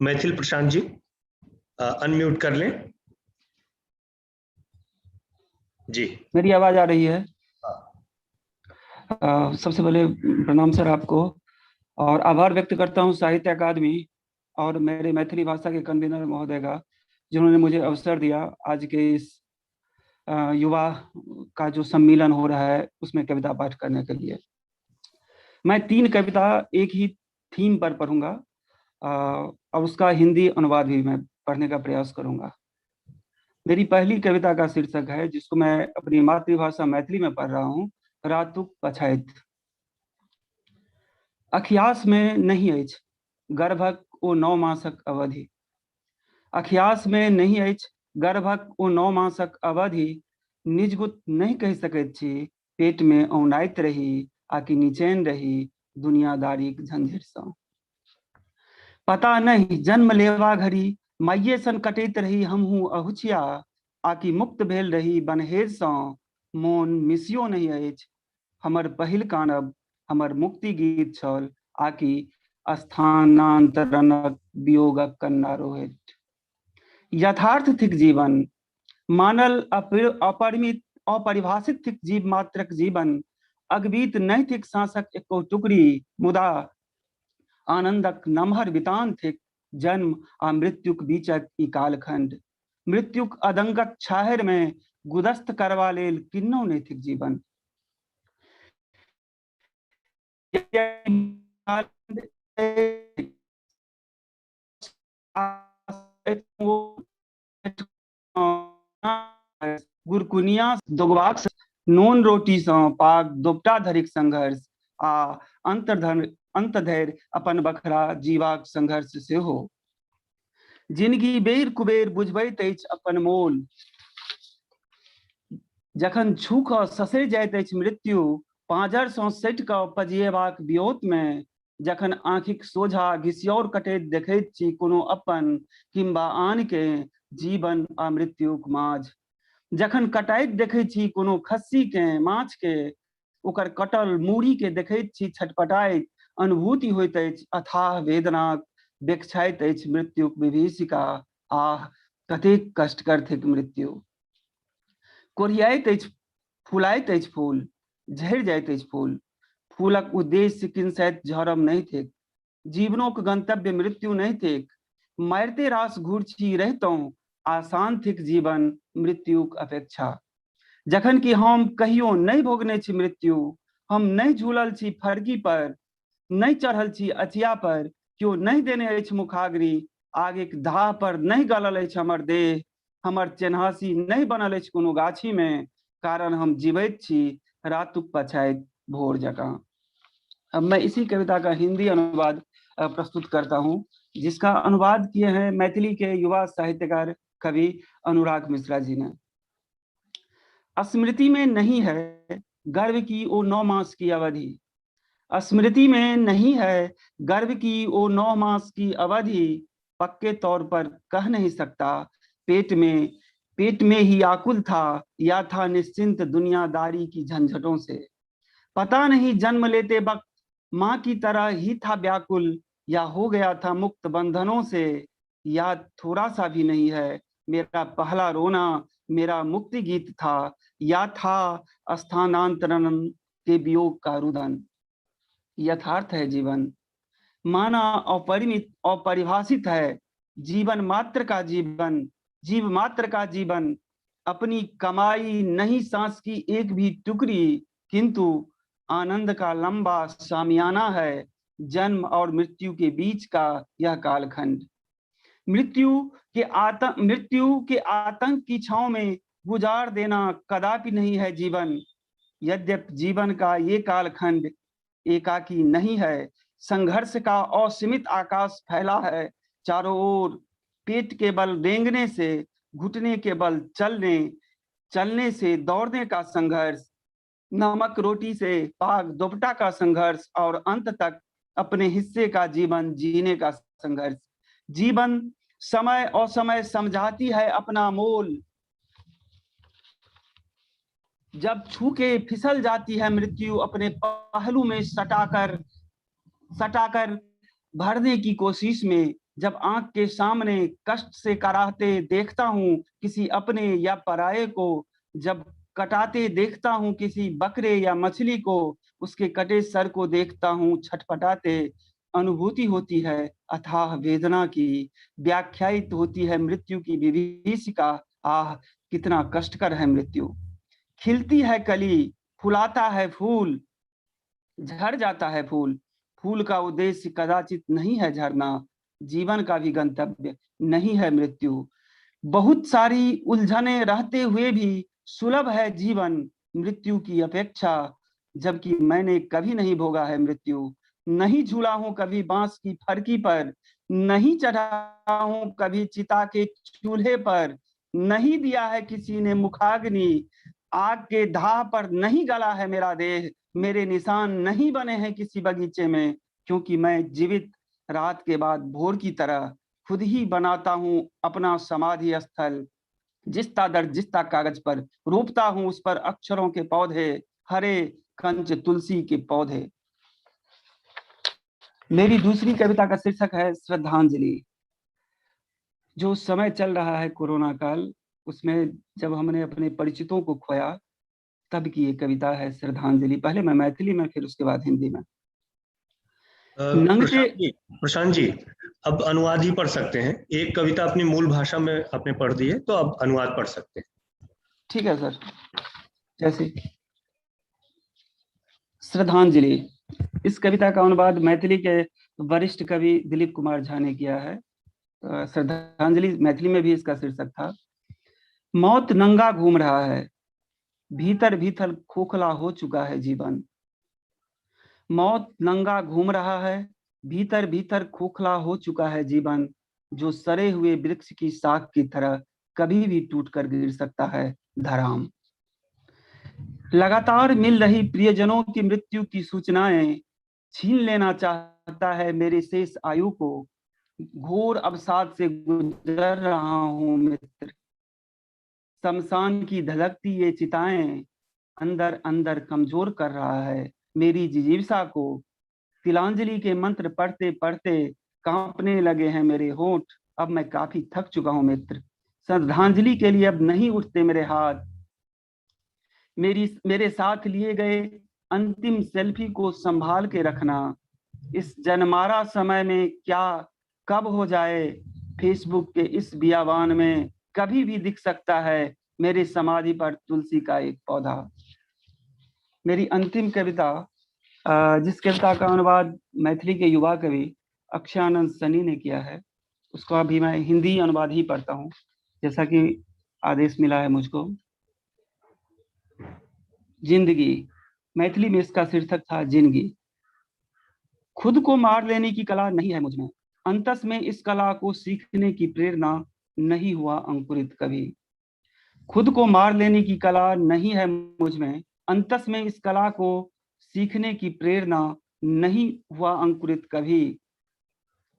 मैथिल प्रशांत जी अनम्यूट कर लें जी। मेरी आवाज आ रही है? सबसे पहले प्रणाम सर आपको, और आभार व्यक्त करता हूं साहित्य अकादमी और मेरे मैथिली भाषा के कन्वीनर महोदय का, जिन्होंने मुझे अवसर दिया आज के इस युवा का जो सम्मेलन हो रहा है उसमें कविता पाठ करने के लिए। मैं 3 कविता एक ही थीम पर पढ़ूंगा, और उसका हिंदी अनुवाद भी मैं पढ़ने का प्रयास करूंगा। मेरी पहली कविता का शीर्षक है, जिसको मैं अपनी मातृभाषा मैथिली में पढ़ रहा हूँ, रातुक पछाइत। अखियास में नहीं अछि गर्भक ओ 9 मासक अवधि, अखियास में नहीं अछि गर्भक ओ 9 मासक अवधि, निजगुत नहीं कहि सकैत छी पेट में औनाइत रही, आकि निचैन रही दुनियादारीक झंझट सँ। पता नहीं जन्म लेवा घड़ी माइये सन कटैत रही हमहू अहुचिया, आकि मुक्त भेल रही बनहेज सँ मोन मिसियो नहीं अछि। हमर पहिल कानब हमर मुक्ति गीत छल, आकि स्थानांतरणक वियोगक कन्ना रोहित। यथार्थ थिक जीवन, मानल अपरिमित अपरिभाषित थिक जीव मात्रक जीवन, अगबीत नहीं थिक सांसक एको टुकड़ी, मुदा आनंदक नमहर बितान थिक जन्म आ मृत्युक बीचक ई कालखंड। मृत्युक अदंगक छाहर में गुदस्त करवा लेल किन्नो नहीं थिक जीवन। गुरकुनिया दोगबाक नून रोटी सँ पाग दोपटा धरिक संघर्ष आ अंत धरि अपन बखरा जीवाक संघर्ष सेहो। जिंदगी बेर कुबेर बुझबैत अछि अपन मोल, जखन छू कऽ ससरि जाइत अछि मृत्यु, पाँजर सँ सटि कऽ पजिएबाक वियोत में, जखन आँखिक सोझा घिसियोर कटैत देखैत छी कोनो अपन किंबा आन के जीवन आ मृत्युक माझ, जखन कटाइत देखैत छी कोनो खस्सी के माछ के, ओकर कटल मूड़ी के देखैत छी छटपटाइत, अनुभूति होइत अछि अथाह वेदनाक, बेखछाइत अछि मृत्युक विभीषिका। आह कतेक कष्टकर थिक मृत्यु। कोरियाइत अछि फुलाइत अछि फूल, झड़ि जाइत अछि फूल, फूलक उद्देश्य किंसैत झरम नहीं थिक, जीवनोक गंतव्य मृत्यु नहीं थिक। मारिते रास घूर्छी रहितौं, आसान थिक जीवन मृत्युक अपेक्षा। जखन कि हम कहियो नहीं भोगने छी मृत्यु, हम नहीं झूलल छी फरकी पर, नहीं चढ़ल छी अचिया पर, क्यों नहीं देने अछि मुखाग्री, आगेक धाह पर नहीं गलल अछि हमर देह, हमर चेन्हासी नहीं बनल अछि कोनो गाछी में, कारण हम जीवैत छी रातुक पछाइत भोर जकां। अब मैं इसी कविता का हिंदी अनुवाद प्रस्तुत करता हूँ, जिसका अनुवाद किए हैं मैथिली के युवा साहित्यकार कवि अनुराग मिश्रा जी ने। स्मृति में नहीं है गर्व की वो 9 मास की अवधि, स्मृति में नहीं है गर्व की वो 9 मास की अवधि, पक्के तौर पर कह नहीं सकता पेट में ही आकुल था, या था निश्चिंत दुनियादारी की झंझटों से। पता नहीं जन्म लेते वक्त माँ की तरह ही था व्याकुल, या हो गया था मुक्त बंधनों से। याद थोड़ा सा भी नहीं है मेरा पहला रोना, मेरा मुक्ति गीत था, या था स्थानांतरण के वियोग का रुदन। यथार्थ है जीवन, माना अपरिमित अपरिभाषित है, जीवन मात्र का जीवन, जीव मात्र का जीवन, अपनी कमाई नहीं सांस की एक भी टुकड़ी, किंतु आनंद का लंबा शामियाना है, जन्म और मृत्यु के बीच का यह कालखंड। मृत्यु के आतंक की छांव में गुजार देना कदापि नहीं है जीवन। यद्यपि जीवन का ये कालखंड एकाकी नहीं है, संघर्ष का असीमित आकाश फैला है चारों ओर। पेट के बल रेंगने से, घुटने के बल चलने से दौड़ने का संघर्ष, नमक रोटी से पाग दोपटा का संघर्ष, और अंत तक अपने हिस्से का जीवन जीने का संघर्ष। जीवन समय और समय समझाती है अपना मोल, जब छू के फिसल जाती है मृत्यु अपने पहलू में सटाकर भरने की कोशिश में। जब आंख के सामने कष्ट से कराहते देखता हूँ किसी अपने या पराये को, जब कटाते देखता हूँ किसी बकरे या मछली को, उसके कटे सर को देखता हूँ छटपटाते, अनुभूति होती है अथाह वेदना की, व्याख्यायित होती है मृत्यु की विभीषिका। आह कितना कष्टकर है मृत्यु। खिलती है कली, फुलाता है फूल, झड़ जाता है फूल, फूल का उद्देश्य कदाचित नहीं है झरना, जीवन का भी गंतव्य नहीं है मृत्यु। बहुत सारी उलझने रहते हुए भी सुलभ है जीवन मृत्यु की अपेक्षा, जबकि मैंने कभी नहीं भोगा है मृत्यु। नहीं झूला हूं कभी बांस की फरकी पर, नहीं चढ़ा हूं कभी चिता के चूल्हे पर, नहीं दिया है किसी ने मुखाग्नि, आग के धाह पर नहीं गला है मेरा देह, मेरे निशान नहीं बने हैं किसी बगीचे में, क्योंकि मैं जीवित रात के बाद भोर की तरह खुद ही बनाता हूं अपना समाधि स्थल। जिसता दर्द जिसता कागज पर, रोपता हूं उस पर अक्षरों के पौधे, हरे कंच तुलसी के पौधे। मेरी दूसरी कविता का शीर्षक है श्रद्धांजलि। जो समय चल रहा है कोरोना काल, उसमें जब हमने अपने परिचितों को खोया तब की ये कविता है श्रद्धांजलि। पहले मैं मैथिली में, फिर उसके बाद हिंदी में। प्रशांत जी, अब अनुवाद ही पढ़ सकते हैं। एक कविता अपनी मूल भाषा में आपने पढ़ दी है, तो अब अनुवाद पढ़ सकते हैं। ठीक है सर। जैसे श्रद्धांजलि, इस कविता का अनुवाद मैथिली के वरिष्ठ कवि दिलीप कुमार झा ने किया है। श्रद्धांजलि मैथिली में भी इसका शीर्षक था। मौत नंगा घूम रहा है, भीतर भीतर खोखला हो चुका है जीवन। मौत नंगा घूम रहा है, भीतर भीतर खोखला हो चुका है जीवन। जो सड़े हुए वृक्ष की शाख की तरह कभी भी टूट कर गिर सकता है धराम। लगातार मिल रही प्रियजनों की मृत्यु की सूचनाएं छीन लेना चाहता है मेरे शेष आयु को। घोर अवसाद से गुजर रहा हूं मित्र। शमशान की धधकती ये चिताएं अंदर अंदर कमजोर कर रहा है मेरी जिजीविषा को। तिलांजलि के मंत्र पढ़ते पढ़ते कांपने लगे हैं मेरे होंठ। अब मैं काफी थक चुका हूं मित्र। श्रद्धांजलि के लिए अब नहीं उठते मेरे हाथ। मेरे साथ लिए गए अंतिम सेल्फी को संभाल के रखना। इस जनमारा समय में क्या कब हो जाए, फेसबुक के इस बियाबान में कभी भी दिख सकता है मेरे समाधि पर तुलसी का एक पौधा। मेरी अंतिम कविता, जिस कविता का अनुवाद मैथिली के युवा कवि अक्षयानंद सनी ने किया है, उसको अभी मैं हिंदी अनुवाद ही पढ़ता हूँ जैसा कि आदेश मिला है मुझको। जिंदगी, मैथिली में इसका शीर्षक था जिंदगी। खुद को मार लेने की कला नहीं है मुझमें, अंतस में इस कला को सीखने की प्रेरणा नहीं हुआ अंकुरित कभी। खुद को मार लेने की कला नहीं है मुझमें, अंतस में इस कला को सीखने की प्रेरणा नहीं हुआ अंकुरित कभी।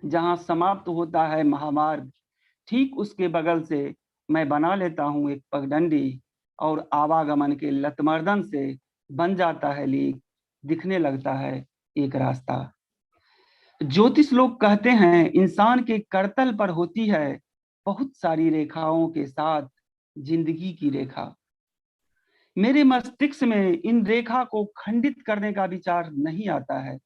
जहां समाप्त होता है महामार्ग, ठीक उसके बगल से मैं बना लेता हूं एक पगडंडी, और आवागमन के लतमर्दन से बन जाता है लीक, दिखने लगता है एक रास्ता। ज्योतिष लोग कहते हैं इंसान के करतल पर होती है बहुत सारी रेखाओं के साथ जिंदगी की रेखा। मेरे मस्तिष्क में इन रेखा को खंडित करने का विचार नहीं आता है।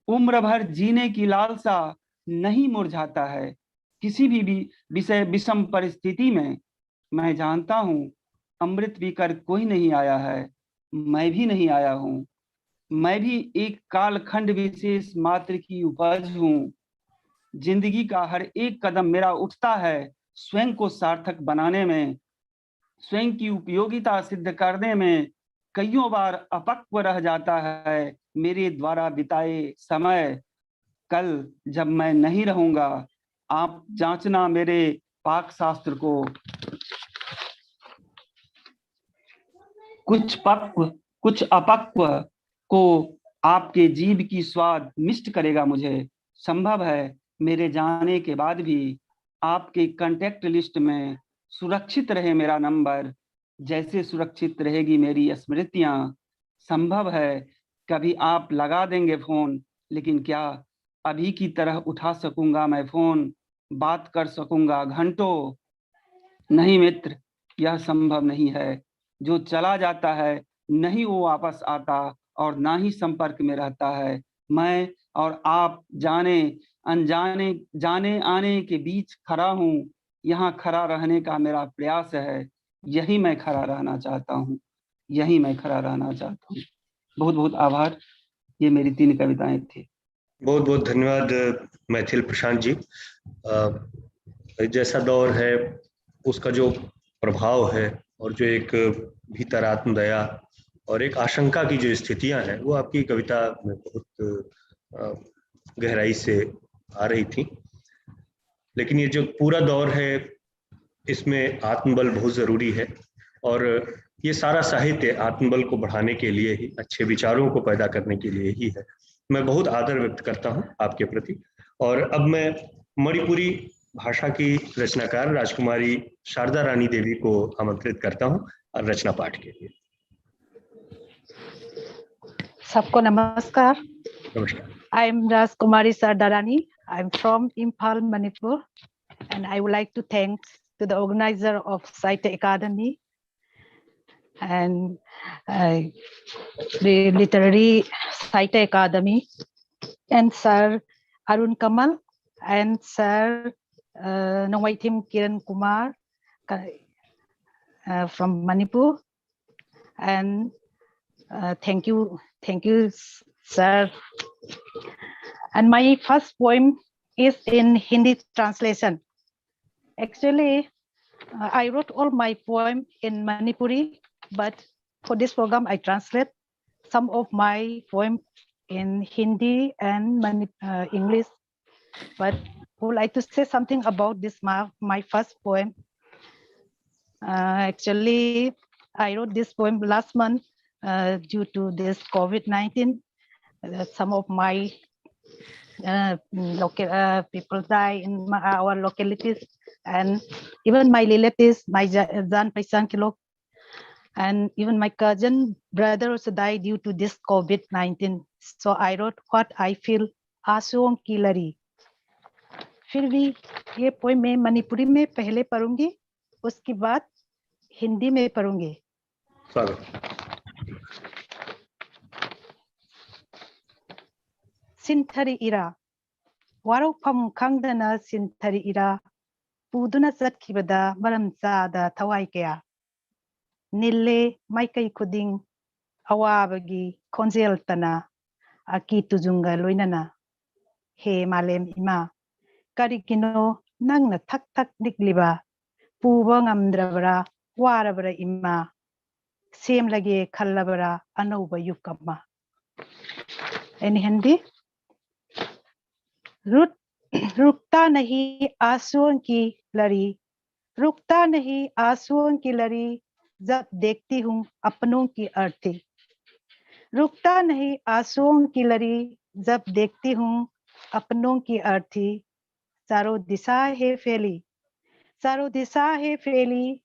उम्र भर जीने की लालसा नहीं मुरझाता है। किसी भी विषय विषम परिस्थिति में मैं जानता हूं अमृत पीकर कोई नहीं आया है, मैं भी नहीं आया हूं। मैं भी एक कालखंड विशेष मात्र की उपज हूं। जिंदगी का हर एक कदम मेरा उठता है स्वयं को सार्थक बनाने में, स्वयं की उपयोगिता सिद्ध करने में। कईयों बार अपक्व रह जाता है मेरे द्वारा बिताए समय। कल जब मैं नहीं रहूंगा, आप जांचना मेरे पाक शास्त्र को। कुछ पक्व कुछ अपक्व को आपके जीभ की स्वाद मिष्ट करेगा मुझे। संभव है मेरे जाने के बाद भी आपके कांटेक्ट लिस्ट में सुरक्षित रहे मेरा नंबर, जैसे सुरक्षित रहेगी मेरी स्मृतियां। संभव है कभी आप लगा देंगे फोन, लेकिन क्या अभी की तरह उठा सकूंगा मैं फोन, बात कर सकूंगा घंटों? नहीं मित्र, यह संभव नहीं है। जो चला जाता है नहीं वो वापस आता और ना ही संपर्क में रहता है। मैं और आप जाने अनजाने जाने आने के बीच खड़ा हूँ। यहाँ खड़ा रहने का मेरा प्रयास है। यही मैं खड़ा रहना चाहता हूँ, यही मैं खड़ा रहना चाहता हूँ। बहुत बहुत आभार। ये मेरी 3 कविताएं थी। बहुत बहुत धन्यवाद मैथिल प्रशांत जी। जैसा दौर है उसका जो प्रभाव है और जो एक भीतर आत्मदया और एक आशंका की जो स्थितियां हैं वो आपकी कविता में बहुत गहराई से आ रही थी। लेकिन ये जो पूरा दौर है इसमें आत्मबल बहुत जरूरी है और ये सारा साहित्य आत्मबल को बढ़ाने के लिए ही, अच्छे विचारों को पैदा करने के लिए ही है। मैं बहुत आदर व्यक्त करता हूं आपके प्रति। और अब मैं मणिपुरी भाषा की रचनाकार राजकुमारी शारदा रानी देवी को आमंत्रित करता हूं और रचना पाठ के लिए। सबको नमस्कार। नमस्कार। I am Rajkumari Sardarani. I am from Imphal, Manipur, and I would like to thank to the organizer of Sahitya Academy and the Literary Sahitya Academy and Sir Arun Kamal and Sir Nongwaitim Kiran Kumar from Manipur, and thank you, sir. And my first poem is in Hindi translation. Actually, I wrote all my poem in Manipuri, but for this program, I translate some of my poem in Hindi and English. But I would like to say something about this, my first poem. Actually, I wrote this poem last month due to this COVID-19. Some of my people die in our localities, and even my relatives, my Jan Paisan Kilok, and even my cousin brother also died due to this COVID-19. So I wrote what I feel आंसुओं की लरी। फिर भी ये poem मैं मणिपुरी में पहले पढ़ूंगी, उसके बाद हिंदी में पढ़ूंगी। सिंथरी इरा वारौफम खंगदना सिंथरी इरा पुदुना चटखिबदा मरम चादा थवाई कया निल्ले माइकई खुदिंग अवाबगी खोंजेल तना आकी तुजुंगा लोइनना हे मालेम इमा करिगिनो नंगना थक थक निकलिबा पुबा ngamdrabra warabra इमा सेम लगे खल्लबरा अनौबा युकम्मा। इन हिंदी रुकता नहीं आंसुओं की लरी, रुकता नहीं आंसुओं की लरी जब देखती हूँ अपनों की अर्थी, रुकता नहीं आंसुओं की लरी जब देखती हूँ अपनों की अर्थी। चारों दिशा है फैली, चारों दिशा है फैली,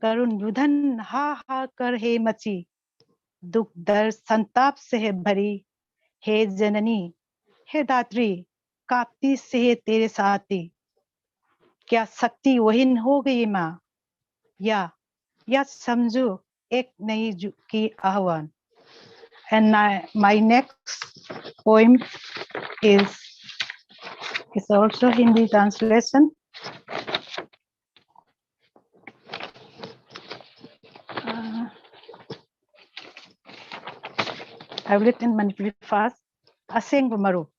करुण रुधन हा हा कर है मची, दुख दर्द संताप से है भरी, हे जननी हे दात्री कांपती से है तेरे साथी। क्या शक्ति वहीन हो गई माँ, या समझो एक नई की आह्वान। And my next poem is also Hindi translation. I've written Manipuri first. Asengba marup.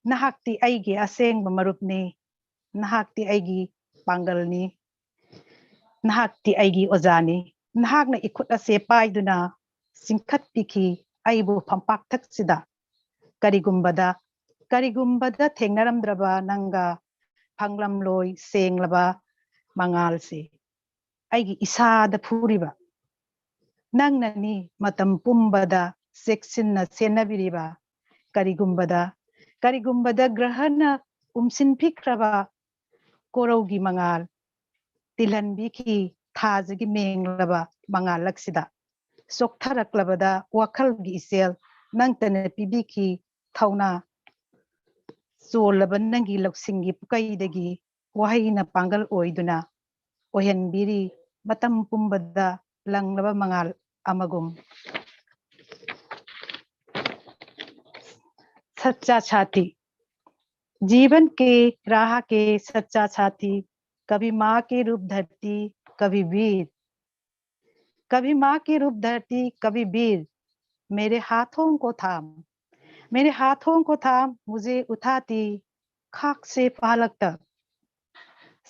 Nahakti aigi asengba marup ni. Nahakti aigi pangal ni. Nahakti aigi ozani. Nahak na ikut ase paiduna. Singkat piki aibu pampak taksida. Karigumbada thengnaramdraba nanga panglam loy senglaba mangal se. Aigi isada puriba. Nang nani matam pumbada seksin na senabiriba. Karigumbada grahana umsin pikraba koraugi mangal. Tilan biki thazagi menglaba mangal laksida. Soktaraklabada wakalgi isel nang tane pibiki thauna. So laban nangi laksingi pukaidagi wahina pangal oiduna. Ohen biri matam pumbada langlaba mangal amagum. सच्चा छाती जीवन के राह के सच्चा छाती, कभी माँ के रूप धरती कभी वीर, कभी माँ के रूप धरती कभी वीर। मेरे हाथों को थाम मुझे उठाती खाक से पालक तक।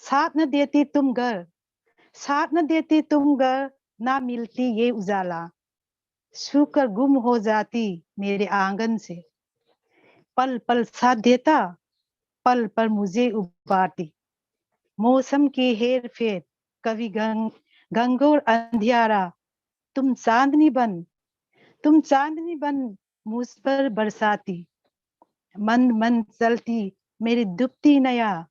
साथ न देती तुम घर ना मिलती ये उजाला, छूकर गुम हो जाती मेरे आंगन से। पल पल साथ देता, पल पर मुझे उबारती। मौसम की हेर फेर कभी घंघोर अंधियारा, तुम चांदनी बन मुझ पर बरसाती। मंद मंद चलती मेरी दुबती नया,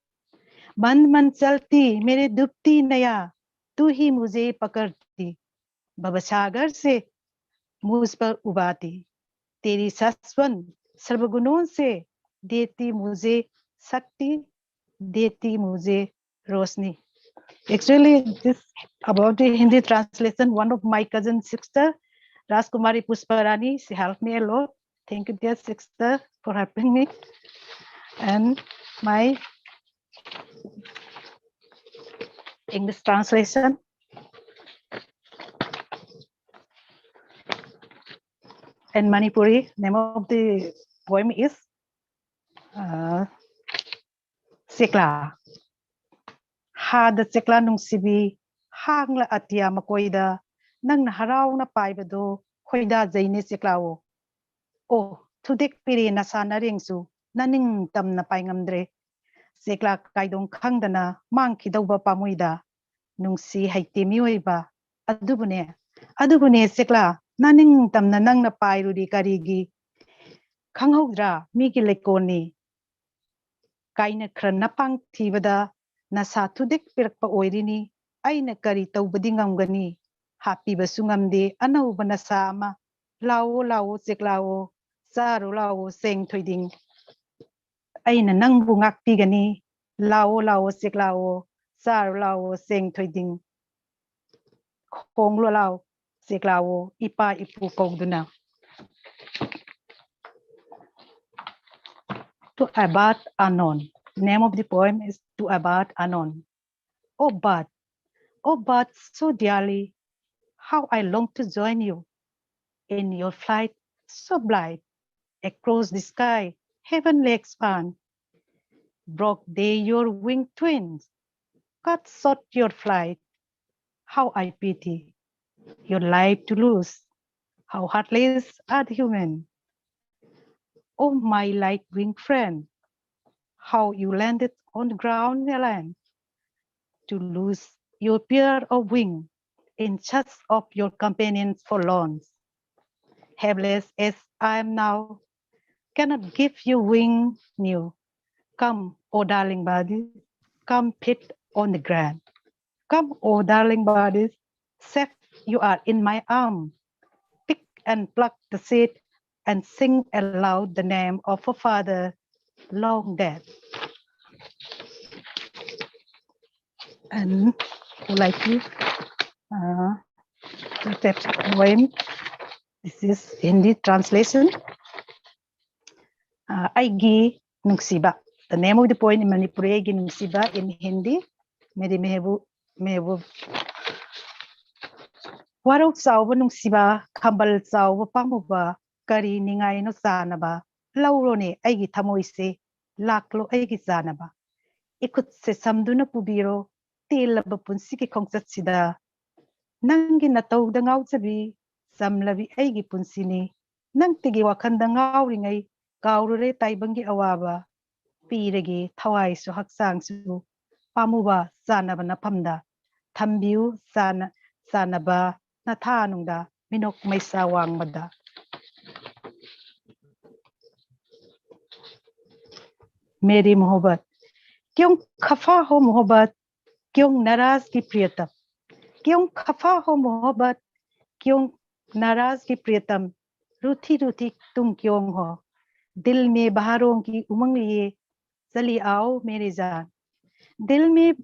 मन मन चलती मेरे डूबती नया, तू ही मुझे पकड़ती, भवसागर से मुझ पर उबाती, तेरी सस्वन सर्वगुणों से देती मुझे शक्ति, देती मुझे रोशनी. Actually, this about the Hindi translation, one of my cousin sister, Rajkumari Pushparani, she helped me a lot. Thank you, dear sister, for helping me. And my English translation. In Manipuri, name of the poem is Sikla. Hada Sikla nung sibi, hang la atia makoida, nang naharaw na paibado, koida zaini Siklao. Oh, tudik piri nasana ringsu, naning tam na paingamdre. Sikla kaidong kangdana, mangki daw ba pamuida, nung si haiti miyoiba, adubune Sikla, naning tam na nang na pairudi karigi. Kanghodra, miki lekoni. Kaina kran napang tibada, nasa tudik pirakpa oirini, ay nakari taubadingam gani. Happy basungam de, anaw ba nasama, lao Siklao, saro lao seng thoiding. Ay na nang bungak pigani, lao Siklao, saro lao seng thoiding. Kong lo lao Siklao, ipa ipu kogduna. To Abad Anon. Name of the poem is To Abad Anon. Oh Bud, so dearly, how I long to join you in your flight so bright across the sky, heavenly expand. Broke they your winged twins, cut short your flight. How I pity your life to lose. How heartless are the human. Oh my light-winged friend, how you landed on the ground alone to lose your pair of wings in search of your companions forlorn. Helpless as I am now, cannot give you wing new. Come, oh darling body, come pit on the ground. Come, oh darling bodies, safe you are in my arm. Pick and pluck the seed and sing aloud the name of a father long dead. And like you, that poem, this is Hindi translation. Aigi Nungsiba. The name of the poem in Manipuri, Aigi Nungsiba, in Hindi. Meri mehebu. Warok sauba nungsiba, kambal sauba pamuba, kari ningay no sanaba, lauro ne aigi tamoise, laklo aigi sanaba. Ikut se samdu na pubiro, tila bapunsiki kongsatsida. Nangi nataw da ngaw sabi, samlabi aigi punsini, nang tigi wakanda ngaw ringay, kaurure taybangi awaba, piregi tawai su haksang su, pamuba sanaba na pamda, tambiu sanaba, na thanungda minok may sawang mada. मेरी मोहब्बत क्यों खफा हो मोहब्बत क्यों नाराज की प्रियतम क्यों खफा हो मोहब्बत क्यों नाराज की प्रियतम रूठी रूठी तुम क्यों हो दिल में बहारों की उमंग लिए चली आओ मेरी जान दिल में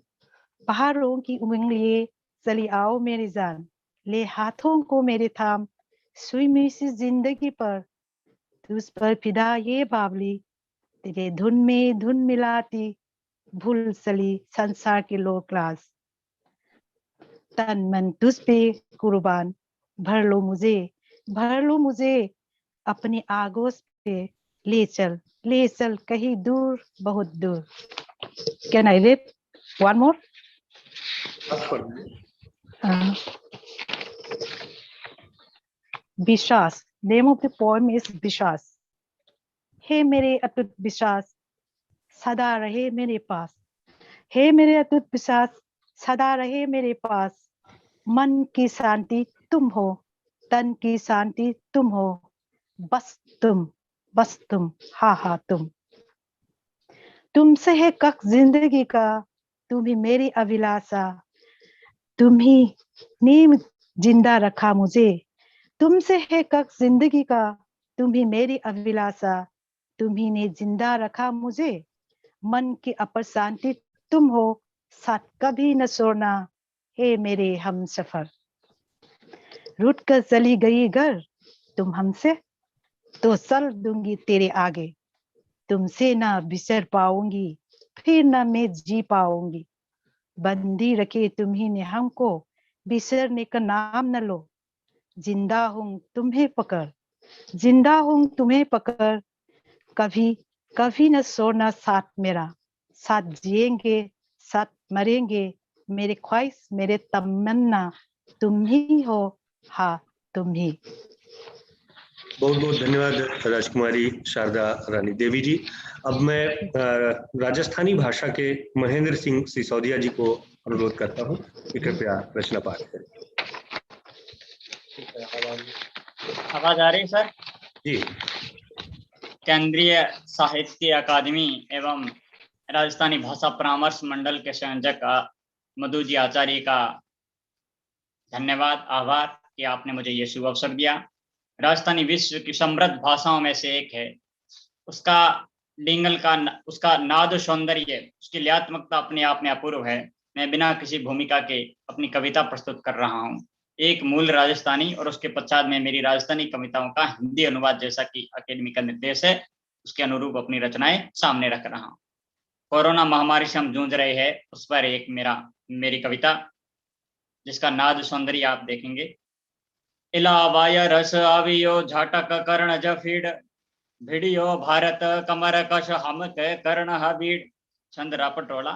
बहारों की उमंग लिए चली आओ मेरी जान ले हाथों को मेरे थाम सुई में सी जिंदगी पर तुझ पर फिदा ये बावली तेरे धुन में धुन मिलाती भूल चली संसार की लो क्लास तन मन तुझ पे कुर्बान भर लो मुझे अपनी आगोश पे ले चल कहीं दूर बहुत दूर. Can I read one more? Bishas. Name of the poem is Bishas. हे मेरे अटूट विश्वास सदा रहे मेरे पास हे मेरे अटूट विश्वास सदा रहे मेरे पास मन की शांति तुम हो तन की शांति तुम हो बस तुम हा तुमसे है कक जिंदगी का तुम ही मेरी अभिलाषा, तुम ही नीम जिंदा रखा मुझे, तुमसे है कक जिंदगी का, तुम ही मेरी अभिलाषा, तुम ही ने जिंदा रखा मुझे, मन की अपर शांति तुम हो, साथ कभी न छोड़ना, हे मेरे हम सफर। रूठ कर चली गई घर तुम हमसे, तो चल दूंगी तेरे आगे, तुमसे ना बिसर पाऊंगी, फिर ना मैं जी पाऊंगी। बंदी रखे तुम ही ने हमको, बिसरने का नाम न लो, जिंदा हूं तुम्हें पकड़, जिंदा हूं तुम्हें पकड़, कभी कभी न छोड़ना साथ मेरा, साथ जिएंगे साथ मरेंगे, मेरे ख्वाहिश मेरे तमन्ना तुम ही हो, हाँ तुम ही। बहुत बहुत धन्यवाद राजकुमारी शारदा रानी देवी जी। अब मैं राजस्थानी भाषा के महेंद्र सिंह सिसोदिया जी को अनुरोध करता हूँ कि कृपया रचना पाठ करें। आवाज आ रही है सर? जी। केंद्रीय साहित्य अकादमी एवं राजस्थानी भाषा परामर्श मंडल के संयोजक मधु जी आचार्य का धन्यवाद, आभार कि आपने मुझे ये शुभ अवसर दिया। राजस्थानी विश्व की समृद्ध भाषाओं में से एक है। उसका डिंगल का उसका नाद सौंदर्य, उसकी लयात्मकता अपने आप में अपूर्व है। मैं बिना किसी भूमिका के अपनी कविता प्रस्तुत कर रहा हूँ। एक मूल राजस्थानी और उसके पश्चात में मेरी राजस्थानी कविताओं का हिंदी अनुवाद, जैसा कि अकेडमी का निर्देश है, उसके अनुरूप अपनी रचनाएं सामने रख रहा हूँ। कोरोना महामारी से हम जूझ रहे हैं, उस पर एक मेरी कविता जिसका नाद सौंदर्य आप देखेंगे। इलावाय रस आवियो झाटक कर्ण जफीड, भिड़ियो भारत कमर कश हम के कर्ण हबीड़। चंद्रा पटोला।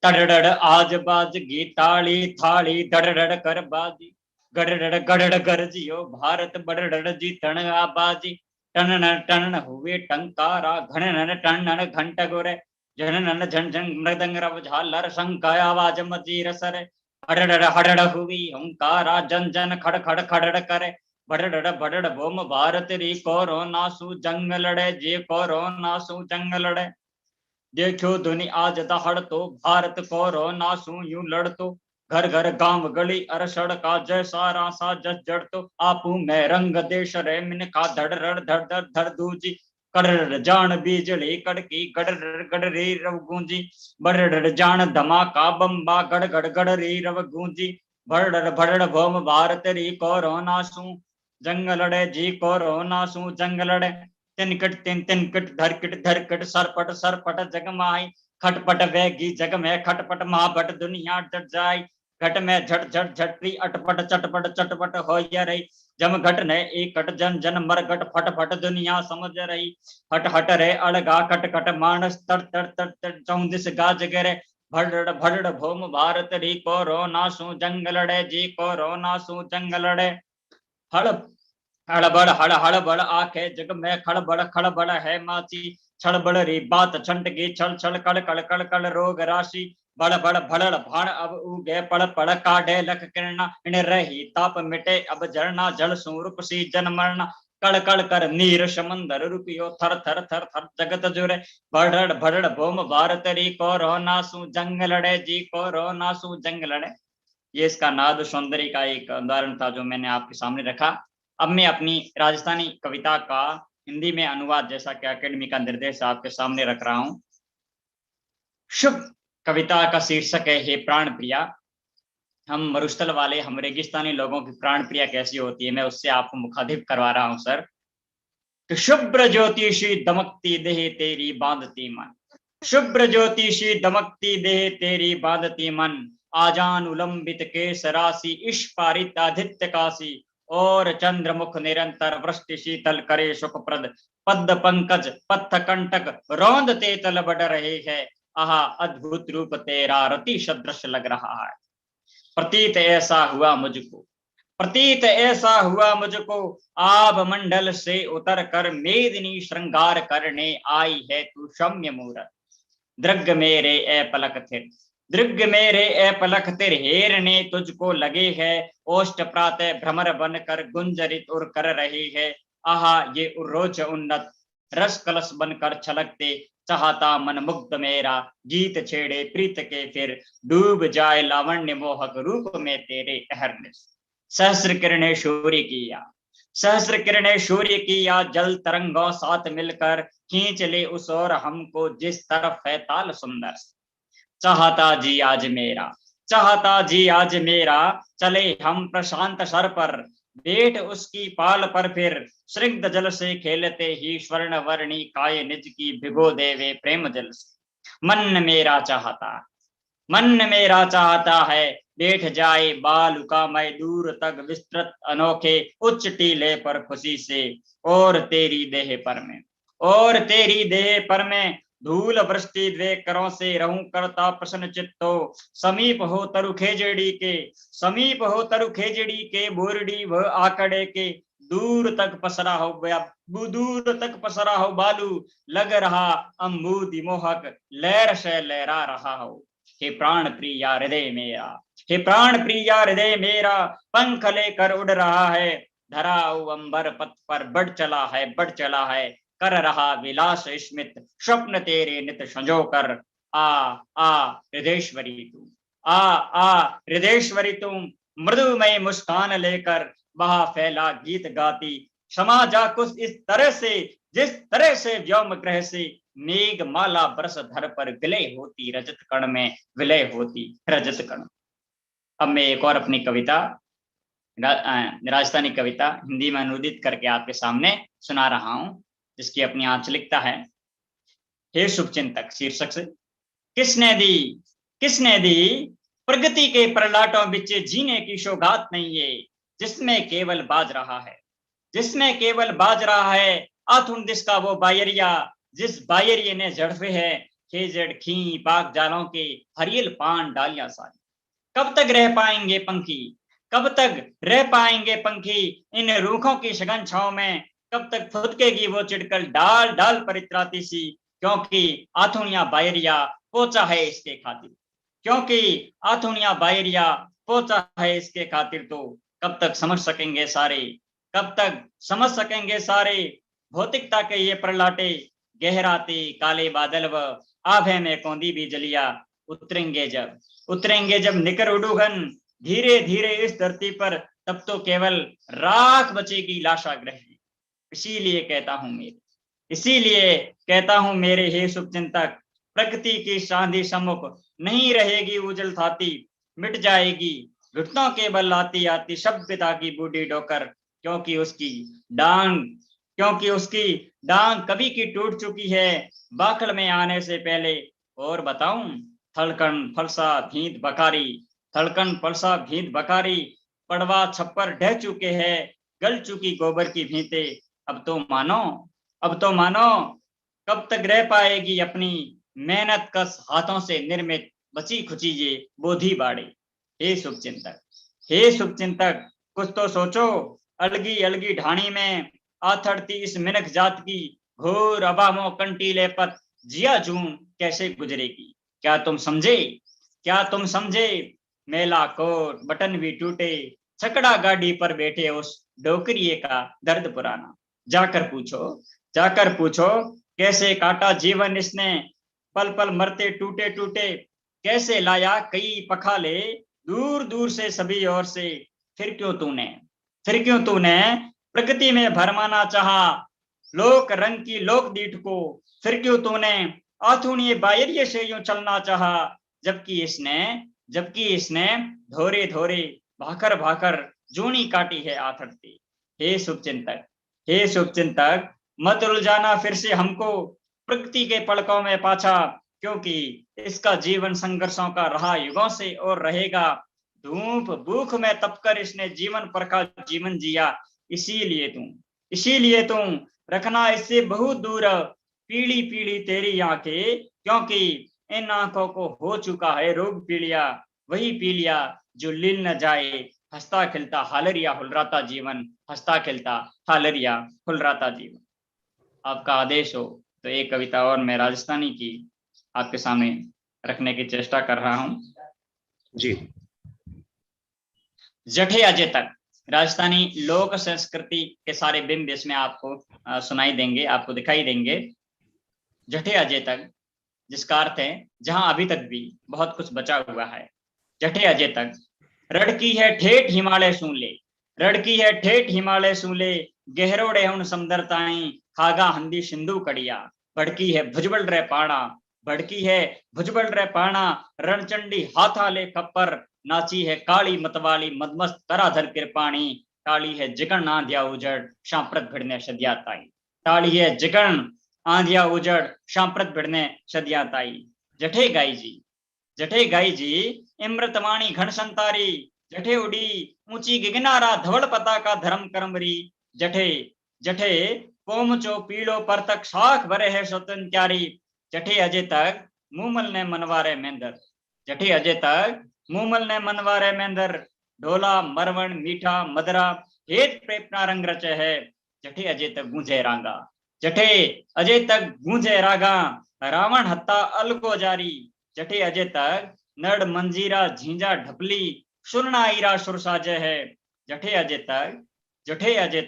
तड़ड़ आज बाज गीताली थाली दड़ड़ कर बाजी, गड़ड़ गड़ड़ गरजियो भारत बड़ड़ जी तण आबाजी। टन टन हुए टंकारा घन टन घंट गोरे, झन झन झन मृदंग रव झालर शंका आवाज मजीर सरे। हड़ड़ हड़ड़ हुई ओंकारा जन जन खड़ खड़ खड़ड़ करे, बड़ड़ बड़ड़ बोम भारत री कोरोना सु जंग लड़े, जे कोरोना सु जंग लड़े। देखो धुनि आज दहड़ तो भारत कोरोना सु यूं लड़ तो, घर घर गांव गली अर सड़का जैसा रासा जस जड़ तो। आपू में रंग देश रे मिनका धड़ रड़ धड़ धड़ धड़ दूजी, कड़र जान बिजली कड़की गड़र गड़री रव गूंजी। बड़ड़ जान धमाका बम्बा गड़ गड़ गड़री रव गूंजी। भड़ड़ भड़ड़ भोम भारत री कोरोना सु जंग लड़े, जी कोरोना सु जंग लड़े। तिनकट तिन तिनकट धरकट धरकट सरपट सरपट जगमाई, खटपट वेगी जग में खटपट महाबट दुनिया डट जाई। घट में झट झट झटरी अटपट चटपट चटपट हो रही, जम घट ने एक कट जन जन मरगट फट फट दुनिया समझ रही। हट हट रे अलगा कट कट मानस तड़ तड़ तड़ तड़ चौंदिस गाज गिरे। भड़ड़ भड़ड़ भोम भारत री कोरोना सु जंग लड़े, जी कोरोना सु जंग लड़े। हड़ हड़बड़ हड़ हड़बड़ आखे जग में खड़बड़ है माची, छड़बड़ री बात छंटगी छल छल कड़ कड़ कड़ कड़ रोग राशि। बड़ बड़ भड़ड़ भाण अब उगे पड़ पड़ काढ़े लख किरणा, इन रही ताप मिटे अब झरना जल सूरुप सी जन मरना। कड़ कड़ कर नीर समंदर रुपियो थर थर थर थर जगत जुरे। भड़ड़ भड़ड़ भोम भारत री कोरोना सु जंग लड़े, जी कोरोना सु जंग लड़े। ये इसका नाद सौंदर्य का एक उदाहरण था जो मैंने आपके सामने रखा। अब मैं अपनी राजस्थानी कविता का हिंदी में अनुवाद, जैसा कि अकेडमी का निर्देश आपके सामने रख रहा हूं। शुभ कविता का शीर्षक है हे प्राण प्रिया। हम मरुस्थल वाले, हम रेगिस्तानी लोगों की प्राण प्रिया कैसी होती है, मैं उससे आपको मुखातिब करवा रहा हूं सर। कि शुभ्र ज्योतिषी दमकती देह तेरी बांधती मन, शुभ्र ज्योतिषी दमकती देह तेरी बांधती मन। आजान उलंबित केस राशि इष्पारित आदित्य काशी, और चंद्रमुख निरंतर वृष्टि शीतल करे सुखप्रद। पद्म पंकज पत्थ कंटक रौंदते तल बढ़ रहे हैं, आहा अद्भुत रूप तेरा रति सदृश लग रहा है। प्रतीत ऐसा हुआ मुझको, प्रतीत ऐसा हुआ मुझको, आभ मंडल से उतर कर मेदिनी श्रृंगार करने आई है तू शम्य मूरत। दृग मेरे ए पलक थिर, दृग मेरे ए पलक तिर, हेरने तुझको लगे है। ओष्ट प्रातः भ्रमर बनकर गुंजरित उड़ कर रही है, आहा ये रोज उन्नत रस कलश बनकर छलकते चाहता मन मुग्ध मेरा, गीत छेड़े प्रीत के फिर, डूब जाए लावण्य मोहक रूप में तेरे अहरनिश। सहस्र किरणें सूर्य किया, सहस्र किरणें सूर्य किया, जल तरंगों साथ मिलकर खींच ले उस ओर हमको जिस तरफ है ताल सुंदर। चाहता जी आज मेरा, चाहता जी आज मेरा, चले हम प्रशांत सर पर, बैठ उसकी पाल पर फिर, स्निग्ध जल से खेलते ही स्वर्ण वर्णी काय निज की भिगो देवे प्रेम जल से। मन मेरा चाहता, मन मेरा चाहता है, बैठ जाए बालुका मैं दूर तक विस्तृत अनोखे उच्च टीले पर खुशी से, और तेरी देह पर में, और तेरी देह पर में धूल वृष्टि द्वे करों से रहूं करता प्रसन्न चित्तो। समीप हो तरु खेजड़ी के, समीप हो तरु खेजड़ी के, बोरडी व आकड़े के, दूर तक पसरा हो गया, दूर तक पसरा हो बालू, लग रहा अम्बूदी मोहक, लहर से लहरा रहा हो। हे प्राण प्रिया हृदय मेरा, हे प्राण प्रिया हृदय मेरा, पंख लेकर उड़ रहा है, धरा अंबर पथ पर बढ़ चला है, बढ़ चला है, कर रहा विलास स्मित, स्वप्न तेरे नित संजो कर। आ हृदयेश्वरी तू, आ हृदयेश्वरी तुम, मृदुमय मुस्कान लेकर वहा फैला गीत गाती, क्षमा जा कुछ इस तरह से, जिस तरह से व्योम ग्रह से मेघ माला बरस धर पर विलय होती रजत कण में, विलय होती रजत कण। अब मैं एक और अपनी कविता, राजस्थानी कविता हिंदी में अनुदित करके आपके सामने सुना रहा हूं, जिसकी अपनी आंचलिकता है हे शुभचिंतक शीर्षक से। किसने दी प्रगति के प्रलाटों बिच जीने की सौगात नहीं है, जिसमें केवल बाज रहा है, जिसमें केवल बाज रहा है आथुन दिस का वो बायरिया, जिस बायरिये ने झड़पे है खेजड़ खी पाक जालों के हरियल पान डालियां सारी। कब तक रह पाएंगे पंखी, कब तक रह पाएंगे पंखी इन रूखों की सघन छांव में, कब तक फुदकेगी वो चिड़कल डाल डाल पर इतराती सी, क्योंकि आथुनिया बायरिया पोचा है इसके खातिर, क्योंकि आथुनिया बायरिया पोचा है इसके खातिर। तो कब तक समझ सकेंगे सारे, कब तक समझ सकेंगे सारे, भौतिकता के ये प्रलाटे गहराते काले बादल व आभे में कौंदी भी जलिया, उतरेंगे जब निकर उड़ूघन धीरे धीरे इस धरती पर, तब तो केवल राख बचेगी लाशाग्रह। इसीलिए कहता हूं मेरे हे शुभचिंतक, प्रकृति की चांदी सम्मुख नहीं रहेगी उजल थाती, मिट जाएगी घुटनों के बल आती आती सभ्यता की बूढ़ी डोकर, क्योंकि उसकी डांग कभी की टूट चुकी है बाखड़ में आने से पहले। और बताऊं, थलकन फलसा भींत बखारी, पड़वा छप्पर ढह चुके हैं, गल चुकी गोबर की भींते। अब तो मानो कब तक रह पाएगी अपनी मेहनत कस हाथों से निर्मित बची खुची ये बोधी बाड़े। हे शुभचिंतक कुछ तो सोचो, अलगी ढाणी में आथड़ती इस मिनख जात की घोर अबामों कंटीले पथ जिया जून कैसे गुजरेगी। क्या तुम समझे मेला कोट बटन भी टूटे, छकड़ा गाड़ी पर बैठे उस डोकरिए का दर्द पुराना। जाकर पूछो कैसे काटा जीवन इसने, पल पल मरते टूटे टूटे, कैसे लाया कई पखाले दूर दूर से सभी ओर से। फिर क्यों तूने प्रकृति में भरमाना चाहा लोक रंग की लोक दीठ को, फिर क्यों तूने आथुनिये बायरिये से यूं चलना चाहा, जबकि इसने धोरे धोरे भाकर जूनी काटी है आथड़ती। हे शुभचिंतक मत उलझाना फिर से हमको प्रकृति के पलकों में पाछा, क्योंकि इसका जीवन संघर्षों का रहा युगों से और रहेगा। धूप भूख में तपकर इसने जीवन पर का जीवन जिया, इसीलिए तुम रखना इससे बहुत दूर पीली पीली तेरी आंखें, क्योंकि इन आंखों को हो चुका है रोग पीलिया, वही पीलिया जो लील न जाए हंसता खिलता हालरिया हुलराता जीवन, हंसता खिलता हालरिया हुलराता जीवन। आपका आदेश हो तो एक कविता और मैं राजस्थानी की आपके सामने रखने की चेष्टा कर रहा हूं जी। जठे अजय तक राजस्थानी लोक संस्कृति के सारे बिंब इसमें आपको सुनाई देंगे, आपको दिखाई देंगे। जठे अजय तक, जिसका अर्थ है जहां अभी तक भी बहुत कुछ बचा हुआ है। जठे अजय तक रड़की है ठेठ हिमालय सूले, रड़की है ठेठ हिमालय सूले, गहरोड़े हुन समंदर ताई, खागा हंदी सिंधु कड़िया, भड़की है भुजबल रे पाना, भड़की है भुजबल रे पाना, रणचंडी हाथा ले खप्पर, नाची है काली मतवाली मदमस्त कराधर कृपाणी, काली है जिगण आंधिया उजड़ शांप्रत भिड़ने सदिया ताई, काली है जिगण आंधिया उजड़ शांप्रत भिड़ने सदिया ताई। जठे गाई जी इम्रतवाणी घन संतारी, जठे उड़ी ऊंची गिगनारा धवल पताका धर्म करमरी, जठे जठे पोमचो पीलो परतक साख भरे है स्वतंत्र क्यारी, जठे अजय तक मूमल ने मनवारे मेंदर, जठे अजय तक मूमल ने मनवारे मेंदर, ढोला मरवण मीठा मदरा हेत प्रेपना रंग रचे है, जठे अजय तक गूंजे रांगा, जठे अजय तक गूंजे रागा, रावण हत्ता अलको जारी, जठे अजय तक नड़ मंजीरा झींझा ढपली सुरना ईरा सुर साजे है, जठे अजय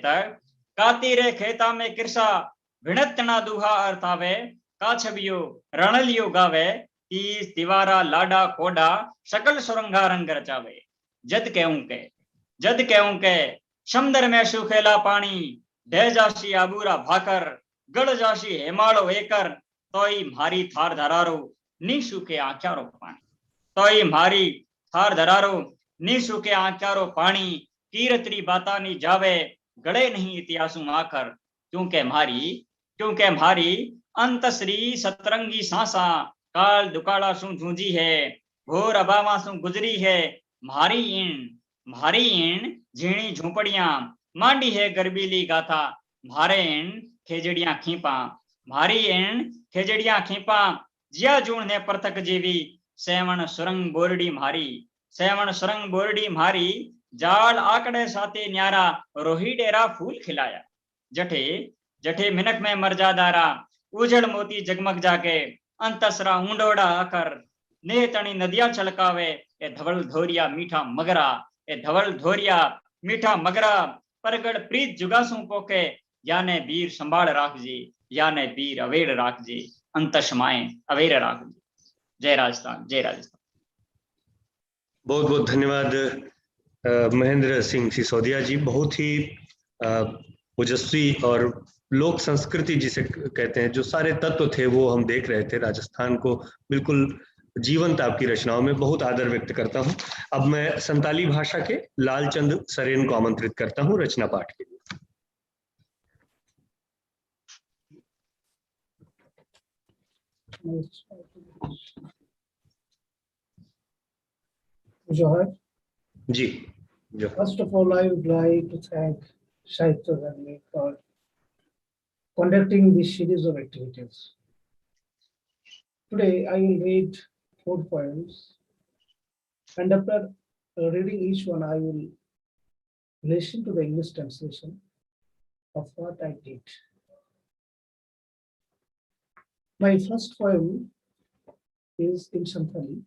तक काती रे खेता में किरसा विणत ना दुहा अर्थावे, का छबियो रणलियो गावे, तीस तिवारा लाडा कोडा सकल सुरंगा रंग रचावे, जद कहूं के समंदर में सुखेला पानी, ढह जासी आबूरा भाकर, गड़ जासी हेमाड़ो एकर, तोई मारी थार धरारो नी सूखे आंख्यारो पानी, तोई मारी थार धरारो नी सूखे आंख्यारो पानी, कीरतरी बातानी जावे गड़े नहीं इतिहासु आकर, क्योंकि मारी अंतश्री सतरंगी सांसा, काल दुकाड़ा सु झूंझी है, घोर अबावा सु गुजरी है, मारी इन झीणी झोपड़ियां मांडी है गरबीली गाथा, मारे इन खेजड़ियां खीपा, मारी इन खेजड़ियां खीपा, जिया जूण ने परथक जीवी, सेवण सुरंग बोरडी मारी, जाल आकड़े साथे न्यारा, रोही डेरा फूल खिलाया, जठे मिनक में मरजा दारा, उजड़ मोती जगमग जाके, अंतसरा ऊंडोड़ा आकर, नेह तणी नदिया छलकावे, ए धवल धोरिया मीठा मगरा, परगड़ प्रीत जुगासू पोके, याने वीर संभाल राखजी, याने वीर अवेड़ राखजी, अंतशमाए अवेर राखजी। जय राजस्थान, जय राजस्थान। बहुत बहुत धन्यवाद महेंद्र सिंह सिसोदिया जी। बहुत ही ओजस्वी और लोक संस्कृति जिसे कहते हैं, जो सारे तत्व थे वो हम देख रहे थे। राजस्थान को बिल्कुल जीवंत आपकी रचनाओं में बहुत आदर व्यक्त करता हूं। अब मैं संताली भाषा के लालचंद सरेन को आमंत्रित करता हूं रचना पाठ के लिए। Johar. जी, जो First of all, I would like to thank Sahitya Akademi for conducting this series of activities. Today, I will read 4 poems, and after reading each one, I will listen to the English translation of what I did. My first poem is in Santhali.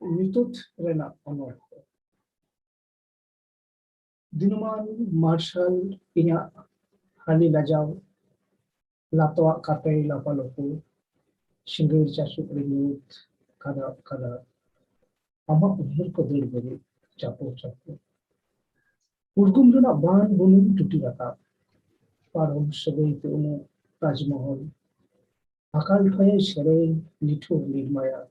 Nitut Rena Onward. Dinuman Marshal Inya Hali Lajao Latoa Kape Lapalopo Shingur Chasu Renewed Kada Ama Urko Dilberi Chapo Chapo Urgumruna Ban Bunum Tutirata Parum Sabe Tumu Tajmahal Akal Toye Shere Litu Nirmaya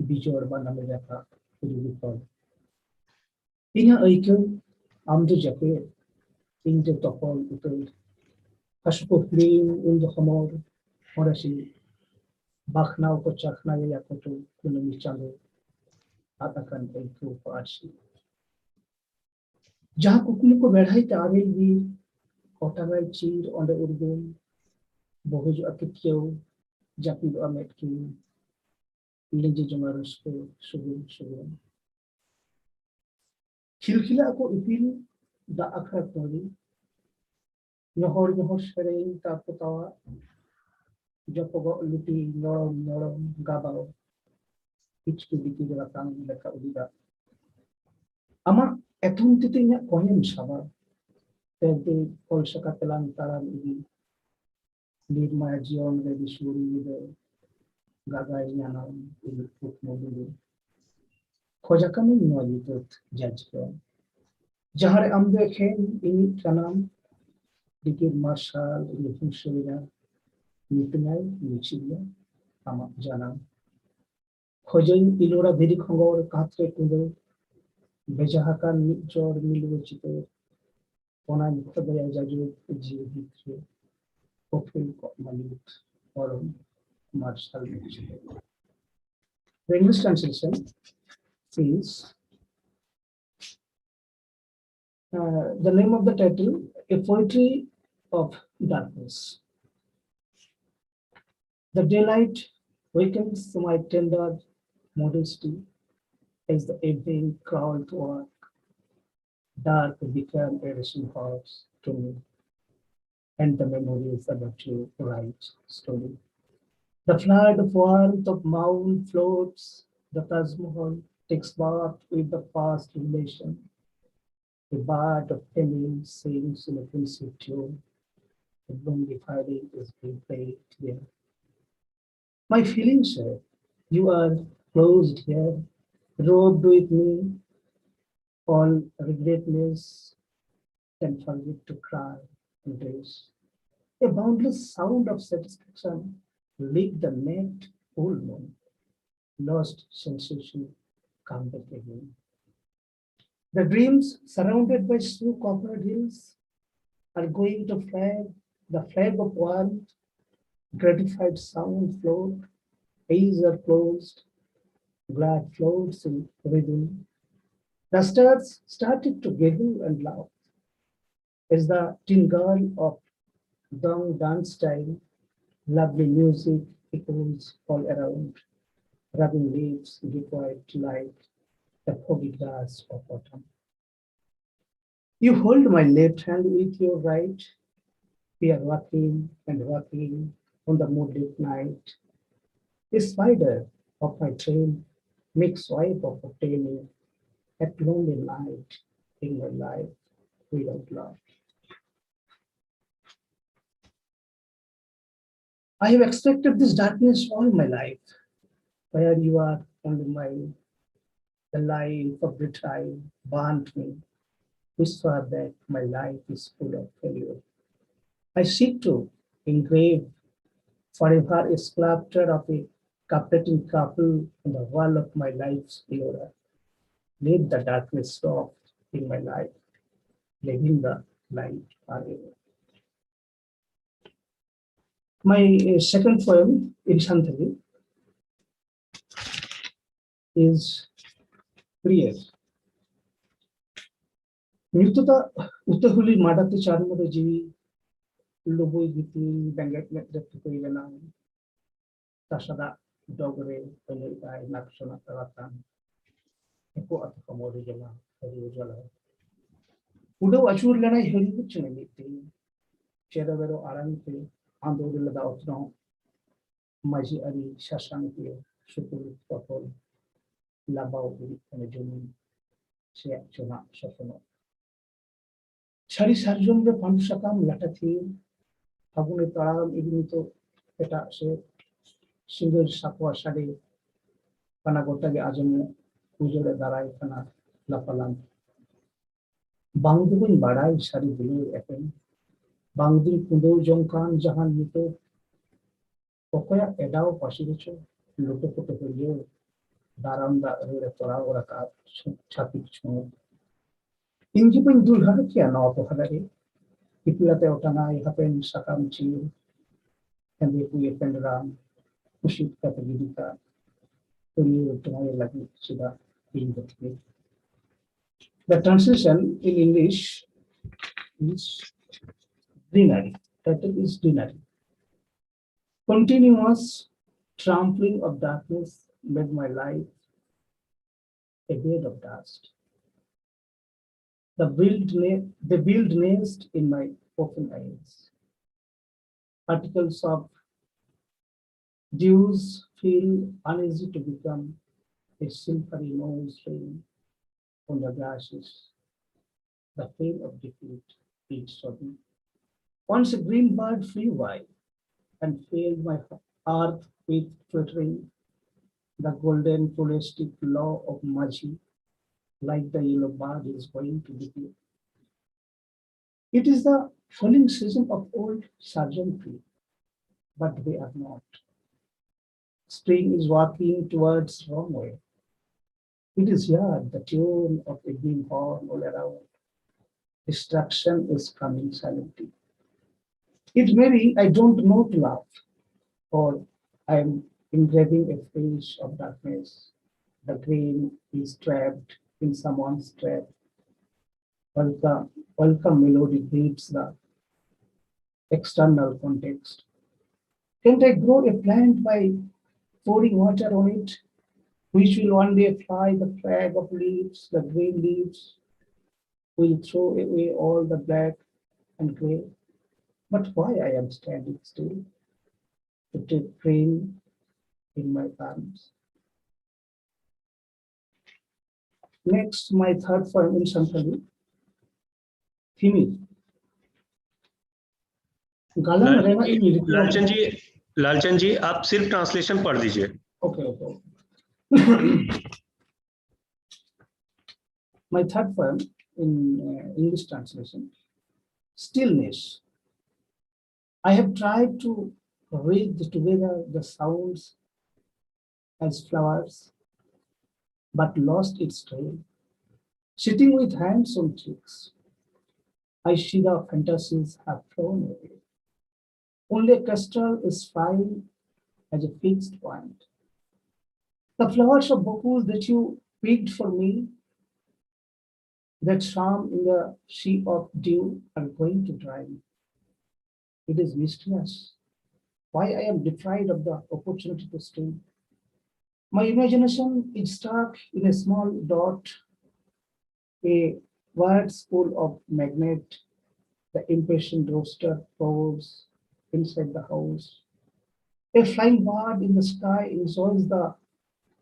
Bijor Baname Rata Urupal Inya Aikel Amdu Jape in the Topol Utul Hasuko Fleeing in the Hamor Horasi Bakna Kochakna Yakoto Kunamichalo Atakan Aiku Parsi Jah Kukuliko Vedhai Tari V Kotagai Chir on the Urdu Bohuj Akikyo Japid Ametki Linji Jumarusko Sugun Kilkila ko ipil da akrat nori Yohor Shere Tapotawa Japogo Luti Norom Gabao Ichki Diki Ratang Leka Udida Ama Etum Titinya Koyam Saba Tede Polsaka Telan Taran Udi Nirmaya Jion Ready Shuri with the Gaga Yanam in the foot mobile. Kojakami Noyitut Judge. Jahar Amde Ken in Kanam, Dikir Marshal, Lifun Shurina, Nitinai, Nichilia, Ama Janam. Hojan Ilora Vidi Kongo, Katre Kundo, Bejahakan Jor Miluchito, Ona Nikabaya Jaju, G. Hopefully, Malit or Marshal. The English translation is the name of the title, A Poetry of Darkness. The daylight wakens to my tender modesty as the evening crawled to work. Dark became a racing horse to me, and the memories about to write story. The flood of warmth of Mount floats, the Taj Mahal takes part with the past relation. The bard of Emily sings in a pensive tune. The lonely fighting is being played here. My feelings are, you are closed here, robed with me, all regretness can forget to cry and race. A boundless sound of satisfaction lit the net full moon. Lost sensation come back again. The dreams surrounded by snow-covered hills are going to flag, the flag of warmth, gratified sound float, eyes are closed, glad floats in rhythm. The stars started to giggle and laugh as the teen girl of Dong dance style, lovely music echoes all around, rubbing leaves decoyed like the foggy grass of autumn. You hold my left hand with your right. We are walking and walking on the moonlit night. The spider of my train makes wife of obtaining at lonely night in my life without love. I have expected this darkness all my life. Where you are only mine, the life of the tribe burnt me. Whisper that my life is full of failure. I seek to engrave forever a sculpture of a coupleting couple on the wall of my life's mirror. Let the darkness stop in my life, letting the light forever. My second poem in Santali is Prayer. Mৃত্যুতা উত্তহুলি মাডাতে চারমরে জীবী লবই গীতি ব্যাঙ্গাট দেখতে কইবে না তাসাদা ডগরে পেলে গায়ে নাকশনা তারাতান একো আতকা মরে গেলা হরিও জ্বলা উডো আচুর লড়াই হরি বুঝনে গীতি চেরাবেরো আরামতে আন্দোলন দাওতন মাঝি আরি শাসাঙ্কে সুপুর পটল লাবাও বিরিখানে জমি সে একজনা স্বপ্ন সারি সারজমরে পানসাকাম লাটাথি ফাগুনে তারাম এগুলিত এটা সে সিংহের সাপোয়া সারে কানা গোটাগে আজমে পুজোরে দাঁড়ায় কানা লাপালাম বাংদুবিন বাড়াই সারি দিলে এখন বাংদুর কুঁদৌ জঙ্কান জাহান নিত পকয়া এডাও পাশিরেছ লোটো কোটো হইয়ে দারান্দা রে তোরা ওরা কাজ ছাতি ছো Inji pun dul harakia no to hadari. Ipilate otana ihapen sakam cil. Kandi puye pendram. Mushit kata gidika. Tuni utumaya lagi sudah ingati. The translation in English is greenery. Title is greenery. Continuous trampling of darkness made my life a bed of dust. They build nest in my open eyes. Particles of dews feel uneasy to become a silvery nose rain on the grasses. The pain of defeat feeds on me. Once a green bird flew by, and filled my heart with twittering, the golden pluralistic law of Maji, like the yellow bird is going to be here. It is the falling season of old surgeonry, but we are not. Spring is walking towards wrong way. It is here, the tune of evening horn all around. Destruction is coming silently. It may be I don't know to laugh, or I am engraving a face of darkness. The grain is trapped in someone's trap. Welcome melody greets the external context. Can't I grow a plant by pouring water on it, which will one day fly the flag of leaves, the green leaves, will throw away all the black and gray. But why I am standing still to take rain in my arms. Next, my third poem in Santhali. Female. Lalchand जी आप सिर्फ translation पढ़ दीजिए. Okay. My third poem in English translation, Stillness. I have tried to read together the sounds as flowers, but lost its trail. Sitting with hands on cheeks, I see the fantasies have flown away. Only a crystal is fine as a fixed point. The flowers of Bakul that you picked for me, that swam in the sea of dew, are going to dry me. It is mysterious why I am deprived of the opportunity to stay. My imagination is stuck in a small dot, a wide spool of magnet. The impatient roaster pours inside the house. A flying bird in the sky enjoys the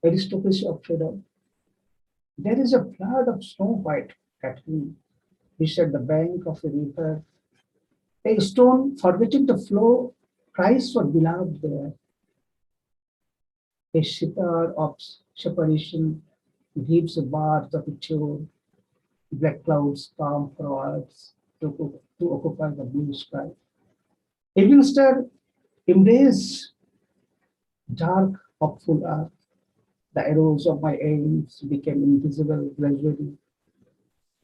aristocracy of freedom. There is a flood of snow white catwing beside the bank of a river. A stone, forgetting to flow, cries for beloved there. A shitter of separation gives a bird of a tune. Black clouds come forwards to occupy the blue sky. Evening star embrace dark, hopeful earth. The arrows of my aims became invisible gradually.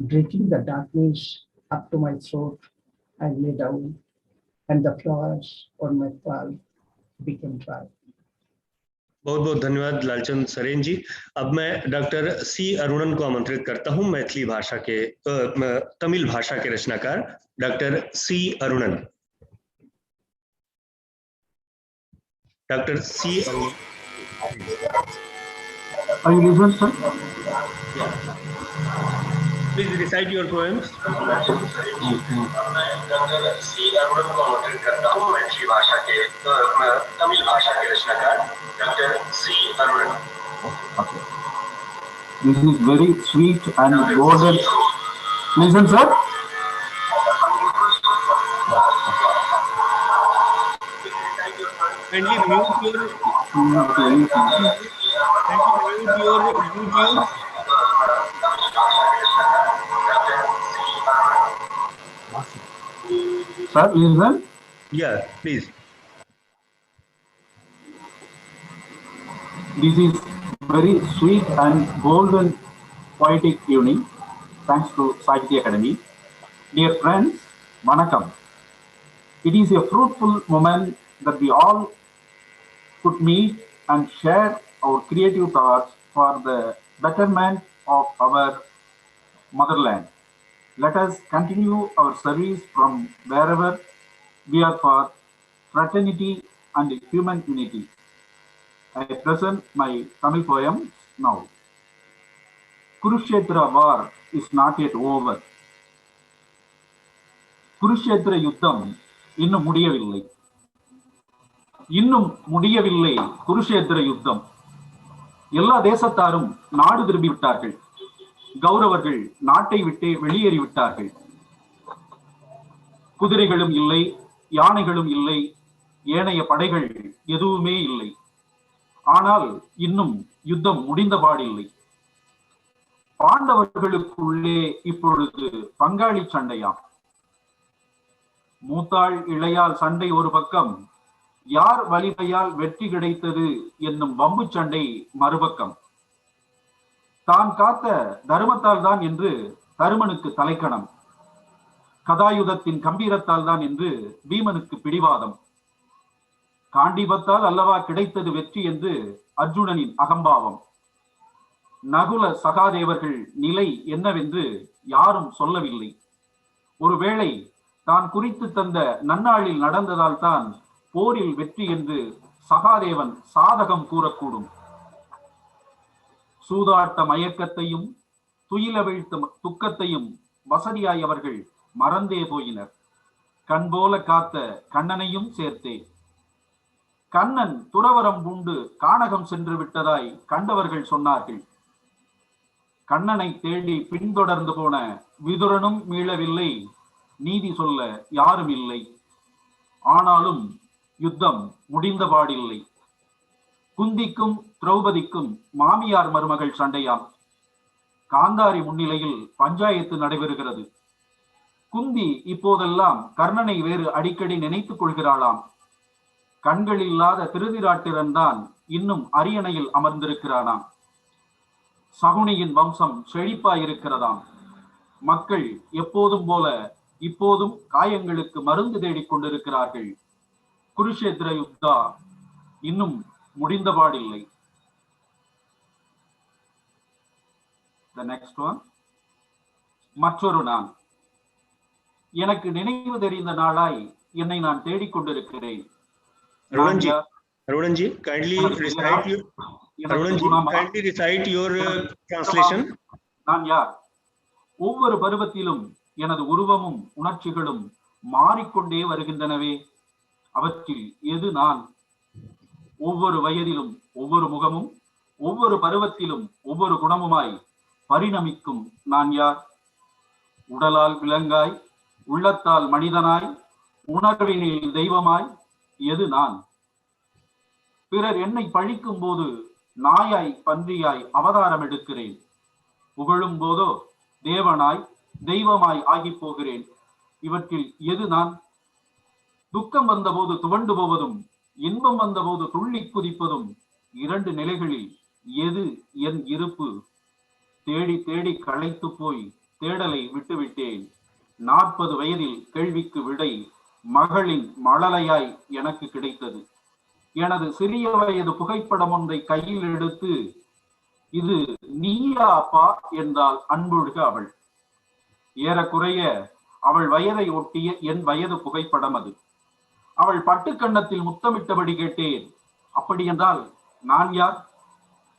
Breaking the darkness up to my throat, I lay down, and the flowers on my palm became dry. बहुत बहुत धन्यवाद लालचंद सरेन जी. अब मैं doctor C अरुणन को आमंत्रित करता हूं, मैथिली भाषा के तमिल भाषा के रचनाकार doctor C Arunan. Doctor C Arunan. Are you listening, sir? Please recite your poems. Okay. This is very sweet and golden. Listen, sir. Kindly mute your YouTube. Sir, listen. Yeah, please. This is very sweet and golden poetic evening. Thanks to Sahitya Academy. Dear friends, Vanakkam. It is a fruitful moment that we all could meet and share our creative thoughts for the betterment of our motherland. Let us continue our service from wherever we are for fraternity and human unity. I present my Tamil poem now. Kurukshetra war is not yet over. Kurukshetra யுத்தம் இன்னும் முடியவில்லை. குருஷேத்திர யுத்தம். எல்லா தேசத்தாரும் நாடு திரும்பி விட்டார்கள். கௌரவர்கள் நாட்டை விட்டு வெளியேறிவிட்டார்கள். குதிரைகளும் இல்லை, யானைகளும் இல்லை, ஏனைய படைகள் எதுவுமே இல்லை. ஆனால் இன்னும் யுத்தம் முடிந்தபாடில்லை. பாண்டவர்களுக்குள்ளே இப்பொழுது பங்காளி சண்டையாம். மூத்தாள் இளையால் சண்டை ஒரு பக்கம், யார் வலிமையால் வெற்றி கிடைத்தது என்னும் வம்பு சண்டை மறுபக்கம். தான் காத்த தர்மத்தால் தான் என்று தருமனுக்கு தலைக்கணம், கதாயுதத்தின் கம்பீரத்தால் தான் என்று பீமனுக்கு பிடிவாதம், காண்டீபத்தால் அல்லவா கிடைத்தது வெற்றி என்று அர்ஜுனனின் அகம்பாவம். நகுல சகாதேவர்கள் நிலை என்னவென்று யாரும் சொல்லவில்லை. ஒருவேளை தான் குறித்து தந்த நன்னாளில் நடந்ததால் தான் போரில் வெற்றி என்று சகாதேவன் சாதகம் கூறக்கூடும். சூதாட்ட மயக்கத்தையும் துயில வீழ்த்த துக்கத்தையும் வசதியாய் அவர்கள் மறந்தே போயினர். கண் போல காத்த கண்ணனையும் சேர்த்தே. கண்ணன் துறவரம் பூண்டு கானகம் சென்று விட்டதாய் கண்டவர்கள் சொன்னார்கள். கண்ணனை தேடி பின்தொடர்ந்து போன விதுரனும் மீளவில்லை, நீதி சொல்ல யாரும் இல்லை. ஆனாலும் யுத்தம் முடிந்தபாடில்லை. குந்திக்கும் திரௌபதிக்கும் மாமியார் மருமகள் சண்டையாம். காந்தாரி முன்னிலையில் பஞ்சாயத்து நடைபெறுகிறது. குந்தி இப்போதெல்லாம் கர்ணனை வேறு அடிக்கடி நினைத்துக் கொள்கிறாளாம். கண்கள் இல்லாத திருதிராட்டிரன் தான் இன்னும் அரியணையில் அமர்ந்திருக்கிறானாம். சகுனியின் வம்சம் செழிப்பாயிருக்கிறதாம். மக்கள் எப்போதும் போல இப்போதும் காயங்களுக்கு மருந்து தேடிக் கொண்டிருக்கிறார்கள். குருஷேத்திர யுத்தா இன்னும் முடிந்தபாடில்லை. The next one. மற்றொரு நான். எனக்கு நினைவு தெரிந்த நாளாய் என்னை நான் தேடிக்கொண்டிருக்கிறேன். Arunanji, kindly recite your translation. நான் யார்? ஒவ்வொரு பருவத்திலும் எனது உருவமும் உணர்ச்சிகளும் மாறிக்கொண்டே வருகின்றனவே. அவற்றில் எது நான்? ஒவ்வொரு வயதிலும் ஒவ்வொரு முகமும், ஒவ்வொரு பருவத்திலும் ஒவ்வொரு குணமுமாய் பரிணமிக்கும் நான் யார்? உடலால் விலங்காய், உள்ளத்தால் மனிதனாய், உணர்வினில் தெய்வமாய் எது நான்? பிறர் என்னை பழிக்கும் போது நாயாய் பன்றியாய் அவதாரம் எடுக்கிறேன். புகழும் போதோ தேவனாய் தெய்வமாய் ஆகி போகிறேன். இவற்றில் எது நான்? துக்கம் வந்தபோது துவண்டு போவதும், இன்பம் வந்தபோது துள்ளி குதிப்பதும் இரண்டு நிலைகளில் எது என் இருப்பு? தேடி தேடி களைத்து போய் தேடலை விட்டுவிட்டேன். 40 வயதில் கேள்விக்கு விடை மகளின் மழலையாய் எனக்கு கிடைத்தது. எனது சிறிய வயது புகைப்படம் ஒன்றை கையில் எடுத்து, இது நீயா அப்பா என்றால் அன்பொழுக அவள். ஏறக்குறைய அவள் வயதை ஒட்டிய என் வயது புகைப்படம் அது. அவள் பட்டுக்கண்ணத்தில் முத்தமிட்டபடி கேட்டேன், அப்படி என்றால் நான் யார்?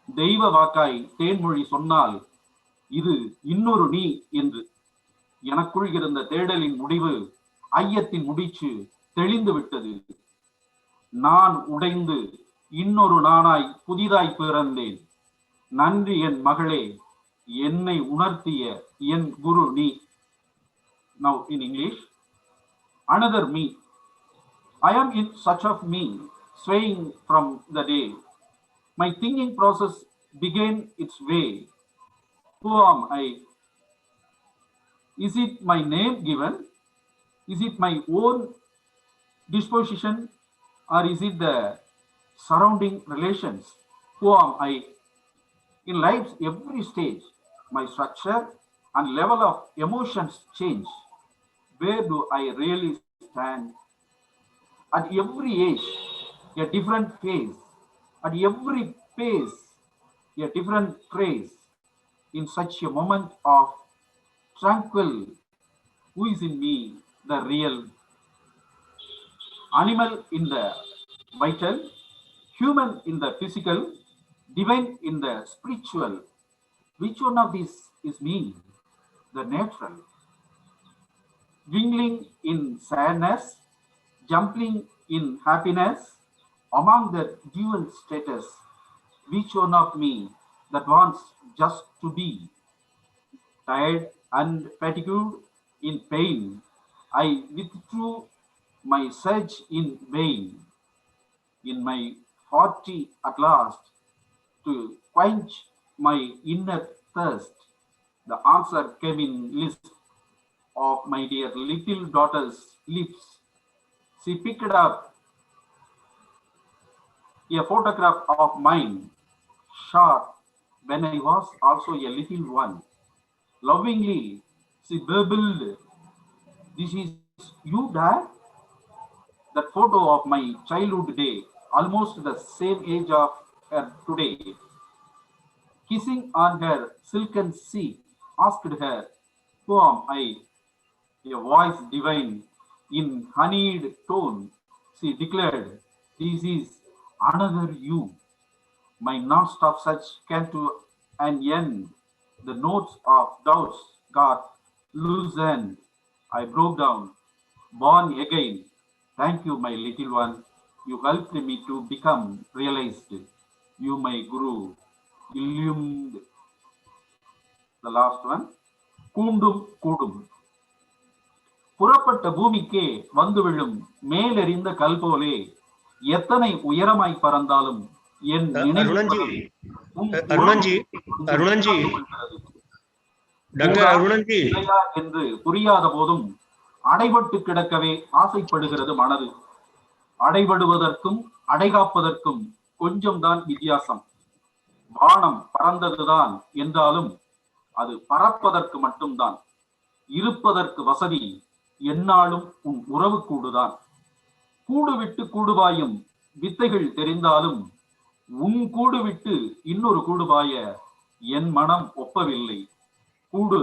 தெய்வ வாக்காய் தேன்மொழி சொன்னால் இது இன்னொரு நீ என்று. எனக்குள் இருந்த தேடலின் முடிவு, ஐயத்தின் முடிச்சு தெளிந்து விட்டது. நான் உடைந்து இன்னொரு நானாய் புதிதாய் பிறந்தேன். நன்றி என் மகளே, என்னை உணர்த்திய என் குரு நீ. Now in English, another me. I am in such of me, swaying from the day. My thinking process began its way. Who am I? Is it my name given? Is it my own disposition? Or is it the surrounding relations? Who am I? In life's every stage, my structure and level of emotions change. Where do I really stand? At every age, a different phase. At every phase, a different phrase. In such a moment of tranquil, who is in me the real? Animal in the vital, human in the physical, divine in the spiritual. Which one of these is me, the natural? Jingling in sadness, jumping in happiness, among the dual status. Which one of me that wants just to be? Tired and fatigued in pain, I withdrew my search in vain. in my 40 at last to quench my inner thirst. The answer came in list of my dear little daughter's lips. She picked up a photograph of mine, shot when I was also a little one. Lovingly, she babbled, "This is you, Dad?" That photo of my childhood day, almost the same age of her today. Kissing on her silken cheek, asked her, "Who am I?" A voice divine in honeyed tone, she declared, "This is another you." My non-stop search came to an end. The notes of doubts got loosened. I broke down, born again. Thank you, my little one. You helped me to become realized. You, my guru, illumined. The last one. கூண்டும் கூடும். புறப்பட்ட பூமிக்கே வந்து விழும் மேலெறிந்த கல் போலே எத்தனை உயரமாய் பறந்தாலும் என் என்று புரியாத போதும் அடைபட்டு கிடக்கவே ஆசைப்படுகிறது மனது. அடைபடுவதற்கும் அடைகாப்பதற்கும் கொஞ்சம் தான் வித்தியாசம். வானம் பறந்ததுதான் என்றாலும் அது பறப்பதற்கு மட்டும்தான். இருப்பதற்கு வசதி என்னாலும் உன் உறவு கூடுதான். கூடு விட்டு கூடுபாயும் வித்தைகள் தெரிந்தாலும் உன் கூடு விட்டு இன்னொரு கூடுபாய என் மனம் ஒப்பவில்லை. கூடு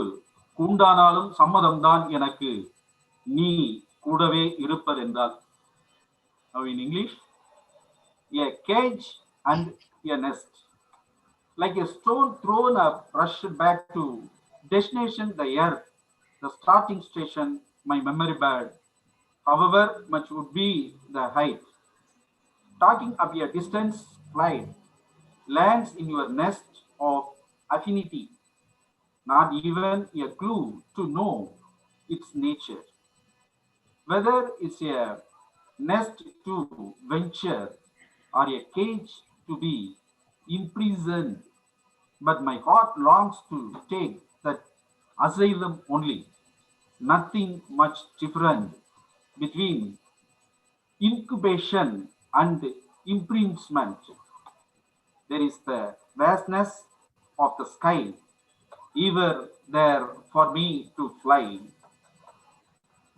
கூண்டானாலும் சம்மதம்தான் எனக்கு, நீ கூடவே இருப்பதென்றால். Now in English, a cage and a nest. Like a stone thrown up, rushed back to destination, the earth, the starting station, my memory bed, however much would be the height. Talking up a distance flight lands in your nest of affinity, not even a clue to know its nature. Whether it's a nest to venture or a cage to be imprisoned, but my heart longs to take that asylum only. Nothing much different between incubation and imprisonment. There is the vastness of the sky, ever there for me to fly.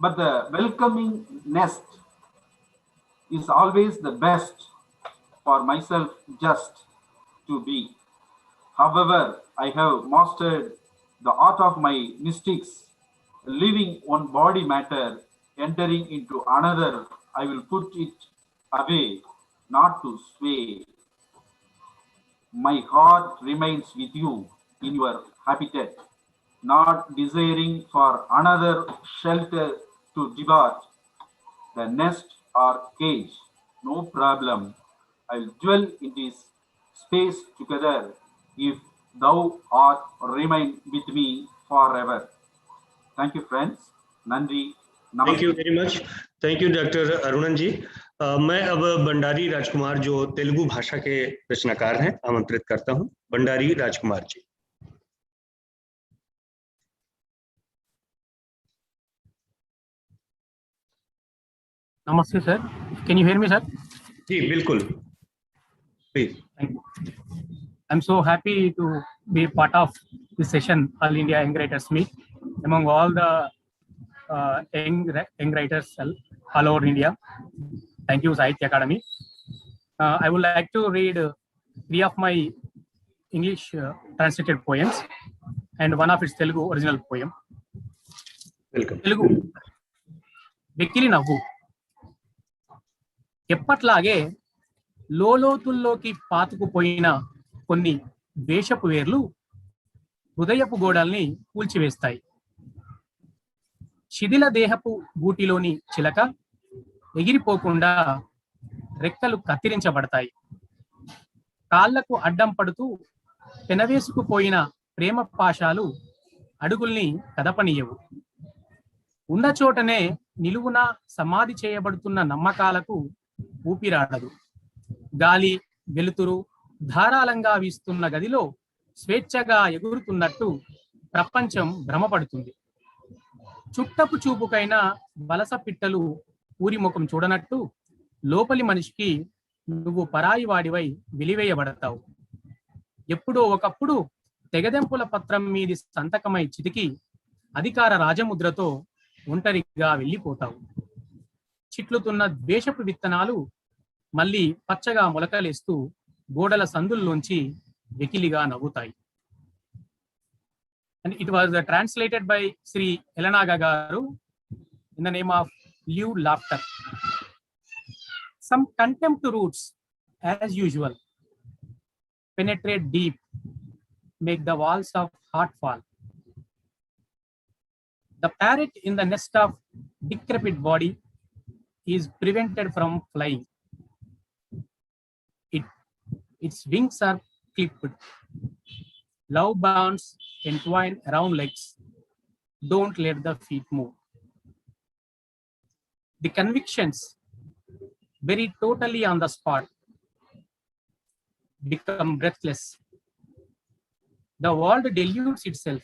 But the welcoming nest is always the best for myself just to be. However, I have mastered the art of my mystics, leaving one body matter, entering into another. I will put it away, not to sway. My heart remains with you in your habitat, not desiring for another shelter to depart. The nest or cage, no problem. I'll dwell in this space together if thou art remain with me forever. Thank you, friends. Nandri. Thank you very much. Thank you, Dr. अरुणन जी. मैं अब भंडारी राजकुमार जो तेलुगु भाषा के रचनाकार हैं आमंत्रित करता हूं. Bhandari Rajkumar ji. Namaste, sir. Can you hear me, sir? जी बिल्कुल. Please. Thank you. I'm so happy to be part of this session, All India Young Writers Meet, among all the young writers all over India. Thank you, Sahitya Academy. I would like to read 3 of my English translated poems and one of its Telugu original poem. Welcome. Telugu. Bekili Navvu. ఎప్పట్లాగే లోలోతుల్లోకి పాతుకుపోయిన కొన్ని దేశపు వేర్లు హృదయపు గోడల్ని కూల్చివేస్తాయి. శిథిల దేహపు గూటిలోని చిలక ఎగిరిపోకుండా రెక్కలు కత్తిరించబడతాయి. కాళ్లకు అడ్డం పడుతూ పెనవేసుకుపోయిన ప్రేమ పాశాలు అడుగుల్ని కదపనీయవు. ఉన్న చోటనే నిలువున సమాధి చేయబడుతున్న నమ్మకాలకు ఊపిరాడదు. గాలి వెలుతురు ధారాళంగా వీస్తున్న గదిలో స్వేచ్ఛగా ఎగురుతున్నట్టు ప్రపంచం భ్రమపడుతుంది. చుట్టపు చూపుకైనా వలస పిట్టలు ఊరి ముఖం చూడనట్టు లోపలి మనిషికి నువ్వు పరాయి వాడివై వెలివేయబడతావు. ఎప్పుడో ఒకప్పుడు తెగదెంపుల పత్రం మీది సంతకమై చితికి అధికార రాజముద్రతో ఒంటరిగా వెళ్ళిపోతావు. చిట్లుతున్న ద్వేషపు విత్తనాలు మళ్ళీ పచ్చగా మొలకలేస్తూ గోడల సందుల్లోంచి వెకిలిగా నవ్వుతాయి. And it was translated by Sri Elanaga Garu in the name of Lewd Laughter. Some contempt roots, as usual, penetrate deep, make the walls of heart fall. The parrot in the nest of decrepit body is prevented from flying. Its wings are clipped. Love bonds entwine around legs. Don't let the feet move. The convictions, very totally on the spot, become breathless. The world deludes itself,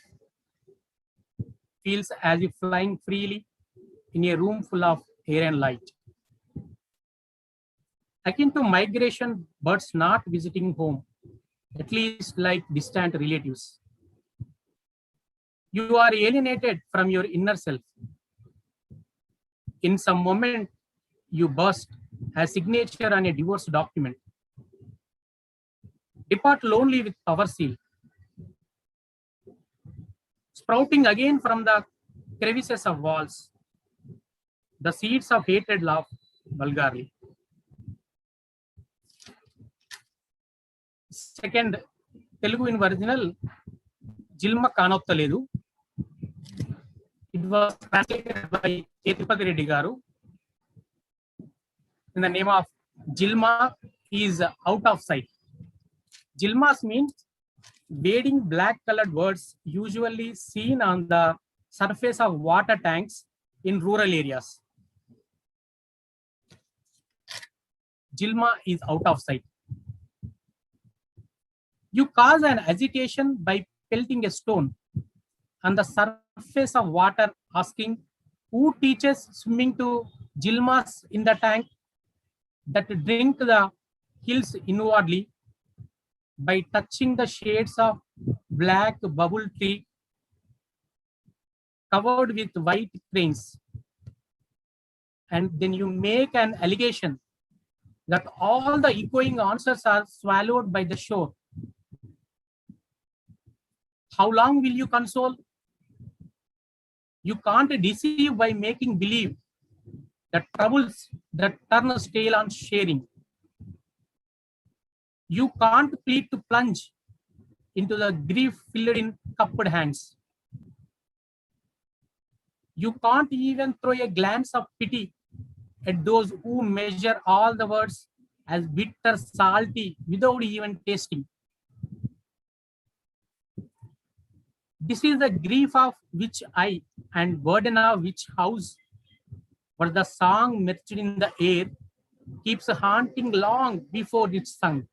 feels as if flying freely in a room full of air and light. Akin to migration, birds not visiting home, at least like distant relatives. You are alienated from your inner self. In some moment, you burst as signature on a divorce document. Depart lonely with power seal. Sprouting again from the crevices of walls, the seeds of hatred laugh vulgarly. Second, Telugu in original, Jilma Kanottaledu. It was translated by Tirupati Reddy Garu in the name of Jilma is out of sight. Jilmas means wading black colored words usually seen on the surface of water tanks in rural areas. Jilma is out of sight. You cause an agitation by pelting a stone on the surface of water, asking who teaches swimming to Jilmas in the tank that drink the hills inwardly by touching the shades of black bubble tree covered with white cranes. And then you make an allegation that all the echoing answers are swallowed by the shore. How long will you console? You can't deceive by making believe that troubles that turn a tale on sharing. You can't plead to plunge into the grief filled in cupped hands. You can't even throw a glance of pity at those who measure all the words as bitter, salty, without even tasting. This is the grief of which I and burden of which house, where the song merged in the air keeps haunting long before it's sung.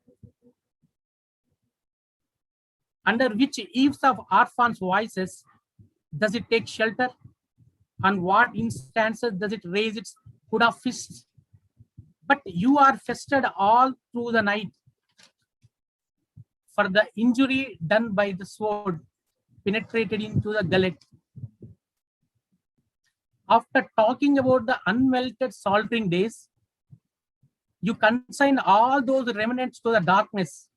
Under which eaves of orphans' voices does it take shelter? On what instances does it raise its hood of fists? But you are festered all through the night for the injury done by the sword penetrated into the gullet. After talking about the unmelted saltering days, you consign all those remnants to the darkness,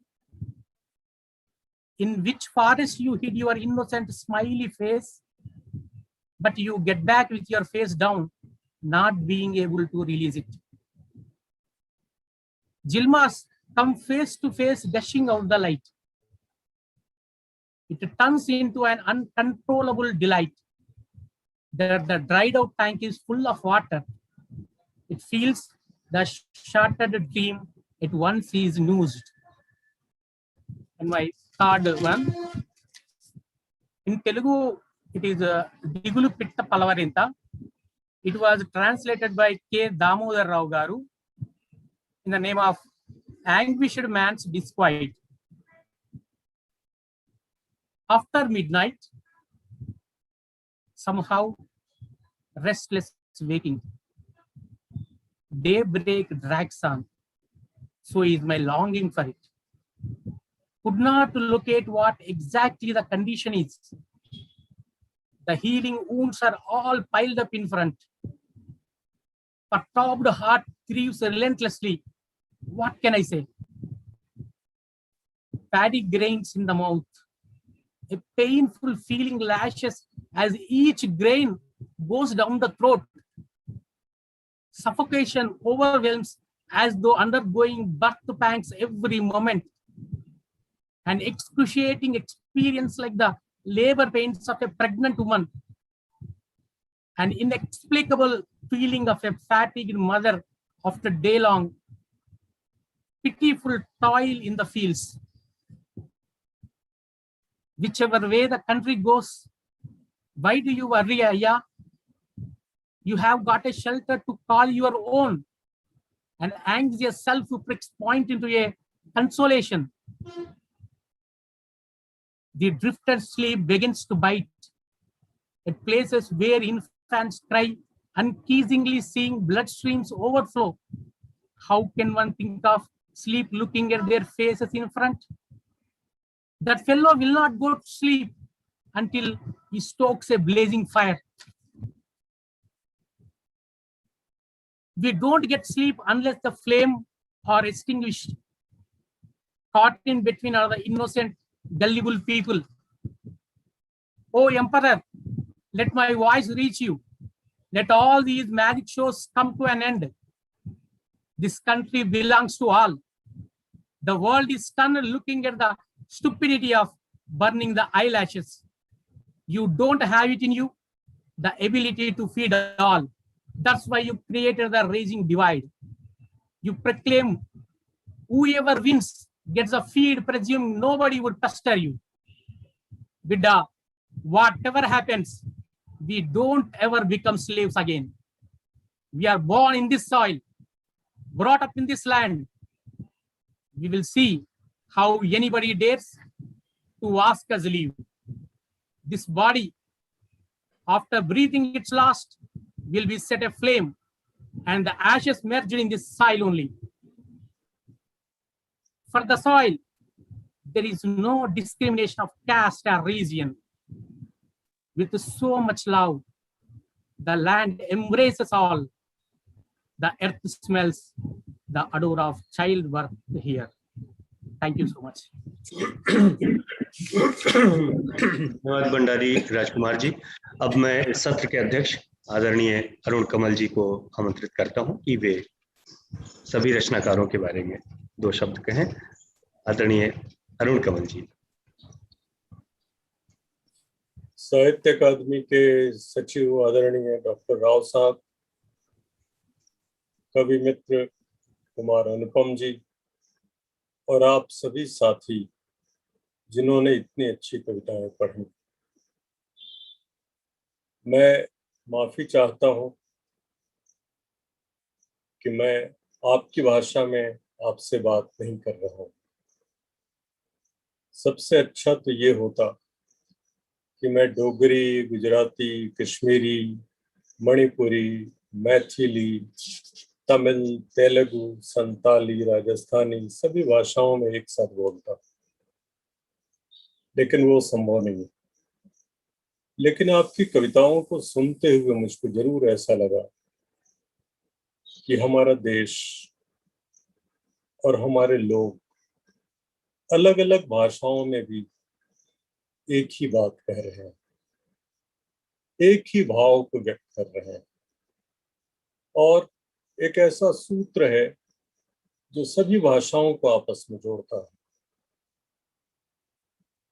in which forest you hid your innocent smiley face, but you get back with your face down, not being able to release it. Jilmas come face to face, gushing out the light. It turns into an uncontrollable delight that the dried out tank is full of water. It feels the shattered dream it once is noosed. And my third one, in Telugu, it is Digulu Pitta Palavarinta. It was translated by K. Damodar Rao Garu in the name of anguished man's disquiet. After midnight, somehow restless waking. Daybreak drags on, so is my longing for it. Could not locate what exactly the condition is. The healing wounds are all piled up in front. Perturbed heart grieves relentlessly. What can I say? Paddy grains in the mouth. A painful feeling lashes as each grain goes down the throat. Suffocation overwhelms as though undergoing birth pangs every moment. An excruciating experience like the labor pains of a pregnant woman. An inexplicable feeling of a fatigued mother after day-long pitiful toil in the fields. Whichever way the country goes, why do you worry, Ayya? You have got a shelter to call your own. An anxious self who pricks point into a consolation. The drifted sleep begins to bite at places where infants cry, unceasingly seeing bloodstreams overflow. How can one think of sleep looking at their faces in front? That fellow will not go to sleep until he stokes a blazing fire. We don't get sleep unless the flame are extinguished. Caught in between are the innocent, gullible people. Oh, Emperor, let my voice reach you. Let all these magic shows come to an end. This country belongs to all. The world is stunned looking at the stupidity of burning the eyelashes. You don't have it in you, the ability to feed all. That's why you created the raging divide. You proclaim whoever wins gets a feed, presume nobody would pester you. Vidya, whatever happens, we don't ever become slaves again. We are born in this soil, brought up in this land. We will see how anybody dares to ask us leave. This body, after breathing its last, will be set aflame, and the ashes merged in this soil only. For the soil, there is no discrimination of caste or region. With so much love, the land embraces all. The earth smells the odor of childbirth here. Thank you so much. धन्यवाद भंडारी राजकुमार जी। अब मैं इस सत्र के अध्यक्ष आदरणीय अरुण कमल जी को आमंत्रित करता हूं कि वे सभी रचनाकारों के बारे में 2 शब्द कहें। आदरणीय अरुण कमल जी। साहित्य अकादमी के सचिव आदरणीय डॉक्टर राव साहब, कवि मित्र कुमार अनुपम जी, और आप सभी साथी जिन्होंने इतनी अच्छी कविताएं पढ़ी, मैं माफी चाहता हूं कि मैं आपकी भाषा में आपसे बात नहीं कर रहा हूं। सबसे अच्छा तो ये होता कि मैं डोगरी, गुजराती, कश्मीरी, मणिपुरी, मैथिली, तमिल, तेलुगु, संताली, राजस्थानी सभी भाषाओं में एक साथ बोलता, लेकिन वो संभव नहीं है। लेकिन आपकी कविताओं को सुनते हुए मुझको जरूर ऐसा लगा कि हमारा देश और हमारे लोग अलग अलग भाषाओं में भी एक ही बात कह रहे हैं, एक ही भाव को व्यक्त कर रहे हैं, और एक ऐसा सूत्र है जो सभी भाषाओं को आपस में जोड़ता है।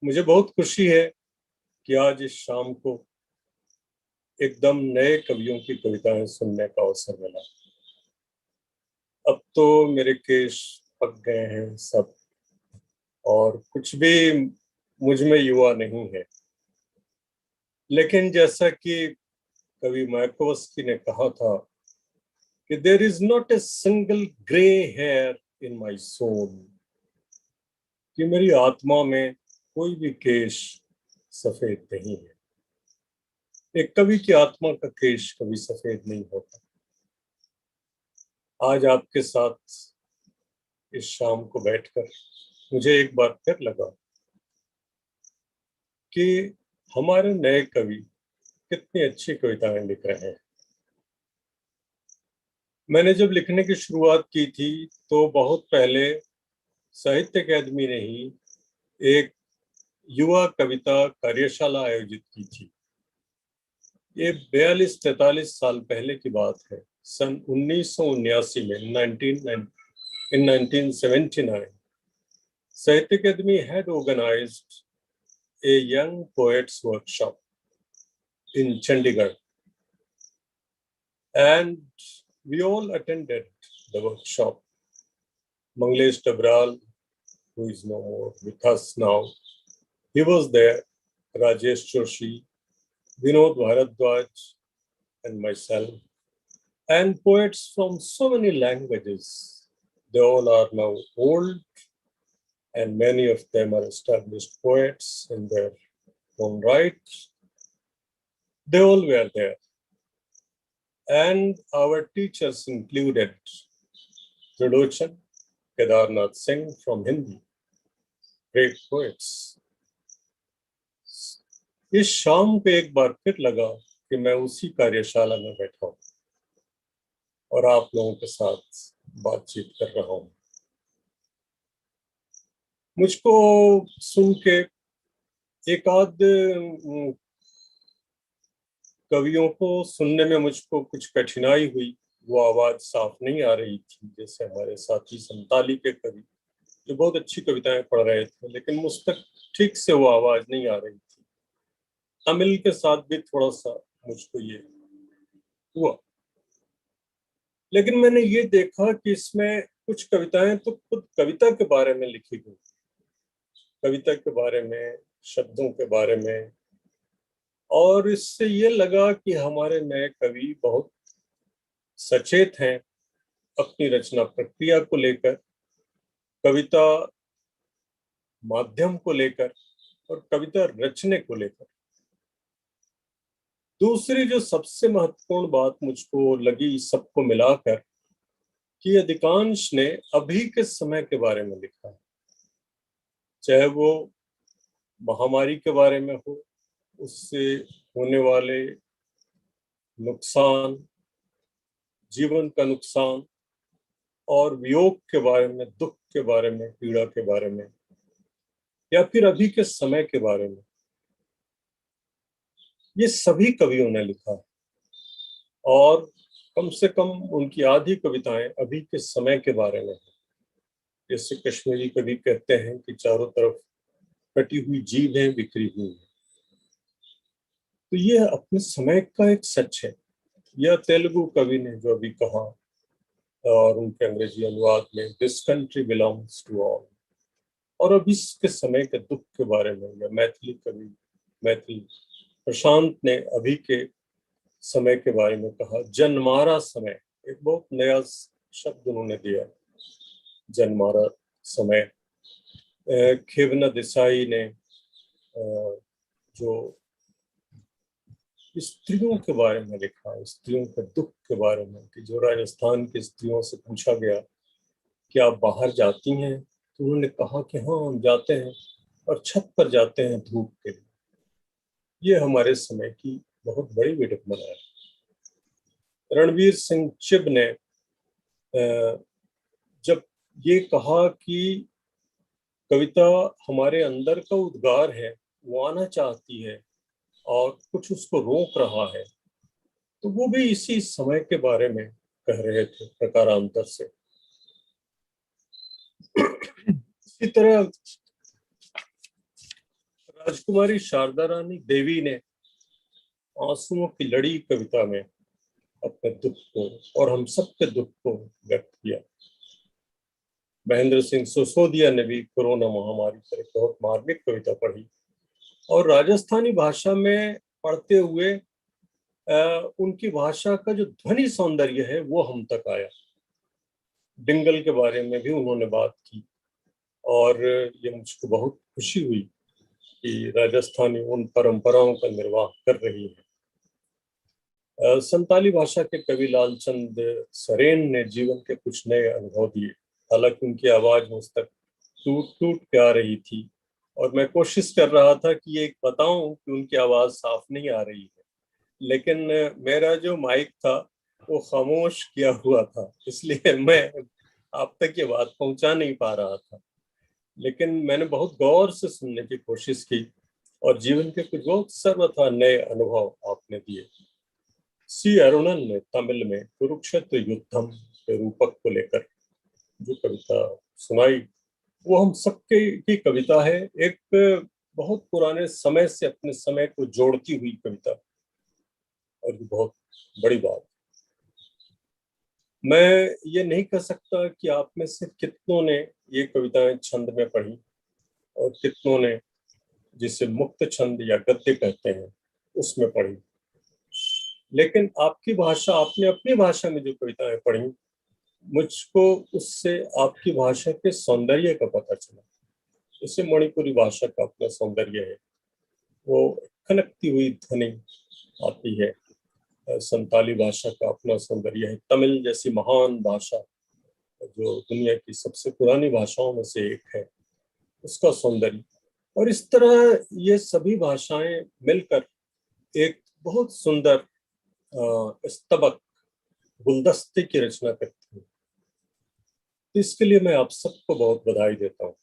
मुझे बहुत खुशी है कि आज इस शाम को एकदम नए कवियों की कविताएं सुनने का अवसर मिला। अब तो मेरे केश पक गए हैं सब, और कुछ भी मुझ में युवा नहीं है, लेकिन जैसा कि कवि मायाकोव्स्की ने कहा था कि there is not a single grey hair in my soul, कि मेरी आत्मा में कोई भी केश सफेद नहीं है। एक कवि की आत्मा का केश कभी सफेद नहीं होता। आज आपके साथ इस शाम को बैठकर मुझे एक बार फिर लगा कि हमारे नए कवि कितनी अच्छी कविताएं लिख रहे हैं। मैंने जब लिखने की शुरुआत की थी तो बहुत पहले साहित्य अकादमी ने ही एक युवा कविता कार्यशाला आयोजित की थी। ये 42-43 साल पहले की बात है। सन 1979 में 1979 साहित्य अकादमी had organized a young poets workshop in Chandigarh, and we all attended the workshop. Manglesh Tabral, who is no more with us now, he was there. Rajesh Joshi, Vinod Bharadwaj, and myself, and poets from so many languages. They all are now old, and many of them are established poets in their own right. They all were there. And our teachers included Trilochan, Kedarnath Singh from Hindi, great poets. इस शाम पे एक बार फिर लगा कि मैं उसी कार्यशाला में बैठा हूँ और आप लोगों के साथ बातचीत कर रहा हूँ। मुझको सुन के एक आध कवियों को सुनने में मुझको कुछ कठिनाई हुई। वो आवाज साफ नहीं आ रही थी, जैसे हमारे साथी संताली के कवि जो बहुत अच्छी कविताएं पढ़ रहे थे, लेकिन मुझ तक ठीक से वो आवाज नहीं आ रही थी। तमिल के साथ भी थोड़ा सा मुझको ये हुआ, लेकिन मैंने ये देखा कि इसमें कुछ कविताएं तो खुद कविता के बारे में लिखी गई, कविता के बारे में, शब्दों के बारे में, और इससे ये लगा कि हमारे नए कवि बहुत सचेत हैं अपनी रचना प्रक्रिया को लेकर, कविता माध्यम को लेकर और कविता रचने को लेकर। दूसरी जो सबसे महत्वपूर्ण बात मुझको लगी सबको मिलाकर, कि अधिकांश ने अभी के समय के बारे में लिखा है, चाहे वो महामारी के बारे में हो, उससे होने वाले नुकसान, जीवन का नुकसान और वियोग के बारे में, दुख के बारे में, पीड़ा के बारे में, या फिर अभी के समय के बारे में। ये सभी कवियों ने लिखा है और कम से कम उनकी आधी कविताएं अभी के समय के बारे में है। जैसे कश्मीरी कवि कहते हैं कि चारों तरफ कटी हुई जीभें बिखरी हुई हैं, तो ये अपने समय का एक सच है। यह तेलुगु कवि ने जो अभी कहा और उनके अंग्रेजी अनुवाद में, this country belongs to all, और अभी के समय के दुख के बारे में, या मैथिली कवि मैथिली प्रशांत ने अभी के समय के बारे में कहा, जनमारा समय, एक बहुत नया शब्द उन्होंने दिया, जनमारा समय। खेवना देसाई ने जो स्त्रियों के बारे में लिखा, स्त्रियों के दुख के बारे में, कि जो राजस्थान की स्त्रियों से पूछा गया कि आप बाहर जाती हैं, तो उन्होंने कहा कि हाँ हम जाते हैं, और छत पर जाते हैं धूप के लिए। ये हमारे समय की बहुत बड़ी विडंबना है। रणवीर सिंह चिब ने जब ये कहा कि कविता हमारे अंदर का उद्गार है, वो आना चाहती है और कुछ उसको रोक रहा है, तो वो भी इसी समय के बारे में कह रहे थे प्रकारांतर से। इसी तरह राजकुमारी शारदा रानी देवी ने आंसुओं की लड़ी कविता में अपने दुख को और हम सबके दुख को व्यक्त किया। महेंद्र सिंह सिसोदिया ने भी कोरोना महामारी पर एक बहुत मार्मिक कविता पढ़ी, और राजस्थानी भाषा में पढ़ते हुए उनकी भाषा का जो ध्वनि सौंदर्य है वो हम तक आया। डिंगल के बारे में भी उन्होंने बात की और ये मुझको बहुत खुशी हुई कि राजस्थानी उन परंपराओं का निर्वाह कर रही है। संताली भाषा के कवि लालचंद सरेन ने जीवन के कुछ नए अनुभव दिए। हालांकि उनकी आवाज मुझ तक टूट टूट के आ रही थी और मैं कोशिश कर रहा था कि ये बताऊं कि उनकी आवाज साफ नहीं आ रही है, लेकिन मेरा जो माइक था वो खामोश किया हुआ था, इसलिए मैं आप तक ये बात पहुंचा नहीं पा रहा था। लेकिन मैंने बहुत गौर से सुनने की कोशिश की और जीवन के कुछ बहुत सर्वथा नए अनुभव आपने दिए। सी अरुणन ने तमिल में कुरुक्षेत्र युद्धम के रूपक को लेकर जो कविता सुनाई वो हम सबके की कविता है। एक बहुत पुराने समय से अपने समय को जोड़ती हुई कविता और ये बहुत बड़ी बात। मैं ये नहीं कह सकता कि आप में से कितनों ने ये कविताएं छंद में पढ़ी और कितनों ने जिसे मुक्त छंद या गद्य कहते हैं उसमें पढ़ी, लेकिन आपकी भाषा, आपने अपनी भाषा में जो कविताएं पढ़ी, मुझको उससे आपकी भाषा के सौंदर्य का पता चला। जैसे मणिपुरी भाषा का अपना सौंदर्य है, वो खनकती हुई ध्वनि आती है। संताली भाषा का अपना सौंदर्य है। तमिल जैसी महान भाषा जो दुनिया की सबसे पुरानी भाषाओं में से एक है, उसका सौंदर्य। और इस तरह ये सभी भाषाएं मिलकर एक बहुत सुंदर स्तबक गुलदस्ते की रचना करती हैं। तो इसके लिए मैं आप सबको बहुत बधाई देता हूँ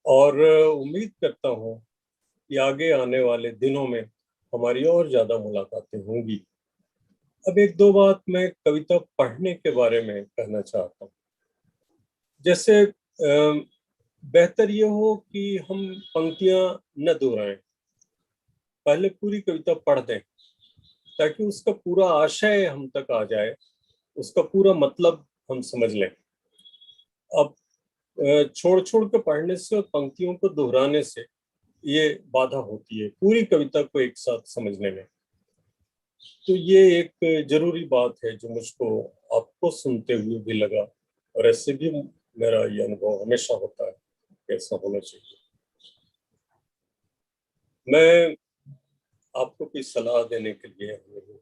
और उम्मीद करता हूँ कि आगे आने वाले दिनों में हमारी और ज्यादा मुलाकातें होंगी। अब एक दो बात मैं कविता पढ़ने के बारे में कहना चाहता हूँ। जैसे बेहतर ये हो कि हम पंक्तियां न दोहराएं, पहले पूरी कविता पढ़ दें ताकि उसका पूरा आशय हम तक आ जाए, उसका पूरा मतलब हम समझ लें। अब छोड़ छोड़ के पढ़ने से और पंक्तियों को दोहराने से ये बाधा होती है पूरी कविता को एक साथ समझने में। तो ये एक जरूरी बात है जो मुझको आपको सुनते हुए भी लगा और ऐसे भी मेरा ये अनुभव हमेशा होता है कि ऐसा होना चाहिए। मैं आपको कोई सलाह देने के लिए नहीं,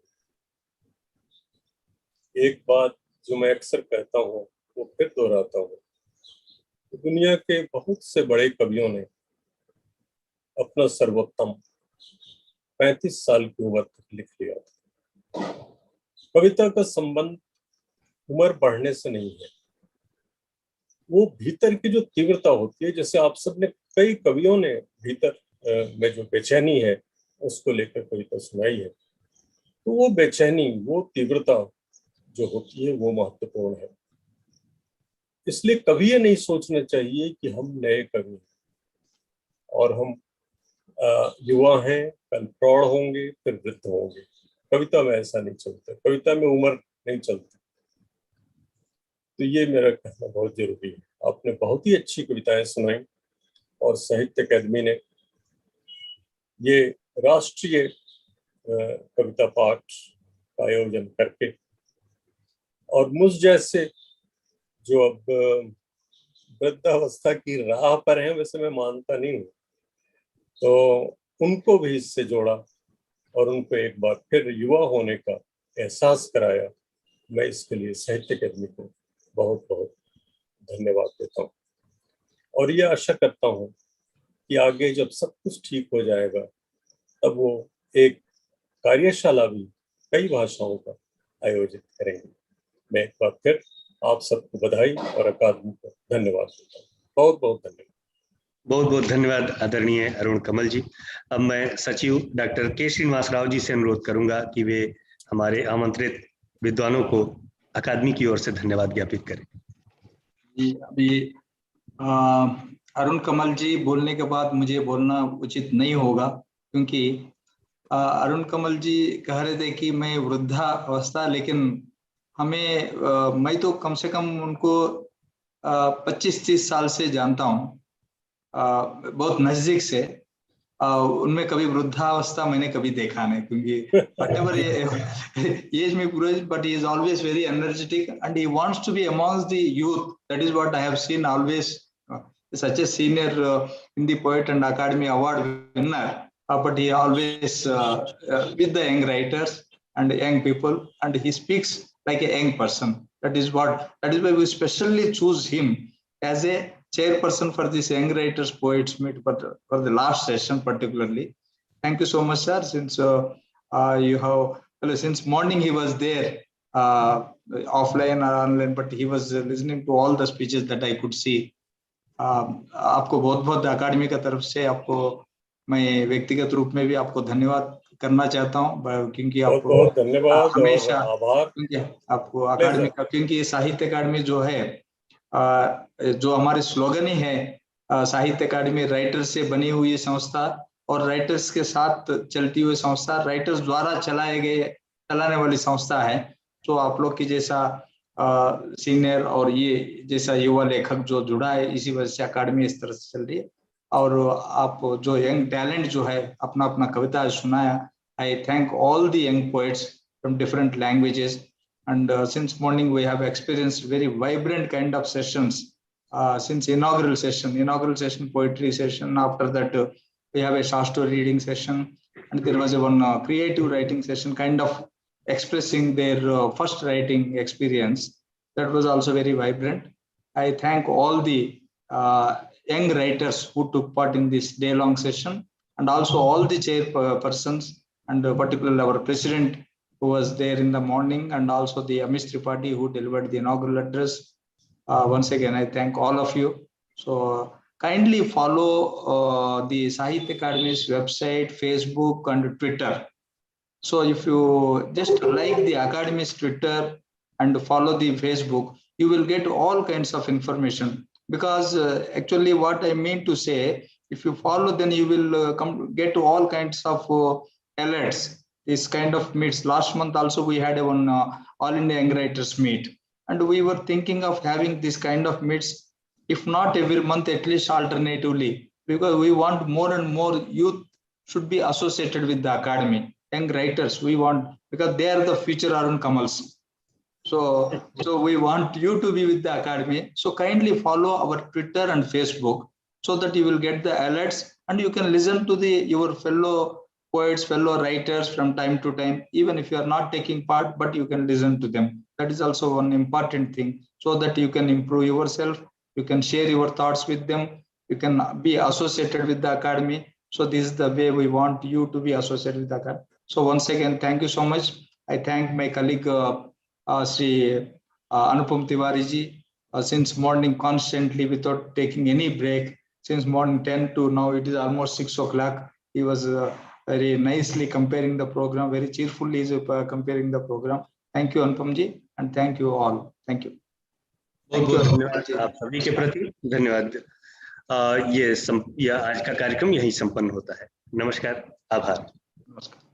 एक बात जो मैं अक्सर कहता हूँ वो फिर दोहराता हूँ। दुनिया के बहुत से बड़े कवियों ने अपना सर्वोत्तम 35 साल की उम्र तक लिख लिया था। कविता का संबंध उम्र बढ़ने से नहीं है, वो भीतर की जो तीव्रता होती है। जैसे आप सबने, कई कवियों ने भीतर में जो बेचैनी है उसको लेकर कविता सुनाई है, तो वो बेचैनी, वो तीव्रता जो होती है वो महत्वपूर्ण है। इसलिए कभी ये नहीं सोचना चाहिए कि हम नए कवि हैं और हम युवा हैं, कल प्रौढ़ होंगे, फिर वृद्ध होंगे। कविता में ऐसा नहीं चलता, कविता में उम्र नहीं चलती। तो ये मेरा कहना बहुत जरूरी है। आपने बहुत ही अच्छी कविताएं सुनाई और साहित्य अकादमी ने ये राष्ट्रीय कविता पाठ का आयोजन करके और मुझ जैसे जो अब वृद्धावस्था की राह पर हैं, वैसे मैं मानता नहीं हूँ, तो उनको भी इससे जोड़ा और उनको एक बार फिर युवा होने का एहसास कराया। मैं इसके लिए साहित्य अकादमी को बहुत बहुत धन्यवाद देता हूँ और ये आशा करता हूँ कि आगे जब सब कुछ ठीक हो जाएगा तब वो एक कार्यशाला भी कई भाषाओं का आयोजित करेंगे। मैं एक बार फिर आप सबको बधाई और अकादमी को धन्यवाद देता हूँ। बहुत बहुत धन्यवाद। बहुत बहुत धन्यवाद आदरणीय अरुण कमल जी। अब मैं सचिव डॉक्टर के श्रीनिवास राव जी से अनुरोध करूंगा कि वे हमारे आमंत्रित विद्वानों को अकादमी की ओर से धन्यवाद ज्ञापित करें। अभी अरुण कमल जी बोलने के बाद मुझे बोलना उचित नहीं होगा, क्योंकि अरुण कमल जी कह रहे थे कि मैं वृद्धावस्था, लेकिन हमें मैं तो कम से कम उनको 25-30 साल से जानता हूँ, बहुत नजदीक से। उनमें कभी वृद्धावस्था मैंने कभी देखा नहीं, क्योंकि whatever age may progress, but he is always very energetic and he wants to be amongst the youth. That is what I have seen always. Such a senior Hindi poet and Academy Award winner, but he always with the young writers and young people, and he speaks like a young person. That is why we specially choose him as a chairperson for this Young Writers Poets Meet, but for the last session particularly. Thank you so much, sir. Since you have, since morning he was there, offline or online, but he was listening to all the speeches that I could see. आपको बहुत बहुत अकादमी का तरफ से आपको मैं व्यक्तिगत रूप में भी आपको धन्यवाद करना चाहता हूं, क्योंकि आपको बहुत धन्यवाद हमेशा आभार आपको अकादमी का, क्योंकि साहित्य अकादमी जो है, जो हमारे स्लोगन ही है, साहित्य अकादमी राइटर से बनी हुई संस्था और राइटर्स के साथ चलती हुई संस्था, राइटर्स द्वारा चलाने वाली संस्था है। तो आप लोग की जैसा सीनियर और ये जैसा युवा लेखक जो जुड़ा है, इसी वजह से अकादमी इस तरह से चल रही है। और आप जो यंग टैलेंट जो है अपना अपना कविता सुनाया, आई thank all the young poets from different languages, and since morning we have experienced very vibrant kind of sessions since inaugural session poetry session. After that we have a short story reading session, and there was one creative writing session, kind of expressing their first writing experience. That was also very vibrant. I thank all the young writers who took part in this day-long session, and also all the chairpersons, and particularly our president who was there in the morning, and also the Amish Tripathi who delivered the inaugural address. Once again, I thank all of you. So kindly follow the Sahitya Academy's website, Facebook, and Twitter. So if you just like the Academy's Twitter and follow the Facebook, you will get all kinds of information. Because actually what I mean to say, if you follow, then you will get to all kinds of alerts. This kind of meets. Last month also we had one All India Young Writers Meet, and we were thinking of having this kind of meets, if not every month, at least alternatively, because we want more and more youth should be associated with the academy. Young writers we want, because they are the future Arun Kamals. So we want you to be with the academy. So kindly follow our Twitter and Facebook so that you will get the alerts, and you can listen to your fellow poets, fellow writers from time to time, even if you are not taking part, but you can listen to them. That is also one important thing, so that you can improve yourself, you can share your thoughts with them, you can be associated with the academy. So this is the way we want you to be associated with the academy. So once again, thank you so much. I thank my colleague Sri Anupam Tiwari ji, since morning constantly without taking any break, since morning 10 to now it is almost 6 o'clock. He was very nicely comparing the program, very cheerfully comparing the program. Thank you Anupam ji, and thank you all. Thank you. बहुत बहुत धन्यवाद आप सभी के प्रति, धन्यवाद। ये आज का कार्यक्रम यहीं संपन्न होता है। नमस्कार, आभार। नमस्कार।